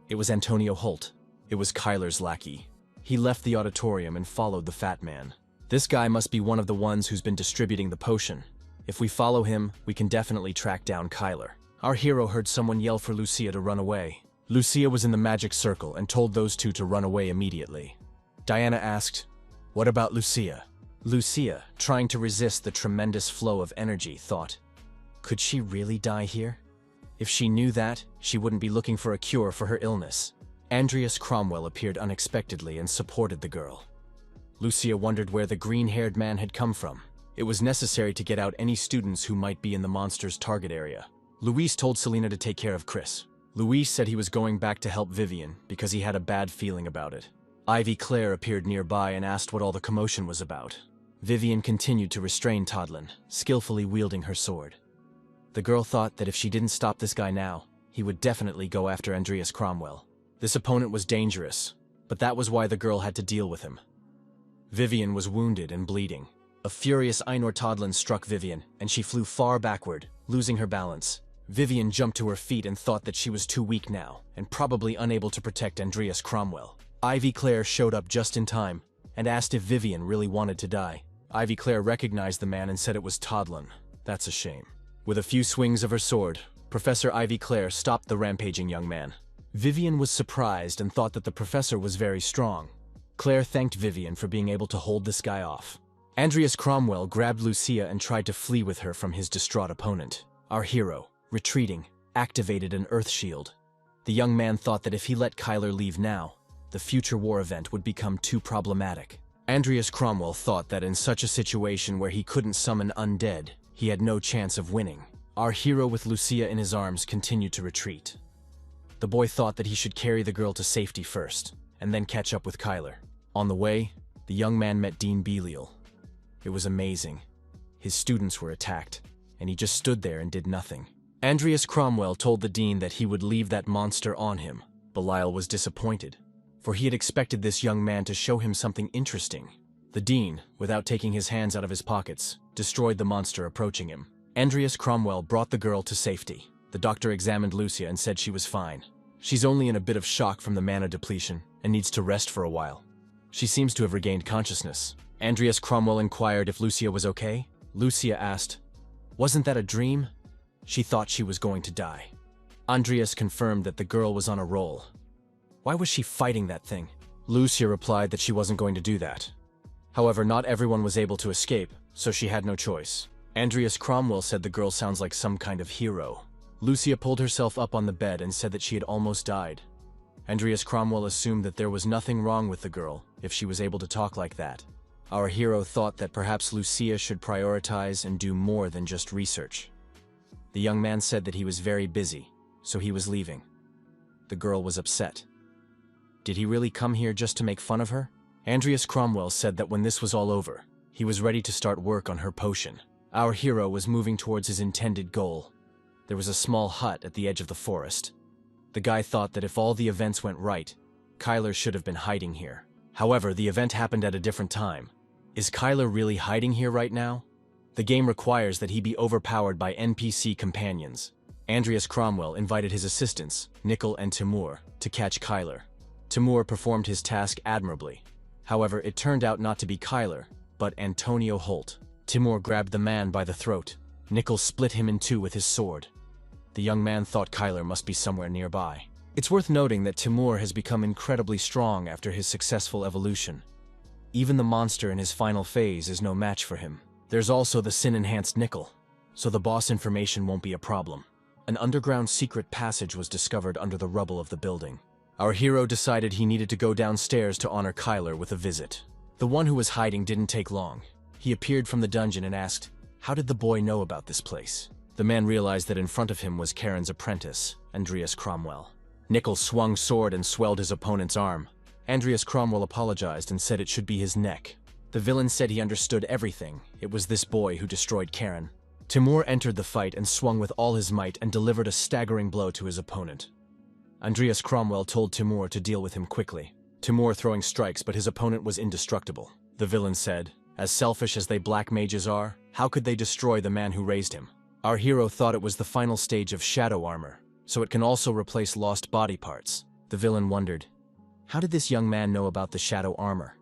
It was Antonio Holt. It was Kyler's lackey. He left the auditorium and followed the fat man. This guy must be one of the ones who's been distributing the potion. If we follow him, we can definitely track down Kyler. Our hero heard someone yell for Lucia to run away. Lucia was in the magic circle and told those two to run away immediately. Diana asked, "What about Lucia?" Lucia, trying to resist the tremendous flow of energy, thought, "Could she really die here?" If she knew that, she wouldn't be looking for a cure for her illness. Andreas Cromwell appeared unexpectedly and supported the girl. Lucia wondered where the green-haired man had come from. It was necessary to get out any students who might be in the monster's target area. Luis told Selena to take care of Chris. Luis said he was going back to help Vivian because he had a bad feeling about it. Ivy Claire appeared nearby and asked what all the commotion was about. Vivian continued to restrain Toddlin, skillfully wielding her sword. The girl thought that if she didn't stop this guy now, he would definitely go after Andreas Cromwell. This opponent was dangerous, but that was why the girl had to deal with him. Vivian was wounded and bleeding. A furious Ainur Toddlin struck Vivian, and she flew far backward, losing her balance. Vivian jumped to her feet and thought that she was too weak now, and probably unable to protect Andreas Cromwell. Ivy Claire showed up just in time, and asked if Vivian really wanted to die. Ivy Claire recognized the man and said it was Toddlin. That's a shame. With a few swings of her sword, Professor Ivy Claire stopped the rampaging young man. Vivian was surprised and thought that the professor was very strong. Claire thanked Vivian for being able to hold this guy off. Andreas Cromwell grabbed Lucia and tried to flee with her from his distraught opponent. Our hero, retreating, activated an earth shield. The young man thought that if he let Kyler leave now, the future war event would become too problematic. Andreas Cromwell thought that in such a situation where he couldn't summon undead, he had no chance of winning. Our hero with Lucia in his arms continued to retreat. The boy thought that he should carry the girl to safety first, and then catch up with Kyler. On the way, the young man met Dean Belial. It was amazing. His students were attacked, and he just stood there and did nothing. Andreas Cromwell told the dean that he would leave that monster on him. Belial was disappointed, for he had expected this young man to show him something interesting. The dean, without taking his hands out of his pockets, destroyed the monster approaching him. Andreas Cromwell brought the girl to safety. The doctor examined Lucia and said she was fine. She's only in a bit of shock from the mana depletion and needs to rest for a while. She seems to have regained consciousness. Andreas Cromwell inquired if Lucia was okay. Lucia asked, "Wasn't that a dream?" She thought she was going to die. Andreas confirmed that the girl was on a roll. Why was she fighting that thing? Lucia replied that she wasn't going to do that. However, not everyone was able to escape, so she had no choice. Andreas Cromwell said the girl sounds like some kind of hero. Lucia pulled herself up on the bed and said that she had almost died. Andreas Cromwell assumed that there was nothing wrong with the girl if she was able to talk like that. Our hero thought that perhaps Lucia should prioritize and do more than just research. The young man said that he was very busy, so he was leaving. The girl was upset. Did he really come here just to make fun of her? Andreas Cromwell said that when this was all over, he was ready to start work on her potion. Our hero was moving towards his intended goal. There was a small hut at the edge of the forest. The guy thought that if all the events went right, Kyler should have been hiding here. However, the event happened at a different time. Is Kyler really hiding here right now? The game requires that he be overpowered by NPC companions. Andreas Cromwell invited his assistants, Nickel and Timur, to catch Kyler. Timur performed his task admirably. However, it turned out not to be Kyler, but Antonio Holt. Timur grabbed the man by the throat. Nickel split him in two with his sword. The young man thought Kyler must be somewhere nearby. It's worth noting that Timur has become incredibly strong after his successful evolution. Even the monster in his final phase is no match for him. There's also the sin-enhanced Nickel, so the boss information won't be a problem. An underground secret passage was discovered under the rubble of the building. Our hero decided he needed to go downstairs to honor Kyler with a visit. The one who was hiding didn't take long. He appeared from the dungeon and asked, "How did the boy know about this place?" The man realized that in front of him was Karen's apprentice, Andreas Cromwell. Nickel swung sword and swelled his opponent's arm. Andreas Cromwell apologized and said it should be his neck. The villain said he understood everything. It was this boy who destroyed Karen. Timur entered the fight and swung with all his might and delivered a staggering blow to his opponent. Andreas Cromwell told Timur to deal with him quickly. Timur throwing strikes, but his opponent was indestructible. The villain said, "As selfish as they black mages are, how could they destroy the man who raised him?" Our hero thought it was the final stage of shadow armor, so it can also replace lost body parts. The villain wondered, how did this young man know about the shadow armor?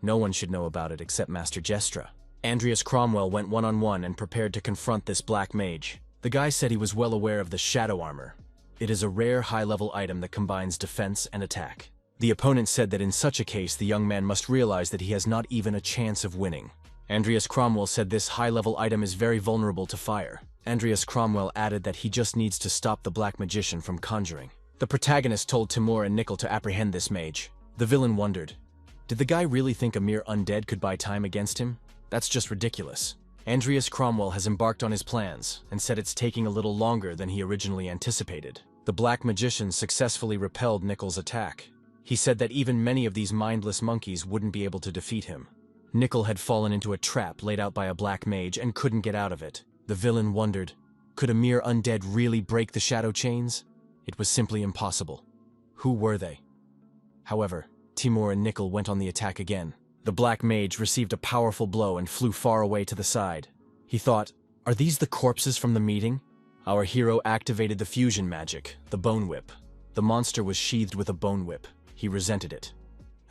No one should know about it except Master Gestra. Andreas Cromwell went one-on-one and prepared to confront this black mage. The guy said he was well aware of the shadow armor. It is a rare high-level item that combines defense and attack. The opponent said that in such a case the young man must realize that he has not even a chance of winning. Andreas Cromwell said this high-level item is very vulnerable to fire. Andreas Cromwell added that he just needs to stop the black magician from conjuring. The protagonist told Timur and Nickel to apprehend this mage. The villain wondered, did the guy really think a mere undead could buy time against him? That's just ridiculous. Andreas Cromwell has embarked on his plans and said it's taking a little longer than he originally anticipated. The black magician successfully repelled Nickel's attack. He said that even many of these mindless monkeys wouldn't be able to defeat him. Nickel had fallen into a trap laid out by a black mage and couldn't get out of it. The villain wondered, could a mere undead really break the shadow chains? It was simply impossible. Who were they? However, Timur and Nickel went on the attack again. The black mage received a powerful blow and flew far away to the side. He thought, are these the corpses from the meeting? Our hero activated the fusion magic, the bone whip. The monster was sheathed with a bone whip. He resented it.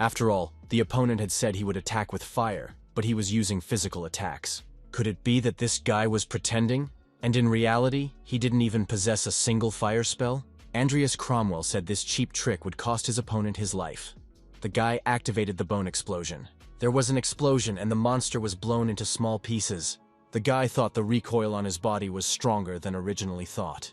After all, the opponent had said he would attack with fire, but he was using physical attacks. Could it be that this guy was pretending? And in reality, he didn't even possess a single fire spell? Andreas Cromwell said this cheap trick would cost his opponent his life. The guy activated the bone explosion. There was an explosion and the monster was blown into small pieces. The guy thought the recoil on his body was stronger than originally thought.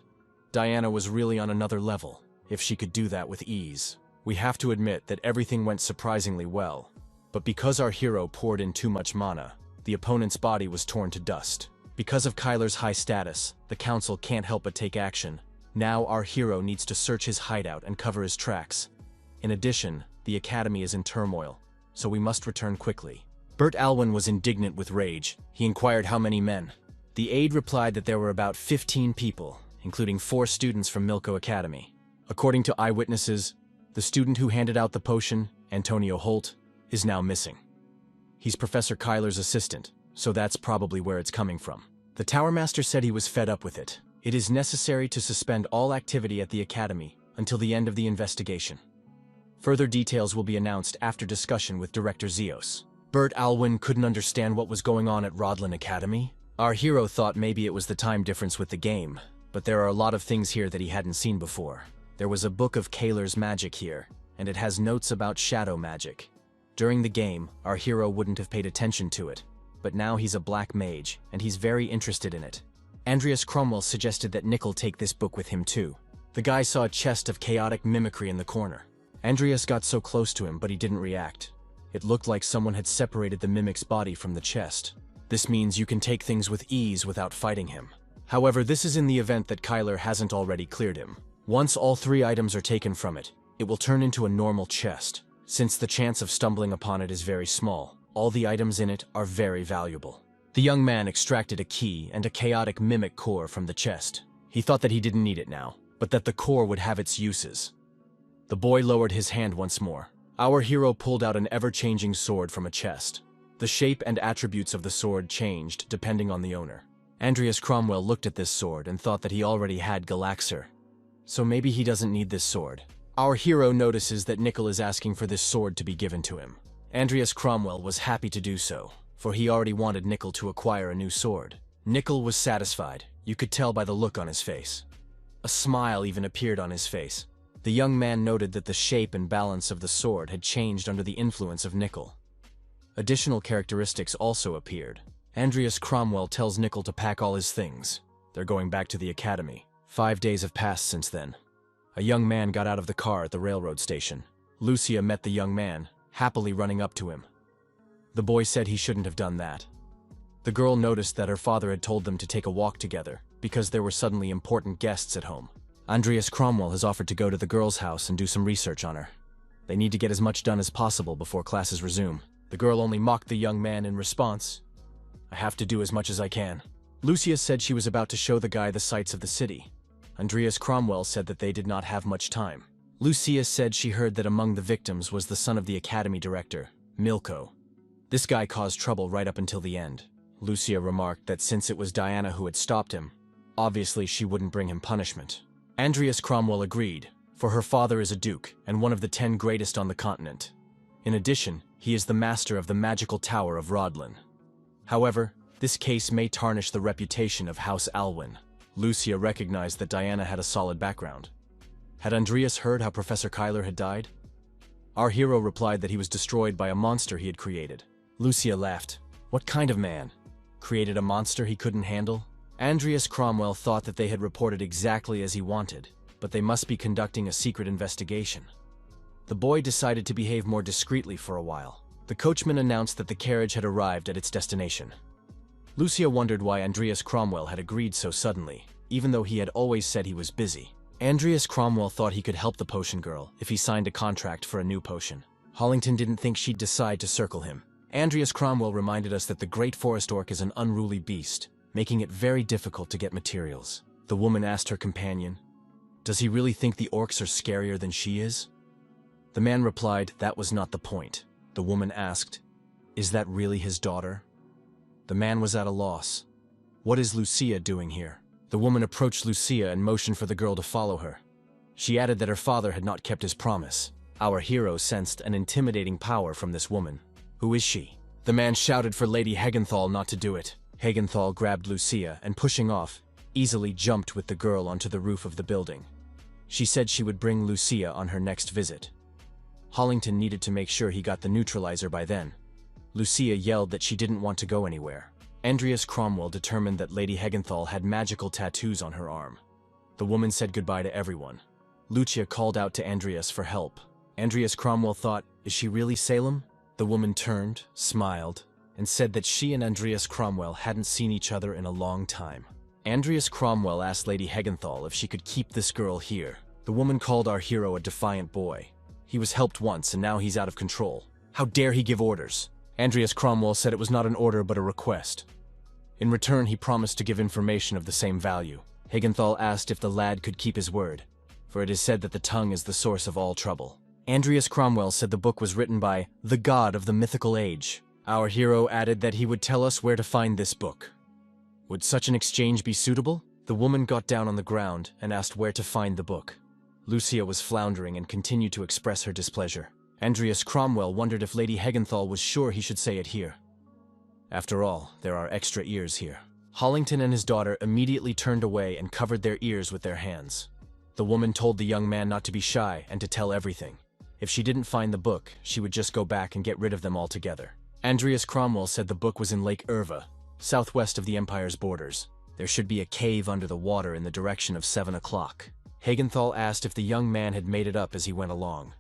Diana was really on another level, if she could do that with ease. We have to admit that everything went surprisingly well. But because our hero poured in too much mana, the opponent's body was torn to dust. Because of Kyler's high status, the council can't help but take action. Now our hero needs to search his hideout and cover his tracks. In addition, the academy is in turmoil, so we must return quickly. Bert Alwyn was indignant with rage. He inquired how many men. The aide replied that there were about 15 people, including 4 students from Milko Academy. According to eyewitnesses, the student who handed out the potion, Antonio Holt, is now missing. He's Professor Kyler's assistant, so that's probably where it's coming from. The Tower Master said he was fed up with it. It is necessary to suspend all activity at the academy until the end of the investigation. Further details will be announced after discussion with Director Zeos. Bert Alwyn couldn't understand what was going on at Rodlin Academy. Our hero thought maybe it was the time difference with the game, but there are a lot of things here that he hadn't seen before. There was a book of Kaler's magic here, and it has notes about shadow magic. During the game, our hero wouldn't have paid attention to it, but now he's a black mage, and he's very interested in it. Andreas Cromwell suggested that Nickel take this book with him too. The guy saw a chest of chaotic mimicry in the corner. Andreas got so close to him, but he didn't react. It looked like someone had separated the mimic's body from the chest. This means you can take things with ease without fighting him. However, this is in the event that Kyler hasn't already cleared him. Once all 3 items are taken from it, it will turn into a normal chest. Since the chance of stumbling upon it is very small, all the items in it are very valuable. The young man extracted a key and a chaotic mimic core from the chest. He thought that he didn't need it now, but that the core would have its uses. The boy lowered his hand once more. Our hero pulled out an ever-changing sword from a chest. The shape and attributes of the sword changed depending on the owner. Andreas Cromwell looked at this sword and thought that he already had Galaxer. So maybe he doesn't need this sword. Our hero notices that Nickel is asking for this sword to be given to him. Andreas Cromwell was happy to do so, for he already wanted Nickel to acquire a new sword. Nickel was satisfied. You could tell by the look on his face. A smile even appeared on his face. The young man noted that the shape and balance of the sword had changed under the influence of Nickel. Additional characteristics also appeared. Andreas Cromwell tells Nickel to pack all his things. They're going back to the academy. 5 days have passed since then. A young man got out of the car at the railroad station. Lucia met the young man, happily running up to him. The boy said he shouldn't have done that. The girl noticed that her father had told them to take a walk together because there were suddenly important guests at home. Andreas Cromwell has offered to go to the girl's house and do some research on her. They need to get as much done as possible before classes resume. The girl only mocked the young man in response. I have to do as much as I can. Lucia said she was about to show the guy the sights of the city. Andreas Cromwell said that they did not have much time. Lucia said she heard that among the victims was the son of the academy director, Milko. This guy caused trouble right up until the end. Lucia remarked that since it was Diana who had stopped him, obviously she wouldn't bring him punishment. Andreas Cromwell agreed, for her father is a duke and one of the 10 greatest on the continent. In addition, he is the master of the magical tower of Rodlin. However, this case may tarnish the reputation of House Alwyn. Lucia recognized that Diana had a solid background. Had Andreas heard how Professor Kyler had died? Our hero replied that he was destroyed by a monster he had created. Lucia laughed. What kind of man? Created a monster he couldn't handle? Andreas Cromwell thought that they had reported exactly as he wanted, but they must be conducting a secret investigation. The boy decided to behave more discreetly for a while. The coachman announced that the carriage had arrived at its destination. Lucia wondered why Andreas Cromwell had agreed so suddenly, even though he had always said he was busy. Andreas Cromwell thought he could help the potion girl if he signed a contract for a new potion. Hollington didn't think she'd decide to circle him. Andreas Cromwell reminded us that the Great Forest Orc is an unruly beast, making it very difficult to get materials. The woman asked her companion, "Does he really think the orcs are scarier than she is?" The man replied that was not the point. The woman asked, "Is that really his daughter?" The man was at a loss. "What is Lucia doing here?" The woman approached Lucia and motioned for the girl to follow her. She added that her father had not kept his promise. Our hero sensed an intimidating power from this woman. "Who is she?" The man shouted for Lady Hegenthal not to do it. Hegenthal grabbed Lucia and, pushing off, easily jumped with the girl onto the roof of the building. She said she would bring Lucia on her next visit. Hollington needed to make sure he got the neutralizer by then. Lucia yelled that she didn't want to go anywhere. Andreas Cromwell determined that Lady Hegenthal had magical tattoos on her arm. The woman said goodbye to everyone. Lucia called out to Andreas for help. Andreas Cromwell thought, "Is she really Salem?" The woman turned, smiled, and said that she and Andreas Cromwell hadn't seen each other in a long time. Andreas Cromwell asked Lady Hegenthal if she could keep this girl here. The woman called our hero a defiant boy. He was helped once and now he's out of control. How dare he give orders? Andreas Cromwell said it was not an order but a request. In return, he promised to give information of the same value. Hegenthal asked if the lad could keep his word, for it is said that the tongue is the source of all trouble. Andreas Cromwell said the book was written by the god of the mythical age. Our hero added that he would tell us where to find this book. Would such an exchange be suitable? The woman got down on the ground and asked where to find the book. Lucia was floundering and continued to express her displeasure. Andreas Cromwell wondered if Lady Hegenthal was sure he should say it here. After all, there are extra ears here. Hollington and his daughter immediately turned away and covered their ears with their hands. The woman told the young man not to be shy and to tell everything. If she didn't find the book, she would just go back and get rid of them altogether. Andreas Cromwell said the book was in Lake Erva, southwest of the Empire's borders. There should be a cave under the water in the direction of 7 o'clock. Hegenthal asked if the young man had made it up as he went along.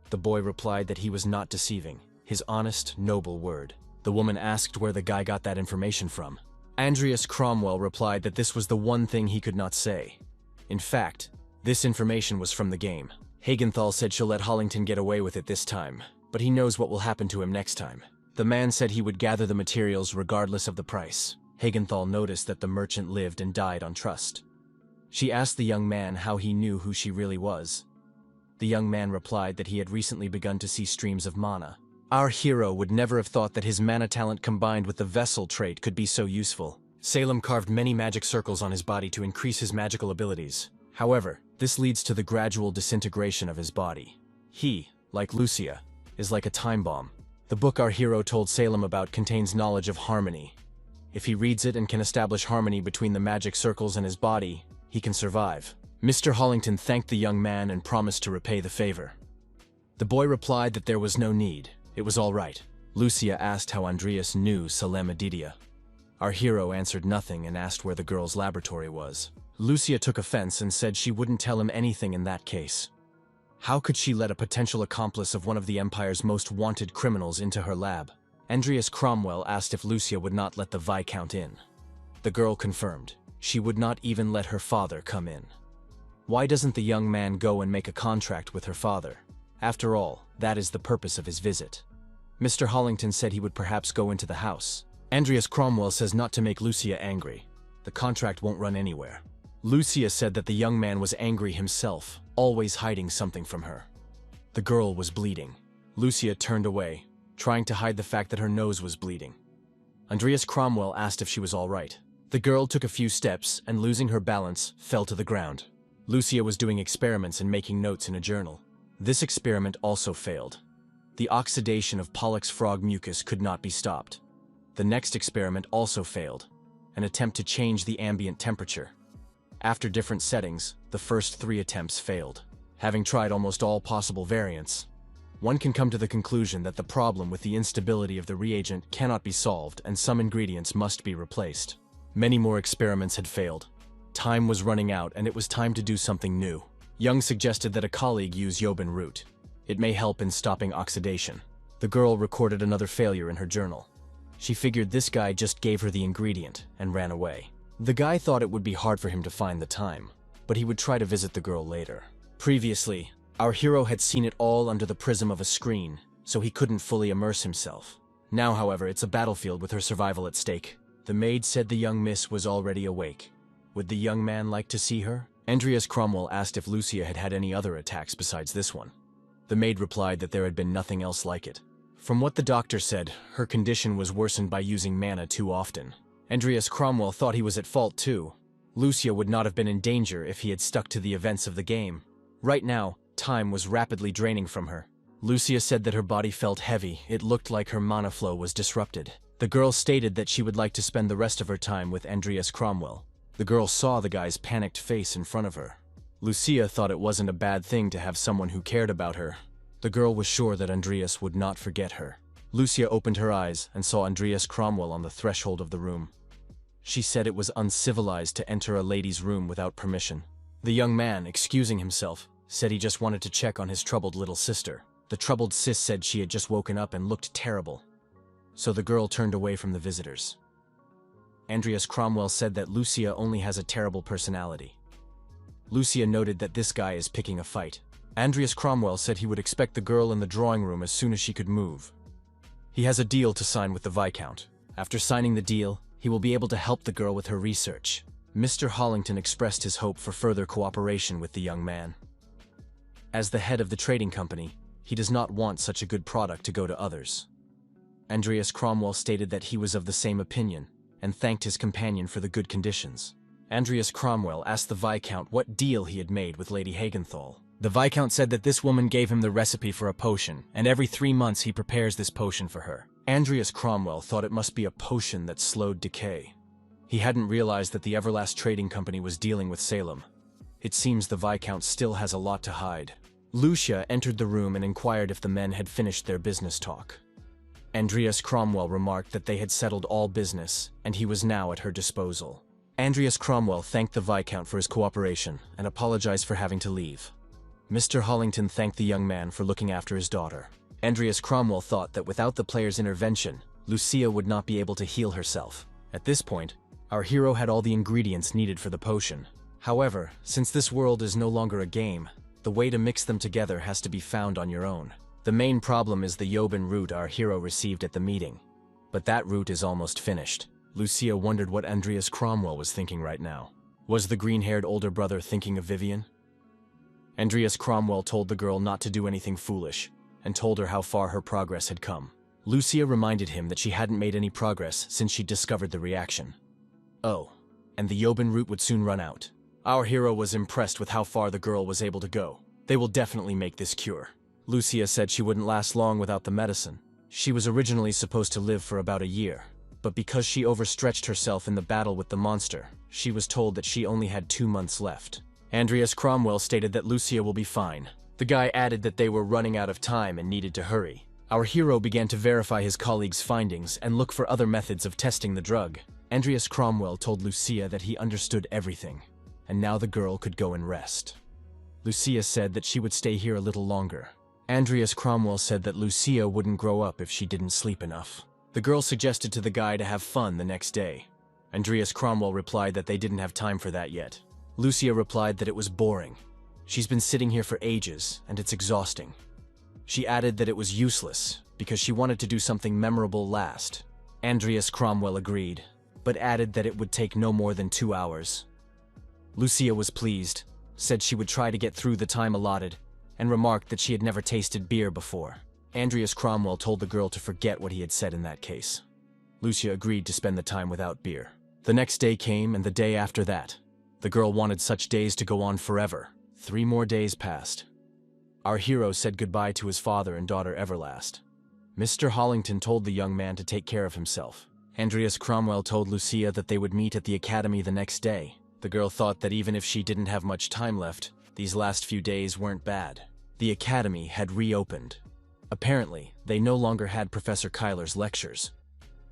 The boy replied that he was not deceiving, his honest, noble word. The woman asked where the guy got that information from. Andreas Cromwell replied that this was the one thing he could not say. In fact, this information was from the game. Hegenthal said she'll let Hollington get away with it this time, but he knows what will happen to him next time. The man said he would gather the materials regardless of the price. Hegenthal noticed that the merchant lived and died on trust. She asked the young man how he knew who she really was. The young man replied that he had recently begun to see streams of mana. Our hero would never have thought that his mana talent combined with the vessel trait could be so useful. Salem carved many magic circles on his body to increase his magical abilities. However, this leads to the gradual disintegration of his body. He, like Lucia, is like a time bomb. The book our hero told Salem about contains knowledge of harmony. If he reads it and can establish harmony between the magic circles and his body, he can survive. Mr. Hollington thanked the young man and promised to repay the favor. The boy replied that there was no need. It was all right. Lucia asked how Andreas knew Salem Adidia. Our hero answered nothing and asked where the girl's laboratory was. Lucia took offense and said she wouldn't tell him anything in that case. How could she let a potential accomplice of one of the Empire's most wanted criminals into her lab? Andreas Cromwell asked if Lucia would not let the Viscount in. The girl confirmed. She would not even let her father come in. Why doesn't the young man go and make a contract with her father? After all, that is the purpose of his visit. Mr. Hollington said he would perhaps go into the house. Andreas Cromwell says not to make Lucia angry. The contract won't run anywhere. Lucia said that the young man was angry himself, always hiding something from her. The girl was bleeding. Lucia turned away, trying to hide the fact that her nose was bleeding. Andreas Cromwell asked if she was all right. The girl took a few steps and, losing her balance, fell to the ground. Lucia was doing experiments and making notes in a journal. This experiment also failed. The oxidation of Pollux frog mucus could not be stopped. The next experiment also failed, an attempt to change the ambient temperature. After different settings, the first 3 attempts failed. Having tried almost all possible variants, one can come to the conclusion that the problem with the instability of the reagent cannot be solved and some ingredients must be replaced. Many more experiments had failed. Time was running out and it was time to do something new. Young suggested that a colleague use yoban root. It may help in stopping oxidation. The girl recorded another failure in her journal. She figured this guy just gave her the ingredient and ran away. The guy thought it would be hard for him to find the time, but he would try to visit the girl later. Previously, our hero had seen it all under the prism of a screen, so he couldn't fully immerse himself. Now, however, it's a battlefield with her survival at stake. The maid said the young miss was already awake. Would the young man like to see her? Andreas Cromwell asked if Lucia had had any other attacks besides this one. The maid replied that there had been nothing else like it. From what the doctor said, her condition was worsened by using mana too often. Andreas Cromwell thought he was at fault too. Lucia would not have been in danger if he had stuck to the events of the game. Right now, time was rapidly draining from her. Lucia said that her body felt heavy. It looked like her mana flow was disrupted. The girl stated that she would like to spend the rest of her time with Andreas Cromwell. The girl saw the guy's panicked face in front of her. Lucia thought it wasn't a bad thing to have someone who cared about her. The girl was sure that Andreas would not forget her. Lucia opened her eyes and saw Andreas Cromwell on the threshold of the room. She said it was uncivilized to enter a lady's room without permission. The young man, excusing himself, said he just wanted to check on his troubled little sister. The troubled sis said she had just woken up and looked terrible. So the girl turned away from the visitors. Andreas Cromwell said that Lucia only has a terrible personality. Lucia noted that this guy is picking a fight. Andreas Cromwell said he would expect the girl in the drawing room as soon as she could move. He has a deal to sign with the Viscount. After signing the deal, he will be able to help the girl with her research. Mr. Hollington expressed his hope for further cooperation with the young man. As the head of the trading company, he does not want such a good product to go to others. Andreas Cromwell stated that he was of the same opinion, and thanked his companion for the good conditions. Andreas Cromwell asked the Viscount what deal he had made with Lady Hagenthal. The Viscount said that this woman gave him the recipe for a potion, and every 3 months he prepares this potion for her. Andreas Cromwell thought it must be a potion that slowed decay. He hadn't realized that the Everlast Trading Company was dealing with Salem. It seems the Viscount still has a lot to hide. Lucia entered the room and inquired if the men had finished their business talk. Andreas Cromwell remarked that they had settled all business, and he was now at her disposal. Andreas Cromwell thanked the Viscount for his cooperation and apologized for having to leave. Mr. Hollington thanked the young man for looking after his daughter. Andreas Cromwell thought that without the player's intervention, Lucia would not be able to heal herself. At this point, our hero had all the ingredients needed for the potion. However, since this world is no longer a game, the way to mix them together has to be found on your own. The main problem is the yoban root our hero received at the meeting. But that root is almost finished. Lucia wondered what Andreas Cromwell was thinking right now. Was the green-haired older brother thinking of Vivian? Andreas Cromwell told the girl not to do anything foolish, and told her how far her progress had come. Lucia reminded him that she hadn't made any progress since she discovered the reaction. Oh, and the yoban root would soon run out. Our hero was impressed with how far the girl was able to go. They will definitely make this cure. Lucia said she wouldn't last long without the medicine. She was originally supposed to live for about a year, but because she overstretched herself in the battle with the monster, she was told that she only had 2 months left. Andreas Cromwell stated that Lucia will be fine. The guy added that they were running out of time and needed to hurry. Our hero began to verify his colleague's findings and look for other methods of testing the drug. Andreas Cromwell told Lucia that he understood everything, and now the girl could go and rest. Lucia said that she would stay here a little longer. Andreas Cromwell said that Lucia wouldn't grow up if she didn't sleep enough. The girl suggested to the guy to have fun the next day. Andreas Cromwell replied that they didn't have time for that yet. Lucia replied that it was boring. She's been sitting here for ages, and it's exhausting. She added that it was useless, because she wanted to do something memorable last. Andreas Cromwell agreed, but added that it would take no more than 2 hours. Lucia was pleased, said she would try to get through the time allotted, and remarked that she had never tasted beer before. Andreas Cromwell told the girl to forget what he had said in that case. Lucia agreed to spend the time without beer. The next day came, and the day after that. The girl wanted such days to go on forever. 3 more days passed. Our hero said goodbye to his father and daughter Everlast. Mr. Hollington told the young man to take care of himself. Andreas Cromwell told Lucia that they would meet at the academy the next day. The girl thought that even if she didn't have much time left, these last few days weren't bad. The academy had reopened. Apparently, they no longer had Professor Kyler's lectures.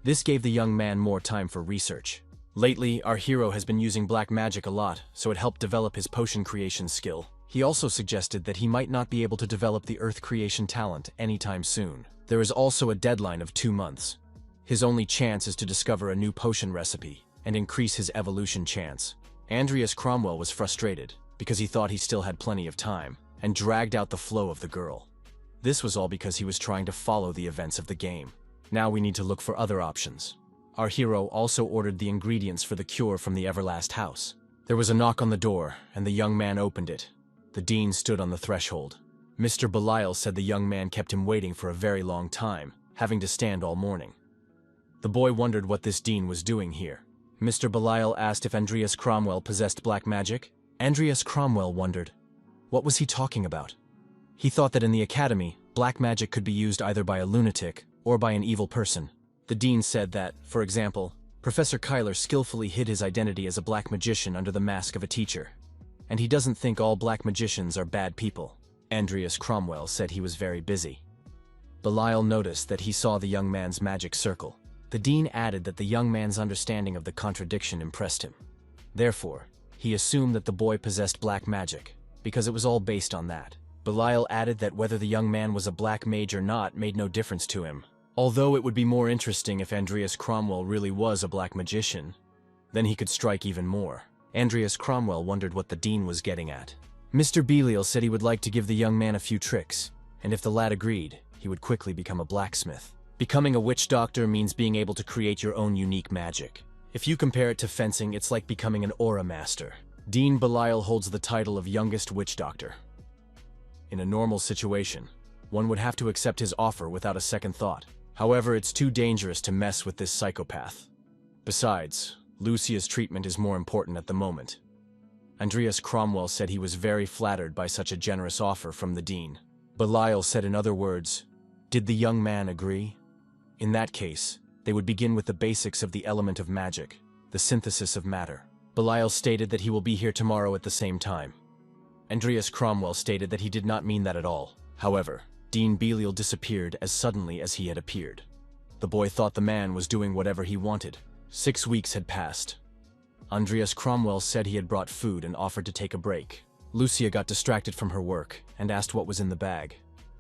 This gave the young man more time for research. Lately, our hero has been using black magic a lot, so it helped develop his potion creation skill. He also suggested that he might not be able to develop the earth creation talent anytime soon. There is also a deadline of 2 months. His only chance is to discover a new potion recipe and increase his evolution chance. Andreas Cromwell was frustrated because he thought he still had plenty of time and dragged out the flow of the girl. This was all because he was trying to follow the events of the game. Now we need to look for other options. Our hero also ordered the ingredients for the cure from the Everlast house. There was a knock on the door, and the young man opened it. The dean stood on the threshold. Mr. Belial said the young man kept him waiting for a very long time, having to stand all morning. The boy wondered what this dean was doing here. Mr. Belial asked if Andreas Cromwell possessed black magic. Andreas Cromwell wondered, what was he talking about? He thought that in the academy, black magic could be used either by a lunatic or by an evil person. The dean said that, for example, Professor Kyler skillfully hid his identity as a black magician under the mask of a teacher. And he doesn't think all black magicians are bad people. Andreas Cromwell said he was very busy. Belial noticed that he saw the young man's magic circle. The dean added that the young man's understanding of the contradiction impressed him. Therefore, he assumed that the boy possessed black magic, because it was all based on that. Belial added that whether the young man was a black mage or not made no difference to him. Although it would be more interesting if Andreas Cromwell really was a black magician, then he could strike even more. Andreas Cromwell wondered what the dean was getting at. Mr. Belial said he would like to give the young man a few tricks, and if the lad agreed, he would quickly become a blacksmith. Becoming a witch doctor means being able to create your own unique magic. If you compare it to fencing, it's like becoming an aura master. Dean Belial holds the title of youngest witch doctor. In a normal situation, one would have to accept his offer without a second thought. However, it's too dangerous to mess with this psychopath. Besides, Lucia's treatment is more important at the moment. Andreas Cromwell said he was very flattered by such a generous offer from the dean. Belial said in other words, did the young man agree? In that case, they would begin with the basics of the element of magic, the synthesis of matter. Belial stated that he will be here tomorrow at the same time. Andreas Cromwell stated that he did not mean that at all. However, Dean Belial disappeared as suddenly as he had appeared. The boy thought the man was doing whatever he wanted. 6 weeks had passed. Andreas Cromwell said he had brought food and offered to take a break. Lucia got distracted from her work and asked what was in the bag.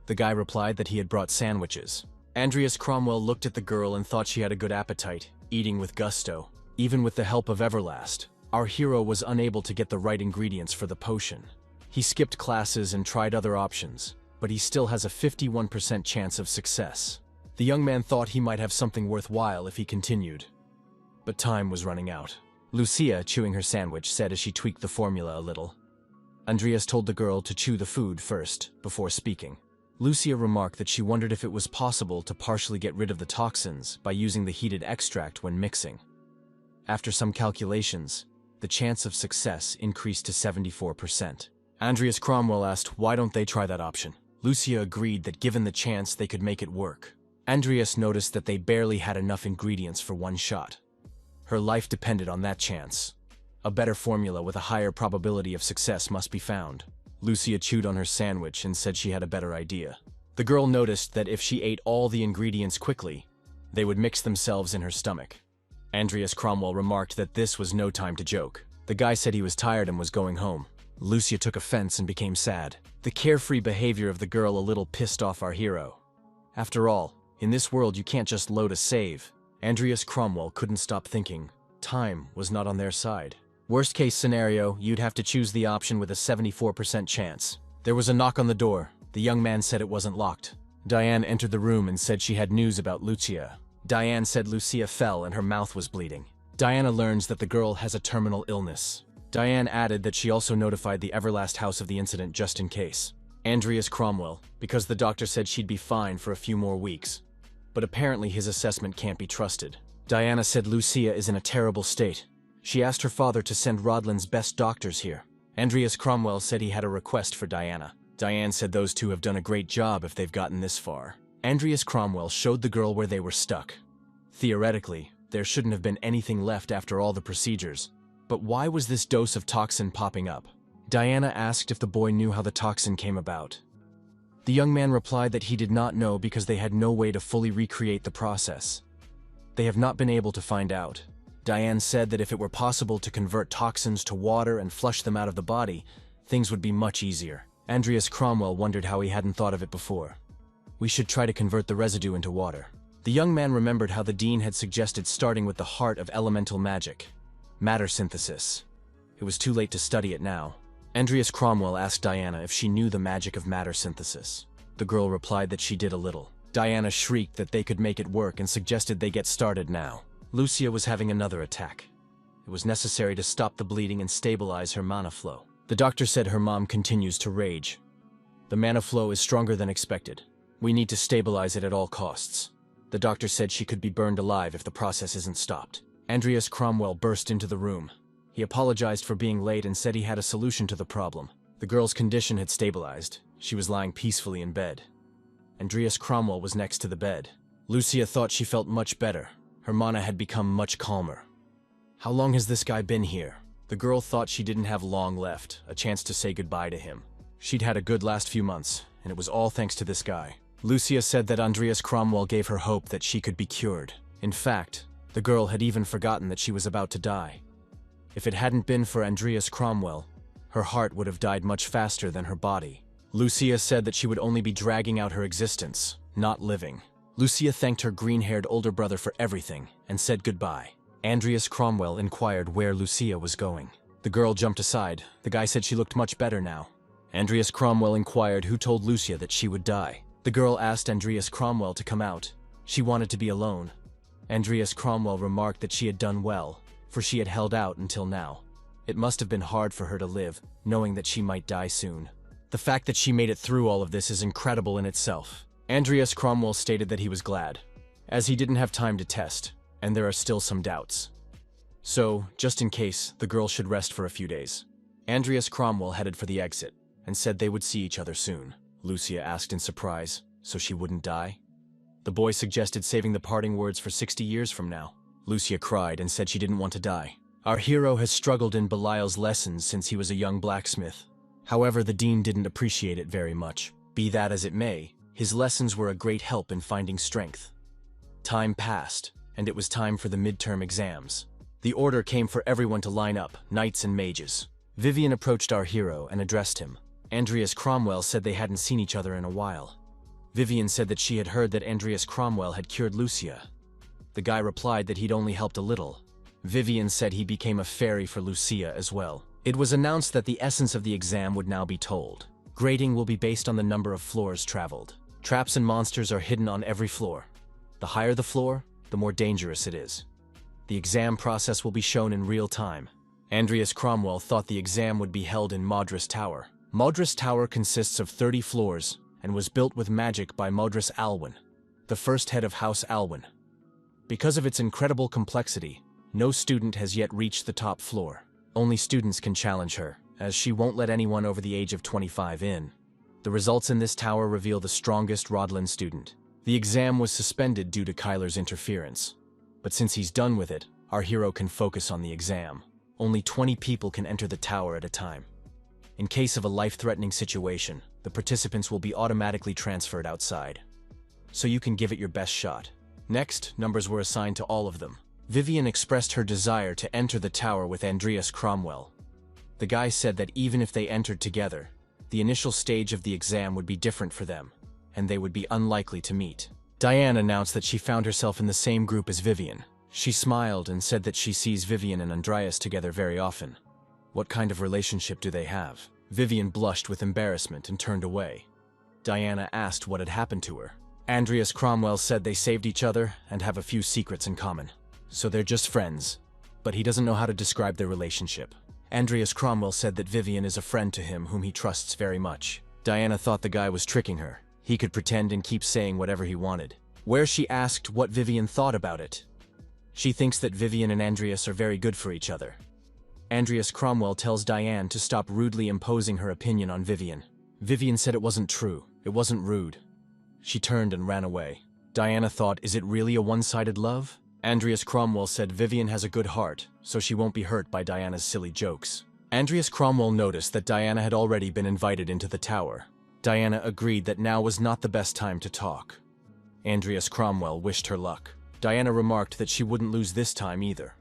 The guy replied that he had brought sandwiches. Andreas Cromwell looked at the girl and thought she had a good appetite, eating with gusto. Even with the help of Everlast, our hero was unable to get the right ingredients for the potion. He skipped classes and tried other options, but he still has a 51% chance of success. The young man thought he might have something worthwhile if he continued. But time was running out. Lucia, chewing her sandwich, said as she tweaked the formula a little. Andreas told the girl to chew the food first, before speaking. Lucia remarked that she wondered if it was possible to partially get rid of the toxins by using the heated extract when mixing. After some calculations, the chance of success increased to 74%. Andreas Cromwell asked, why don't they try that option? Lucia agreed that given the chance they could make it work. Andreas noticed that they barely had enough ingredients for one shot. Her life depended on that chance. A better formula with a higher probability of success must be found. Lucia chewed on her sandwich and said she had a better idea. The girl noticed that if she ate all the ingredients quickly, they would mix themselves in her stomach. Andreas Cromwell remarked that this was no time to joke. The guy said he was tired and was going home. Lucia took offense and became sad. The carefree behavior of the girl a little pissed off our hero. After all, in this world you can't just load a save. Andreas Cromwell couldn't stop thinking. Time was not on their side. Worst case scenario, you'd have to choose the option with a 74% chance. There was a knock on the door. The young man said it wasn't locked. Diane entered the room and said she had news about Lucia. Diane said Lucia fell and her mouth was bleeding. Diana learns that the girl has a terminal illness. Diane added that she also notified the Everlast house of the incident just in case. Andreas Cromwell, because the doctor said she'd be fine for a few more weeks. But apparently his assessment can't be trusted. Diana said Lucia is in a terrible state. She asked her father to send Rodlin's best doctors here. Andreas Cromwell said he had a request for Diana. Diane said those two have done a great job if they've gotten this far. Andreas Cromwell showed the girl where they were stuck. Theoretically, there shouldn't have been anything left after all the procedures. But why was this dose of toxin popping up? Diana asked if the boy knew how the toxin came about. The young man replied that he did not know because they had no way to fully recreate the process. They have not been able to find out. Diane said that if it were possible to convert toxins to water and flush them out of the body, things would be much easier. Andreas Cromwell wondered how he hadn't thought of it before. We should try to convert the residue into water. The young man remembered how the dean had suggested starting with the heart of elemental magic, matter synthesis. It was too late to study it now. Andreas Cromwell asked Diana if she knew the magic of matter synthesis. The girl replied that she did a little. Diana shrieked that they could make it work and suggested they get started now. Lucia was having another attack. It was necessary to stop the bleeding and stabilize her mana flow. The doctor said her mom continues to rage. The mana flow is stronger than expected. We need to stabilize it at all costs. The doctor said she could be burned alive if the process isn't stopped. Andreas Cromwell burst into the room. He apologized for being late and said he had a solution to the problem. The girl's condition had stabilized. She was lying peacefully in bed. Andreas Cromwell was next to the bed. Lucia thought she felt much better. Her mana had become much calmer. How long has this guy been here? The girl thought she didn't have long left, a chance to say goodbye to him. She'd had a good last few months, and it was all thanks to this guy. Lucia said that Andreas Cromwell gave her hope that she could be cured. In fact, the girl had even forgotten that she was about to die. If it hadn't been for Andreas Cromwell, her heart would have died much faster than her body. Lucia said that she would only be dragging out her existence, not living. Lucia thanked her green-haired older brother for everything and said goodbye. Andreas Cromwell inquired where Lucia was going. The girl jumped aside. The guy said she looked much better now. Andreas Cromwell inquired who told Lucia that she would die. The girl asked Andreas Cromwell to come out. She wanted to be alone. Andreas Cromwell remarked that she had done well, for she had held out until now. It must have been hard for her to live, knowing that she might die soon. The fact that she made it through all of this is incredible in itself. Andreas Cromwell stated that he was glad, as he didn't have time to test, and there are still some doubts. So, just in case, the girl should rest for a few days. Andreas Cromwell headed for the exit, and said they would see each other soon. Lucia asked in surprise, so she wouldn't die? The boy suggested saving the parting words for 60 years from now. Lucia cried and said she didn't want to die. Our hero has struggled in Belial's lessons since he was a young blacksmith. However, the dean didn't appreciate it very much. Be that as it may, his lessons were a great help in finding strength. Time passed, and it was time for the midterm exams. The order came for everyone to line up, knights and mages. Vivian approached our hero and addressed him. Andreas Cromwell said they hadn't seen each other in a while. Vivian said that she had heard that Andreas Cromwell had cured Lucia. The guy replied that he'd only helped a little. Vivian said he became a fairy for Lucia as well. It was announced that the essence of the exam would now be told. Grading will be based on the number of floors traveled. Traps and monsters are hidden on every floor. The higher the floor, the more dangerous it is. The exam process will be shown in real time. Andreas Cromwell thought the exam would be held in Modris Tower. Modris Tower consists of 30 floors and was built with magic by Modris Alwyn, the first head of House Alwyn. Because of its incredible complexity, no student has yet reached the top floor. Only students can challenge her, as she won't let anyone over the age of 25 in. The results in this tower reveal the strongest Rodlin student. The exam was suspended due to Kyler's interference. But since he's done with it, our hero can focus on the exam. Only 20 people can enter the tower at a time. In case of a life-threatening situation, the participants will be automatically transferred outside. So you can give it your best shot. Next, numbers were assigned to all of them. Vivian expressed her desire to enter the tower with Andreas Cromwell. The guy said that even if they entered together, the initial stage of the exam would be different for them, and they would be unlikely to meet. Diane announced that she found herself in the same group as Vivian. She smiled and said that she sees Vivian and Andreas together very often. What kind of relationship do they have? Vivian blushed with embarrassment and turned away. Diana asked what had happened to her. Andreas Cromwell said they saved each other and have a few secrets in common. So they're just friends, but he doesn't know how to describe their relationship. Andreas Cromwell said that Vivian is a friend to him whom he trusts very much. Diana thought the guy was tricking her. He could pretend and keep saying whatever he wanted. Where she asked what Vivian thought about it. She thinks that Vivian and Andreas are very good for each other. Andreas Cromwell tells Diane to stop rudely imposing her opinion on Vivian. Vivian said it wasn't true. It wasn't rude. She turned and ran away. Diana thought, is it really a one-sided love? Andreas Cromwell said Vivian has a good heart, so she won't be hurt by Diana's silly jokes. Andreas Cromwell noticed that Diana had already been invited into the tower. Diana agreed that now was not the best time to talk. Andreas Cromwell wished her luck. Diana remarked that she wouldn't lose this time either.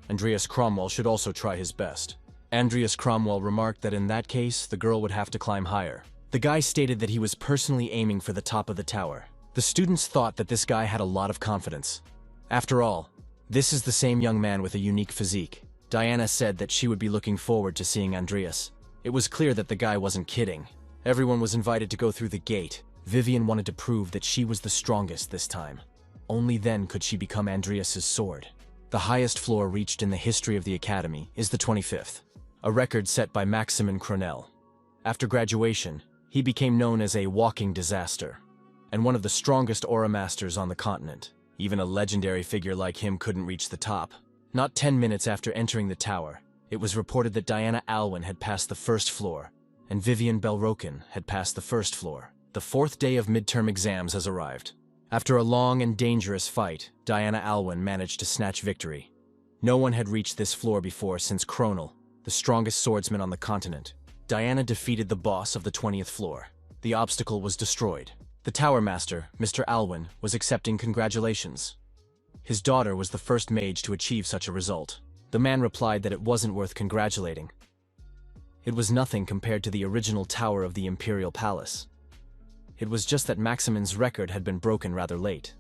Andreas Cromwell should also try his best. Andreas Cromwell remarked that in that case, the girl would have to climb higher. The guy stated that he was personally aiming for the top of the tower. The students thought that this guy had a lot of confidence. After all, this is the same young man with a unique physique. Diana said that she would be looking forward to seeing Andreas. It was clear that the guy wasn't kidding. Everyone was invited to go through the gate. Vivian wanted to prove that she was the strongest this time. Only then could she become Andreas's sword. The highest floor reached in the history of the academy is the 25th, a record set by Maximin Cronell. After graduation, he became known as a walking disaster, and one of the strongest aura masters on the continent. Even a legendary figure like him couldn't reach the top. Not 10 minutes after entering the tower, it was reported that Diana Alwyn had passed the first floor, and Vivian Belroken had passed the first floor. The fourth day of midterm exams has arrived. After a long and dangerous fight, Diana Alwyn managed to snatch victory. No one had reached this floor before since Cronel, the strongest swordsman on the continent. Diana defeated the boss of the 20th floor. The obstacle was destroyed. The tower master, Mr. Alwyn, was accepting congratulations. His daughter was the first mage to achieve such a result. The man replied that it wasn't worth congratulating. It was nothing compared to the original tower of the Imperial Palace. It was just that Maximin's record had been broken rather late.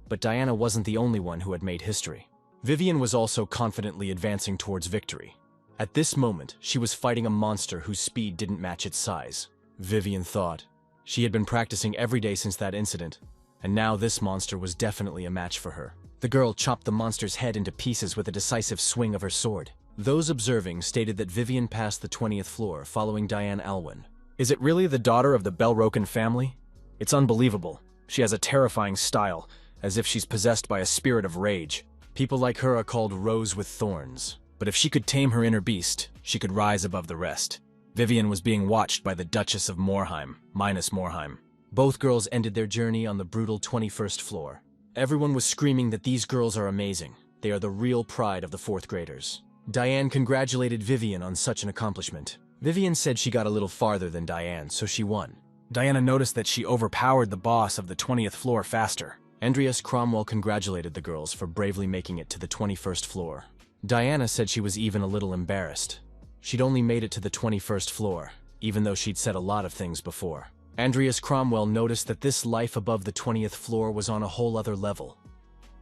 But Diana wasn't the only one who had made history. Vivian was also confidently advancing towards victory. At this moment, she was fighting a monster whose speed didn't match its size. Vivian thought. She had been practicing every day since that incident, and now this monster was definitely a match for her. The girl chopped the monster's head into pieces with a decisive swing of her sword. Those observing stated that Vivian passed the 20th floor following Diane Alwyn. Is it really the daughter of the Belroken family? It's unbelievable. She has a terrifying style, as if she's possessed by a spirit of rage. People like her are called Rose with Thorns. But if she could tame her inner beast, she could rise above the rest. Vivian was being watched by the Duchess of Morheim, Minus Morheim. Both girls ended their journey on the brutal 21st floor. Everyone was screaming that these girls are amazing. They are the real pride of the 4th graders. Diane congratulated Vivian on such an accomplishment. Vivian said she got a little farther than Diane, so she won. Diana noticed that she overpowered the boss of the 20th floor faster. Andreas Cromwell congratulated the girls for bravely making it to the 21st floor. Diana said she was even a little embarrassed. She'd only made it to the 21st floor, even though she'd said a lot of things before. Andreas Cromwell noticed that this life above the 20th floor was on a whole other level.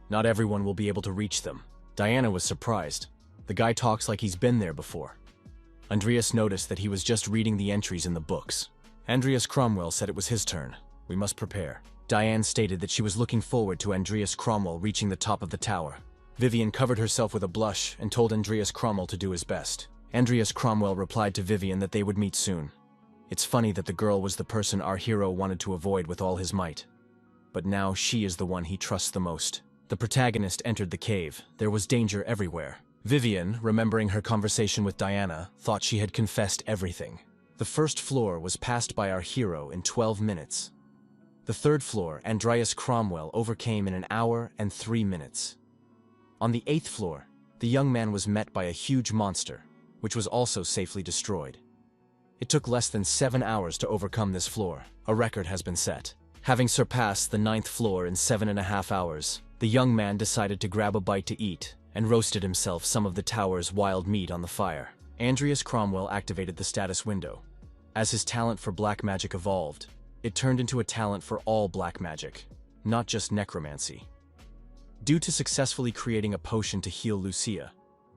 Not everyone will be able to reach them. Diana was surprised. The guy talks like he's been there before. Andreas noticed that he was just reading the entries in the books. Andreas Cromwell said it was his turn. We must prepare. Diane stated that she was looking forward to Andreas Cromwell reaching the top of the tower. Vivian covered herself with a blush and told Andreas Cromwell to do his best. Andreas Cromwell replied to Vivian that they would meet soon. It's funny that the girl was the person our hero wanted to avoid with all his might. But now she is the one he trusts the most. The protagonist entered the cave. There was danger everywhere. Vivian, remembering her conversation with Diana, thought she had confessed everything. The first floor was passed by our hero in 12 minutes. The third floor, Andreas Cromwell overcame in an hour and 3 minutes. On the 8th floor, the young man was met by a huge monster, which was also safely destroyed. It took less than 7 hours to overcome this floor. A record has been set. Having surpassed the 9th floor in 7.5 hours, the young man decided to grab a bite to eat and roasted himself some of the tower's wild meat on the fire. Andreas Cromwell activated the status window. As his talent for black magic evolved, it turned into a talent for all black magic, not just necromancy. Due to successfully creating a potion to heal Lucia,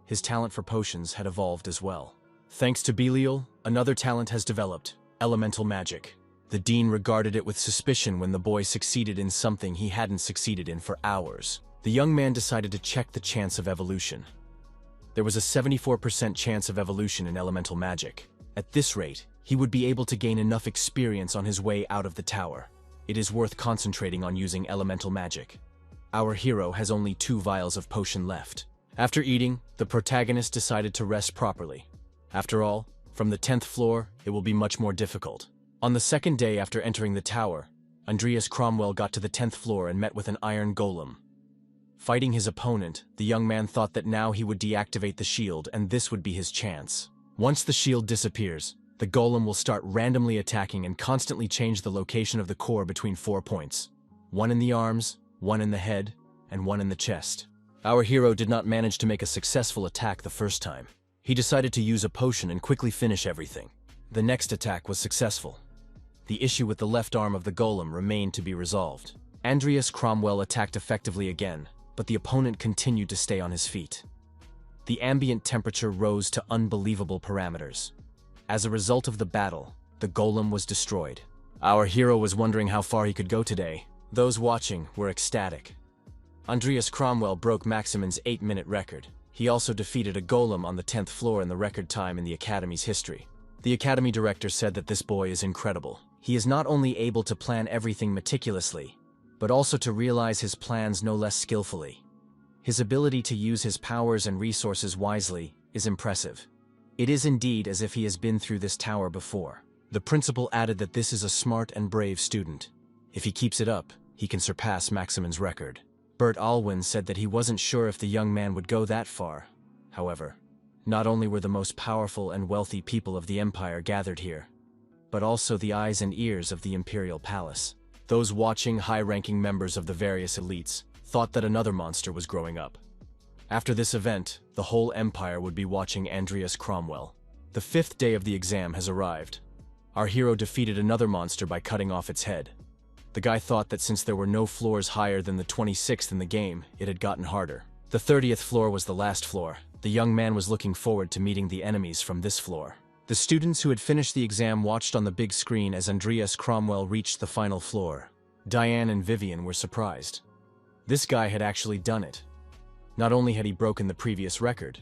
his talent for potions had evolved as well. Thanks to Belial, another talent has developed, elemental magic. The dean regarded it with suspicion when the boy succeeded in something he hadn't succeeded in for hours. The young man decided to check the chance of evolution. There was a 74% chance of evolution in elemental magic. At this rate, he would be able to gain enough experience on his way out of the tower. It is worth concentrating on using elemental magic. Our hero has only 2 vials of potion left. After eating, the protagonist decided to rest properly. After all, from the 10th floor, it will be much more difficult. On the second day after entering the tower, Andreas Cromwell got to the 10th floor and met with an iron golem. Fighting his opponent, the young man thought that now he would deactivate the shield and this would be his chance. Once the shield disappears, the golem will start randomly attacking and constantly change the location of the core between 4 points. 1 in the arms, 1 in the head, and 1 in the chest. Our hero did not manage to make a successful attack the first time. He decided to use a potion and quickly finish everything. The next attack was successful. The issue with the left arm of the golem remained to be resolved. Andreas Cromwell attacked effectively again, but the opponent continued to stay on his feet. The ambient temperature rose to unbelievable parameters. As a result of the battle, the golem was destroyed. Our hero was wondering how far he could go today. Those watching were ecstatic. Andreas Cromwell broke Maximin's 8-minute record. He also defeated a golem on the 10th floor in the record time in the Academy's history. The Academy director said that this boy is incredible. He is not only able to plan everything meticulously, but also to realize his plans no less skillfully. His ability to use his powers and resources wisely is impressive. It is indeed as if he has been through this tower before. The principal added that this is a smart and brave student. If he keeps it up, he can surpass Maximin's record. Bert Alwyn said that he wasn't sure if the young man would go that far. However, not only were the most powerful and wealthy people of the Empire gathered here, but also the eyes and ears of the Imperial Palace. Those watching, high-ranking members of the various elites thought that another monster was growing up. After this event, the whole Empire would be watching Andreas Cromwell. The 5th day of the exam has arrived. Our hero defeated another monster by cutting off its head. The guy thought that since there were no floors higher than the 26th in the game, it had gotten harder. The 30th floor was the last floor. The young man was looking forward to meeting the enemies from this floor. The students who had finished the exam watched on the big screen as Andreas Cromwell reached the final floor. Diane and Vivian were surprised. This guy had actually done it. Not only had he broken the previous record,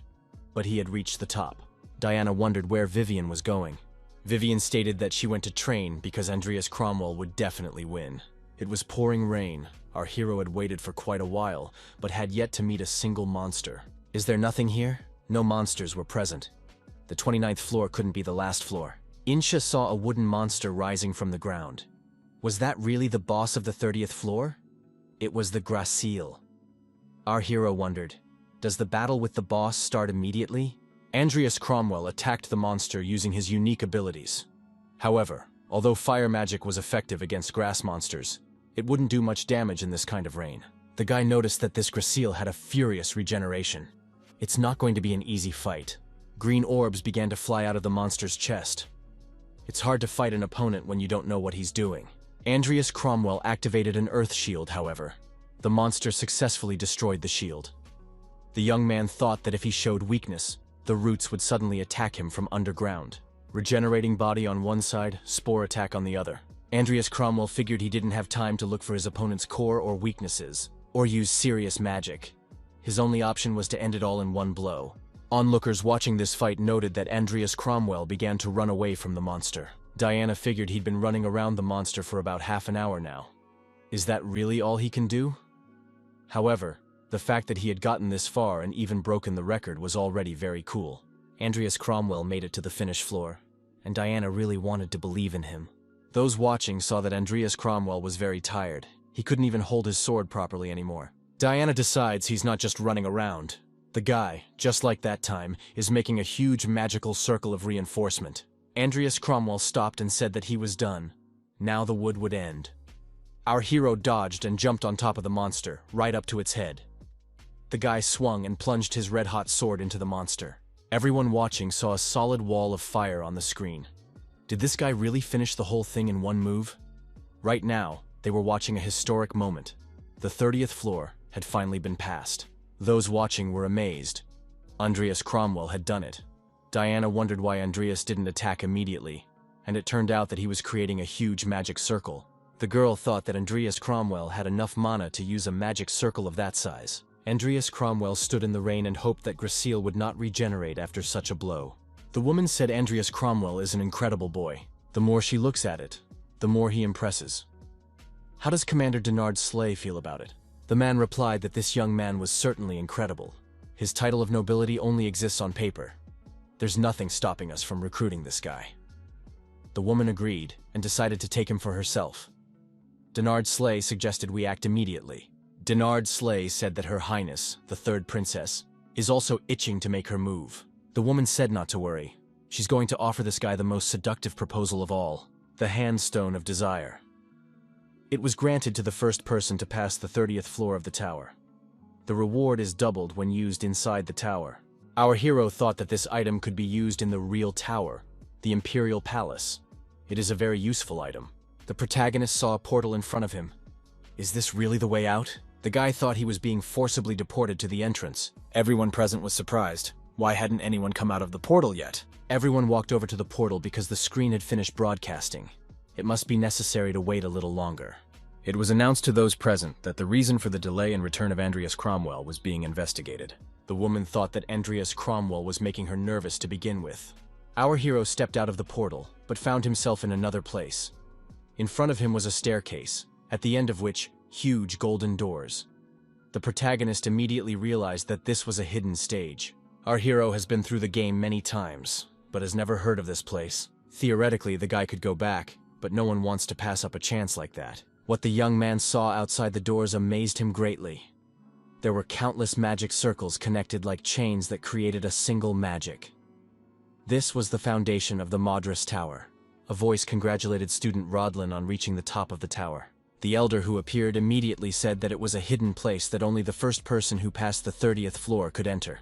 but he had reached the top. Diana wondered where Vivian was going. Vivian stated that she went to train because Andreas Cromwell would definitely win. It was pouring rain. Our hero had waited for quite a while, but had yet to meet a single monster. Is there nothing here? No monsters were present. The 29th floor couldn't be the last floor. Insha saw a wooden monster rising from the ground. Was that really the boss of the 30th floor? It was the Gracile. Our hero wondered, does the battle with the boss start immediately? Andreas Cromwell attacked the monster using his unique abilities. However, although fire magic was effective against grass monsters, it wouldn't do much damage in this kind of rain. The guy noticed that this Gracile had a furious regeneration. It's not going to be an easy fight. Green orbs began to fly out of the monster's chest. It's hard to fight an opponent when you don't know what he's doing. Andreas Cromwell activated an earth shield, however. The monster successfully destroyed the shield. The young man thought that if he showed weakness, the roots would suddenly attack him from underground. Regenerating body on one side, spore attack on the other. Andreas Cromwell figured he didn't have time to look for his opponent's core or weaknesses, or use serious magic. His only option was to end it all in one blow. Onlookers watching this fight noted that Andreas Cromwell began to run away from the monster. Diana figured he'd been running around the monster for about half an hour now. Is that really all he can do? However, the fact that he had gotten this far and even broken the record was already very cool. Andreas Cromwell made it to the finish floor, and Diana really wanted to believe in him. Those watching saw that Andreas Cromwell was very tired. He couldn't even hold his sword properly anymore. Diana decides he's not just running around. The guy, just like that time, is making a huge magical circle of reinforcement. Andreas Cromwell stopped and said that he was done. Now the wood would end. Our hero dodged and jumped on top of the monster, right up to its head. The guy swung and plunged his red-hot sword into the monster. Everyone watching saw a solid wall of fire on the screen. Did this guy really finish the whole thing in one move? Right now, they were watching a historic moment. The 30th floor had finally been passed. Those watching were amazed. Andreas Cromwell had done it. Diana wondered why Andreas didn't attack immediately, and it turned out that he was creating a huge magic circle. The girl thought that Andreas Cromwell had enough mana to use a magic circle of that size. Andreas Cromwell stood in the rain and hoped that Gracile would not regenerate after such a blow. The woman said Andreas Cromwell is an incredible boy. The more she looks at it, the more he impresses. How does Commander Denard Slay feel about it? The man replied that this young man was certainly incredible. His title of nobility only exists on paper. There's nothing stopping us from recruiting this guy. The woman agreed and decided to take him for herself. Denard Slay suggested we act immediately. Denard Slay said that Her Highness, the third princess, is also itching to make her move. The woman said not to worry. She's going to offer this guy the most seductive proposal of all, the Handstone of Desire. It was granted to the first person to pass the 30th floor of the tower. The reward is doubled when used inside the tower. Our hero thought that this item could be used in the real tower, the Imperial Palace. It is a very useful item. The protagonist saw a portal in front of him. Is this really the way out? The guy thought he was being forcibly deported to the entrance. Everyone present was surprised. Why hadn't anyone come out of the portal yet? Everyone walked over to the portal because the screen had finished broadcasting. It must be necessary to wait a little longer. It was announced to those present that the reason for the delay in return of Andreas Cromwell was being investigated. The woman thought that Andreas Cromwell was making her nervous to begin with. Our hero stepped out of the portal, but found himself in another place. In front of him was a staircase, at the end of which, huge golden doors. The protagonist immediately realized that this was a hidden stage. Our hero has been through the game many times, but has never heard of this place. Theoretically, the guy could go back, but no one wants to pass up a chance like that. What the young man saw outside the doors amazed him greatly. There were countless magic circles connected like chains that created a single magic. This was the foundation of the Madras Tower. A voice congratulated student Rodlin on reaching the top of the tower. The elder who appeared immediately said that it was a hidden place that only the first person who passed the 30th floor could enter.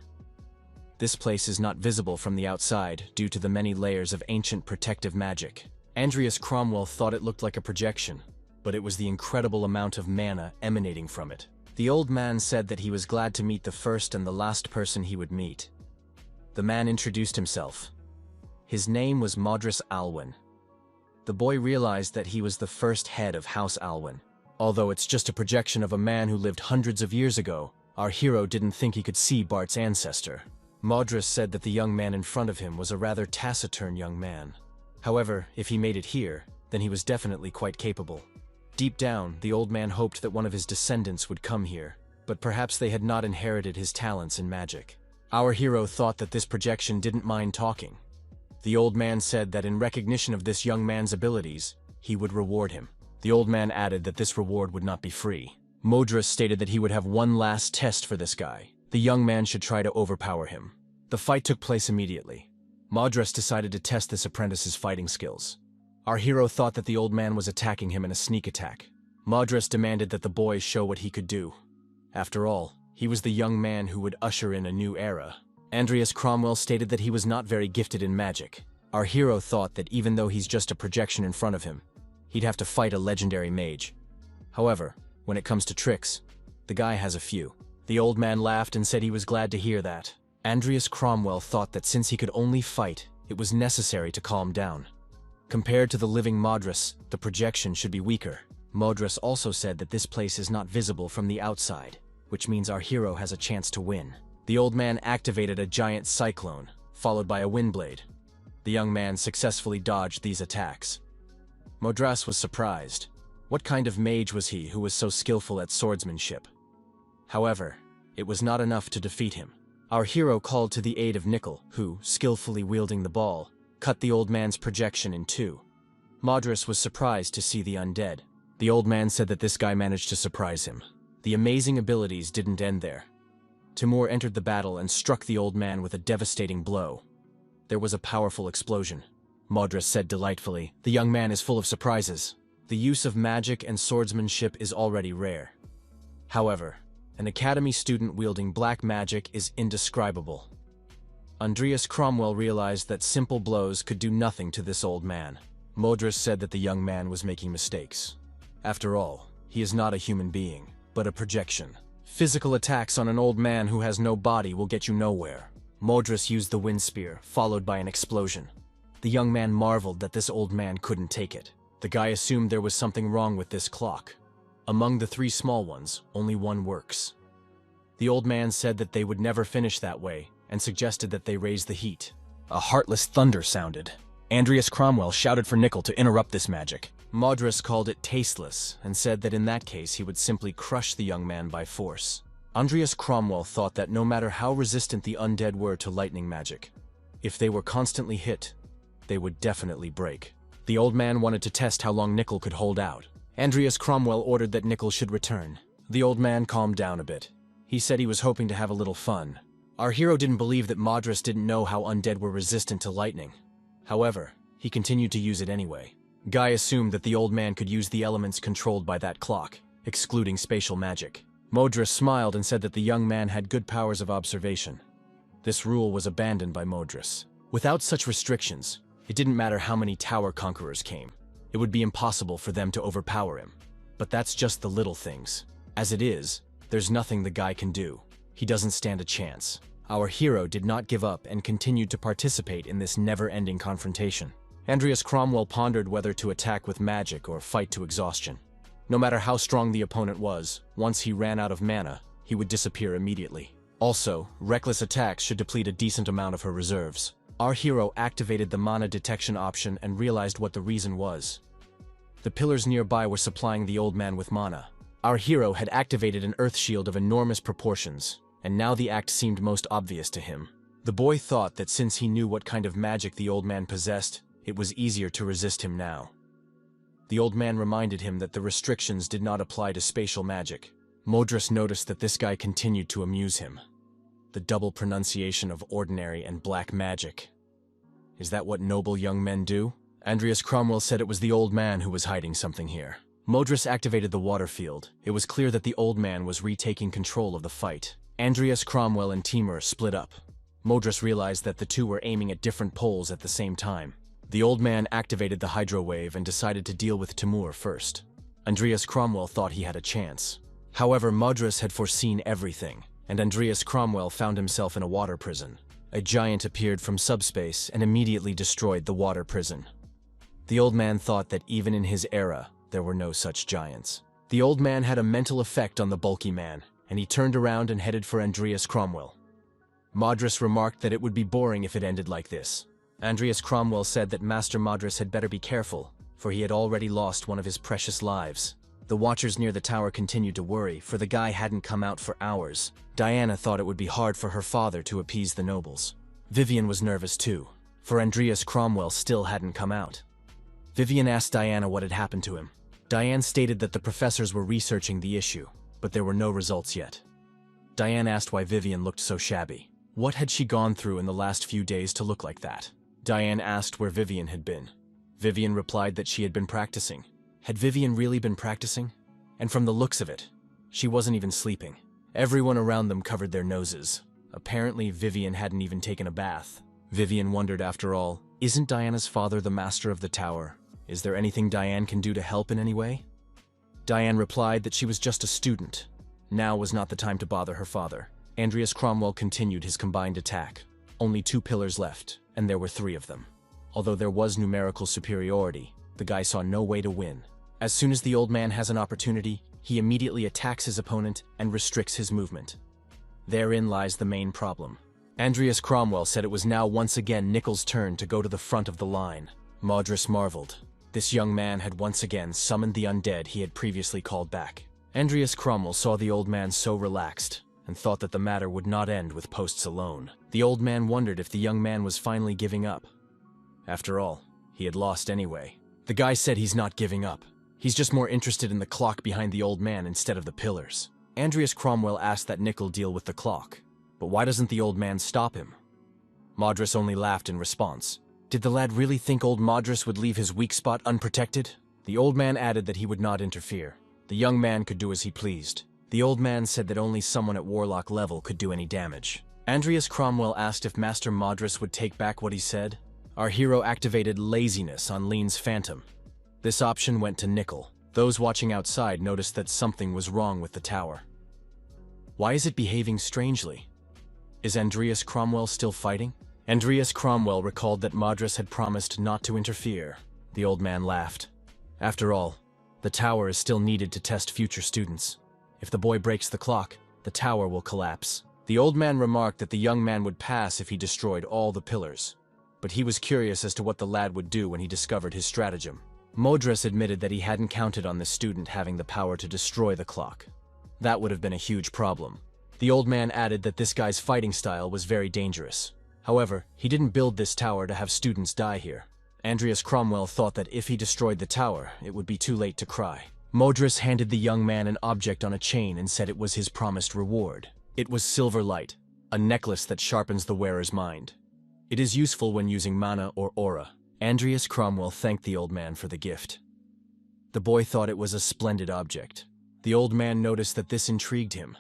This place is not visible from the outside due to the many layers of ancient protective magic. Andreas Cromwell thought it looked like a projection, but it was the incredible amount of mana emanating from it. The old man said that he was glad to meet the first and the last person he would meet. The man introduced himself. His name was Madras Alwyn. The boy realized that he was the first head of House Alwyn. Although it's just a projection of a man who lived hundreds of years ago, our hero didn't think he could see Bart's ancestor. Madras said that the young man in front of him was a rather taciturn young man. However, if he made it here, then he was definitely quite capable. Deep down, the old man hoped that one of his descendants would come here, but perhaps they had not inherited his talents in magic. Our hero thought that this projection didn't mind talking. The old man said that in recognition of this young man's abilities, he would reward him. The old man added that this reward would not be free. Madras stated that he would have one last test for this guy. The young man should try to overpower him. The fight took place immediately. Madras decided to test this apprentice's fighting skills. Our hero thought that the old man was attacking him in a sneak attack. Madras demanded that the boy show what he could do. After all, he was the young man who would usher in a new era. Andreas Cromwell stated that he was not very gifted in magic. Our hero thought that even though he's just a projection in front of him, he'd have to fight a legendary mage. However, when it comes to tricks, the guy has a few. The old man laughed and said he was glad to hear that. Andreas Cromwell thought that since he could only fight, it was necessary to calm down. Compared to the living Madras, the projection should be weaker. Madras also said that this place is not visible from the outside, which means our hero has a chance to win. The old man activated a giant cyclone, followed by a windblade. The young man successfully dodged these attacks. Madras was surprised. What kind of mage was he who was so skillful at swordsmanship? However, it was not enough to defeat him. Our hero called to the aid of Nickel, who, skillfully wielding the ball, cut the old man's projection in two. Madras was surprised to see the undead. The old man said that this guy managed to surprise him. The amazing abilities didn't end there. Timur entered the battle and struck the old man with a devastating blow. There was a powerful explosion. Madras said delightfully, "The young man is full of surprises. The use of magic and swordsmanship is already rare. However, an academy student wielding black magic is indescribable." Andreas Cromwell realized that simple blows could do nothing to this old man. Madras said that the young man was making mistakes. After all, he is not a human being, but a projection. Physical attacks on an old man who has no body will get you nowhere. Madras used the wind spear, followed by an explosion. The young man marveled that this old man couldn't take it. The guy assumed there was something wrong with this clock. Among the three small ones, only one works. The old man said that they would never finish that way, and suggested that they raise the heat. A heartless thunder sounded. Andreas Cromwell shouted for Nickel to interrupt this magic. Madras called it tasteless, and said that in that case he would simply crush the young man by force. Andreas Cromwell thought that no matter how resistant the undead were to lightning magic, if they were constantly hit, they would definitely break. The old man wanted to test how long Nickel could hold out. Andreas Cromwell ordered that Nickel should return. The old man calmed down a bit. He said he was hoping to have a little fun. Our hero didn't believe that Madras didn't know how undead were resistant to lightning. However, he continued to use it anyway. Guy assumed that the old man could use the elements controlled by that clock, excluding spatial magic. Modris smiled and said that the young man had good powers of observation. This rule was abandoned by Modris. Without such restrictions, it didn't matter how many tower conquerors came. It would be impossible for them to overpower him. But that's just the little things. As it is, there's nothing the guy can do. He doesn't stand a chance. Our hero did not give up and continued to participate in this never-ending confrontation. Andreas Cromwell pondered whether to attack with magic or fight to exhaustion. No matter how strong the opponent was, once he ran out of mana, he would disappear immediately. Also, reckless attacks should deplete a decent amount of her reserves. Our hero activated the mana detection option and realized what the reason was. The pillars nearby were supplying the old man with mana. Our hero had activated an earth shield of enormous proportions, and now the act seemed most obvious to him. The boy thought that since he knew what kind of magic the old man possessed, it was easier to resist him now. The old man reminded him that the restrictions did not apply to spatial magic. Modris noticed that this guy continued to amuse him. The double pronunciation of ordinary and black magic. Is that what noble young men do? Andreas Cromwell said it was the old man who was hiding something here. Modris activated the water field. It was clear that the old man was retaking control of the fight. Andreas Cromwell and Timur split up. Modris realized that the two were aiming at different poles at the same time. The old man activated the hydro wave and decided to deal with Timur first. Andreas Cromwell thought he had a chance. However, Modris had foreseen everything, and Andreas Cromwell found himself in a water prison. A giant appeared from subspace and immediately destroyed the water prison. The old man thought that even in his era, there were no such giants. The old man had a mental effect on the bulky man, and he turned around and headed for Andreas Cromwell. Modris remarked that it would be boring if it ended like this. Andreas Cromwell said that Master Modris had better be careful, for he had already lost one of his precious lives. The watchers near the tower continued to worry, for the guy hadn't come out for hours. Diana thought it would be hard for her father to appease the nobles. Vivian was nervous too, for Andreas Cromwell still hadn't come out. Vivian asked Diana what had happened to him. Diane stated that the professors were researching the issue, but there were no results yet. Diane asked why Vivian looked so shabby. What had she gone through in the last few days to look like that? Diane asked where Vivian had been. Vivian replied that she had been practicing. Had Vivian really been practicing? And from the looks of it, she wasn't even sleeping. Everyone around them covered their noses. Apparently, Vivian hadn't even taken a bath. Vivian wondered, after all, isn't Diana's father the master of the tower? Is there anything Diane can do to help in any way? Diane replied that she was just a student. Now was not the time to bother her father. Andreas Cromwell continued his combined attack. Only 2 pillars left, and there were 3 of them. Although there was numerical superiority, the guy saw no way to win. As soon as the old man has an opportunity, he immediately attacks his opponent and restricts his movement. Therein lies the main problem. Andreas Cromwell said it was now once again Nickel's turn to go to the front of the line. Modris marveled. This young man had once again summoned the undead he had previously called back. Andreas Cromwell saw the old man so relaxed, and thought that the matter would not end with posts alone. The old man wondered if the young man was finally giving up. After all, he had lost anyway. The guy said he's not giving up. He's just more interested in the clock behind the old man instead of the pillars. Andreas Cromwell asked that Nickel deal with the clock. But why doesn't the old man stop him? Modris only laughed in response. Did the lad really think old Modris would leave his weak spot unprotected? The old man added that he would not interfere. The young man could do as he pleased. The old man said that only someone at warlock level could do any damage. Andreas Cromwell asked if Master Modris would take back what he said. Our hero activated laziness on Lean's phantom. This option went to Nickel. Those watching outside noticed that something was wrong with the tower. Why is it behaving strangely? Is Andreas Cromwell still fighting? Andreas Cromwell recalled that Modris had promised not to interfere. The old man laughed. After all, the tower is still needed to test future students. If the boy breaks the clock, the tower will collapse. The old man remarked that the young man would pass if he destroyed all the pillars. But he was curious as to what the lad would do when he discovered his stratagem. Modris admitted that he hadn't counted on this student having the power to destroy the clock. That would have been a huge problem. The old man added that this guy's fighting style was very dangerous. However, he didn't build this tower to have students die here. Andreas Cromwell thought that if he destroyed the tower, it would be too late to cry. Modris handed the young man an object on a chain and said it was his promised reward. It was silver light, a necklace that sharpens the wearer's mind. It is useful when using mana or aura. Andreas Cromwell thanked the old man for the gift. The boy thought it was a splendid object. The old man noticed that this intrigued him.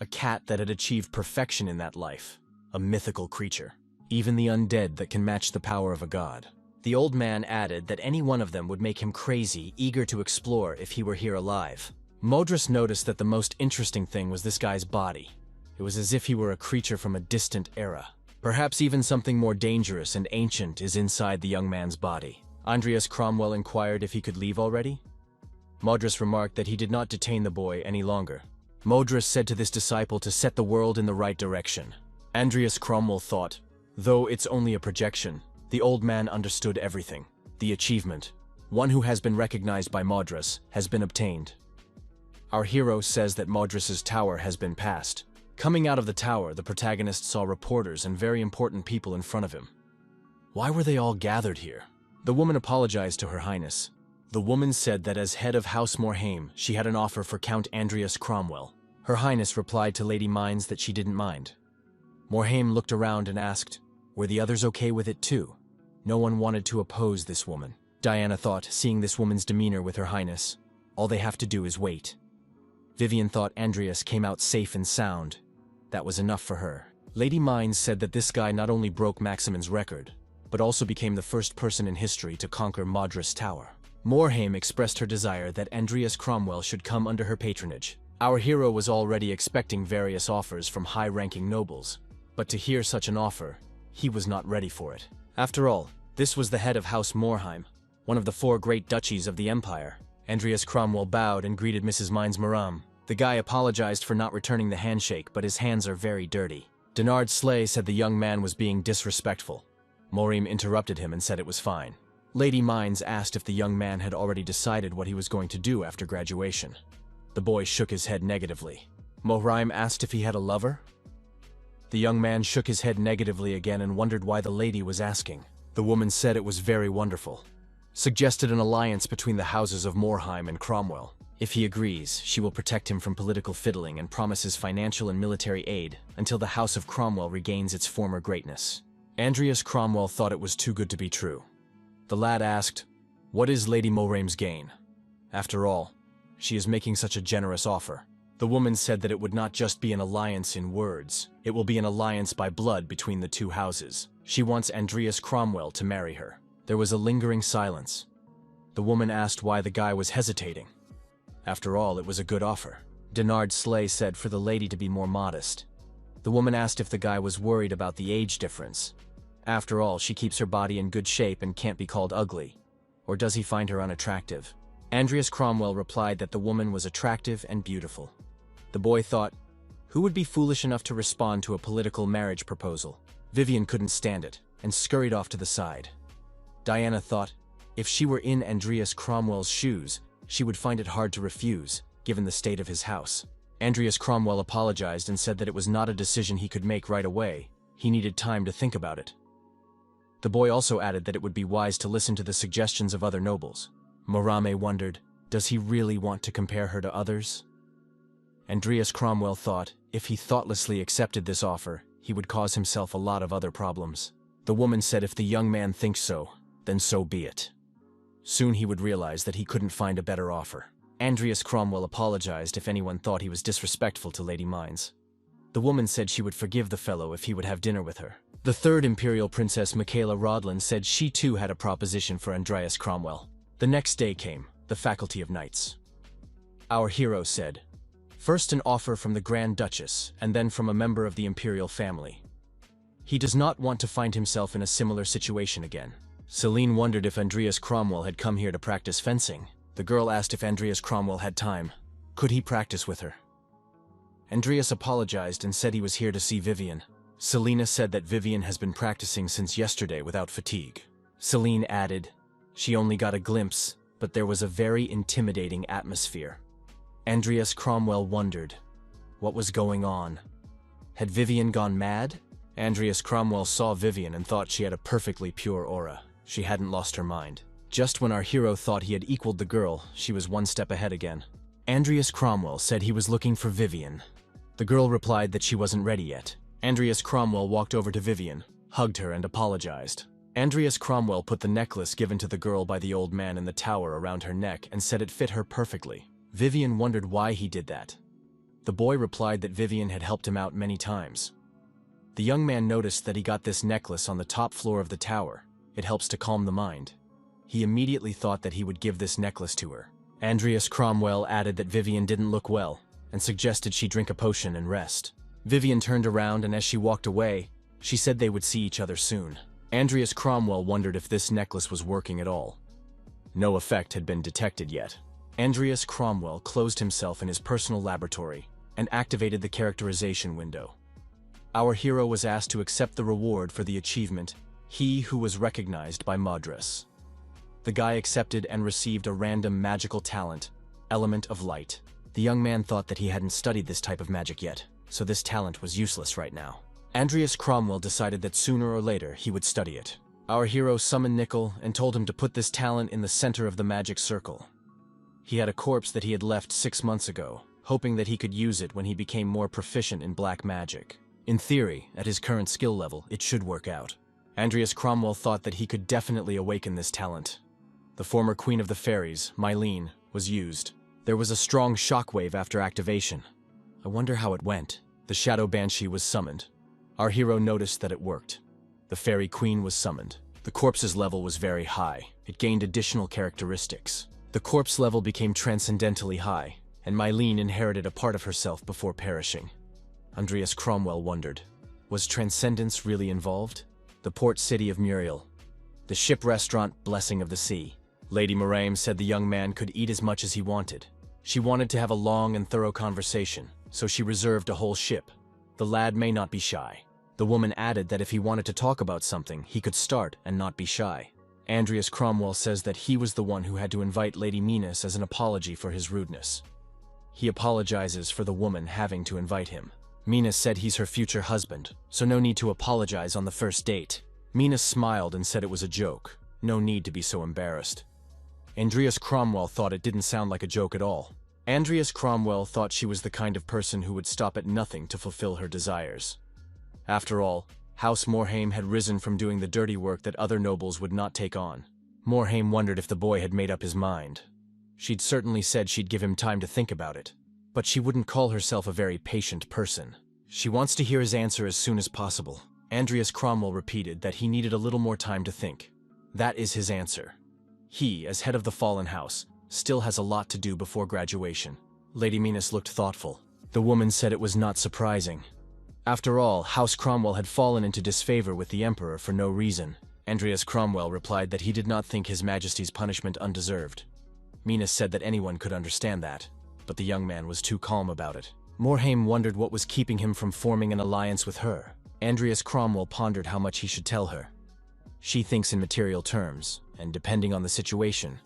A cat that had achieved perfection in that life. A mythical creature. Even the undead that can match the power of a god. The old man added that any one of them would make him crazy, eager to explore if he were here alive. Modrus noticed that the most interesting thing was this guy's body. It was as if he were a creature from a distant era. Perhaps even something more dangerous and ancient is inside the young man's body. Andreas Cromwell inquired if he could leave already. Modrus remarked that he did not detain the boy any longer. Modrus said to this disciple to set the world in the right direction. Andreas Cromwell thought, though it's only a projection, the old man understood everything. The achievement, one who has been recognized by Modrus, has been obtained. Our hero says that Modrus's tower has been passed. Coming out of the tower, the protagonist saw reporters and very important people in front of him. Why were they all gathered here? The woman apologized to Her Highness. The woman said that as head of House Morhaime, she had an offer for Count Andreas Cromwell. Her Highness replied to Lady Mines that she didn't mind. Morhaime looked around and asked, were the others okay with it too? No one wanted to oppose this woman. Diana thought, seeing this woman's demeanor with Her Highness, all they have to do is wait. Vivian thought Andreas came out safe and sound. That was enough for her. Lady Mines said that this guy not only broke Maximin's record, but also became the first person in history to conquer Modrus Tower. Morhaime expressed her desire that Andreas Cromwell should come under her patronage. Our hero was already expecting various offers from high-ranking nobles, but to hear such an offer, he was not ready for it. After all, this was the head of House Morhaime, one of the 4 great duchies of the empire. Andreas Cromwell bowed and greeted Mrs. Mines Maram. The guy apologized for not returning the handshake, but his hands are very dirty. Denard Slay said the young man was being disrespectful. Morhaime interrupted him and said it was fine. Lady Mines asked if the young man had already decided what he was going to do after graduation. The boy shook his head negatively. Morhaime asked if he had a lover. The young man shook his head negatively again and wondered why the lady was asking. The woman said it was very wonderful. Suggested an alliance between the houses of Morhaime and Cromwell. If he agrees, she will protect him from political fiddling and promises financial and military aid until the House of Cromwell regains its former greatness. Andreas Cromwell thought it was too good to be true. The lad asked, what is Lady Morhaime's gain? After all, she is making such a generous offer. The woman said that it would not just be an alliance in words, it will be an alliance by blood between the 2 houses. She wants Andreas Cromwell to marry her. There was a lingering silence. The woman asked why the guy was hesitating. After all, it was a good offer. Denard Slay said for the lady to be more modest. The woman asked if the guy was worried about the age difference. After all, she keeps her body in good shape and can't be called ugly. Or does he find her unattractive? Andreas Cromwell replied that the woman was attractive and beautiful. The boy thought, who would be foolish enough to respond to a political marriage proposal? Vivian couldn't stand it, and scurried off to the side. Diana thought, if she were in Andreas Cromwell's shoes, she would find it hard to refuse, given the state of his house. Andreas Cromwell apologized and said that it was not a decision he could make right away. He needed time to think about it. The boy also added that it would be wise to listen to the suggestions of other nobles. Morame wondered, does he really want to compare her to others? Andreas Cromwell thought, if he thoughtlessly accepted this offer, he would cause himself a lot of other problems. The woman said if the young man thinks so, then so be it. Soon he would realize that he couldn't find a better offer. Andreas Cromwell apologized if anyone thought he was disrespectful to Lady Mines. The woman said she would forgive the fellow if he would have dinner with her. The 3rd Imperial Princess Michaela Rodlin said she too had a proposition for Andreas Cromwell. The next day came, the Faculty of Knights. Our hero said, first an offer from the Grand Duchess, and then from a member of the Imperial family. He does not want to find himself in a similar situation again. Celine wondered if Andreas Cromwell had come here to practice fencing. The girl asked if Andreas Cromwell had time. Could he practice with her? Andreas apologized and said he was here to see Vivian. Selena said that Vivian has been practicing since yesterday without fatigue. Celine added, she only got a glimpse, but there was a very intimidating atmosphere. Andreas Cromwell wondered, what was going on? Had Vivian gone mad? Andreas Cromwell saw Vivian and thought she had a perfectly pure aura. She hadn't lost her mind. Just when our hero thought he had equaled the girl, she was one step ahead again. Andreas Cromwell said he was looking for Vivian. The girl replied that she wasn't ready yet. Andreas Cromwell walked over to Vivian, hugged her and apologized. Andreas Cromwell put the necklace given to the girl by the old man in the tower around her neck and said it fit her perfectly. Vivian wondered why he did that. The boy replied that Vivian had helped him out many times. The young man noticed that he got this necklace on the top floor of the tower. It helps to calm the mind. He immediately thought that he would give this necklace to her. Andreas Cromwell added that Vivian didn't look well and suggested she drink a potion and rest. Vivian turned around, and as she walked away, she said they would see each other soon. Andreas Cromwell wondered if this necklace was working at all. No effect had been detected yet. Andreas Cromwell closed himself in his personal laboratory and activated the characterization window. Our hero was asked to accept the reward for the achievement, He Who Was Recognized by Madras. The guy accepted and received a random magical talent, Element of Light. The young man thought that he hadn't studied this type of magic yet, so this talent was useless right now. Andreas Cromwell decided that sooner or later he would study it. Our hero summoned Nickel and told him to put this talent in the center of the magic circle. He had a corpse that he had left 6 months ago, hoping that he could use it when he became more proficient in black magic. In theory, at his current skill level, it should work out. Andreas Cromwell thought that he could definitely awaken this talent. The former Queen of the Fairies, Mylene, was used. There was a strong shockwave after activation. I wonder how it went. The Shadow Banshee was summoned. Our hero noticed that it worked. The Fairy Queen was summoned. The corpse's level was very high. It gained additional characteristics. The corpse level became transcendentally high, and Mylene inherited a part of herself before perishing. Andreas Cromwell wondered, was transcendence really involved? The port city of Muriel. The ship restaurant Blessing of the Sea. Lady Moraine said the young man could eat as much as he wanted. She wanted to have a long and thorough conversation, so she reserved a whole ship. The lad may not be shy. The woman added that if he wanted to talk about something, he could start and not be shy. Andreas Cromwell says that he was the one who had to invite Lady Minas as an apology for his rudeness. He apologizes for the woman having to invite him. Minas said he's her future husband, so no need to apologize on the first date. Minas smiled and said it was a joke. No need to be so embarrassed. Andreas Cromwell thought it didn't sound like a joke at all. Andreas Cromwell thought she was the kind of person who would stop at nothing to fulfill her desires. After all, House Morhaime had risen from doing the dirty work that other nobles would not take on. Morhaime wondered if the boy had made up his mind. She'd certainly said she'd give him time to think about it, but she wouldn't call herself a very patient person. She wants to hear his answer as soon as possible. Andreas Cromwell repeated that he needed a little more time to think. That is his answer. He, as head of the fallen house, still has a lot to do before graduation. Lady Minas looked thoughtful. The woman said it was not surprising. After all, House Cromwell had fallen into disfavor with the Emperor for no reason. Andreas Cromwell replied that he did not think His Majesty's punishment undeserved. Minas said that anyone could understand that, but the young man was too calm about it. Morhaime wondered what was keeping him from forming an alliance with her. Andreas Cromwell pondered how much he should tell her. She thinks in material terms, and depending on the situation,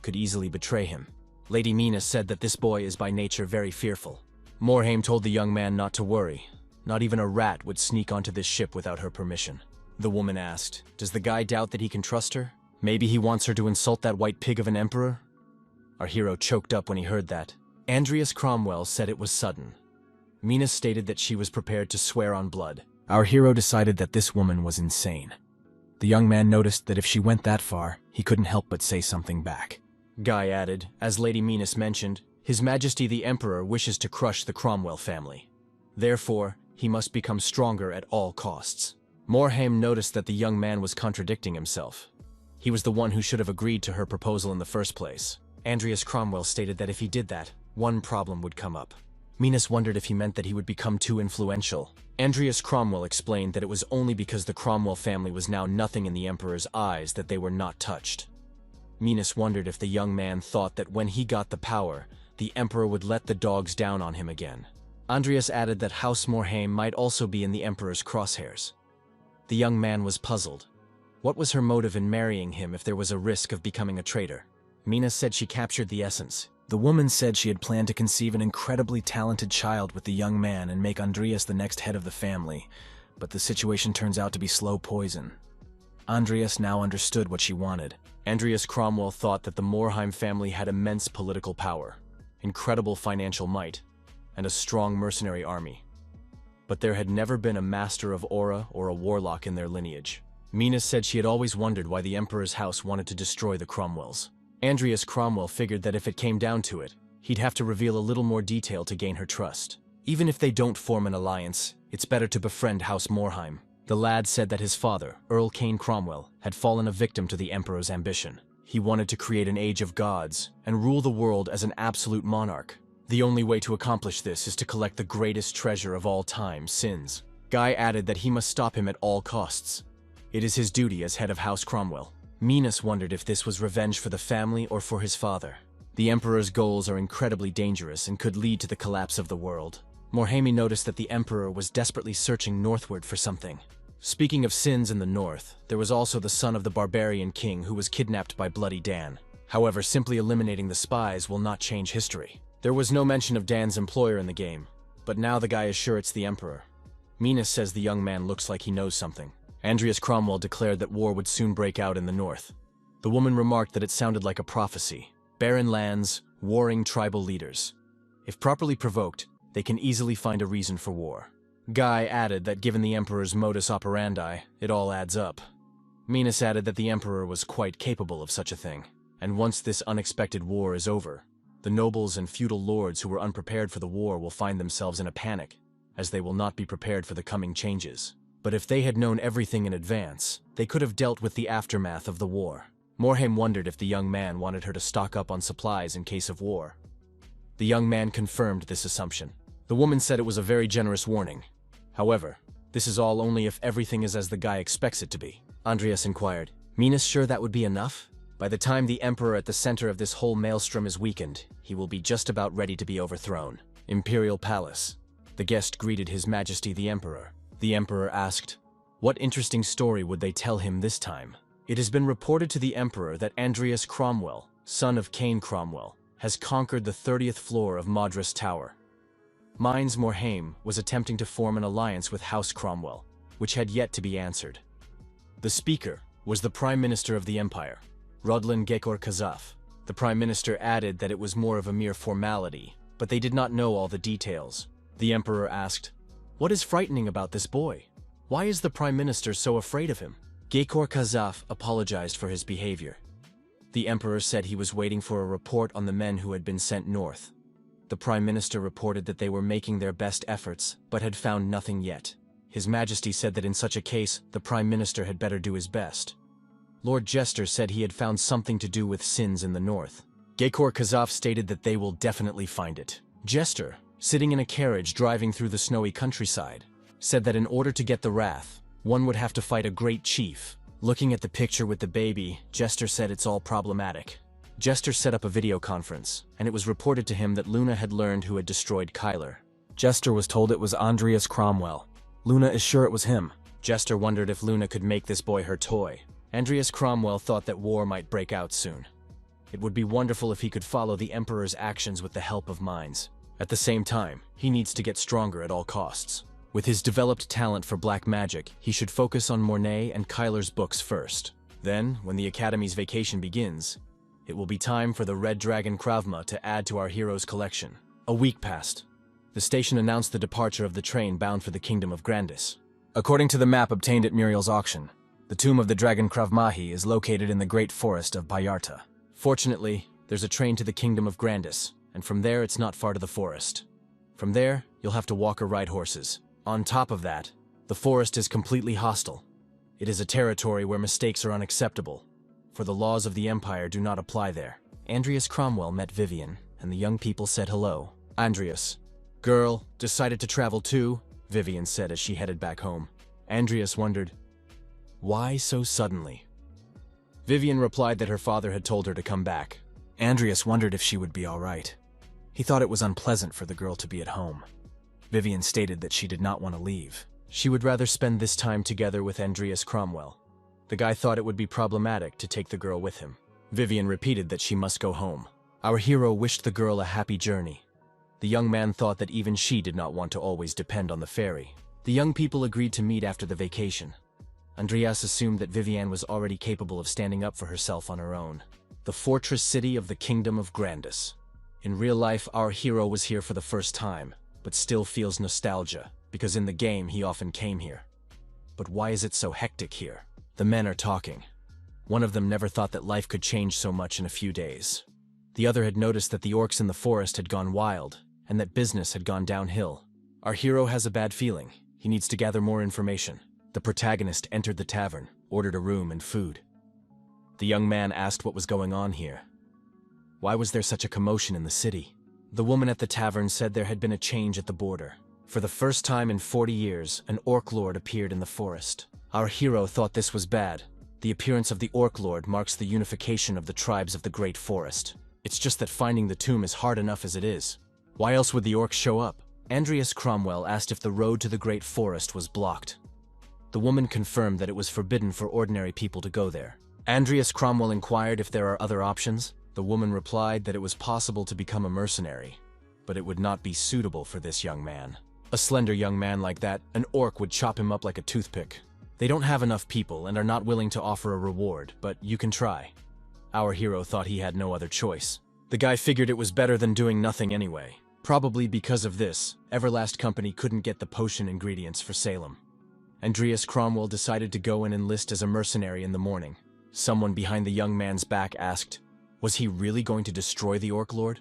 could easily betray him. Lady Minas said that this boy is by nature very fearful. Morhaime told the young man not to worry. Not even a rat would sneak onto this ship without her permission. The woman asked, does the guy doubt that he can trust her? Maybe he wants her to insult that white pig of an emperor? Our hero choked up when he heard that. Andreas Cromwell said it was sudden. Minas stated that she was prepared to swear on blood. Our hero decided that this woman was insane. The young man noticed that if she went that far, he couldn't help but say something back. Guy added, as Lady Minas mentioned, His Majesty the Emperor wishes to crush the Cromwell family. Therefore, he must become stronger at all costs. Morhaime noticed that the young man was contradicting himself. He was the one who should have agreed to her proposal in the first place. Andreas Cromwell stated that if he did that, one problem would come up. Minas wondered if he meant that he would become too influential. Andreas Cromwell explained that it was only because the Cromwell family was now nothing in the Emperor's eyes that they were not touched. Minas wondered if the young man thought that when he got the power, the Emperor would let the dogs down on him again. Andreas added that House Morhaime might also be in the Emperor's crosshairs. The young man was puzzled. What was her motive in marrying him if there was a risk of becoming a traitor? Minas said she captured the essence. The woman said she had planned to conceive an incredibly talented child with the young man and make Andreas the next head of the family, but the situation turns out to be slow poison. Andreas now understood what she wanted. Andreas Cromwell thought that the Morhaime family had immense political power, incredible financial might, and a strong mercenary army. But there had never been a master of aura or a warlock in their lineage. Minas said she had always wondered why the Emperor's house wanted to destroy the Cromwells. Andreas Cromwell figured that if it came down to it, He'd have to reveal a little more detail to gain her trust. Even if they don't form an alliance, it's better to befriend House Morheim. The lad said that his father, Earl Cain Cromwell, had fallen a victim to the Emperor's ambition. He wanted to create an age of gods and rule the world as an absolute monarch. The only way to accomplish this is to collect the greatest treasure of all time, sins. Guy added that he must stop him at all costs. It is his duty as head of House Cromwell. Minas wondered if this was revenge for the family or for his father. The Emperor's goals are incredibly dangerous and could lead to the collapse of the world. Morhaime noticed that the Emperor was desperately searching northward for something. Speaking of sins in the north, there was also the son of the barbarian king who was kidnapped by Bloody Dan. However, simply eliminating the spies will not change history. There was no mention of Dan's employer in the game, but now the guy is sure it's the Emperor. Minas says the young man looks like he knows something. Andreas Cromwell declared that war would soon break out in the north. The woman remarked that it sounded like a prophecy. Barren lands, warring tribal leaders. If properly provoked, they can easily find a reason for war. Guy added that given the Emperor's modus operandi, it all adds up. Minas added that the Emperor was quite capable of such a thing, and once this unexpected war is over, the nobles and feudal lords who were unprepared for the war will find themselves in a panic, as they will not be prepared for the coming changes. But if they had known everything in advance, they could have dealt with the aftermath of the war. Morhaime wondered if the young man wanted her to stock up on supplies in case of war. The young man confirmed this assumption. The woman said it was a very generous warning. However, this is all only if everything is as the guy expects it to be. Andreas inquired, Minas sure that would be enough? By the time the Emperor at the center of this whole maelstrom is weakened, he will be just about ready to be overthrown. Imperial Palace. The guest greeted His Majesty the Emperor. The Emperor asked, what interesting story would they tell him this time? It has been reported to the Emperor that Andreas Cromwell, son of Cain Cromwell, has conquered the 30th floor of Madras Tower. Mines Morhaime was attempting to form an alliance with House Cromwell, which had yet to be answered. The speaker was the Prime Minister of the Empire, Rodlin Gekor Kazaf. The Prime Minister added that it was more of a mere formality, but they did not know all the details. The Emperor asked, what is frightening about this boy? Why is the Prime Minister so afraid of him? Gekor Kazaf apologized for his behavior. The Emperor said he was waiting for a report on the men who had been sent north. The Prime Minister reported that they were making their best efforts, but had found nothing yet. His Majesty said that in such a case, the Prime Minister had better do his best. Lord Jester said he had found something to do with sins in the north. Gekor Kazaf stated that they will definitely find it. Jester, sitting in a carriage driving through the snowy countryside, said that in order to get the wrath, one would have to fight a great chief. Looking at the picture with the baby, Jester said it's all problematic. Jester set up a video conference, and it was reported to him that Luna had learned who had destroyed Kyler. Jester was told it was Andreas Cromwell. Luna is sure it was him. Jester wondered if Luna could make this boy her toy. Andreas Cromwell thought that war might break out soon. It would be wonderful if he could follow the Emperor's actions with the help of mines. At the same time, he needs to get stronger at all costs. With his developed talent for black magic, he should focus on Mornay and Kyler's books first. Then, when the Academy's vacation begins, it will be time for the Red Dragon Kravma to add to our heroes' collection. A week passed. The station announced the departure of the train bound for the Kingdom of Grandis. According to the map obtained at Muriel's auction, the tomb of the Dragon Kravmahi is located in the Great Forest of Bayarta. Fortunately, there's a train to the Kingdom of Grandis, and from there it's not far to the forest. From there, you'll have to walk or ride horses. On top of that, the forest is completely hostile. It is a territory where mistakes are unacceptable, for the laws of the Empire do not apply there. Andreas Cromwell met Vivian, and the young people said hello. Andreas, girl, decided to travel too? Vivian said as she headed back home. Andreas wondered, why so suddenly? Vivian replied that her father had told her to come back. Andreas wondered if she would be all right. He thought it was unpleasant for the girl to be at home. Vivian stated that she did not want to leave. She would rather spend this time together with Andreas Cromwell. The guy thought it would be problematic to take the girl with him. Vivian repeated that she must go home. Our hero wished the girl a happy journey. The young man thought that even she did not want to always depend on the ferry. The young people agreed to meet after the vacation. Andreas assumed that Vivian was already capable of standing up for herself on her own. The fortress city of the Kingdom of Grandis. In real life, our hero was here for the first time, but still feels nostalgia, because in the game he often came here. But why is it so hectic here? The men are talking. One of them never thought that life could change so much in a few days. The other had noticed that the orcs in the forest had gone wild, and that business had gone downhill. Our hero has a bad feeling. He needs to gather more information. The protagonist entered the tavern, ordered a room and food. The young man asked what was going on here. Why was there such a commotion in the city? The woman at the tavern said there had been a change at the border. For the first time in 40 years, an orc lord appeared in the forest. Our hero thought this was bad. The appearance of the orc lord marks the unification of the tribes of the Great Forest. It's just that finding the tomb is hard enough as it is. Why else would the orcs show up? Andreas Cromwell asked if the road to the Great Forest was blocked. The woman confirmed that it was forbidden for ordinary people to go there. Andreas Cromwell inquired if there are other options. The woman replied that it was possible to become a mercenary, but it would not be suitable for this young man. A slender young man like that, an orc would chop him up like a toothpick. They don't have enough people and are not willing to offer a reward, but you can try. Our hero thought he had no other choice. The guy figured it was better than doing nothing anyway. Probably because of this, Everlast Company couldn't get the potion ingredients for Salem. Andreas Cromwell decided to go and enlist as a mercenary in the morning. Someone behind the young man's back asked, was he really going to destroy the Orc Lord?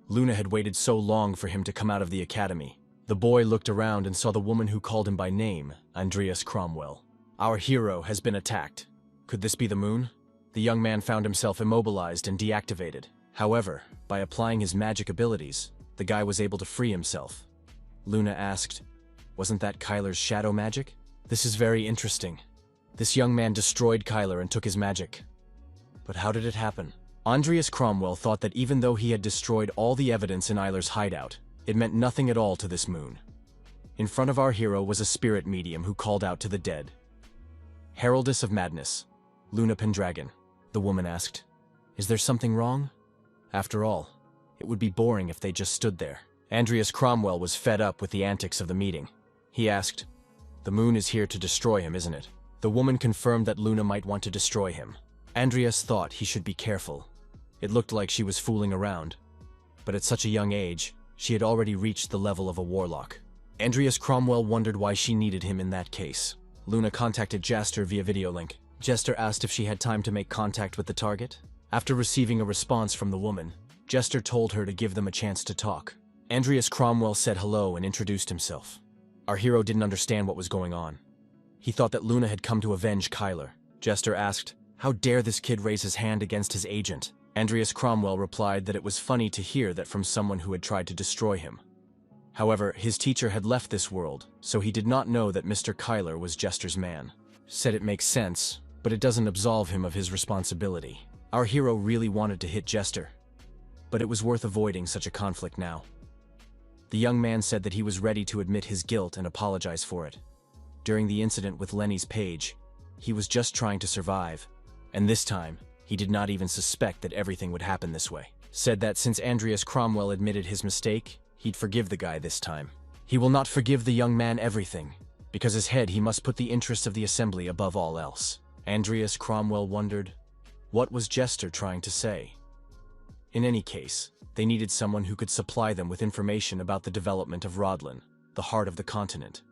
Luna had waited so long for him to come out of the academy. The boy looked around and saw the woman who called him by name, Andreas Cromwell. Our hero has been attacked. Could this be the moon? The young man found himself immobilized and deactivated. However, by applying his magic abilities, the guy was able to free himself. Luna asked, wasn't that Kyler's shadow magic? This is very interesting. This young man destroyed Kyler and took his magic. But how did it happen? Andreas Cromwell thought that even though he had destroyed all the evidence in Eiler's hideout, it meant nothing at all to this moon. In front of our hero was a spirit medium who called out to the dead. Heraldess of Madness, Luna Pendragon, the woman asked. Is there something wrong? After all, it would be boring if they just stood there. Andreas Cromwell was fed up with the antics of the meeting. He asked, the moon is here to destroy him, isn't it? The woman confirmed that Luna might want to destroy him. Andreas thought he should be careful. It looked like she was fooling around. But at such a young age, she had already reached the level of a warlock. Andreas Cromwell wondered why she needed him in that case. Luna contacted Jaster via video link. Jester asked if she had time to make contact with the target. After receiving a response from the woman, Jester told her to give them a chance to talk. Andreas Cromwell said hello and introduced himself. Our hero didn't understand what was going on. He thought that Luna had come to avenge Kyler. Jester asked, how dare this kid raise his hand against his agent? Andreas Cromwell replied that it was funny to hear that from someone who had tried to destroy him. However, his teacher had left this world, so he did not know that Mr. Kyler was Jester's man. Said it makes sense, but it doesn't absolve him of his responsibility. Our hero really wanted to hit Jester, but it was worth avoiding such a conflict now. The young man said that he was ready to admit his guilt and apologize for it. During the incident with Lenny's page, he was just trying to survive, and this time, he did not even suspect that everything would happen this way. Said that since Andreas Cromwell admitted his mistake, he'd forgive the guy this time. He will not forgive the young man everything, because his head he must put the interests of the assembly above all else. Andreas Cromwell wondered, what was Jester trying to say? In any case, they needed someone who could supply them with information about the development of Rodlin, the heart of the continent.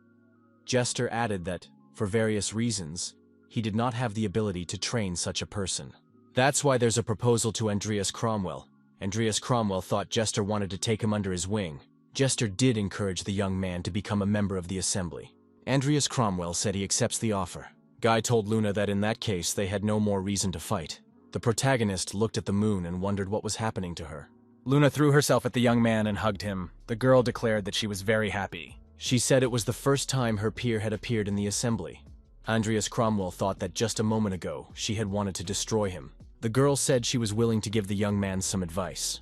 Jester added that, for various reasons, he did not have the ability to train such a person. That's why there's a proposal to Andreas Cromwell. Andreas Cromwell thought Jester wanted to take him under his wing. Jester did encourage the young man to become a member of the assembly. Andreas Cromwell said he accepts the offer. Guy told Luna that in that case they had no more reason to fight. The protagonist looked at the moon and wondered what was happening to her. Luna threw herself at the young man and hugged him. The girl declared that she was very happy. She said it was the first time her peer had appeared in the assembly. Andreas Cromwell thought that just a moment ago she had wanted to destroy him. The girl said she was willing to give the young man some advice.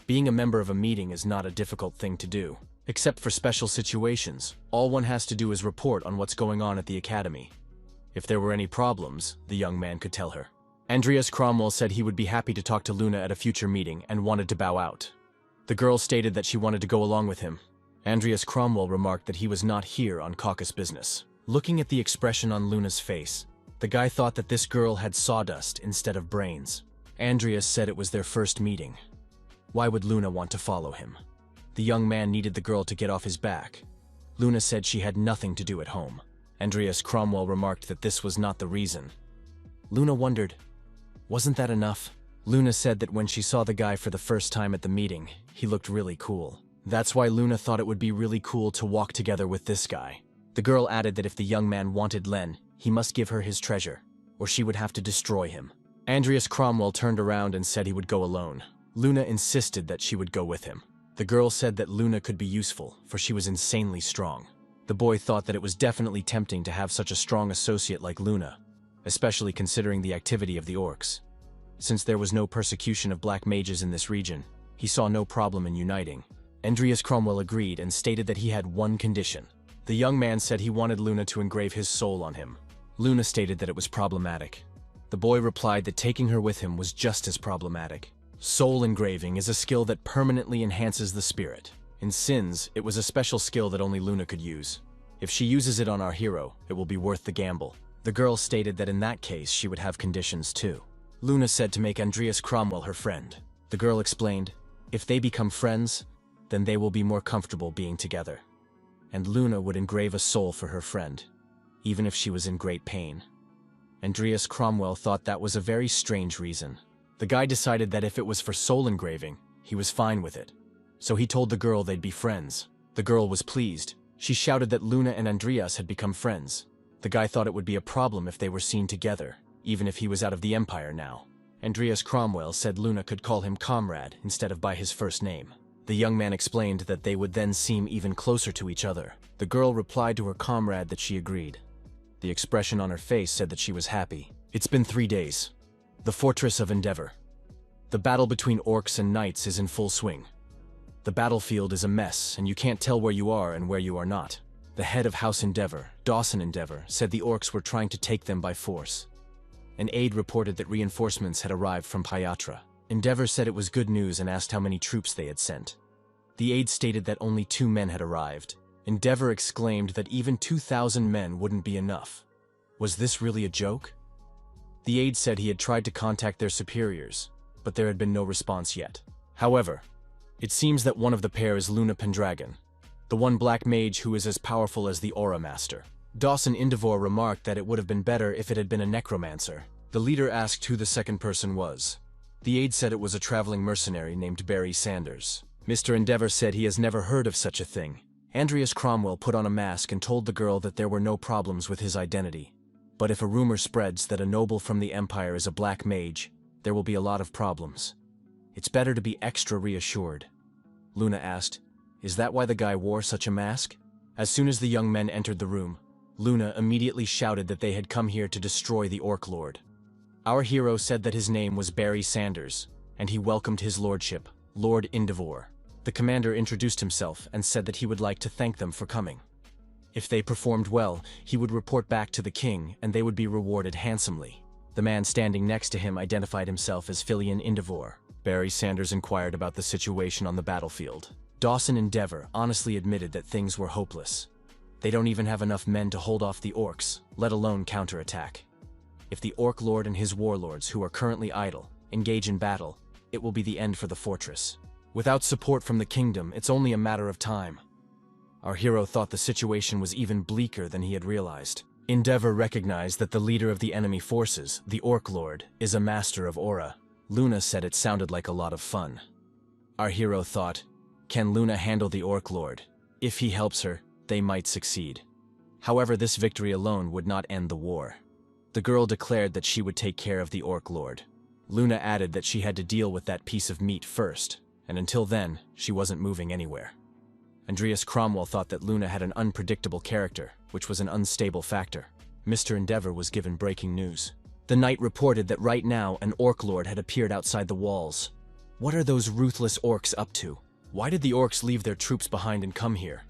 Being a member of a meeting is not a difficult thing to do. Except for special situations, all one has to do is report on what's going on at the academy. If there were any problems, the young man could tell her. Andreas Cromwell said he would be happy to talk to Luna at a future meeting and wanted to bow out. The girl stated that she wanted to go along with him. Andreas Cromwell remarked that he was not here on caucus business. Looking at the expression on Luna's face, the guy thought that this girl had sawdust instead of brains. Andreas said it was their first meeting. Why would Luna want to follow him? The young man needed the girl to get off his back. Luna said she had nothing to do at home. Andreas Cromwell remarked that this was not the reason. Luna wondered, wasn't that enough? Luna said that when she saw the guy for the first time at the meeting, he looked really cool. That's why Luna thought it would be really cool to walk together with this guy. The girl added that if the young man wanted Len, he must give her his treasure, or she would have to destroy him. Andreas Cromwell turned around and said he would go alone. Luna insisted that she would go with him. The girl said that Luna could be useful, for she was insanely strong. The boy thought that it was definitely tempting to have such a strong associate like Luna, especially considering the activity of the orcs. Since there was no persecution of black mages in this region, he saw no problem in uniting. Andreas Cromwell agreed and stated that he had one condition. The young man said he wanted Luna to engrave his soul on him. Luna stated that it was problematic. The boy replied that taking her with him was just as problematic. Soul engraving is a skill that permanently enhances the spirit. In Sins, it was a special skill that only Luna could use. If she uses it on our hero, it will be worth the gamble. The girl stated that in that case she would have conditions too. Luna said to make Andreas Cromwell her friend. The girl explained, if they become friends, then they will be more comfortable being together. And Luna would engrave a soul for her friend, even if she was in great pain. Andreas Cromwell thought that was a very strange reason. The guy decided that if it was for soul engraving, he was fine with it. So he told the girl they'd be friends. The girl was pleased. She shouted that Luna and Andreas had become friends. The guy thought it would be a problem if they were seen together, even if he was out of the Empire now. Andreas Cromwell said Luna could call him comrade instead of by his first name. The young man explained that they would then seem even closer to each other. The girl replied to her comrade that she agreed. The expression on her face said that she was happy. It's been 3 days. The Fortress of Endeavor. The battle between orcs and knights is in full swing. The battlefield is a mess, and you can't tell where you are and where you are not. The head of House Endeavor, Dawson Endeavor, said the orcs were trying to take them by force. An aide reported that reinforcements had arrived from Pyatra. Endeavor said it was good news and asked how many troops they had sent. The aide stated that only 2 men had arrived. Endeavor exclaimed that even 2,000 men wouldn't be enough. Was this really a joke? The aide said he had tried to contact their superiors, but there had been no response yet. However, it seems that one of the pair is Luna Pendragon, the one black mage who is as powerful as the Aura Master. Dawson Indivor remarked that it would have been better if it had been a necromancer. The leader asked who the second person was. The aide said it was a traveling mercenary named Barry Sanders. Mr. Endeavor said he has never heard of such a thing. Andreas Cromwell put on a mask and told the girl that there were no problems with his identity. But if a rumor spreads that a noble from the Empire is a black mage, there will be a lot of problems. It's better to be extra reassured. Luna asked, is that why the guy wore such a mask? As soon as the young men entered the room, Luna immediately shouted that they had come here to destroy the Orc Lord. Our hero said that his name was Barry Sanders, and he welcomed his lordship, Lord Indivor. The commander introduced himself and said that he would like to thank them for coming. If they performed well, he would report back to the king and they would be rewarded handsomely. The man standing next to him identified himself as Filian Indivor. Barry Sanders inquired about the situation on the battlefield. Dawson Endeavor honestly admitted that things were hopeless. They don't even have enough men to hold off the orcs, let alone counterattack. If the Orc Lord and his warlords, who are currently idle, engage in battle, it will be the end for the fortress. Without support from the kingdom, it's only a matter of time. Our hero thought the situation was even bleaker than he had realized. Endeavor recognized that the leader of the enemy forces, the Orc Lord, is a master of aura. Luna said it sounded like a lot of fun. Our hero thought, can Luna handle the Orc Lord? If he helps her, they might succeed. However, this victory alone would not end the war. The girl declared that she would take care of the Orc Lord. Luna added that she had to deal with that piece of meat first, and until then, she wasn't moving anywhere. Andreas Cromwell thought that Luna had an unpredictable character, which was an unstable factor. Mr. Endeavor was given breaking news. The knight reported that right now an Orc Lord had appeared outside the walls. What are those ruthless orcs up to? Why did the orcs leave their troops behind and come here?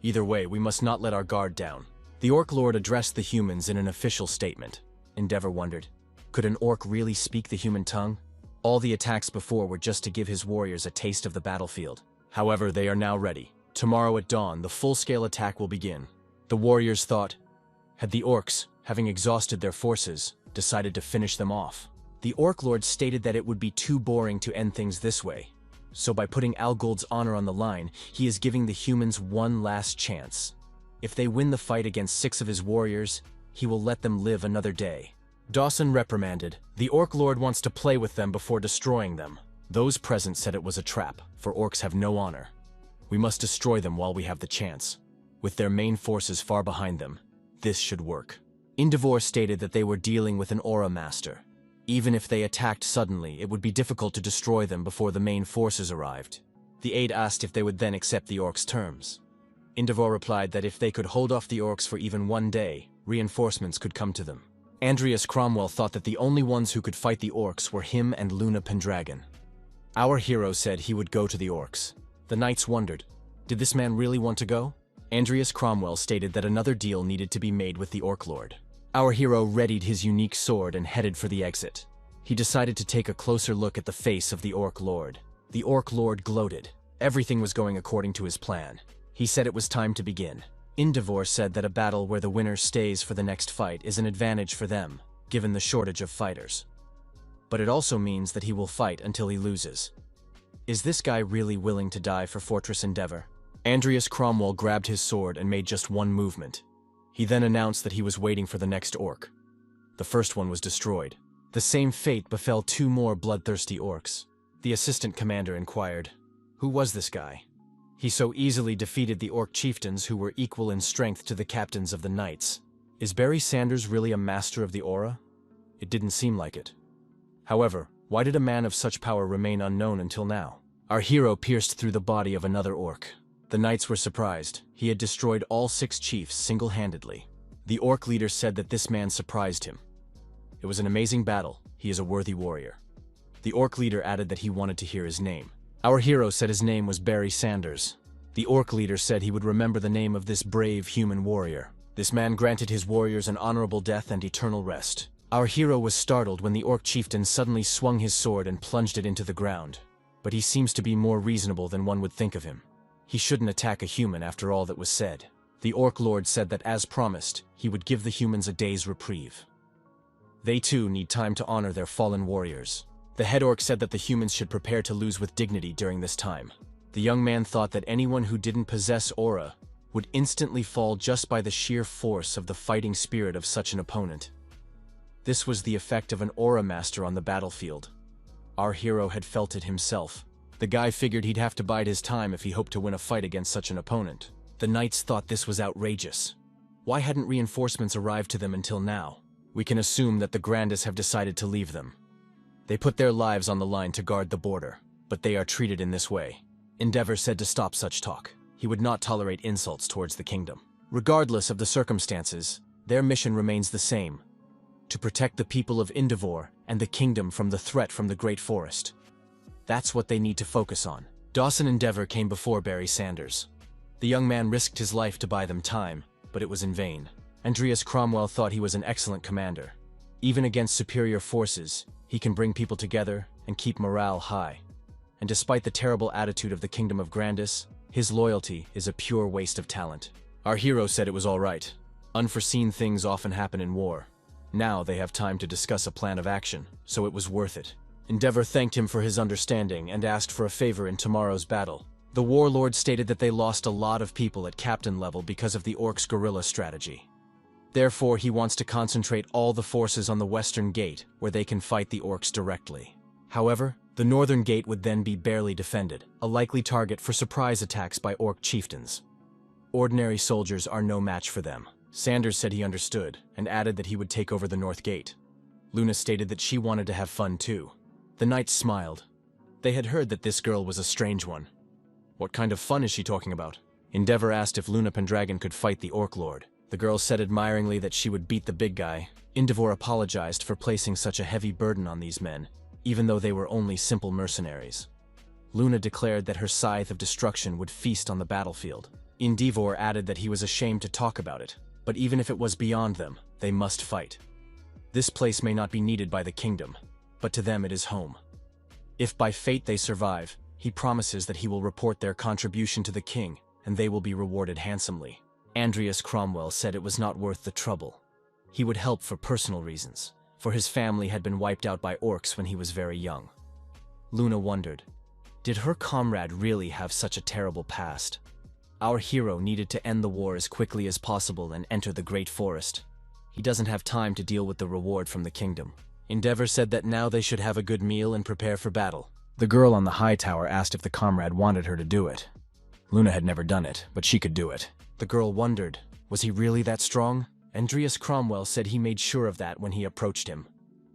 Either way, we must not let our guard down. The Orc Lord addressed the humans in an official statement. Endeavor wondered, could an orc really speak the human tongue? All the attacks before were just to give his warriors a taste of the battlefield. However, they are now ready. Tomorrow at dawn, the full-scale attack will begin. The warriors thought, had the orcs, having exhausted their forces, decided to finish them off. The Orc Lord stated that it would be too boring to end things this way. So by putting Algold's honor on the line, he is giving the humans one last chance. If they win the fight against 6 of his warriors, he will let them live another day. Dawson reprimanded, "The Orc Lord wants to play with them before destroying them." Those present said it was a trap, for orcs have no honor. We must destroy them while we have the chance. With their main forces far behind them, this should work. Indivor stated that they were dealing with an aura master. Even if they attacked suddenly, it would be difficult to destroy them before the main forces arrived. The aide asked if they would then accept the orcs' terms. Indivor replied that if they could hold off the orcs for even one day, reinforcements could come to them. Andreas Cromwell thought that the only ones who could fight the orcs were him and Luna Pendragon. Our hero said he would go to the orcs. The knights wondered, did this man really want to go? Andreas Cromwell stated that another deal needed to be made with the Orc Lord. Our hero readied his unique sword and headed for the exit. He decided to take a closer look at the face of the Orc Lord. The Orc Lord gloated. Everything was going according to his plan. He said it was time to begin. Indivor said that a battle where the winner stays for the next fight is an advantage for them, given the shortage of fighters. But it also means that he will fight until he loses. Is this guy really willing to die for Fortress Endeavor? Andreas Cromwell grabbed his sword and made just one movement. He then announced that he was waiting for the next orc. The first one was destroyed. The same fate befell two more bloodthirsty orcs. The assistant commander inquired, who was this guy? He so easily defeated the orc chieftains who were equal in strength to the captains of the knights. Is Barry Sanders really a master of the aura? It didn't seem like it. However, why did a man of such power remain unknown until now? Our hero pierced through the body of another orc. The knights were surprised. He had destroyed all 6 chiefs single-handedly. The orc leader said that this man surprised him. It was an amazing battle. He is a worthy warrior. The orc leader added that he wanted to hear his name. Our hero said his name was Barry Sanders. The orc leader said he would remember the name of this brave human warrior. This man granted his warriors an honorable death and eternal rest. Our hero was startled when the orc chieftain suddenly swung his sword and plunged it into the ground. But he seems to be more reasonable than one would think of him. He shouldn't attack a human after all that was said. The Orc Lord said that as promised, he would give the humans a day's reprieve. They too need time to honor their fallen warriors. The head orc said that the humans should prepare to lose with dignity during this time. The young man thought that anyone who didn't possess aura would instantly fall just by the sheer force of the fighting spirit of such an opponent. This was the effect of an aura master on the battlefield. Our hero had felt it himself. The guy figured he'd have to bide his time if he hoped to win a fight against such an opponent. The knights thought this was outrageous. Why hadn't reinforcements arrived to them until now? We can assume that the Grandis have decided to leave them. They put their lives on the line to guard the border, but they are treated in this way. Endeavor said to stop such talk. He would not tolerate insults towards the kingdom. Regardless of the circumstances, their mission remains the same: to protect the people of Indivor and the kingdom from the threat from the Great Forest. That's what they need to focus on. Dawson Endeavor came before Barry Sanders. The young man risked his life to buy them time, but it was in vain. Andreas Cromwell thought he was an excellent commander. Even against superior forces, he can bring people together and keep morale high. And despite the terrible attitude of the Kingdom of Grandis, his loyalty is a pure waste of talent. Our hero said it was all right. Unforeseen things often happen in war. Now they have time to discuss a plan of action, so it was worth it. Endeavor thanked him for his understanding and asked for a favor in tomorrow's battle. The warlord stated that they lost a lot of people at captain level because of the orcs' guerrilla strategy. Therefore, he wants to concentrate all the forces on the western gate, where they can fight the orcs directly. However, the northern gate would then be barely defended, a likely target for surprise attacks by orc chieftains. Ordinary soldiers are no match for them. Sanders said he understood, and added that he would take over the north gate. Luna stated that she wanted to have fun too. The knights smiled. They had heard that this girl was a strange one. What kind of fun is she talking about? Endeavor asked if Luna Pendragon could fight the Orc Lord. The girl said admiringly that she would beat the big guy. Indivor apologized for placing such a heavy burden on these men, even though they were only simple mercenaries. Luna declared that her scythe of destruction would feast on the battlefield. Indivor added that he was ashamed to talk about it, but even if it was beyond them, they must fight. This place may not be needed by the kingdom, but to them it is home. If by fate they survive, he promises that he will report their contribution to the king, and they will be rewarded handsomely. Andreas Cromwell said it was not worth the trouble. He would help for personal reasons, for his family had been wiped out by orcs when he was very young. Luna wondered, did her comrade really have such a terrible past? Our hero needed to end the war as quickly as possible and enter the Great Forest. He doesn't have time to deal with the reward from the kingdom. Endeavor said that now they should have a good meal and prepare for battle. The girl on the high tower asked if the comrade wanted her to do it. Luna had never done it, but she could do it. The girl wondered, was he really that strong? Andreas Cromwell said he made sure of that when he approached him.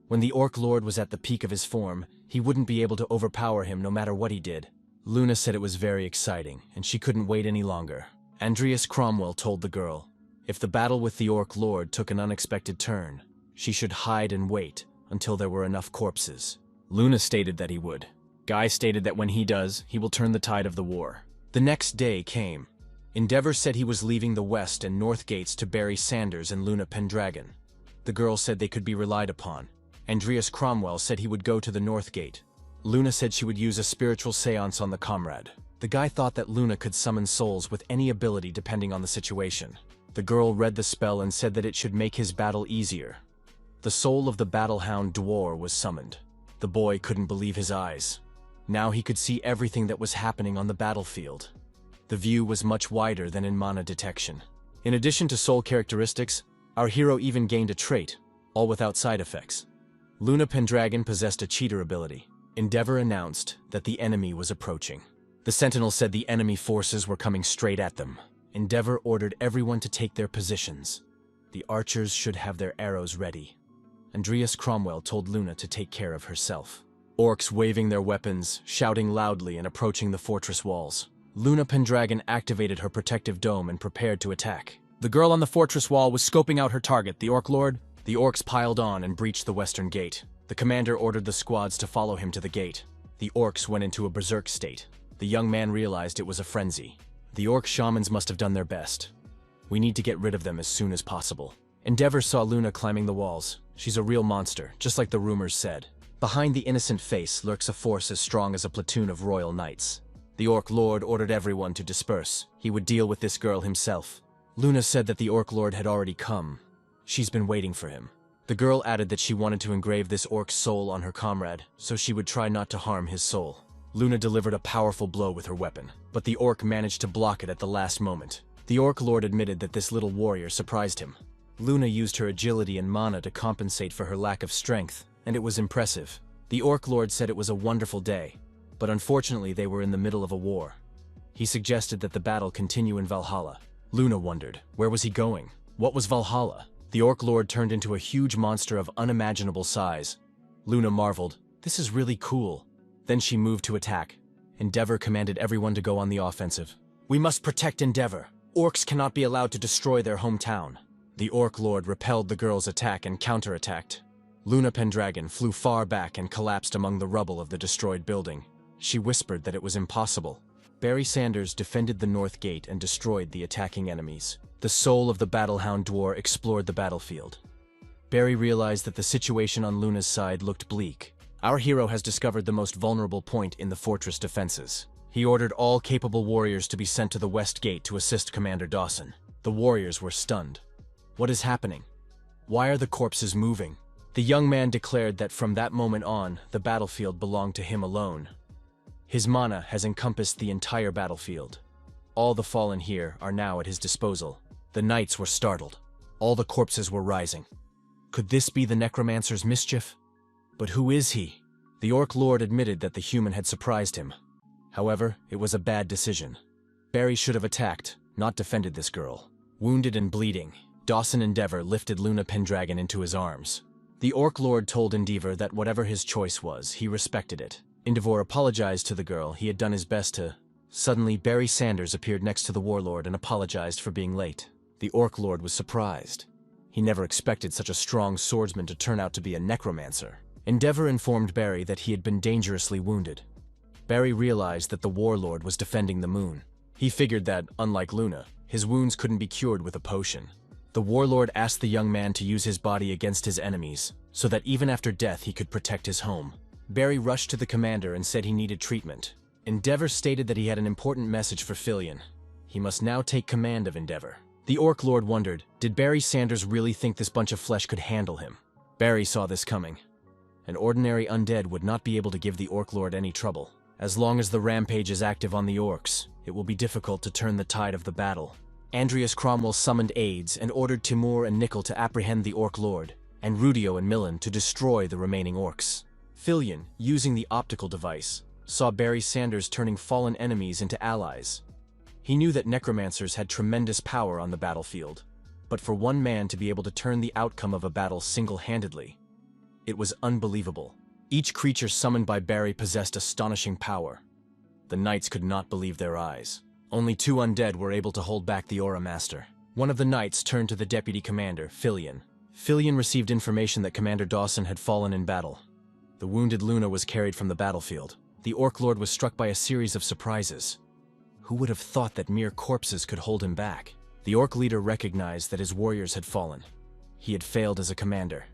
When the Orc Lord was at the peak of his form, he wouldn't be able to overpower him no matter what he did. Luna said it was very exciting, and she couldn't wait any longer. Andreas Cromwell told the girl, if the battle with the Orc Lord took an unexpected turn, she should hide and wait until there were enough corpses. Luna stated that he would. Guy stated that when he does, he will turn the tide of the war. The next day came. Endeavor said he was leaving the west and north gates to bury Sanders and Luna Pendragon. The girl said they could be relied upon. Andreas Cromwell said he would go to the north gate. Luna said she would use a spiritual seance on the comrade. The guy thought that Luna could summon souls with any ability depending on the situation. The girl read the spell and said that it should make his battle easier. The soul of the battlehound Dwar was summoned. The boy couldn't believe his eyes. Now he could see everything that was happening on the battlefield. The view was much wider than in mana detection. In addition to soul characteristics, our hero even gained a trait, all without side effects. Luna Pendragon possessed a cheater ability. Endeavor announced that the enemy was approaching. The Sentinel said the enemy forces were coming straight at them. Endeavor ordered everyone to take their positions. The archers should have their arrows ready. Andreas Cromwell told Luna to take care of herself. Orcs waving their weapons, shouting loudly and approaching the fortress walls. Luna Pendragon activated her protective dome and prepared to attack. The girl on the fortress wall was scoping out her target, the Orc Lord. The orcs piled on and breached the western gate. The commander ordered the squads to follow him to the gate. The orcs went into a berserk state. The young man realized it was a frenzy. The orc shamans must have done their best. We need to get rid of them as soon as possible. Endeavor saw Luna climbing the walls. She's a real monster, just like the rumors said. Behind the innocent face lurks a force as strong as a platoon of royal knights. The Orc Lord ordered everyone to disperse. He would deal with this girl himself. Luna said that the Orc Lord had already come. She's been waiting for him. The girl added that she wanted to engrave this orc's soul on her comrade, so she would try not to harm his soul. Luna delivered a powerful blow with her weapon, but the orc managed to block it at the last moment. The Orc Lord admitted that this little warrior surprised him. Luna used her agility and mana to compensate for her lack of strength, and it was impressive. The Orc Lord said it was a wonderful day, but unfortunately they were in the middle of a war. He suggested that the battle continue in Valhalla. Luna wondered, where was he going? What was Valhalla? The Orc Lord turned into a huge monster of unimaginable size. Luna marveled, this is really cool. Then she moved to attack. Endeavor commanded everyone to go on the offensive. We must protect Endeavor. Orcs cannot be allowed to destroy their hometown. The Orc Lord repelled the girl's attack and counterattacked. Luna Pendragon flew far back and collapsed among the rubble of the destroyed building. She whispered that it was impossible. Barry Sanders defended the north gate and destroyed the attacking enemies. The soul of the battlehound Dwar explored the battlefield. Barry realized that the situation on Luna's side looked bleak. Our hero has discovered the most vulnerable point in the fortress defenses. He ordered all capable warriors to be sent to the west gate to assist Commander Dawson. The warriors were stunned. What is happening? Why are the corpses moving? The young man declared that from that moment on, the battlefield belonged to him alone. His mana has encompassed the entire battlefield. All the fallen here are now at his disposal. The knights were startled. All the corpses were rising. Could this be the necromancer's mischief? But who is he? The Orc Lord admitted that the human had surprised him. However, it was a bad decision. Barry should have attacked, not defended this girl. Wounded and bleeding, Dawson Endeavor lifted Luna Pendragon into his arms. The Orc Lord told Endeavor that whatever his choice was, he respected it. Endeavor apologized to the girl. He had done his best to... Suddenly, Barry Sanders appeared next to the warlord and apologized for being late. The Orc Lord was surprised. He never expected such a strong swordsman to turn out to be a necromancer. Endeavor informed Barry that he had been dangerously wounded. Barry realized that the warlord was defending the moon. He figured that, unlike Luna, his wounds couldn't be cured with a potion. The warlord asked the young man to use his body against his enemies, so that even after death he could protect his home. Barry rushed to the commander and said he needed treatment. Endeavor stated that he had an important message for Frieren. He must now take command of Endeavor. The Orc Lord wondered, did Barry Sanders really think this bunch of flesh could handle him? Barry saw this coming. An ordinary undead would not be able to give the Orc Lord any trouble. As long as the rampage is active on the orcs, it will be difficult to turn the tide of the battle. Andreas Cromwell summoned aides and ordered Timur and Nickel to apprehend the Orc Lord, and Rudio and Millen to destroy the remaining orcs. Frieren, using the optical device, saw Barry Sanders turning fallen enemies into allies. He knew that necromancers had tremendous power on the battlefield, but for one man to be able to turn the outcome of a battle single-handedly, it was unbelievable. Each creature summoned by Barry possessed astonishing power. The knights could not believe their eyes. Only 2 undead were able to hold back the Aura Master. One of the knights turned to the deputy commander, Frieren. Frieren received information that Commander Dawson had fallen in battle. The wounded Luna was carried from the battlefield. The Orc Lord was struck by a series of surprises. Who would have thought that mere corpses could hold him back? The Orc leader recognized that his warriors had fallen. He had failed as a commander.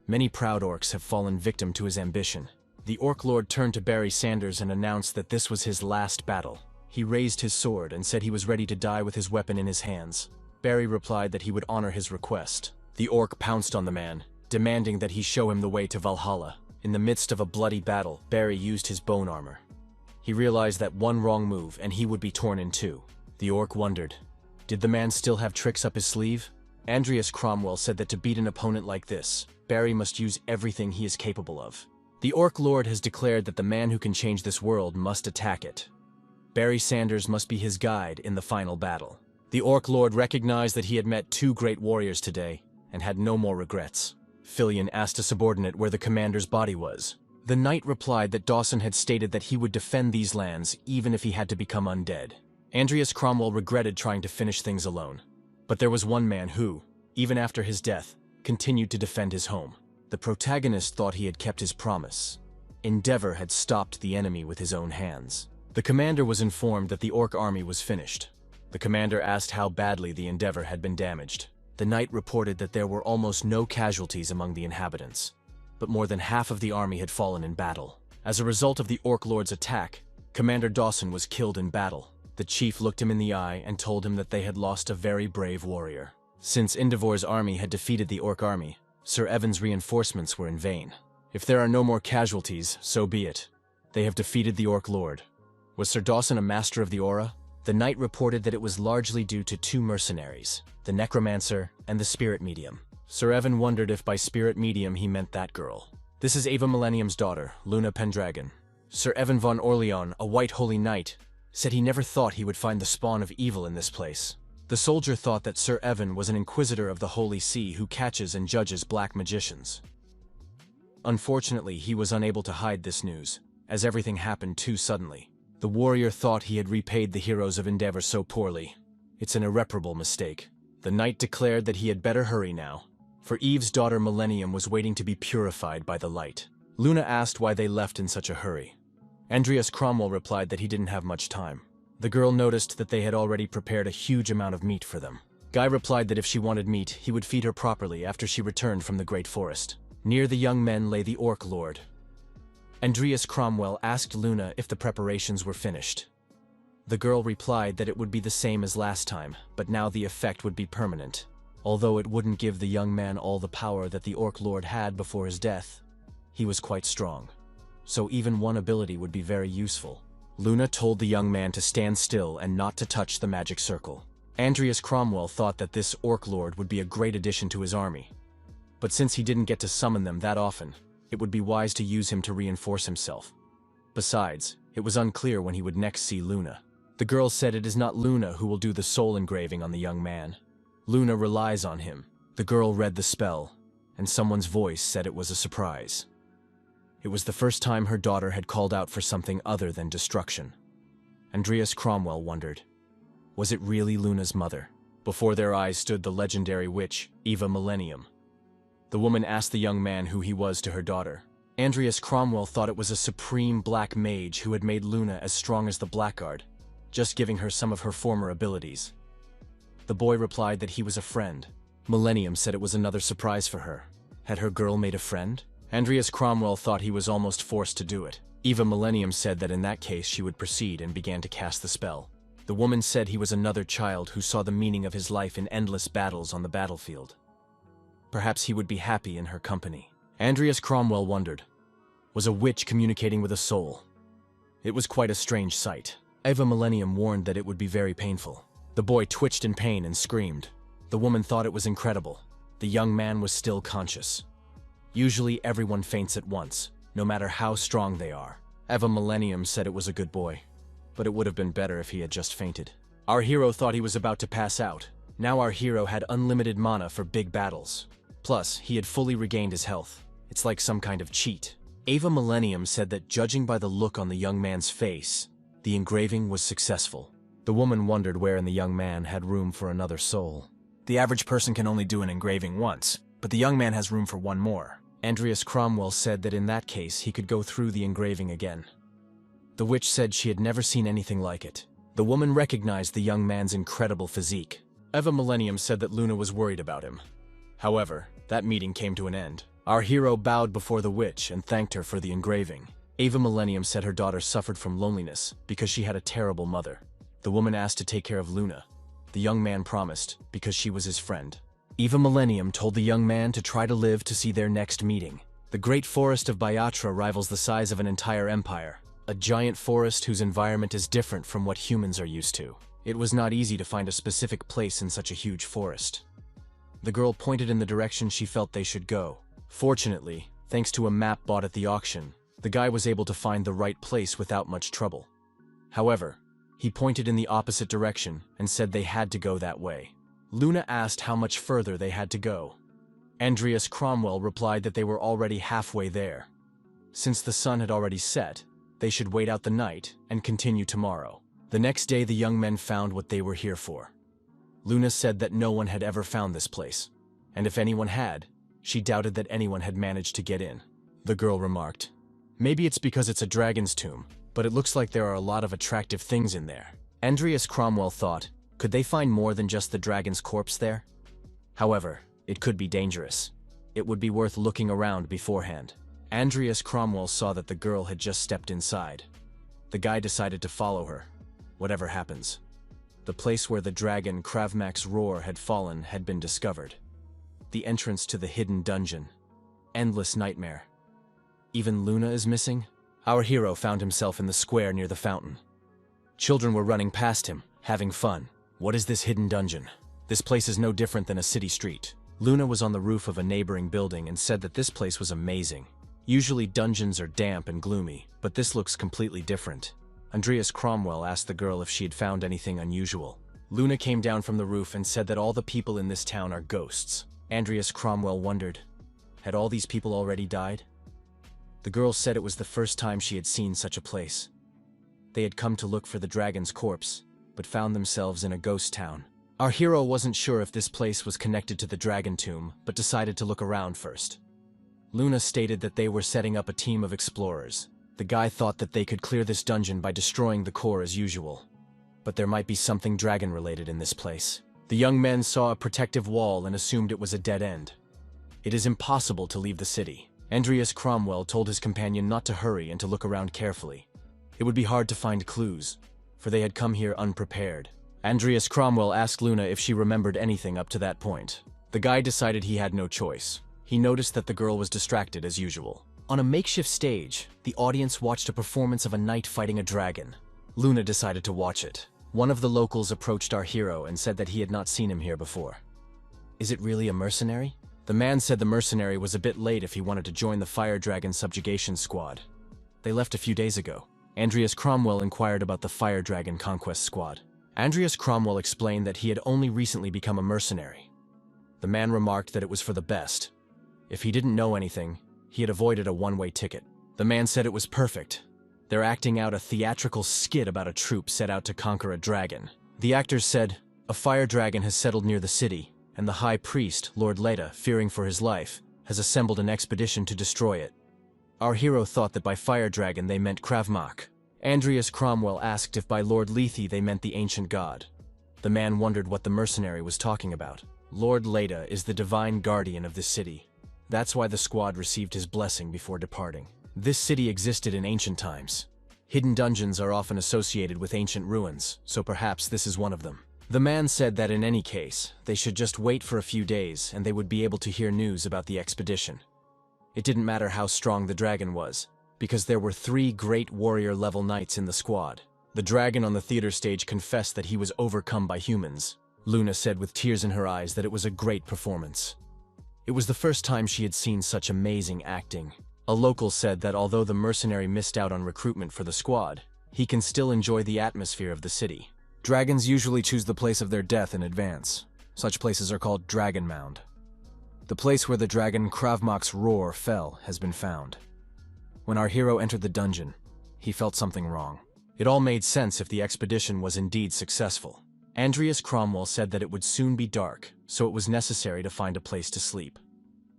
Many proud orcs have fallen victim to his ambition. The Orc Lord turned to Barry Sanders and announced that this was his last battle. He raised his sword and said he was ready to die with his weapon in his hands. Barry replied that he would honor his request. The orc pounced on the man, demanding that he show him the way to Valhalla. In the midst of a bloody battle, Barry used his bone armor. He realized that one wrong move and he would be torn in 2. The orc wondered, did the man still have tricks up his sleeve? Andreas Cromwell said that to beat an opponent like this, Barry must use everything he is capable of. The Orc Lord has declared that the man who can change this world must attack it. Barry Sanders must be his guide in the final battle. The Orc Lord recognized that he had met 2 great warriors today, and had no more regrets. Frieren asked a subordinate where the commander's body was. The knight replied that Dawson had stated that he would defend these lands even if he had to become undead. Andreas Cromwell regretted trying to finish things alone. But there was one man who, even after his death, continued to defend his home. The protagonist thought he had kept his promise. Endeavor had stopped the enemy with his own hands. The commander was informed that the orc army was finished. The commander asked how badly the Endeavor had been damaged. The knight reported that there were almost no casualties among the inhabitants, but more than half of the army had fallen in battle. As a result of the Orc Lord's attack, Commander Dawson was killed in battle. The chief looked him in the eye and told him that they had lost a very brave warrior. Since Endevor's army had defeated the Orc army, Sir Evan's reinforcements were in vain. If there are no more casualties, so be it. They have defeated the Orc Lord. Was Sir Dawson a master of the aura? The knight reported that it was largely due to 2 mercenaries, the necromancer and the spirit medium. Sir Evan wondered if by spirit medium he meant that girl. This is Ava Millennium's daughter, Luna Pendragon. Sir Evan von Orleans, a white holy knight, said he never thought he would find the spawn of evil in this place. The soldier thought that Sir Evan was an inquisitor of the Holy See who catches and judges black magicians. Unfortunately, he was unable to hide this news, as everything happened too suddenly. The warrior thought he had repaid the heroes of Endeavor so poorly. It's an irreparable mistake. The knight declared that he had better hurry now, for Eve's daughter Millennium was waiting to be purified by the light. Luna asked why they left in such a hurry. Andreas Cromwell replied that he didn't have much time. The girl noticed that they had already prepared a huge amount of meat for them. Guy replied that if she wanted meat, he would feed her properly after she returned from the Great Forest. Near the young men lay the Orc Lord. Andreas Cromwell asked Luna if the preparations were finished. The girl replied that it would be the same as last time, but now the effect would be permanent. Although it wouldn't give the young man all the power that the Orc Lord had before his death, he was quite strong. So even one ability would be very useful. Luna told the young man to stand still and not to touch the magic circle. Andreas Cromwell thought that this Orc Lord would be a great addition to his army. But since he didn't get to summon them that often, it would be wise to use him to reinforce himself. Besides, it was unclear when he would next see Luna. The girl said it is not Luna who will do the soul engraving on the young man. Luna relies on him. The girl read the spell, and someone's voice said it was a surprise. It was the first time her daughter had called out for something other than destruction. Andreas Cromwell wondered, was it really Luna's mother? Before their eyes stood the legendary witch, Eva Millennium. The woman asked the young man who he was to her daughter. Andreas Cromwell thought it was a supreme black mage who had made Luna as strong as the Blackguard, just giving her some of her former abilities. The boy replied that he was a friend. Millennium said it was another surprise for her. Had her girl made a friend? Andreas Cromwell thought he was almost forced to do it. Eva Millennium said that in that case she would proceed and began to cast the spell. The woman said he was another child who saw the meaning of his life in endless battles on the battlefield. Perhaps he would be happy in her company. Andreas Cromwell wondered, was a witch communicating with a soul? It was quite a strange sight. Eva Millennium warned that it would be very painful. The boy twitched in pain and screamed. The woman thought it was incredible. The young man was still conscious. Usually everyone faints at once, no matter how strong they are. Eva Millennium said it was a good boy, but it would have been better if he had just fainted. Our hero thought he was about to pass out. Now our hero had unlimited mana for big battles. Plus, he had fully regained his health. It's like some kind of cheat. Eva Millennium said that judging by the look on the young man's face, the engraving was successful. The woman wondered where in the young man had room for another soul. The average person can only do an engraving once, but the young man has room for one more. Andreas Cromwell said that in that case he could go through the engraving again. The witch said she had never seen anything like it. The woman recognized the young man's incredible physique. Eva Millennium said that Luna was worried about him. However, that meeting came to an end. Our hero bowed before the witch and thanked her for the engraving. Eva Millennium said her daughter suffered from loneliness because she had a terrible mother. The woman asked to take care of Luna. The young man promised because she was his friend. Eva Millennium told the young man to try to live to see their next meeting. The great forest of Bayatra rivals the size of an entire empire. A giant forest whose environment is different from what humans are used to. It was not easy to find a specific place in such a huge forest. The girl pointed in the direction she felt they should go. Fortunately, thanks to a map bought at the auction, the guy was able to find the right place without much trouble. However, he pointed in the opposite direction and said they had to go that way. Luna asked how much further they had to go. Andreas Cromwell replied that they were already halfway there. Since the sun had already set, they should wait out the night and continue tomorrow. The next day the young men found what they were here for. Luna said that no one had ever found this place, and if anyone had, she doubted that anyone had managed to get in. The girl remarked, "Maybe it's because it's a dragon's tomb, but it looks like there are a lot of attractive things in there." Andreas Cromwell thought, could they find more than just the dragon's corpse there? However, it could be dangerous. It would be worth looking around beforehand. Andreas Cromwell saw that the girl had just stepped inside. The guy decided to follow her, whatever happens. The place where the dragon Kravmak's roar had fallen had been discovered. The entrance to the hidden dungeon. Endless nightmare. Even Luna is missing? Our hero found himself in the square near the fountain. Children were running past him, having fun. What is this hidden dungeon? This place is no different than a city street. Luna was on the roof of a neighboring building and said that this place was amazing. Usually dungeons are damp and gloomy, but this looks completely different. Andreas Cromwell asked the girl if she had found anything unusual. Luna came down from the roof and said that all the people in this town are ghosts. Andreas Cromwell wondered, had all these people already died? The girl said it was the first time she had seen such a place. They had come to look for the dragon's corpse, but found themselves in a ghost town. Our hero wasn't sure if this place was connected to the dragon tomb, but decided to look around first. Luna stated that they were setting up a team of explorers. The guy thought that they could clear this dungeon by destroying the core as usual. But there might be something dragon-related in this place. The young men saw a protective wall and assumed it was a dead end. It is impossible to leave the city. Andreas Cromwell told his companion not to hurry and to look around carefully. It would be hard to find clues, for they had come here unprepared. Andreas Cromwell asked Luna if she remembered anything up to that point. The guy decided he had no choice. He noticed that the girl was distracted as usual. On a makeshift stage, the audience watched a performance of a knight fighting a dragon. Luna decided to watch it. One of the locals approached our hero and said that he had not seen him here before. Is it really a mercenary? The man said the mercenary was a bit late if he wanted to join the Fire Dragon Subjugation Squad. They left a few days ago. Andreas Cromwell inquired about the Fire Dragon Conquest Squad. Andreas Cromwell explained that he had only recently become a mercenary. The man remarked that it was for the best. If he didn't know anything, he had avoided a one-way ticket. The man said it was perfect. They're acting out a theatrical skit about a troop set out to conquer a dragon. The actors said, a fire dragon has settled near the city, and the high priest, Lord Leda, fearing for his life, has assembled an expedition to destroy it. Our hero thought that by fire dragon they meant Kravmak. Andreas Cromwell asked if by Lord Lethe they meant the ancient god. The man wondered what the mercenary was talking about. Lord Leda is the divine guardian of this city. That's why the squad received his blessing before departing. This city existed in ancient times. Hidden dungeons are often associated with ancient ruins, so perhaps this is one of them. The man said that in any case, they should just wait for a few days and they would be able to hear news about the expedition. It didn't matter how strong the dragon was, because there were 3 great warrior-level knights in the squad. The dragon on the theater stage confessed that he was overcome by humans. Luna said with tears in her eyes that it was a great performance. It was the first time she had seen such amazing acting. A local said that although the mercenary missed out on recruitment for the squad, he can still enjoy the atmosphere of the city. Dragons usually choose the place of their death in advance. Such places are called Dragon Mound. The place where the dragon Krav Mak's roar fell has been found. When our hero entered the dungeon, he felt something wrong. It all made sense if the expedition was indeed successful. Andreas Cromwell said that it would soon be dark, so it was necessary to find a place to sleep.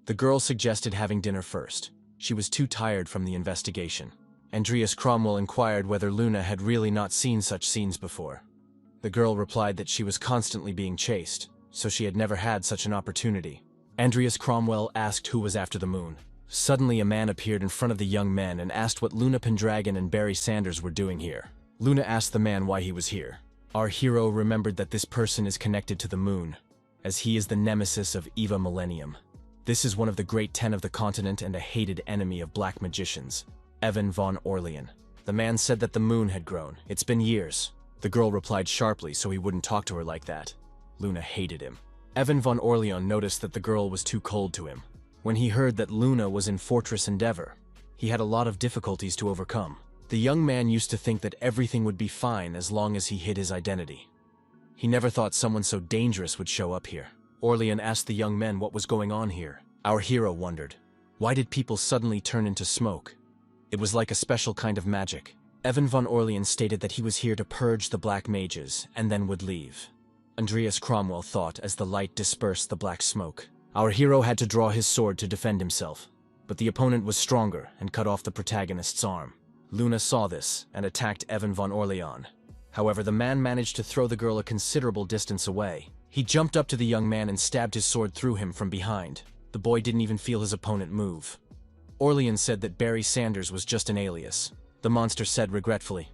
The girl suggested having dinner first. She was too tired from the investigation. Andreas Cromwell inquired whether Luna had really not seen such scenes before. The girl replied that she was constantly being chased, so she had never had such an opportunity. Andreas Cromwell asked who was after the moon. Suddenly a man appeared in front of the young men and asked what Luna Pendragon and Barry Sanders were doing here. Luna asked the man why he was here. Our hero remembered that this person is connected to the moon, as he is the nemesis of Eva Millennium. This is one of the great 10 of the continent and a hated enemy of black magicians, Evan von Orlean. The man said that the moon had grown. It's been years. The girl replied sharply so he wouldn't talk to her like that. Luna hated him. Evan von Orlean noticed that the girl was too cold to him. When he heard that Luna was in Fortress Endeavor, he had a lot of difficulties to overcome. The young man used to think that everything would be fine as long as he hid his identity. He never thought someone so dangerous would show up here. Orlean asked the young men what was going on here. Our hero wondered. Why did people suddenly turn into smoke? It was like a special kind of magic. Evan von Orlean stated that he was here to purge the black mages and then would leave. Andreas Cromwell thought as the light dispersed the black smoke. Our hero had to draw his sword to defend himself, but the opponent was stronger and cut off the protagonist's arm. Luna saw this and attacked Evan von Orlean. However, the man managed to throw the girl a considerable distance away. He jumped up to the young man and stabbed his sword through him from behind. The boy didn't even feel his opponent move. Orlean said that Barry Sanders was just an alias. The monster said regretfully.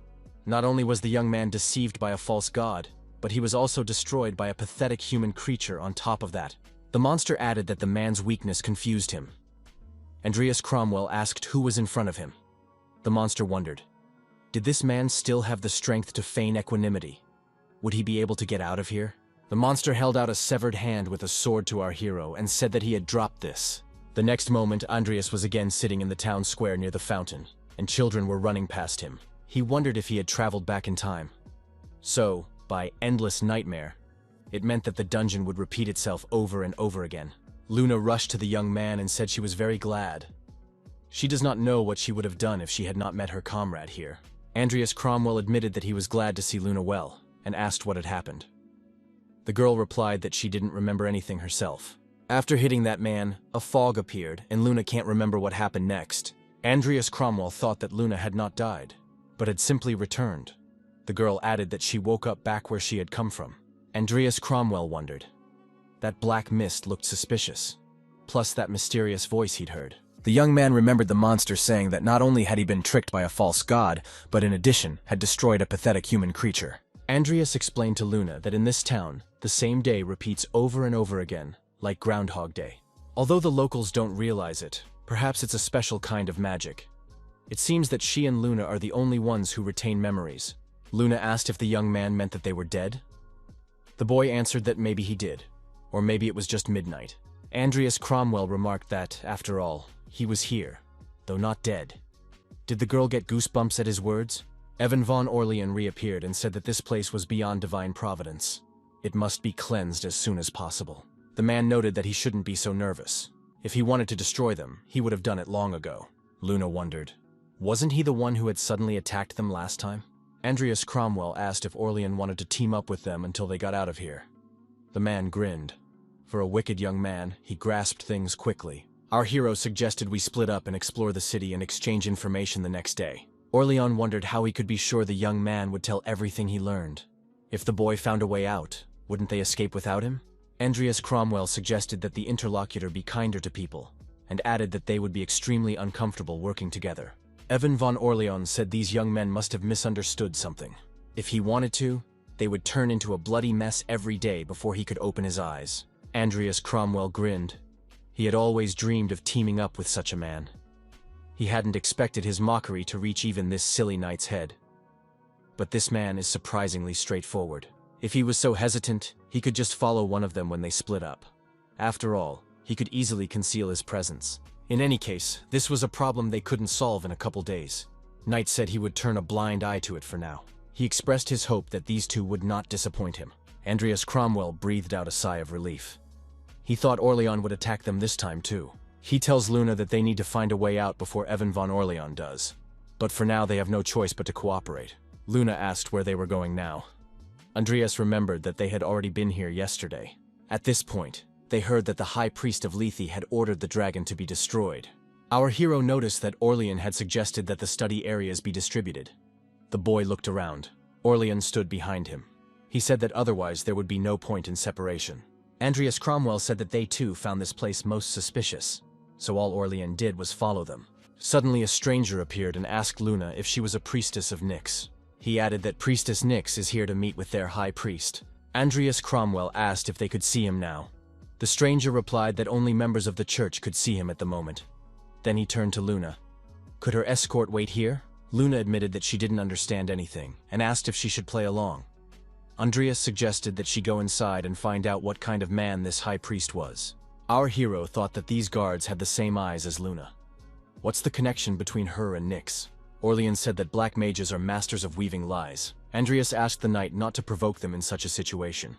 Not only was the young man deceived by a false god, but he was also destroyed by a pathetic human creature on top of that. The monster added that the man's weakness confused him. Andreas Cromwell asked who was in front of him. The monster wondered. Did this man still have the strength to feign equanimity? Would he be able to get out of here? The monster held out a severed hand with a sword to our hero and said that he had dropped this. The next moment, Andreas was again sitting in the town square near the fountain, and children were running past him. He wondered if he had traveled back in time. So, by endless nightmare, it meant that the dungeon would repeat itself over and over again. Luna rushed to the young man and said she was very glad. She does not know what she would have done if she had not met her comrade here. Andreas Cromwell admitted that he was glad to see Luna well, and asked what had happened. The girl replied that she didn't remember anything herself. After hitting that man, a fog appeared, and Luna can't remember what happened next. Andreas Cromwell thought that Luna had not died, but had simply returned. The girl added that she woke up back where she had come from. Andreas Cromwell wondered. That black mist looked suspicious, plus that mysterious voice he'd heard. The young man remembered the monster saying that not only had he been tricked by a false god, but in addition had destroyed a pathetic human creature. Andreas explained to Luna that in this town, the same day repeats over and over again, like Groundhog Day. Although the locals don't realize it, perhaps it's a special kind of magic. It seems that she and Luna are the only ones who retain memories. Luna asked if the young man meant that they were dead. The boy answered that maybe he did, or maybe it was just midnight. Andreas Cromwell remarked that, after all, he was here, though not dead. Did the girl get goosebumps at his words? Evan von Orlean reappeared and said that this place was beyond divine providence. It must be cleansed as soon as possible. The man noted that he shouldn't be so nervous. If he wanted to destroy them, he would have done it long ago. Luna wondered. Wasn't he the one who had suddenly attacked them last time? Andreas Cromwell asked if Orlean wanted to team up with them until they got out of here. The man grinned. For a wicked young man, he grasped things quickly. Our hero suggested we split up and explore the city and exchange information the next day. Orlean wondered how he could be sure the young man would tell everything he learned. If the boy found a way out, wouldn't they escape without him? Andreas Cromwell suggested that the interlocutor be kinder to people, and added that they would be extremely uncomfortable working together. Evan von Orlean said these young men must have misunderstood something. If he wanted to, they would turn into a bloody mess every day before he could open his eyes. Andreas Cromwell grinned. He had always dreamed of teaming up with such a man. He hadn't expected his mockery to reach even this silly knight's head. but this man is surprisingly straightforward. If he was so hesitant, he could just follow one of them when they split up. After all, he could easily conceal his presence. In any case, this was a problem they couldn't solve in a couple days. Knight said he would turn a blind eye to it for now. He expressed his hope that these two would not disappoint him. Andreas Cromwell breathed out a sigh of relief. He thought Orlean would attack them this time too. He tells Luna that they need to find a way out before Evan von Orlean does. But for now they have no choice but to cooperate. Luna asked where they were going now. Andreas remembered that they had already been here yesterday. At this point, they heard that the High Priest of Lethe had ordered the dragon to be destroyed. Our hero noticed that Orlean had suggested that the study areas be distributed. The boy looked around. Orlean stood behind him. He said that otherwise there would be no point in separation. Andreas Cromwell said that they too found this place most suspicious, so all Orlean did was follow them. Suddenly a stranger appeared and asked Luna if she was a priestess of Nyx. He added that Priestess Nyx is here to meet with their high priest. Andreas Cromwell asked if they could see him now. The stranger replied that only members of the church could see him at the moment. Then he turned to Luna. Could her escort wait here? Luna admitted that she didn't understand anything and asked if she should play along. Andreas suggested that she go inside and find out what kind of man this high priest was. Our hero thought that these guards had the same eyes as Luna. What's the connection between her and Nyx? Orlean said that black mages are masters of weaving lies. Andreas asked the knight not to provoke them in such a situation.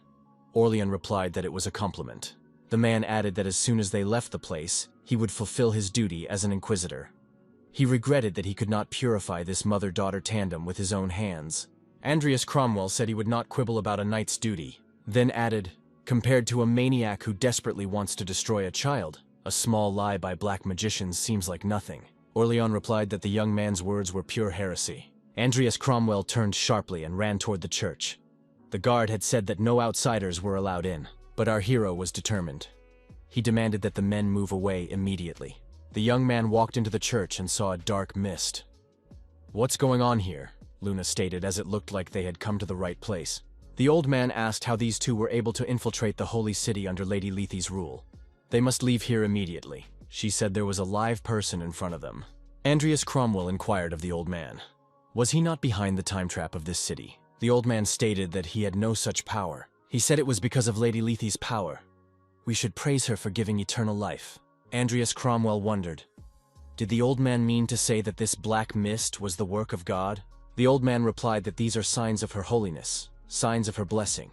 Orlean replied that it was a compliment. The man added that as soon as they left the place, he would fulfill his duty as an inquisitor. He regretted that he could not purify this mother-daughter tandem with his own hands. Andreas Cromwell said he would not quibble about a knight's duty, then added, compared to a maniac who desperately wants to destroy a child, a small lie by black magicians seems like nothing. Orlean replied that the young man's words were pure heresy. Andreas Cromwell turned sharply and ran toward the church. The guard had said that no outsiders were allowed in, but our hero was determined. He demanded that the men move away immediately. The young man walked into the church and saw a dark mist. "What's going on here?" Luna stated as it looked like they had come to the right place. The old man asked how these two were able to infiltrate the holy city under Lady Lethe's rule. They must leave here immediately. She said there was a live person in front of them. Andreas Cromwell inquired of the old man. Was he not behind the time trap of this city? The old man stated that he had no such power. He said it was because of Lady Lethe's power. We should praise her for giving eternal life. Andreas Cromwell wondered. Did the old man mean to say that this black mist was the work of God? The old man replied that these are signs of her holiness, signs of her blessing.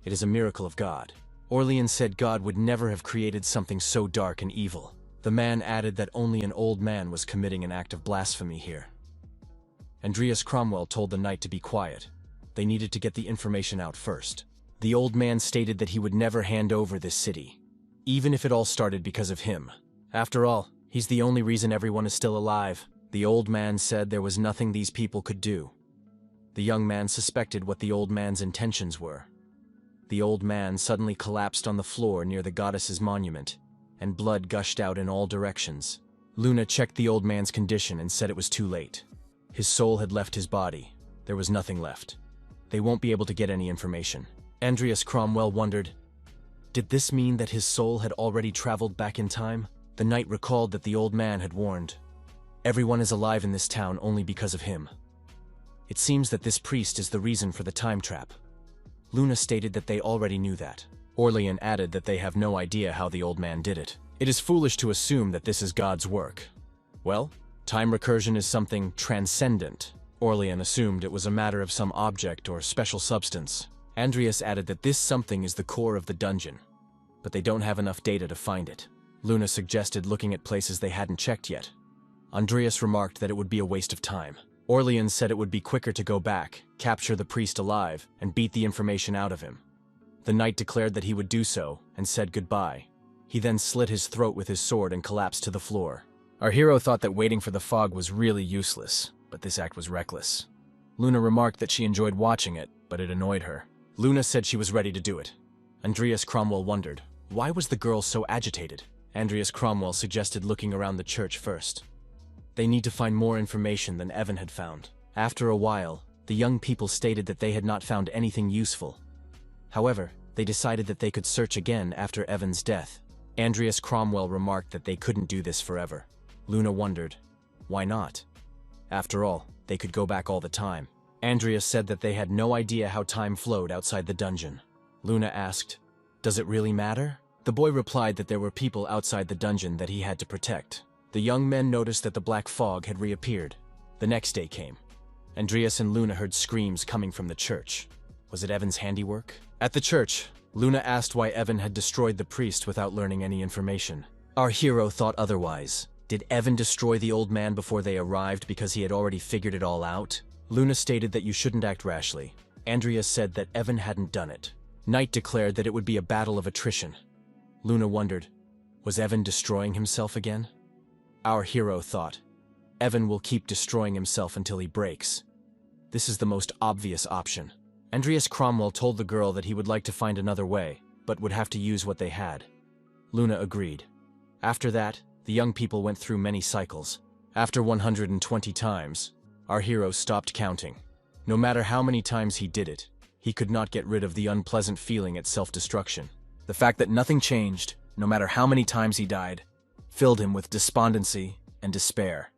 It is a miracle of God. Orlean said God would never have created something so dark and evil. The man added that only an old man was committing an act of blasphemy here. Andreas Cromwell told the knight to be quiet. They needed to get the information out first. The old man stated that he would never hand over this city, even if it all started because of him. After all, he's the only reason everyone is still alive. The old man said there was nothing these people could do. The young man suspected what the old man's intentions were. The old man suddenly collapsed on the floor near the goddess's monument, and blood gushed out in all directions. Luna checked the old man's condition and said it was too late. His soul had left his body. There was nothing left. They won't be able to get any information. Andreas Cromwell wondered, did this mean that his soul had already traveled back in time? The knight recalled that the old man had warned, everyone is alive in this town only because of him. It seems that this priest is the reason for the time trap. Luna stated that they already knew that. Orlean added that they have no idea how the old man did it. It is foolish to assume that this is God's work. Well, time recursion is something transcendent. Orlean assumed it was a matter of some object or special substance. Andreas added that this something is the core of the dungeon, but they don't have enough data to find it. Luna suggested looking at places they hadn't checked yet. Andreas remarked that it would be a waste of time. Orlean said it would be quicker to go back, capture the priest alive, and beat the information out of him. The knight declared that he would do so, and said goodbye. He then slit his throat with his sword and collapsed to the floor. Our hero thought that waiting for the fog was really useless, but this act was reckless. Luna remarked that she enjoyed watching it, but it annoyed her. Luna said she was ready to do it. Andreas Cromwell wondered, why was the girl so agitated? Andreas Cromwell suggested looking around the church first. They need to find more information than Evan had found. After a while, the young people stated that they had not found anything useful. However, they decided that they could search again after Evan's death. Andreas Cromwell remarked that they couldn't do this forever. Luna wondered, why not? After all, they could go back all the time. Andrea said that they had no idea how time flowed outside the dungeon. Luna asked, "Does it really matter?" The boy replied that there were people outside the dungeon that he had to protect. The young men noticed that the black fog had reappeared. The next day came. Andreas and Luna heard screams coming from the church. Was it Evan's handiwork? At the church, Luna asked why Evan had destroyed the priest without learning any information. Our hero thought otherwise. Did Evan destroy the old man before they arrived because he had already figured it all out? Luna stated that you shouldn't act rashly. Andrea said that Evan hadn't done it. Knight declared that it would be a battle of attrition. Luna wondered, was Evan destroying himself again? Our hero thought, Evan will keep destroying himself until he breaks. This is the most obvious option. Andreas Cromwell told the girl that he would like to find another way, but would have to use what they had. Luna agreed. After that, the young people went through many cycles. After 120 times, our hero stopped counting. No matter how many times he did it, he could not get rid of the unpleasant feeling at self-destruction. The fact that nothing changed, no matter how many times he died, filled him with despondency and despair.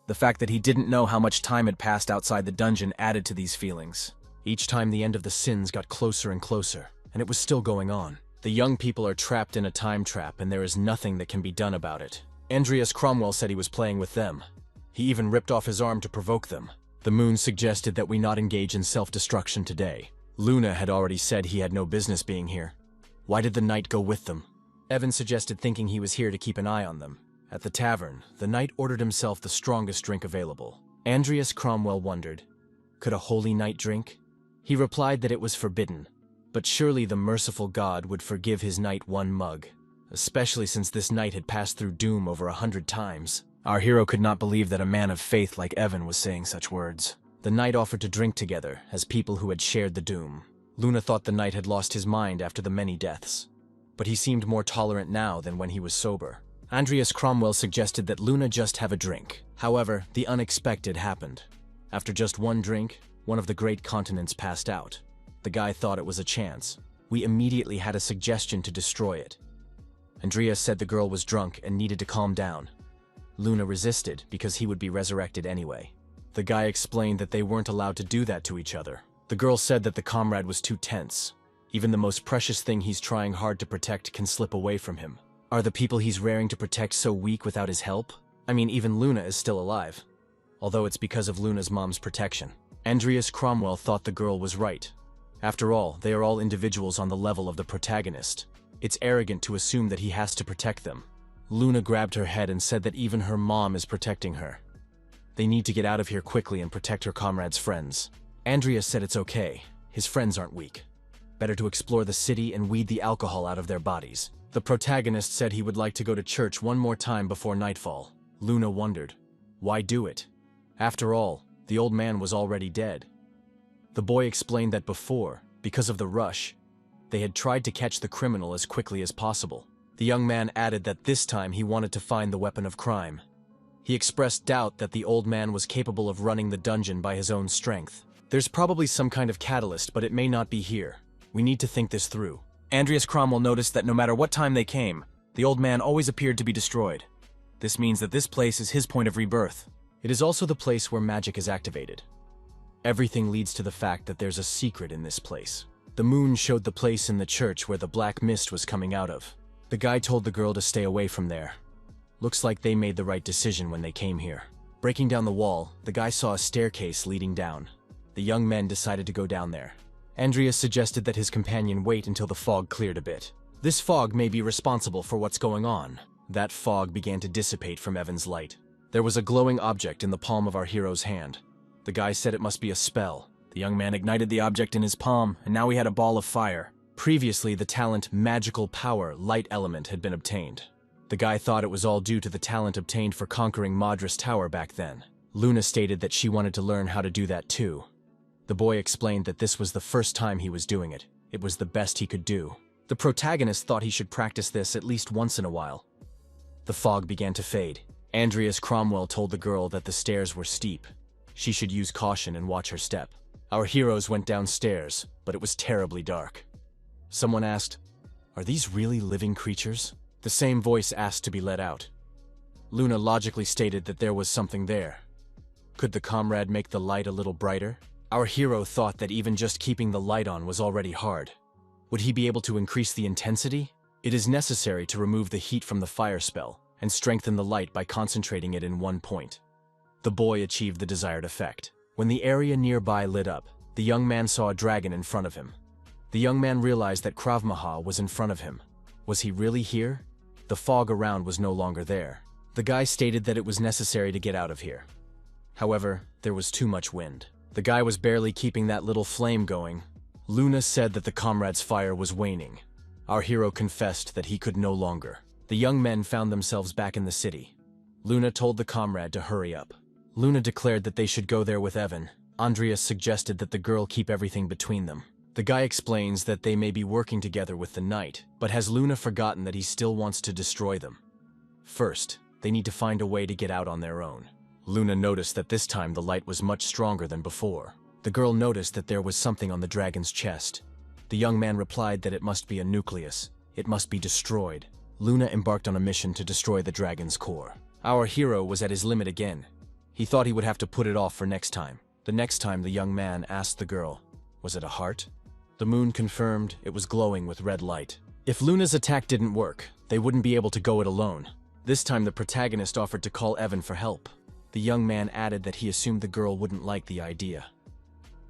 The fact that he didn't know how much time had passed outside the dungeon added to these feelings. Each time the end of the sins got closer and closer, and it was still going on. The young people are trapped in a time trap, and there is nothing that can be done about it. Andreas Cromwell said he was playing with them. He even ripped off his arm to provoke them. The moon suggested that we not engage in self-destruction today. Luna had already said he had no business being here. Why did the knight go with them? Evan suggested thinking he was here to keep an eye on them. At the tavern, the knight ordered himself the strongest drink available. Andreas Cromwell wondered, could a holy knight drink? He replied that it was forbidden, but surely the merciful God would forgive his knight one mug, especially since this knight had passed through doom over 100 times. Our hero could not believe that a man of faith like Evan was saying such words. The knight offered to drink together as people who had shared the doom. Luna thought the knight had lost his mind after the many deaths, but he seemed more tolerant now than when he was sober. Andreas Cromwell suggested that Luna just have a drink. However, the unexpected happened. After just one drink, one of the great continents passed out. The guy thought it was a chance. We immediately had a suggestion to destroy it. Andreas said the girl was drunk and needed to calm down. Luna resisted because he would be resurrected anyway. The guy explained that they weren't allowed to do that to each other. The girl said that the comrade was too tense. Even the most precious thing he's trying hard to protect can slip away from him. Are the people he's raring to protect so weak without his help? I mean, even Luna is still alive. Although it's because of Luna's mom's protection. Andreas Cromwell thought the girl was right. After all, they are all individuals on the level of the protagonist. It's arrogant to assume that he has to protect them. Luna grabbed her head and said that even her mom is protecting her. They need to get out of here quickly and protect her comrade's friends. Andrea said it's okay. His friends aren't weak. Better to explore the city and weed the alcohol out of their bodies. The protagonist said he would like to go to church one more time before nightfall. Luna wondered, why do it? After all, the old man was already dead. The boy explained that before, because of the rush, they had tried to catch the criminal as quickly as possible. The young man added that this time he wanted to find the weapon of crime. He expressed doubt that the old man was capable of running the dungeon by his own strength. There's probably some kind of catalyst, but it may not be here. We need to think this through. Andreas Cromwell noticed that no matter what time they came, the old man always appeared to be destroyed. This means that this place is his point of rebirth. It is also the place where magic is activated. Everything leads to the fact that there's a secret in this place. The moon showed the place in the church where the black mist was coming out of. The guy told the girl to stay away from there. Looks like they made the right decision when they came here. Breaking down the wall, the guy saw a staircase leading down. The young men decided to go down there. Andreas suggested that his companion wait until the fog cleared a bit. This fog may be responsible for what's going on. That fog began to dissipate from Evan's light. There was a glowing object in the palm of our hero's hand. The guy said it must be a spell. The young man ignited the object in his palm, and now he had a ball of fire. Previously, the talent Magical Power Light Element had been obtained. The guy thought it was all due to the talent obtained for conquering Madras Tower back then. Luna stated that she wanted to learn how to do that too. The boy explained that this was the first time he was doing it. It was the best he could do. The protagonist thought he should practice this at least once in a while. The fog began to fade. Andreas Cromwell told the girl that the stairs were steep. She should use caution and watch her step. Our heroes went downstairs, but it was terribly dark. Someone asked, "Are these really living creatures?" The same voice asked to be let out. Luna logically stated that there was something there. Could the comrade make the light a little brighter? Our hero thought that even just keeping the light on was already hard. Would he be able to increase the intensity? It is necessary to remove the heat from the fire spell and strengthen the light by concentrating it in one point. The boy achieved the desired effect. When the area nearby lit up, the young man saw a dragon in front of him. The young man realized that Krav Maga was in front of him. Was he really here? The fog around was no longer there. The guy stated that it was necessary to get out of here. However, there was too much wind. The guy was barely keeping that little flame going. Luna said that the comrade's fire was waning. Our hero confessed that he could no longer. The young men found themselves back in the city. Luna told the comrade to hurry up. Luna declared that they should go there with Evan. Andreas suggested that the girl keep everything between them. The guy explains that they may be working together with the knight, but has Luna forgotten that he still wants to destroy them? First, they need to find a way to get out on their own. Luna noticed that this time the light was much stronger than before. The girl noticed that there was something on the dragon's chest. The young man replied that it must be a nucleus. It must be destroyed. Luna embarked on a mission to destroy the dragon's core. Our hero was at his limit again. He thought he would have to put it off for next time. The next time the young man asked the girl, "Was it a heart?" The moon confirmed it was glowing with red light. If Luna's attack didn't work, they wouldn't be able to go it alone. This time the protagonist offered to call Evan for help. The young man added that he assumed the girl wouldn't like the idea.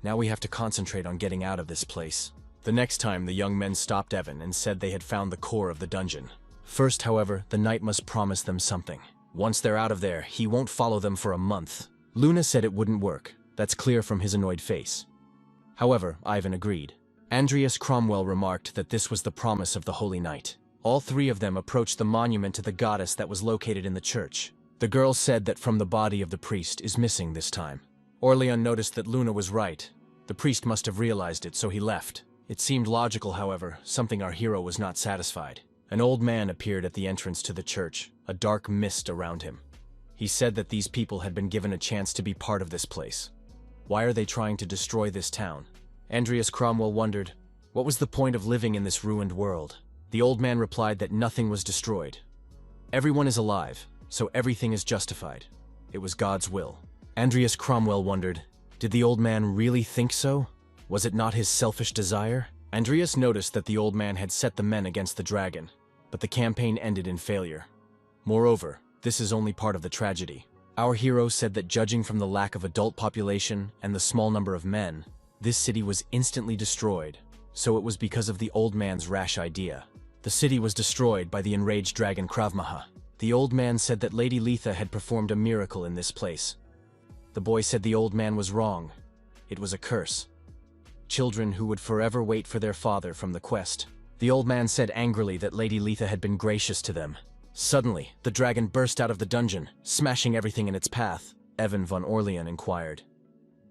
Now we have to concentrate on getting out of this place. The next time the young men stopped Evan and said they had found the core of the dungeon. First, however, the knight must promise them something. Once they're out of there, he won't follow them for a month. Luna said it wouldn't work. That's clear from his annoyed face. However, Ivan agreed. Andreas Cromwell remarked that this was the promise of the Holy Knight. All three of them approached the monument to the goddess that was located in the church. The girl said that from the body of the priest is missing this time. Orlean noticed that Luna was right. The priest must have realized it, so he left. It seemed logical, however, something our hero was not satisfied. An old man appeared at the entrance to the church, a dark mist around him. He said that these people had been given a chance to be part of this place. Why are they trying to destroy this town? Andreas Cromwell wondered, what was the point of living in this ruined world? The old man replied that nothing was destroyed. Everyone is alive, so everything is justified. It was God's will. Andreas Cromwell wondered, did the old man really think so? Was it not his selfish desire? Andreas noticed that the old man had set the men against the dragon, but the campaign ended in failure. Moreover, this is only part of the tragedy. Our hero said that judging from the lack of adult population and the small number of men, this city was instantly destroyed, so it was because of the old man's rash idea. The city was destroyed by the enraged dragon Krav Maga. The old man said that Lady Letha had performed a miracle in this place. The boy said the old man was wrong. It was a curse. Children who would forever wait for their father from the quest. The old man said angrily that Lady Letha had been gracious to them. Suddenly, the dragon burst out of the dungeon, smashing everything in its path. Evan von Orlean inquired,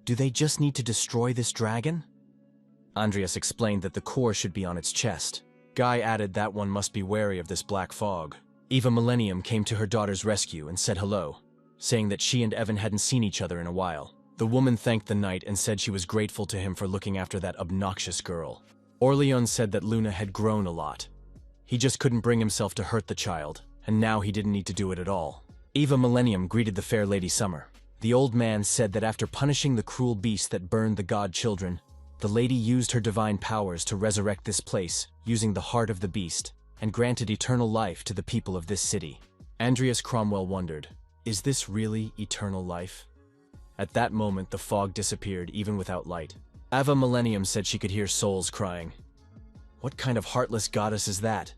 do they just need to destroy this dragon? Andreas explained that the core should be on its chest. Guy added that one must be wary of this black fog. Eva Millennium came to her daughter's rescue and said hello, saying that she and Evan hadn't seen each other in a while. The woman thanked the knight and said she was grateful to him for looking after that obnoxious girl. Orlean said that Luna had grown a lot. He just couldn't bring himself to hurt the child, and now he didn't need to do it at all. Eva Millennium greeted the fair Lady Summer. The old man said that after punishing the cruel beast that burned the god children, the lady used her divine powers to resurrect this place using the heart of the beast and granted eternal life to the people of this city. Andreas Cromwell wondered, is this really eternal life? At that moment, the fog disappeared even without light. Ava Millennium said she could hear souls crying. What kind of heartless goddess is that?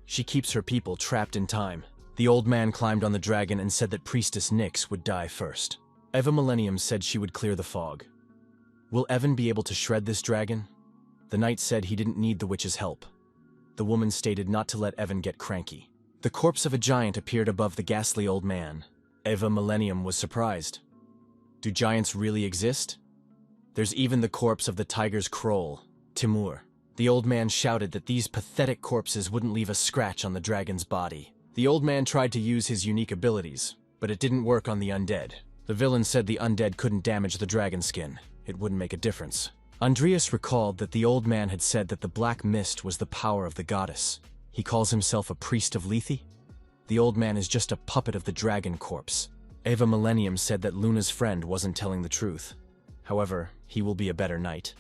She keeps her people trapped in time. The old man climbed on the dragon and said that Priestess Nyx would die first. Eva Millennium said she would clear the fog. Will Evan be able to shred this dragon? The knight said he didn't need the witch's help. The woman stated not to let Evan get cranky. The corpse of a giant appeared above the ghastly old man. Eva Millennium was surprised. Do giants really exist? There's even the corpse of the tiger's kroll, Timur. The old man shouted that these pathetic corpses wouldn't leave a scratch on the dragon's body. The old man tried to use his unique abilities, but it didn't work on the undead. The villain said the undead couldn't damage the dragon skin. It wouldn't make a difference. Andreas recalled that the old man had said that the black mist was the power of the goddess. He calls himself a priest of Lethe? The old man is just a puppet of the dragon corpse. Eva Millennium said that Luna's friend wasn't telling the truth. However, he will be a better knight.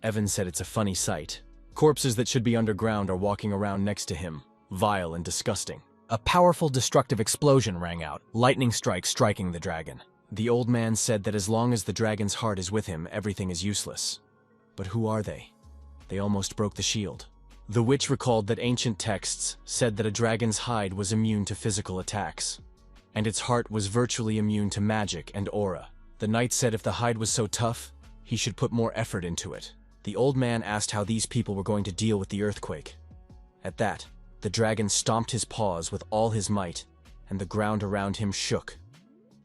Evan said it's a funny sight. Corpses that should be underground are walking around next to him, vile and disgusting. A powerful destructive explosion rang out, lightning strikes striking the dragon. The old man said that as long as the dragon's heart is with him, everything is useless. But who are they? They almost broke the shield. The witch recalled that ancient texts said that a dragon's hide was immune to physical attacks, and its heart was virtually immune to magic and aura. The knight said if the hide was so tough, he should put more effort into it. The old man asked how these people were going to deal with the earthquake. At that, the dragon stomped his paws with all his might, and the ground around him shook.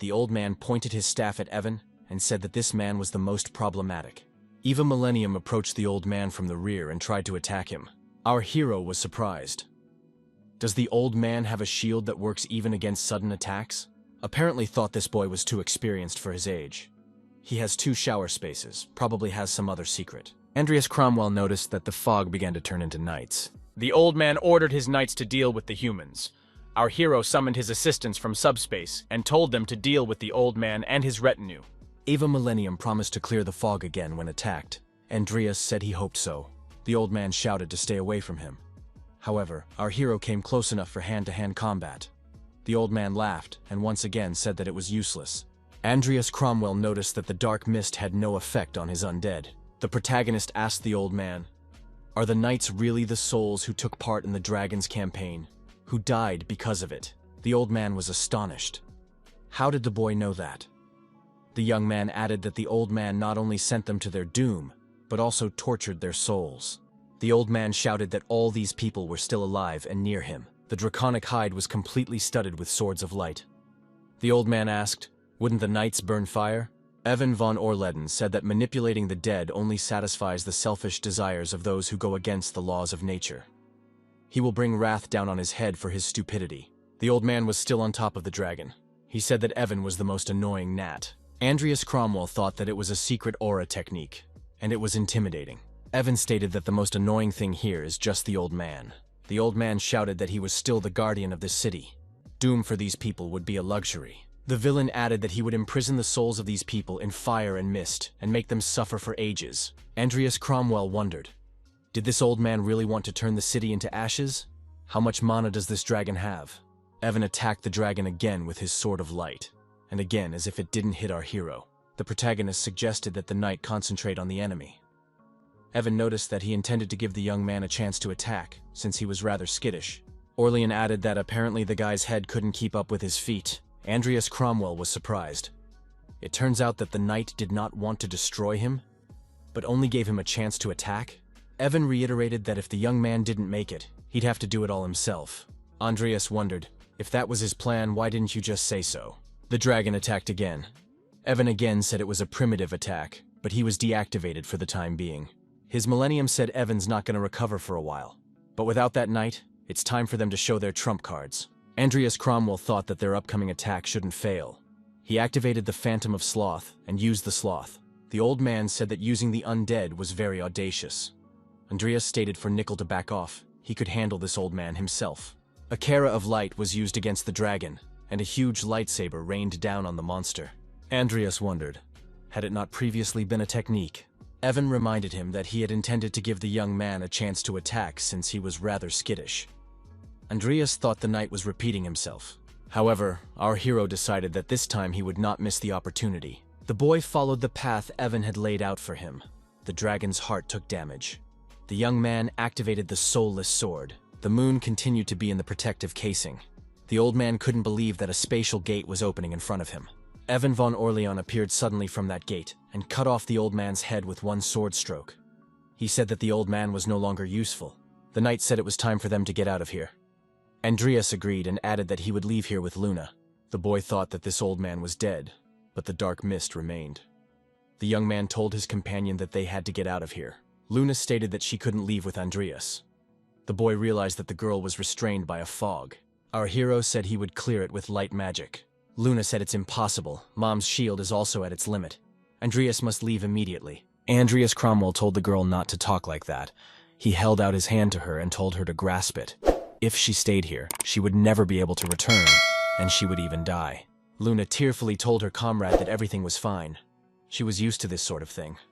The old man pointed his staff at Evan and said that this man was the most problematic. Eva Millennium approached the old man from the rear and tried to attack him. Our hero was surprised. Does the old man have a shield that works even against sudden attacks? Apparently thought this boy was too experienced for his age. He has 2 shower spaces, probably has some other secret. Andreas Cromwell noticed that the fog began to turn into nights. The old man ordered his knights to deal with the humans. Our hero summoned his assistants from subspace and told them to deal with the old man and his retinue. Eva Millennium promised to clear the fog again when attacked. Andreas said he hoped so. The old man shouted to stay away from him. However, our hero came close enough for hand-to-hand combat. The old man laughed and once again said that it was useless. Andreas Cromwell noticed that the dark mist had no effect on his undead. The protagonist asked the old man, "Are the knights really the souls who took part in the dragon's campaign, who died because of it?" The old man was astonished. How did the boy know that? The young man added that the old man not only sent them to their doom, but also tortured their souls. The old man shouted that all these people were still alive and near him. The draconic hide was completely studded with swords of light. The old man asked, "Wouldn't the knights burn fire?" Evan von Orleden said that manipulating the dead only satisfies the selfish desires of those who go against the laws of nature. He will bring wrath down on his head for his stupidity. The old man was still on top of the dragon. He said that Evan was the most annoying gnat. Andreas Cromwell thought that it was a secret aura technique, and it was intimidating. Evan stated that the most annoying thing here is just the old man. The old man shouted that he was still the guardian of this city. Doom for these people would be a luxury. The villain added that he would imprison the souls of these people in fire and mist and make them suffer for ages. Andreas Cromwell wondered, did this old man really want to turn the city into ashes? How much mana does this dragon have? Evan attacked the dragon again with his sword of light, and again as if it didn't hit our hero. The protagonist suggested that the knight concentrate on the enemy. Evan noticed that he intended to give the young man a chance to attack, since he was rather skittish. Orlean added that apparently the guy's head couldn't keep up with his feet. Andreas Cromwell was surprised. It turns out that the knight did not want to destroy him, but only gave him a chance to attack. Evan reiterated that if the young man didn't make it, he'd have to do it all himself. Andreas wondered, if that was his plan, why didn't you just say so? The dragon attacked again. Evan again said it was a primitive attack, but he was deactivated for the time being. His Millennium said Evan's not going to recover for a while. But without that knight, it's time for them to show their trump cards. Andreas Cromwell thought that their upcoming attack shouldn't fail. He activated the Phantom of Sloth and used the sloth. The old man said that using the undead was very audacious. Andreas stated for Nickel to back off. He could handle this old man himself. A Kara of Light was used against the dragon, and a huge lightsaber rained down on the monster. Andreas wondered, had it not previously been a technique? Evan reminded him that he had intended to give the young man a chance to attack since he was rather skittish. Andreas thought the knight was repeating himself. However, our hero decided that this time he would not miss the opportunity. The boy followed the path Evan had laid out for him. The dragon's heart took damage. The young man activated the soulless sword. The moon continued to be in the protective casing. The old man couldn't believe that a spatial gate was opening in front of him. Evan von Orlean appeared suddenly from that gate and cut off the old man's head with one sword stroke. He said that the old man was no longer useful. The knight said it was time for them to get out of here. Andreas agreed and added that he would leave here with Luna. The boy thought that this old man was dead, but the dark mist remained. The young man told his companion that they had to get out of here. Luna stated that she couldn't leave with Andreas. The boy realized that the girl was restrained by a fog. Our hero said he would clear it with light magic. Luna said it's impossible. Mom's shield is also at its limit. Andreas must leave immediately. Andreas Cromwell told the girl not to talk like that. He held out his hand to her and told her to grasp it. If she stayed here, she would never be able to return, and she would even die. Luna tearfully told her comrade that everything was fine. She was used to this sort of thing.